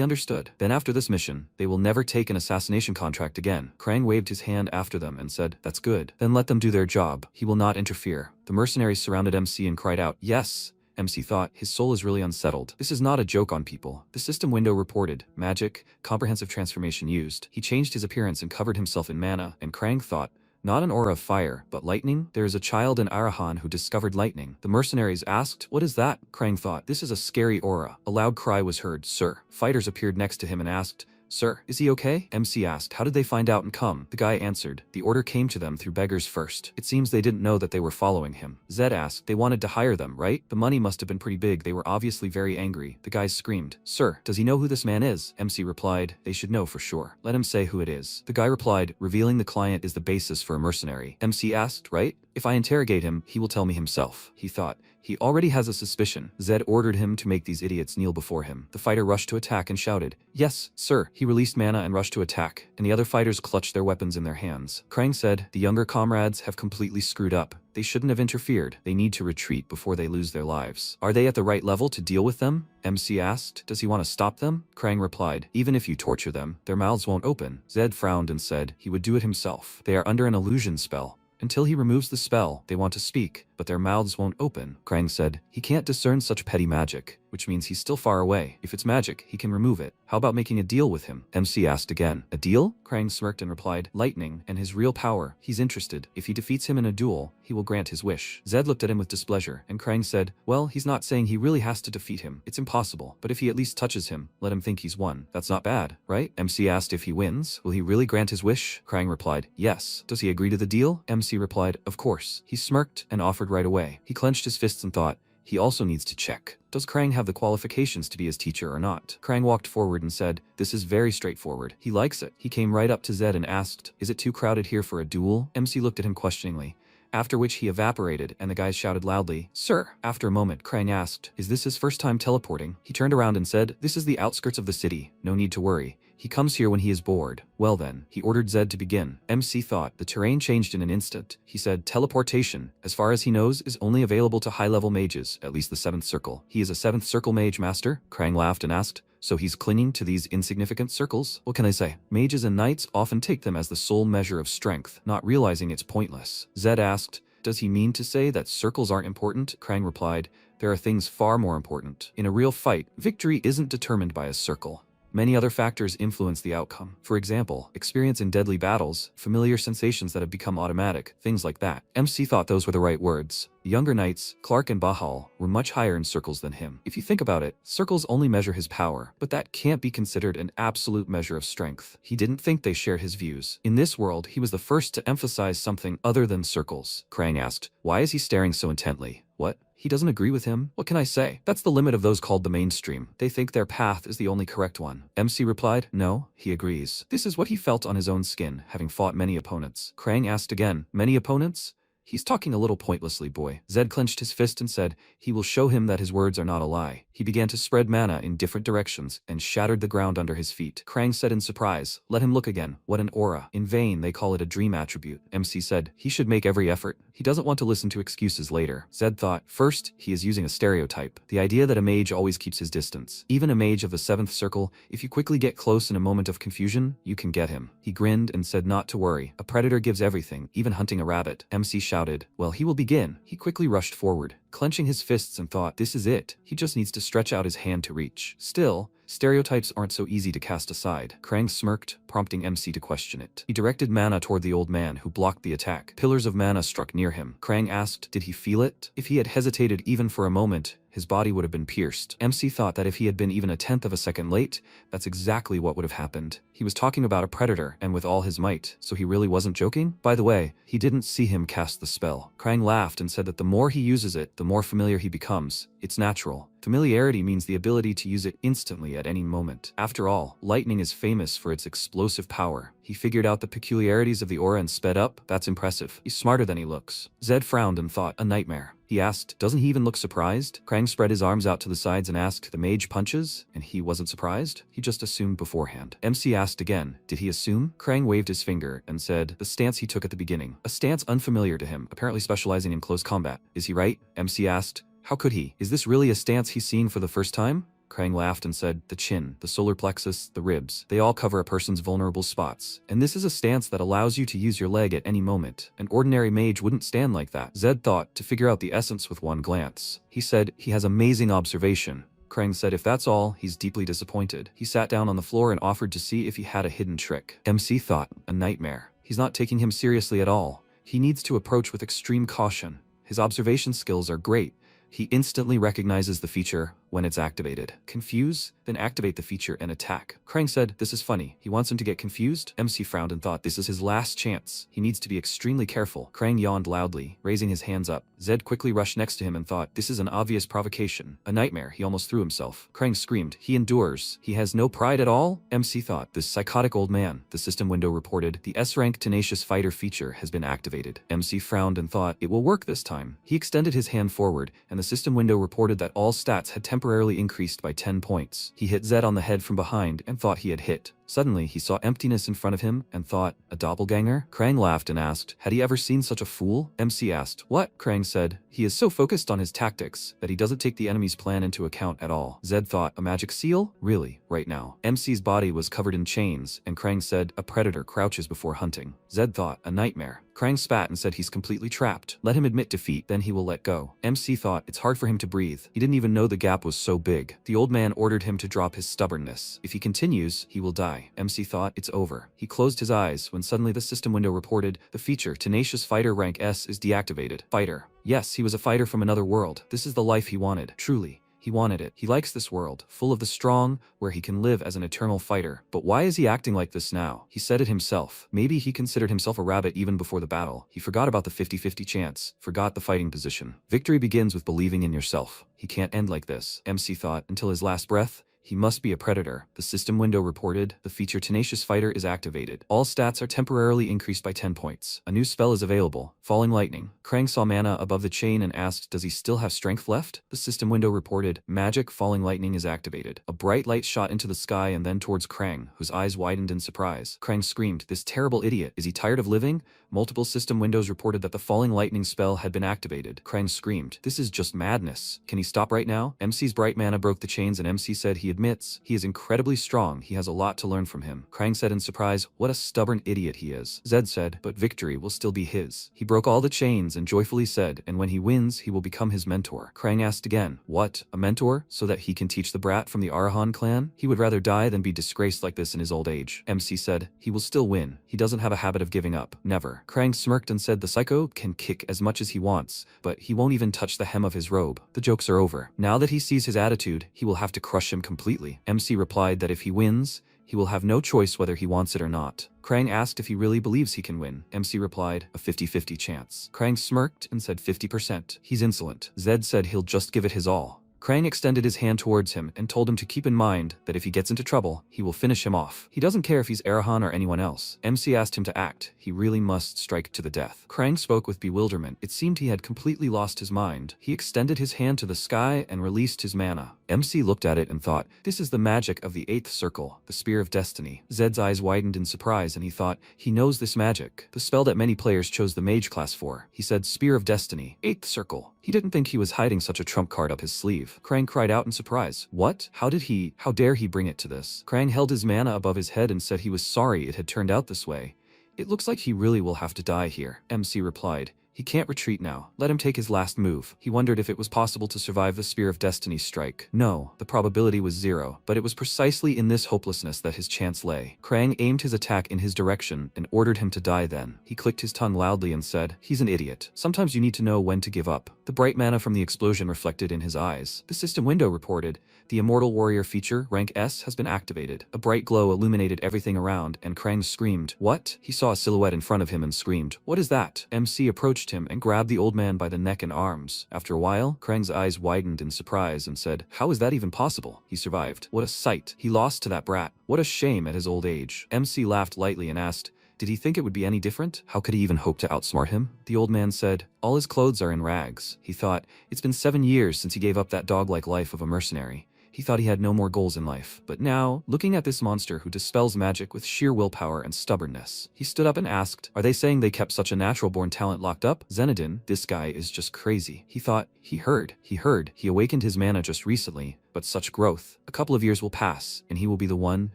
understood. "Then after this mission, they will never take an assassination contract again." Krang waved his hand after them and said, "That's good. Then let them do their job. He will not interfere." The mercenaries surrounded MC and cried out, "Yes!" MC thought, his soul is really unsettled. This is not a joke on people. The system window reported, magic, comprehensive transformation used. He changed his appearance and covered himself in mana, and Krang thought, not an aura of fire, but lightning? There is a child in Arahan who discovered lightning. The mercenaries asked, "What is that?" Krang thought, "This is a scary aura." A loud cry was heard, "Sir." Fighters appeared next to him and asked, "Sir, is he okay?" MC asked, "How did they find out and come?" The guy answered, "The order came to them through beggars first. It seems they didn't know that they were following him." Zed asked, "They wanted to hire them, right? The money must have been pretty big. They were obviously very angry." The guys screamed, "Sir, does he know who this man is?" MC replied, "They should know for sure. Let him say who it is." The guy replied, "Revealing the client is the basis for a mercenary." MC asked, "Right? If I interrogate him, he will tell me himself." He thought, he already has a suspicion. Zed ordered him to make these idiots kneel before him. The fighter rushed to attack and shouted, "Yes, sir." He released mana and rushed to attack, and the other fighters clutched their weapons in their hands. Krang said, "The younger comrades have completely screwed up. They shouldn't have interfered. They need to retreat before they lose their lives." "Are they at the right level to deal with them?" MC asked. "Does he want to stop them?" Krang replied, "Even if you torture them, their mouths won't open." Zed frowned and said, he would do it himself. "They are under an illusion spell. Until he removes the spell, they want to speak, but their mouths won't open." Krang said, "He can't discern such petty magic, which means he's still far away. If it's magic, he can remove it. How about making a deal with him?" MC asked again. "A deal?" Krang smirked and replied, "Lightning and his real power. He's interested. If he defeats him in a duel, he will grant his wish." Zed looked at him with displeasure, and Krang said, "Well, he's not saying he really has to defeat him. It's impossible. But if he at least touches him, let him think he's won. That's not bad, right?" MC asked, "If he wins, will he really grant his wish?" Krang replied, "Yes." "Does he agree to the deal?" MC replied, "Of course." He smirked and offered right away. He clenched his fists and thought, he also needs to check. Does Krang have the qualifications to be his teacher or not? Krang walked forward and said, "This is very straightforward. He likes it." He came right up to Zed and asked, "Is it too crowded here for a duel?" MC looked at him questioningly, after which he evaporated and the guys shouted loudly, "Sir!" After a moment, Krang asked, "Is this his first time teleporting?" He turned around and said, "This is the outskirts of the city. No need to worry. He comes here when he is bored." Well then, he ordered Zed to begin. MC thought. The terrain changed in an instant. He said, "Teleportation, as far as he knows, is only available to high-level mages, at least the 7th circle." "He is a 7th circle mage, master?" Krang laughed and asked, "So he's clinging to these insignificant circles?" "What can I say? Mages and knights often take them as the sole measure of strength, not realizing it's pointless." Zed asked, "Does he mean to say that circles aren't important?" Krang replied, "There are things far more important. In a real fight, victory isn't determined by a circle. Many other factors influence the outcome. For example, experience in deadly battles, familiar sensations that have become automatic, things like that." MC thought those were the right words. The younger knights, Clark and Bahal, were much higher in circles than him. If you think about it, circles only measure his power, but that can't be considered an absolute measure of strength. He didn't think they shared his views. In this world, he was the first to emphasize something other than circles. Krang asked, "Why is he staring so intently?" "What? He doesn't agree with him? What can I say? That's the limit of those called the mainstream. They think their path is the only correct one." MC replied, "No, he agrees. This is what he felt on his own skin, having fought many opponents." Krang asked again, "Many opponents?" "He's talking a little pointlessly, boy." Zed clenched his fist and said, he will show him that his words are not a lie. He began to spread mana in different directions and shattered the ground under his feet. Krang said in surprise, "Let him look again. What an aura." In vain, they call it a dream attribute. MC said, he should make every effort. He doesn't want to listen to excuses later. Zed thought, first, he is using a stereotype. The idea that a mage always keeps his distance. Even a mage of the 7th circle, if you quickly get close in a moment of confusion, you can get him. He grinned and said not to worry. A predator gives everything, even hunting a rabbit. MC shouted, "Well, he will begin." He quickly rushed forward. clenching his fists and thought, this is it. He just needs to stretch out his hand to reach. Still, stereotypes aren't so easy to cast aside. Krang smirked, prompting MC to question it. He directed mana toward the old man, who blocked the attack. Pillars of mana struck near him. Krang asked, did he feel it? If he had hesitated even for a moment, his body would have been pierced. MC thought that if he had been even a tenth of a second late, that's exactly what would have happened. He was talking about a predator, and with all his might, so he really wasn't joking? By the way, he didn't see him cast the spell. Krang laughed and said that the more he uses it, the more familiar he becomes. It's natural. Familiarity means the ability to use it instantly at any moment. After all, lightning is famous for its explosive power. He figured out the peculiarities of the aura and sped up. That's impressive. He's smarter than he looks. Zed frowned and thought, a nightmare. He asked, doesn't he even look surprised? Krang spread his arms out to the sides and asked, the mage punches? And he wasn't surprised? He just assumed beforehand. MC asked again, did he assume? Krang waved his finger and said, the stance he took at the beginning. A stance unfamiliar to him, apparently specializing in close combat. Is he right? MC asked. How could he? Is this really a stance he's seeing for the first time? Krang laughed and said, the chin, the solar plexus, the ribs, they all cover a person's vulnerable spots. And this is a stance that allows you to use your leg at any moment. An ordinary mage wouldn't stand like that. Zed thought to figure out the essence with one glance. He said, he has amazing observation. Krang said if that's all, he's deeply disappointed. He sat down on the floor and offered to see if he had a hidden trick. MC thought, a nightmare. He's not taking him seriously at all. He needs to approach with extreme caution. His observation skills are great. He instantly recognizes the feature when it's activated. Confuse, then activate the feature and attack. Krang said, this is funny. He wants him to get confused? MC frowned and thought, this is his last chance. He needs to be extremely careful. Krang yawned loudly, raising his hands up. Zed quickly rushed next to him and thought, this is an obvious provocation. A nightmare. He almost threw himself. Krang screamed, he endures. He has no pride at all? MC thought, this psychotic old man. The system window reported, the S-rank tenacious fighter feature has been activated. MC frowned and thought, it will work this time. He extended his hand forward, and the system window reported that all stats had temporarily increased by 10 points. He hit Zed on the head from behind and thought he had hit. Suddenly, he saw emptiness in front of him and thought, a doppelganger? Krang laughed and asked, had he ever seen such a fool? MC asked, what? Krang said, he is so focused on his tactics that he doesn't take the enemy's plan into account at all. Zed thought, a magic seal? Really? Right now. MC's body was covered in chains, and Krang said, a predator crouches before hunting. Zed thought, a nightmare. Krang spat and said he's completely trapped. Let him admit defeat, then he will let go. MC thought, it's hard for him to breathe. He didn't even know the gap was so big. The old man ordered him to drop his stubbornness. If he continues, he will die. MC thought, it's over. He closed his eyes when suddenly the system window reported, the feature, Tenacious Fighter rank S is deactivated. Fighter. Yes, he was a fighter from another world. This is the life he wanted. Truly. He wanted it. He likes this world, full of the strong, where he can live as an eternal fighter. But why is he acting like this now? He said it himself. Maybe he considered himself a rabbit even before the battle. He forgot about the 50-50 chance, forgot the fighting position. Victory begins with believing in yourself. He can't end like this, MC thought, until his last breath. He must be a predator. The system window reported, the feature Tenacious Fighter is activated. All stats are temporarily increased by 10 points. A new spell is available, Falling Lightning. Krang saw mana above the chain and asked, does he still have strength left? The system window reported, magic Falling Lightning is activated. A bright light shot into the sky and then towards Krang, whose eyes widened in surprise. Krang screamed, this terrible idiot, is he tired of living? Multiple system windows reported that the Falling Lightning spell had been activated. Krang screamed, this is just madness. Can he stop right now? MC's bright mana broke the chains and MC said he admits he is incredibly strong. He has a lot to learn from him. Krang said in surprise, what a stubborn idiot he is. Zed said, but victory will still be his. He broke all the chains and joyfully said, and when he wins, he will become his mentor. Krang asked again, what, a mentor? So that he can teach the brat from the Arahan clan? He would rather die than be disgraced like this in his old age. MC said, he will still win. He doesn't have a habit of giving up. Never. Krang smirked and said the psycho can kick as much as he wants, but he won't even touch the hem of his robe. The jokes are over. Now that he sees his attitude, he will have to crush him completely. MC replied that if he wins, he will have no choice whether he wants it or not. Krang asked if he really believes he can win. MC replied, a 50-50 chance. Krang smirked and said 50%. He's insolent. Zed said he'll just give it his all. Krang extended his hand towards him and told him to keep in mind that if he gets into trouble, he will finish him off. He doesn't care if he's Arahan or anyone else. MC asked him to act. He really must strike to the death. Krang spoke with bewilderment. It seemed he had completely lost his mind. He extended his hand to the sky and released his mana. MC looked at it and thought, this is the magic of the 8th circle, the Spear of Destiny. Zed's eyes widened in surprise and he thought, he knows this magic. The spell that many players chose the mage class for. He said Spear of Destiny, 8th circle. He didn't think he was hiding such a trump card up his sleeve. Krang cried out in surprise. What? How dare he bring it to this? Krang held his mana above his head and said he was sorry it had turned out this way. It looks like he really will have to die here. MC replied, He can't retreat now. Let him take his last move. He wondered if it was possible to survive the Spear of Destiny strike. No, the probability was 0, but it was precisely in this hopelessness that his chance lay. Krang aimed his attack in his direction and ordered him to die then. He clicked his tongue loudly and said, "He's an idiot. Sometimes you need to know when to give up." The bright mana from the explosion reflected in his eyes. The system window reported, "The Immortal Warrior feature, rank S, has been activated." A bright glow illuminated everything around, and Krang screamed, "What?" He saw a silhouette in front of him and screamed, "What is that?" MC approached him and grabbed the old man by the neck and arms. After a while, Krang's eyes widened in surprise and said, "How is that even possible? He survived. What a sight. He lost to that brat. What a shame at his old age." MC laughed lightly and asked, "Did he think it would be any different? How could he even hope to outsmart him?" The old man said, "All his clothes are in rags." He thought, "It's been 7 years since he gave up that dog-like life of a mercenary." He thought he had no more goals in life. But now, looking at this monster who dispels magic with sheer willpower and stubbornness, he stood up and asked, "Are they saying they kept such a natural-born talent locked up? Zenodin, this guy is just crazy." He thought, he heard. He awakened his mana just recently, but such growth. A couple of years will pass, and he will be the one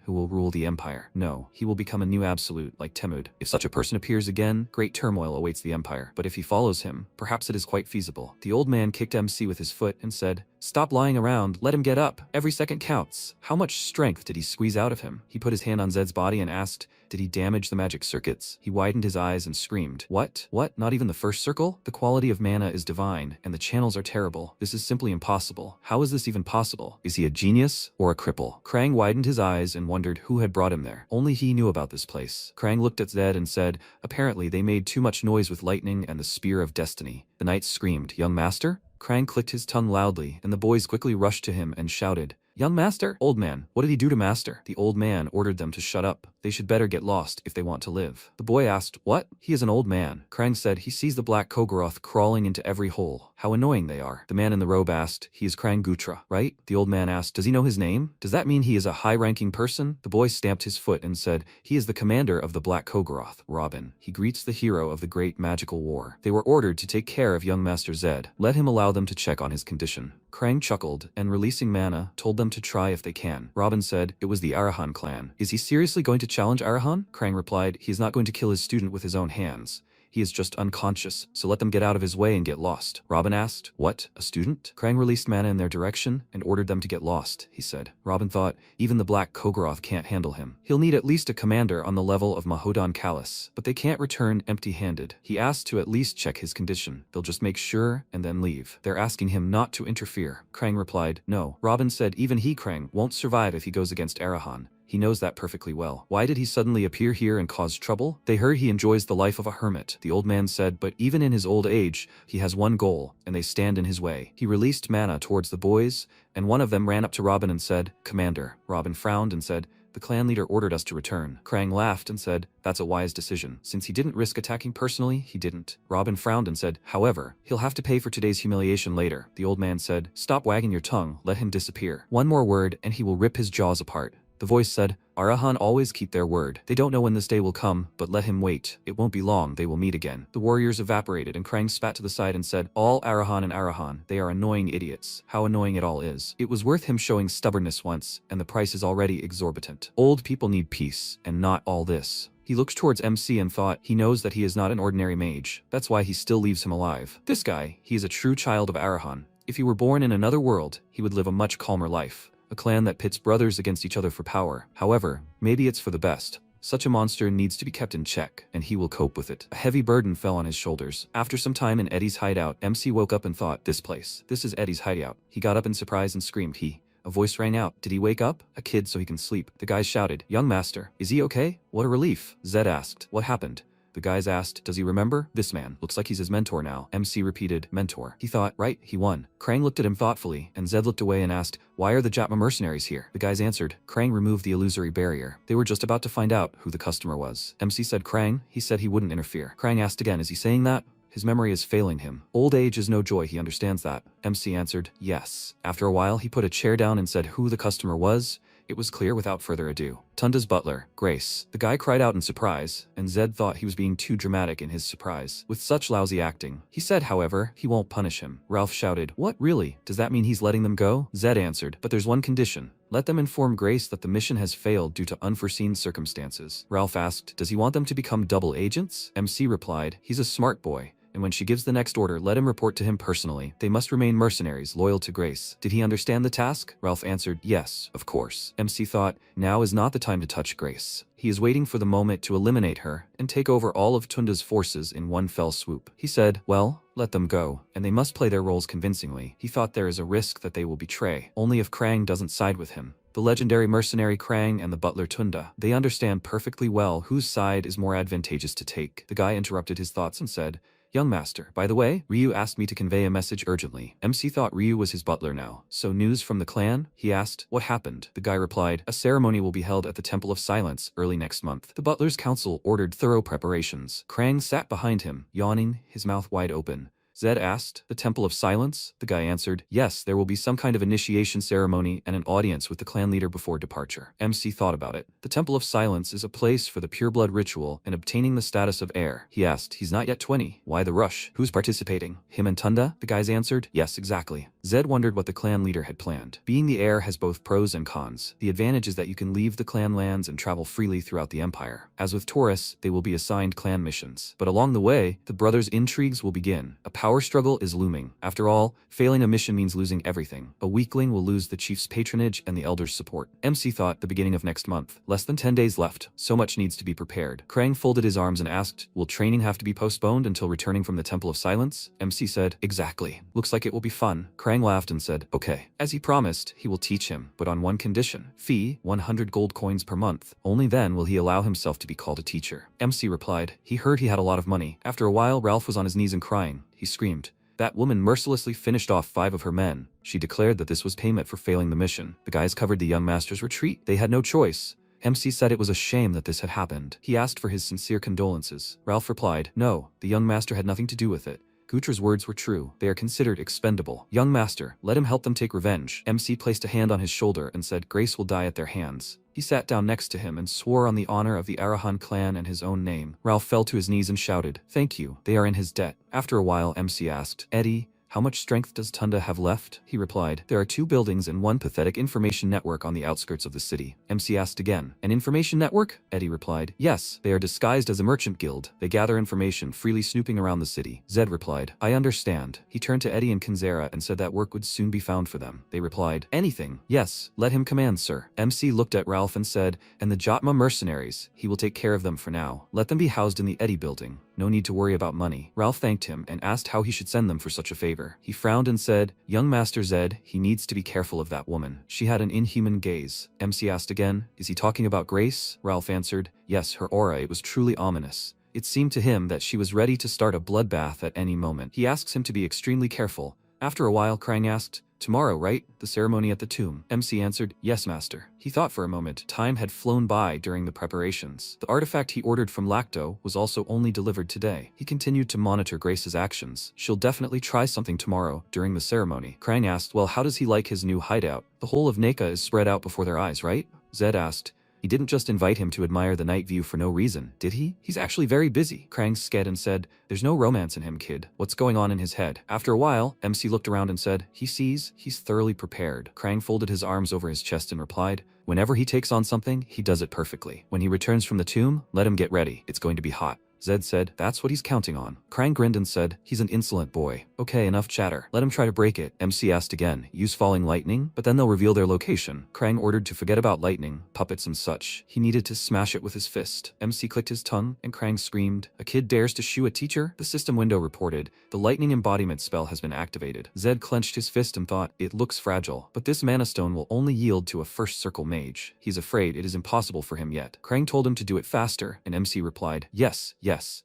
who will rule the empire. No, he will become a new absolute, like Temud. If such a person appears again, great turmoil awaits the empire. But if he follows him, perhaps it is quite feasible. The old man kicked MC with his foot and said, "Stop lying around, let him get up. Every second counts." How much strength did he squeeze out of him? He put his hand on Zed's body and asked, "Did he damage the magic circuits?" He widened his eyes and screamed, "What? What? Not even the first circle? The quality of mana is divine, and the channels are terrible. This is simply impossible. How is this even possible? Is he a genius or a cripple?" Krang widened his eyes and wondered who had brought him there. Only he knew about this place. Krang looked at Zed and said, "Apparently they made too much noise with lightning and the Spear of Destiny." The knight screamed, "Young master?" Krang clicked his tongue loudly, and the boys quickly rushed to him and shouted, "Young master? Old man, what did he do to master?" The old man ordered them to shut up. They should better get lost if they want to live. The boy asked, "What?" "He is an old man." Krang said he sees the black Kogoroth crawling into every hole. How annoying they are. The man in the robe asked, "He is Krang Gutra, right?" The old man asked, "Does he know his name? Does that mean he is a high-ranking person?" The boy stamped his foot and said, "He is the commander of the Black Kogoroth, Robin. He greets the hero of the great magical war." They were ordered to take care of young Master Zed. Let him allow them to check on his condition. Krang chuckled, and releasing mana, told them to try if they can. Robin said, "It was the Arahan clan. Is he seriously going to challenge Arahan?" Krang replied, "He is not going to kill his student with his own hands. He is just unconscious, so let them get out of his way and get lost." Robin asked, "What? A student?" Krang released mana in their direction and ordered them to get lost, he said. Robin thought, even the Black Kogoroth can't handle him. He'll need at least a commander on the level of Mahodan Kalis, but they can't return empty-handed. He asked to at least check his condition. They'll just make sure and then leave. They're asking him not to interfere. Krang replied, "No." Robin said even he, Krang, won't survive if he goes against Arahan. He knows that perfectly well. Why did he suddenly appear here and cause trouble? They heard he enjoys the life of a hermit. The old man said, but even in his old age, he has one goal, and they stand in his way. He released mana towards the boys, and one of them ran up to Robin and said, "Commander." Robin frowned and said, "The clan leader ordered us to return." Krang laughed and said, "That's a wise decision. Since he didn't risk attacking personally, he didn't." Robin frowned and said, "However, he'll have to pay for today's humiliation later." The old man said, "Stop wagging your tongue, let him disappear. One more word and he will rip his jaws apart." The voice said, "Arahan always keep their word. They don't know when this day will come, but let him wait. It won't be long, they will meet again." The warriors evaporated and Krang spat to the side and said, "All Arahan and Arahan, they are annoying idiots. How annoying it all is. It was worth him showing stubbornness once, and the price is already exorbitant. Old people need peace, and not all this." He looked towards MC and thought, he knows that he is not an ordinary mage. That's why he still leaves him alive. This guy, he is a true child of Arahan. If he were born in another world, he would live a much calmer life. A clan that pits brothers against each other for power. However, maybe it's for the best. Such a monster needs to be kept in check, and he will cope with it. A heavy burden fell on his shoulders. After some time in Eddie's hideout, MC woke up and thought, this place. This is Eddie's hideout. He got up in surprise and screamed, A voice rang out. Did he wake up? A kid so he can sleep. The guys shouted, "Young master, is he okay?" "What a relief." Zed asked, "What happened?" The guys asked, "Does he remember?" "This man. Looks like he's his mentor now." MC repeated, "Mentor." He thought, right, he won. Krang looked at him thoughtfully, and Zed looked away and asked, "Why are the Jatma mercenaries here?" The guys answered. Krang removed the illusory barrier. They were just about to find out who the customer was. MC said, "Krang." He said he wouldn't interfere. Krang asked again, "Is he saying that?" His memory is failing him. Old age is no joy, he understands that. MC answered, "Yes." After a while, he put a chair down and said who the customer was. It was clear without further ado. Tunda's butler, Grace. The guy cried out in surprise, and Zed thought he was being too dramatic in his surprise. With such lousy acting. He said, however, he won't punish him. Ralph shouted, "What, really? Does that mean he's letting them go?" Zed answered, "But there's one condition. Let them inform Grace that the mission has failed due to unforeseen circumstances." Ralph asked, "Does he want them to become double agents?" MC replied, "He's a smart boy. and when she gives the next order, let him report to him personally. They must remain mercenaries, loyal to Grace. Did he understand the task? Ralph answered, yes, of course. MC thought, now is not the time to touch Grace. He is waiting for the moment to eliminate her and take over all of Tunda's forces in one fell swoop. He said, well, let them go, and they must play their roles convincingly. He thought there is a risk that they will betray, only if Krang doesn't side with him. The legendary mercenary Krang and the butler Tunda. They understand perfectly well whose side is more advantageous to take. The guy interrupted his thoughts and said, young master, by the way, Ryu asked me to convey a message urgently. MC thought Ryu was his butler now. So news from the clan? He asked. What happened? The guy replied, a ceremony will be held at the Temple of Silence early next month. The butler's council ordered thorough preparations. Krang sat behind him, yawning, his mouth wide open. Zed asked, the Temple of Silence? The guy answered, yes, there will be some kind of initiation ceremony and an audience with the clan leader before departure. MC thought about it. The Temple of Silence is a place for the pureblood ritual and obtaining the status of heir. He asked, he's not yet 20. Why the rush? Who's participating? Him and Tunda? The guys answered, yes, exactly. Zed wondered what the clan leader had planned. Being the heir has both pros and cons. The advantage is that you can leave the clan lands and travel freely throughout the empire. As with Taurus, they will be assigned clan missions. But along the way, the brothers' intrigues will begin. A power struggle is looming. After all, failing a mission means losing everything. A weakling will lose the chief's patronage and the elders' support. MC thought the beginning of next month. Less than 10 days left. So much needs to be prepared. Krang folded his arms and asked, will training have to be postponed until returning from the Temple of Silence? MC said, exactly. Looks like it will be fun. Krang laughed and said, okay. As he promised, he will teach him, but on one condition. Fee, 100 gold coins per month. Only then will he allow himself to be called a teacher. MC replied, he heard he had a lot of money. After a while, Ralph was on his knees and crying. He screamed. That woman mercilessly finished off 5 of her men. She declared that this was payment for failing the mission. The guys covered the young master's retreat. They had no choice. MC said it was a shame that this had happened. He asked for his sincere condolences. Ralph replied, no, the young master had nothing to do with it. Gutra's words were true. They are considered expendable. Young master, let him help them take revenge. MC placed a hand on his shoulder and said, Grace will die at their hands. He sat down next to him and swore on the honor of the Arahan clan and his own name. Ralph fell to his knees and shouted, thank you. They are in his debt. After a while, MC asked, Eddie, how much strength does Tunda have left? He replied, there are 2 buildings and 1 pathetic information network on the outskirts of the city. MC asked again, an information network? Eddie replied, yes, they are disguised as a merchant guild. They gather information freely snooping around the city. Zed replied, I understand. He turned to Eddie and Kinzera and said that work would soon be found for them. They replied, anything. Yes, let him command, sir. MC looked at Ralph and said, and the Jotma mercenaries, he will take care of them for now. Let them be housed in the Eddie building. No need to worry about money. Ralph thanked him and asked how he should send them for such a favor. He frowned and said, young Master Zed, he needs to be careful of that woman. She had an inhuman gaze. MC asked again, is he talking about Grace? Ralph answered, yes, her aura, it was truly ominous. It seemed to him that she was ready to start a bloodbath at any moment. He asks him to be extremely careful. After a while, Krang asked, tomorrow, right? The ceremony at the tomb. MC answered, yes, master. He thought for a moment. Time had flown by during the preparations. The artifact he ordered from Lacto was also only delivered today. He continued to monitor Grace's actions. She'll definitely try something tomorrow during the ceremony. Krang asked, well, how does he like his new hideout? The whole of Neka is spread out before their eyes, right? Zed asked. He didn't just invite him to admire the night view for no reason, did he? He's actually very busy. Krang sked and said, there's no romance in him, kid. What's going on in his head? After a while, MC looked around and said, he sees, he's thoroughly prepared. Krang folded his arms over his chest and replied, whenever he takes on something, he does it perfectly. When he returns from the tomb, let him get ready. It's going to be hot. Zed said, that's what he's counting on. Krang grinned and said, he's an insolent boy. Okay, enough chatter. Let him try to break it. MC asked again, use falling lightning? But then they'll reveal their location. Krang ordered to forget about lightning, puppets and such. He needed to smash it with his fist. MC clicked his tongue, and Krang screamed, a kid dares to shoo a teacher? The system window reported, the lightning embodiment spell has been activated. Zed clenched his fist and thought, it looks fragile, but this mana stone will only yield to a first circle mage. He's afraid it is impossible for him yet. Krang told him to do it faster, and MC replied, yes.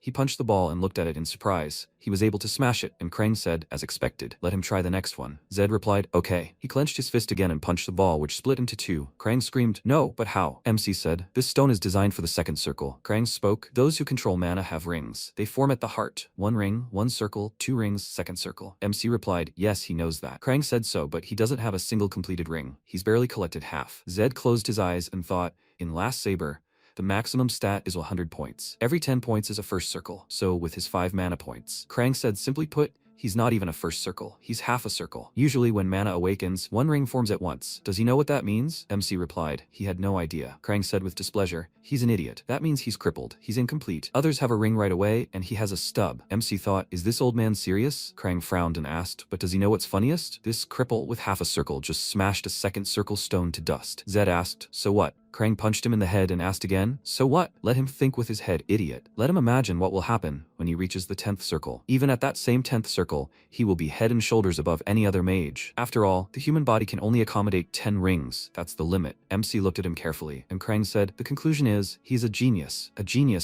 He punched the ball and looked at it in surprise. He was able to smash it, and Krang said, as expected, let him try the next one. Zed replied, okay. He clenched his fist again and punched the ball, which split into 2. Krang screamed, no, but how? MC said, this stone is designed for the second circle. Krang spoke, those who control mana have rings. They form at the heart. 1 ring, 1 circle, 2 rings, second circle. MC replied, yes, he knows that. Krang said so, but he doesn't have a single completed ring. He's barely collected half. Zed closed his eyes and thought, in Last Saber, the maximum stat is 100 points. Every 10 points is a first circle, so with his 5 mana points. Krang said, simply put, He's not even a first circle. He's half a circle. Usually when mana awakens, one ring forms at once. Does he know what that means? MC replied. He had no idea. Krang said with displeasure. He's an idiot. That means he's crippled. He's incomplete. Others have a ring right away, and he has a stub. MC thought, is this old man serious? Krang frowned and asked, but does he know what's funniest? This cripple with half a circle just smashed a second circle stone to dust. Zed asked, so what? Krang punched him in the head and asked again, so what? Let him think with his head, idiot. Let him imagine what will happen when he reaches the 10th circle. Even at that same 10th circle, he will be head and shoulders above any other mage. After all, the human body can only accommodate 10 rings. That's the limit. MC looked at him carefully, and Krang said, the conclusion is, he's a genius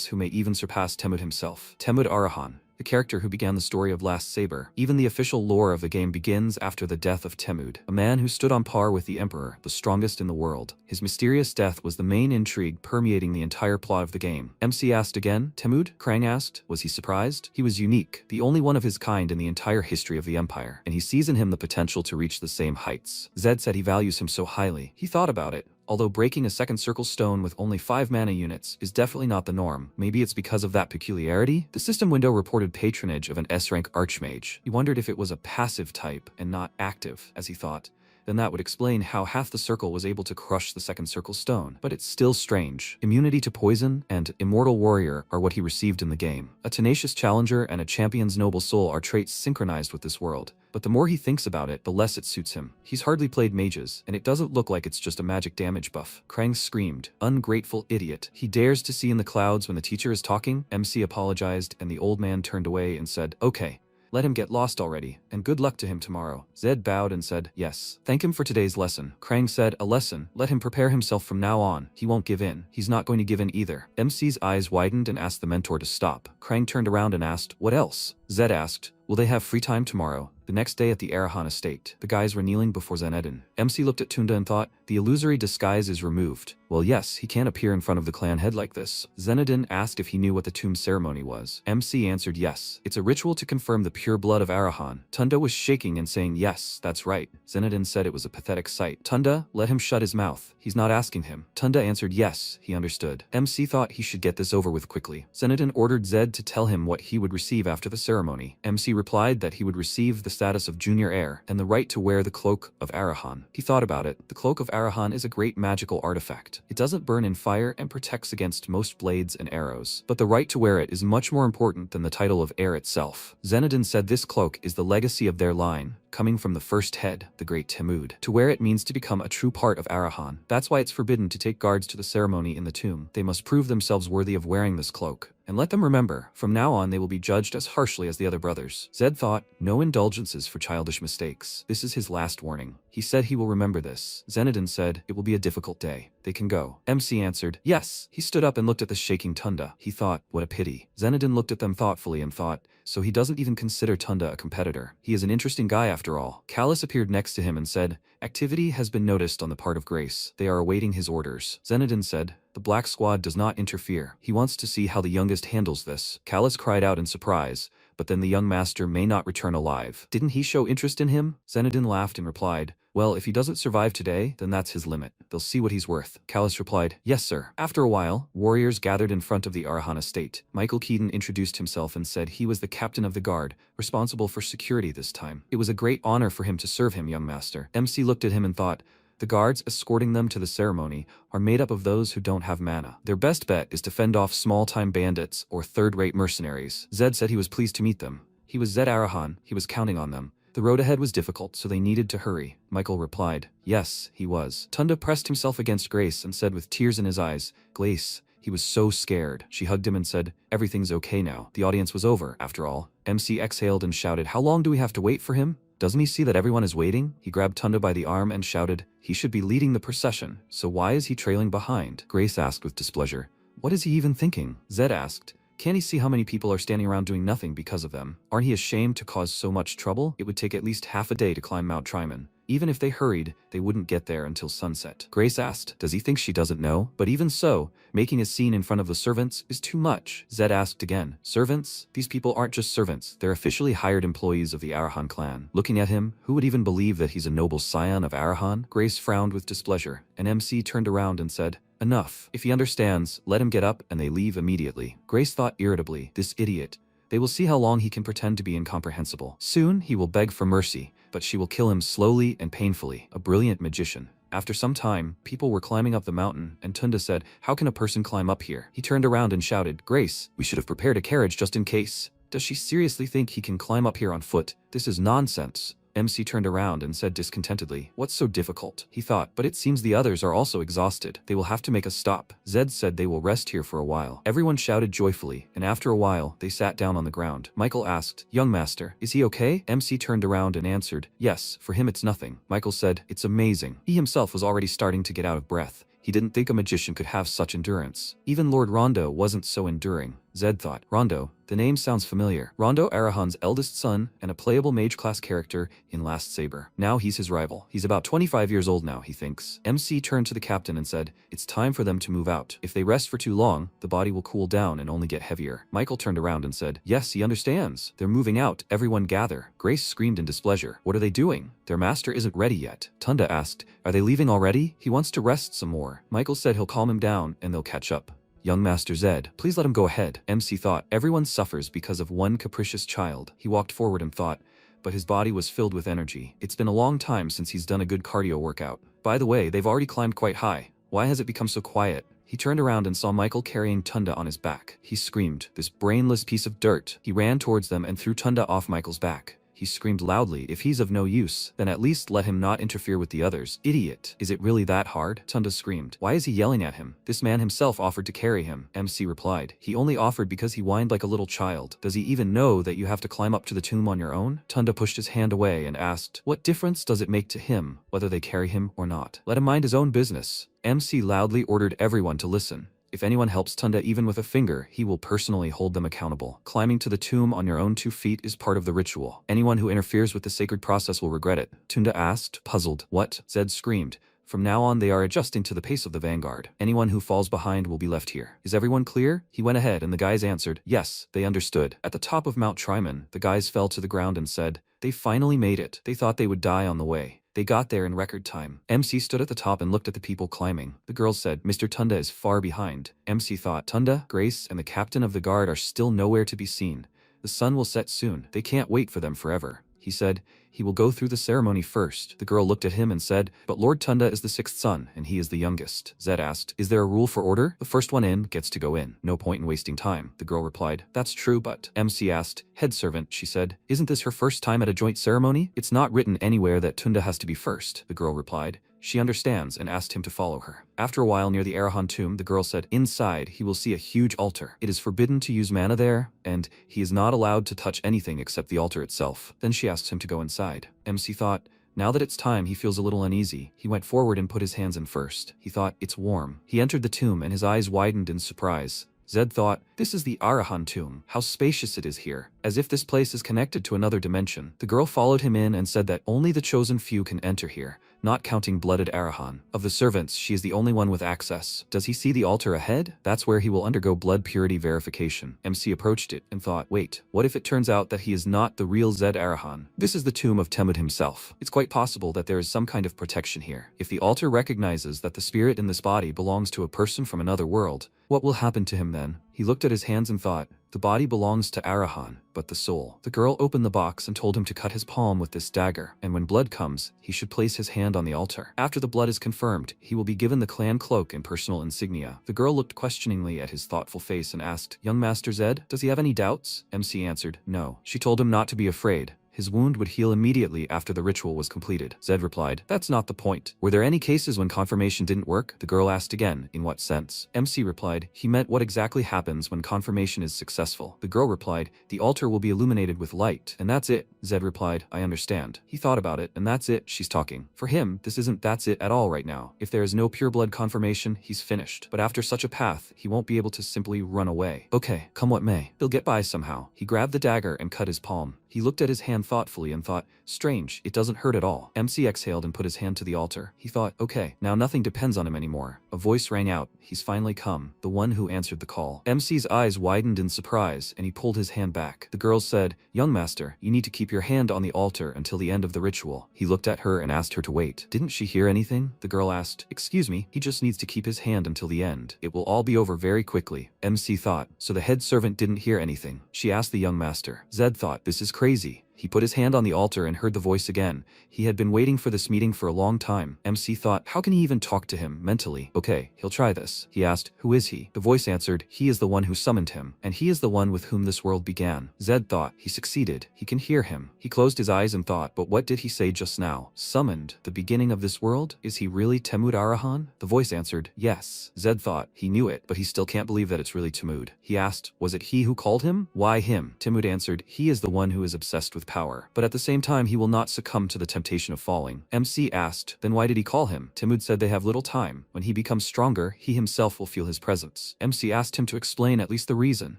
who may even surpass Temud himself. Temud Arahan, the character who began the story of Last Saber. Even the official lore of the game begins after the death of Temud, a man who stood on par with the Emperor, the strongest in the world. His mysterious death was the main intrigue permeating the entire plot of the game. MC asked again, Temud? Krang asked. Was he surprised? He was unique, the only one of his kind in the entire history of the Empire, and he sees in him the potential to reach the same heights. Zed said he values him so highly. He thought about it. Although breaking a second circle stone with only 5 mana units is definitely not the norm, maybe it's because of that peculiarity? The system window reported patronage of an S-rank archmage. He wondered if it was a passive type and not active, as he thought. Then that would explain how half the circle was able to crush the second circle stone. But it's still strange. Immunity to poison and Immortal Warrior are what he received in the game. A tenacious challenger and a champion's noble soul are traits synchronized with this world. But the more he thinks about it, the less it suits him. He's hardly played mages, and it doesn't look like it's just a magic damage buff. Krang screamed, ungrateful idiot. He dares to see in the clouds when the teacher is talking? MC apologized, and the old man turned away and said, okay. Let him get lost already, and good luck to him tomorrow. Zed bowed and said, yes. Thank him for today's lesson. Krang said, a lesson. Let him prepare himself from now on. He won't give in. He's not going to give in either. MC's eyes widened and asked the mentor to stop. Krang turned around and asked, what else? Zed asked, will they have free time tomorrow? The next day at the Arahan estate, the guys were kneeling before Zenedin. MC looked at Tunda and thought, the illusory disguise is removed. Well, yes, he can't appear in front of the clan head like this. Zenedin asked if he knew what the tomb ceremony was. MC answered yes. It's a ritual to confirm the pure blood of Arahan. Tunda was shaking and saying yes, that's right. Zenedin said it was a pathetic sight. Tunda, let him shut his mouth. He's not asking him. Tunda answered yes, he understood. MC thought he should get this over with quickly. Zenedin ordered Zed to tell him what he would receive after the ceremony. MC replied that he would receive the status of junior heir and the right to wear the cloak of Arahan. He thought about it. The cloak of Arahan is a great magical artifact. It doesn't burn in fire and protects against most blades and arrows. But the right to wear it is much more important than the title of heir itself. Zenedin said this cloak is the legacy of their line, coming from the first head, the great Temud. To wear it means to become a true part of Arahan. That's why it's forbidden to take guards to the ceremony in the tomb. They must prove themselves worthy of wearing this cloak. And let them remember, from now on they will be judged as harshly as the other brothers. Zed thought, no indulgences for childish mistakes. This is his last warning. He said he will remember this. Zenedin said, it will be a difficult day. They can go. MC answered, yes. He stood up and looked at the shaking Tunda. He thought, what a pity. Zenedin looked at them thoughtfully and thought, so he doesn't even consider Tunda a competitor. He is an interesting guy after all. Callus appeared next to him and said, activity has been noticed on the part of Grace. They are awaiting his orders. Zenedin said, the Black Squad does not interfere. He wants to see how the youngest handles this. Callus cried out in surprise, but then the young master may not return alive. Didn't he show interest in him? Zenedin laughed and replied, well, if he doesn't survive today, then that's his limit. They'll see what he's worth. Callus replied, yes, sir. After a while, warriors gathered in front of the Arahan estate. Michael Keaton introduced himself and said he was the captain of the guard, responsible for security this time. It was a great honor for him to serve him, young master. MC looked at him and thought, the guards escorting them to the ceremony are made up of those who don't have mana. Their best bet is to fend off small-time bandits or third-rate mercenaries. Zed said he was pleased to meet them. He was Zed Arahan. He was counting on them. The road ahead was difficult, so they needed to hurry. Michael replied, yes, he was. Tunda pressed himself against Grace and said with tears in his eyes, Grace, he was so scared. She hugged him and said, everything's okay now. The audience was over, after all. MC exhaled and shouted, how long do we have to wait for him? Doesn't he see that everyone is waiting? He grabbed Tunda by the arm and shouted, he should be leading the procession, so why is he trailing behind? Grace asked with displeasure, what is he even thinking? Zed asked, can't he see how many people are standing around doing nothing because of them? Aren't he ashamed to cause so much trouble? It would take at least half a day to climb Mount Triman. Even if they hurried, they wouldn't get there until sunset. Grace asked, does he think she doesn't know? But even so, making a scene in front of the servants is too much. Zed asked again, servants? These people aren't just servants, they're officially hired employees of the Arahan clan. Looking at him, who would even believe that he's a noble scion of Arahan? Grace frowned with displeasure, and MC turned around and said, enough. If he understands, let him get up, and they leave immediately. Grace thought irritably, this idiot. They will see how long he can pretend to be incomprehensible. Soon, he will beg for mercy, but she will kill him slowly and painfully. A brilliant magician. After some time, people were climbing up the mountain, and Tunda said, "How can a person climb up here?" He turned around and shouted, "Grace, we should have prepared a carriage just in case. Does she seriously think he can climb up here on foot? This is nonsense." MC turned around and said discontentedly, "What's so difficult?" He thought, but it seems the others are also exhausted. They will have to make a stop. Zed said they will rest here for a while. Everyone shouted joyfully, and after a while, they sat down on the ground. Michael asked, "Young master, is he okay?" MC turned around and answered, "Yes, for him it's nothing." Michael said, "It's amazing." He himself was already starting to get out of breath. He didn't think a magician could have such endurance. Even Lord Rondo wasn't so enduring. Zed thought, Rondo, the name sounds familiar. Rondo Arahan's eldest son and a playable mage-class character in Last Saber. Now he's his rival. He's about 25 years old now, he thinks. MC turned to the captain and said, "It's time for them to move out. If they rest for too long, the body will cool down and only get heavier." Michael turned around and said, "Yes, he understands. They're moving out. Everyone gather." Grace screamed in displeasure. "What are they doing? Their master isn't ready yet." Tunda asked, "Are they leaving already? He wants to rest some more." Michael said he'll calm him down and they'll catch up. "Young Master Zed, please let him go ahead." MC thought, everyone suffers because of one capricious child. He walked forward and thought, but his body was filled with energy. It's been a long time since he's done a good cardio workout. By the way, they've already climbed quite high. Why has it become so quiet? He turned around and saw Michael carrying Tunda on his back. He screamed, "This brainless piece of dirt." He ran towards them and threw Tunda off Michael's back. He screamed loudly, "If he's of no use, then at least let him not interfere with the others. Idiot. Is it really that hard?" Tunda screamed. "Why is he yelling at him? This man himself offered to carry him." MC replied, "He only offered because he whined like a little child. Does he even know that you have to climb up to the tomb on your own?" Tunda pushed his hand away and asked, "What difference does it make to him, whether they carry him or not? Let him mind his own business." MC loudly ordered everyone to listen. If anyone helps Tunda even with a finger, he will personally hold them accountable. Climbing to the tomb on your own 2 feet is part of the ritual. Anyone who interferes with the sacred process will regret it. Tunda asked, puzzled. "What?" Zed screamed. "From now on they are adjusting to the pace of the vanguard. Anyone who falls behind will be left here. Is everyone clear?" He went ahead and the guys answered, yes, they understood. At the top of Mount Triman, the guys fell to the ground and said, "They finally made it." They thought they would die on the way. They got there in record time. MC stood at the top and looked at the people climbing. The girls said, "Mr. Tunda is far behind." MC thought, Tunda, Grace, and the captain of the guard are still nowhere to be seen. The sun will set soon. They can't wait for them forever. He said, "He will go through the ceremony first." The girl looked at him and said, "But Lord Tunda is the 6th son, and he is the youngest." Zed asked, "Is there a rule for order? The first one in gets to go in. No point in wasting time." The girl replied, "That's true, but..." MC asked, "Head servant," she said, "isn't this her first time at a joint ceremony?" "It's not written anywhere that Tunda has to be first," the girl replied. She understands and asked him to follow her. After a while near the Arahan tomb, the girl said, "Inside, he will see a huge altar. It is forbidden to use mana there, and he is not allowed to touch anything except the altar itself." Then she asked him to go inside. MC thought, now that it's time, he feels a little uneasy. He went forward and put his hands in first. He thought, it's warm. He entered the tomb and his eyes widened in surprise. Zed thought, this is the Arahan tomb. How spacious it is here. As if this place is connected to another dimension. The girl followed him in and said that only the chosen few can enter here, not counting blooded Arahan. Of the servants, she is the only one with access. Does he see the altar ahead? That's where he will undergo blood purity verification. MC approached it and thought, wait, what if it turns out that he is not the real Zed Arahan? This is the tomb of Temud himself. It's quite possible that there is some kind of protection here. If the altar recognizes that the spirit in this body belongs to a person from another world, what will happen to him then? He looked at his hands and thought, the body belongs to Arahan, but the soul. The girl opened the box and told him to cut his palm with this dagger, and when blood comes, he should place his hand on the altar. After the blood is confirmed, he will be given the clan cloak and personal insignia. The girl looked questioningly at his thoughtful face and asked, young Master Zed, does he have any doubts? MC answered, no. She told him not to be afraid. His wound would heal immediately after the ritual was completed. Zed replied, that's not the point. Were there any cases when confirmation didn't work? The girl asked again, in what sense? MC replied, he meant what exactly happens when confirmation is successful. The girl replied, the altar will be illuminated with light, and that's it. Zed replied, I understand. He thought about it, and that's it, she's talking. For him, this isn't that's it at all right now. If there is no pure blood confirmation, he's finished. But after such a path, he won't be able to simply run away. Okay, come what may. He'll get by somehow. He grabbed the dagger and cut his palm. He looked at his hand thoughtfully and thought, strange, it doesn't hurt at all. MC exhaled and put his hand to the altar. He thought, okay, now nothing depends on him anymore. A voice rang out, he's finally come, the one who answered the call. MC's eyes widened in surprise and he pulled his hand back. The girl said, young master, you need to keep your hand on the altar until the end of the ritual. He looked at her and asked her to wait. Didn't she hear anything? The girl asked, excuse me, he just needs to keep his hand until the end. It will all be over very quickly. MC thought, so the head servant didn't hear anything. She asked the young master. Zed thought, this is crazy. He put his hand on the altar and heard the voice again. He had been waiting for this meeting for a long time. MC thought, how can he even talk to him mentally? Okay, he'll try this. He asked, who is he? The voice answered, he is the one who summoned him, and he is the one with whom this world began. Zed thought, he succeeded. He can hear him. He closed his eyes and thought, but what did he say just now? Summoned? The beginning of this world? Is he really Temud Arahan? The voice answered, yes. Zed thought, he knew it, but he still can't believe that it's really Temud. He asked, was it he who called him? Why him? Temud answered, he is the one who is obsessed with power, but at the same time he will not succumb to the temptation of falling. MC asked, then why did he call him? Temud said they have little time. When he becomes stronger, he himself will feel his presence. MC asked him to explain at least the reason.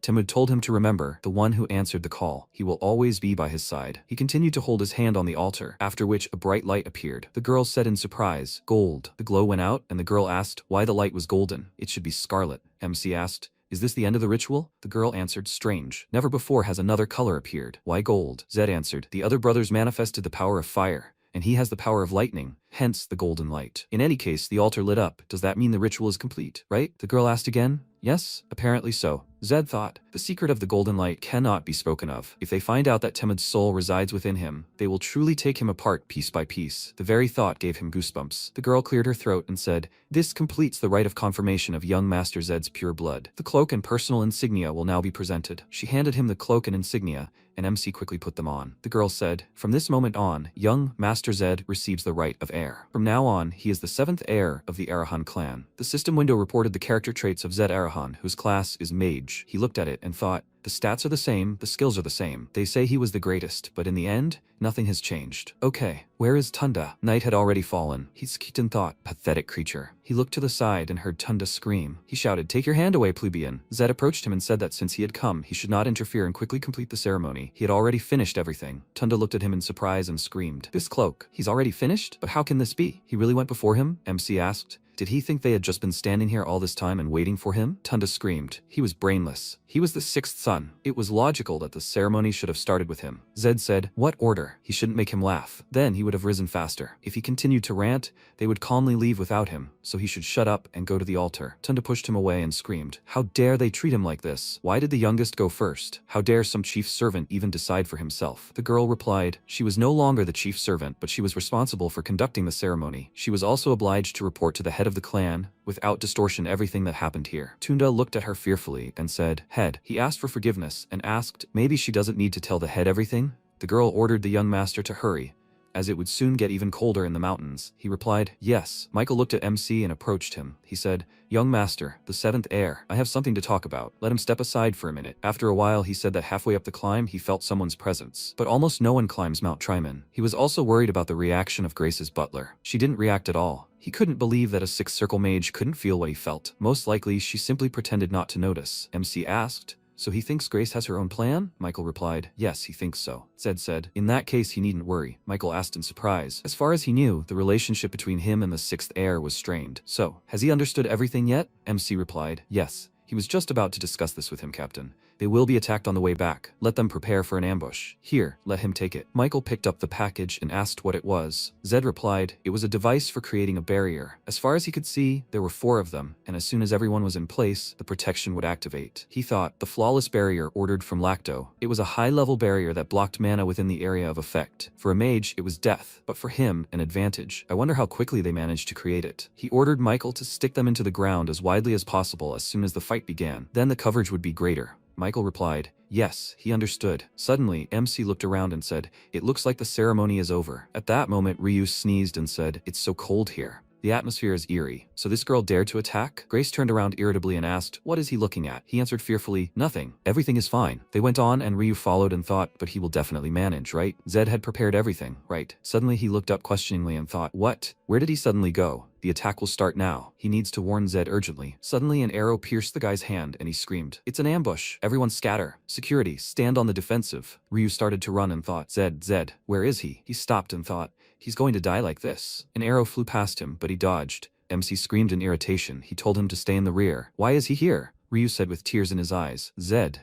Temud told him to remember, the one who answered the call. He will always be by his side. He continued to hold his hand on the altar, after which a bright light appeared. The girl said in surprise, gold. The glow went out, and the girl asked why the light was golden. It should be scarlet. MC asked, is this the end of the ritual? The girl answered, strange. Never before has another color appeared. Why gold? Zed answered, the other brothers manifested the power of fire, and he has the power of lightning, hence the golden light. In any case, the altar lit up. Does that mean the ritual is complete, right? The girl asked again. Yes, apparently so. Zed thought, the secret of the golden light cannot be spoken of. If they find out that Temud's soul resides within him, they will truly take him apart piece by piece. The very thought gave him goosebumps. The girl cleared her throat and said, this completes the rite of confirmation of young Master Zed's pure blood. The cloak and personal insignia will now be presented. She handed him the cloak and insignia, and MC quickly put them on. The girl said, from this moment on, young Master Zed receives the right of heir. From now on, he is the 7th heir of the Arahan clan. The system window reported the character traits of Zed Arahan, whose class is Mage. He looked at it and thought, the stats are the same, the skills are the same. They say he was the greatest, but in the end, nothing has changed. Okay, where is Tunda? Night had already fallen. Keaton thought, pathetic creature. He looked to the side and heard Tunda scream. He shouted, take your hand away, plebeian. Zed approached him and said that since he had come, he should not interfere and quickly complete the ceremony. He had already finished everything. Tunda looked at him in surprise and screamed, this cloak, he's already finished? But how can this be? He really went before him? MC asked. Did he think they had just been standing here all this time and waiting for him? Tunda screamed. He was brainless. He was the 6th son. It was logical that the ceremony should have started with him. Zed said, what order? He shouldn't make him laugh. Then he would have risen faster. If he continued to rant, they would calmly leave without him, so he should shut up and go to the altar. Tunda pushed him away and screamed, how dare they treat him like this? Why did the youngest go first? How dare some chief servant even decide for himself? The girl replied, she was no longer the chief servant, but she was responsible for conducting the ceremony. She was also obliged to report to the head of the clan, without distortion, everything that happened here. Tunda looked at her fearfully and said, head. He asked for forgiveness and asked, maybe she doesn't need to tell the head everything? The girl ordered the young master to hurry, as it would soon get even colder in the mountains. He replied, yes. Michael looked at MC and approached him. He said, young master, the 7th heir, I have something to talk about. Let him step aside for a minute. After a while he said that halfway up the climb he felt someone's presence. But almost no one climbs Mount Triman. He was also worried about the reaction of Grace's butler. She didn't react at all. He couldn't believe that a 6th circle mage couldn't feel what he felt. Most likely she simply pretended not to notice. MC asked, so he thinks Grace has her own plan? Michael replied, yes, he thinks so. Zed said, in that case he needn't worry. Michael asked in surprise. As far as he knew, the relationship between him and the 6th heir was strained. So, has he understood everything yet? MC replied, yes. He was just about to discuss this with him, Captain. They will be attacked on the way back. Let them prepare for an ambush. Here, let him take it. Michael picked up the package and asked what it was. Zed replied, it was a device for creating a barrier. As far as he could see, there were 4 of them, and as soon as everyone was in place, the protection would activate. He thought, the flawless barrier ordered from Lacto. It was a high-level barrier that blocked mana within the area of effect. For a mage, it was death, but for him, an advantage. I wonder how quickly they managed to create it. He ordered Michael to stick them into the ground as widely as possible as soon as the fight began. Then the coverage would be greater. Michael replied, yes, he understood. Suddenly, MC looked around and said, it looks like the ceremony is over. At that moment, Ryu sneezed and said, it's so cold here. The atmosphere is eerie. So this girl dared to attack? Grace turned around irritably and asked, "What is he looking at?" He answered fearfully, "Nothing. Everything is fine." They went on and Ryu followed and thought, but he will definitely manage, right? Zed had prepared everything, right? Suddenly he looked up questioningly and thought, what? Where did he suddenly go? The attack will start now. He needs to warn Zed urgently. Suddenly an arrow pierced the guy's hand and he screamed, "It's an ambush. Everyone scatter. Security, stand on the defensive." Ryu started to run and thought, Zed, where is he? He stopped and thought, he's going to die like this. An arrow flew past him, but he dodged. MC screamed in irritation. He told him to stay in the rear. Why is he here? Ryu said with tears in his eyes. Zed,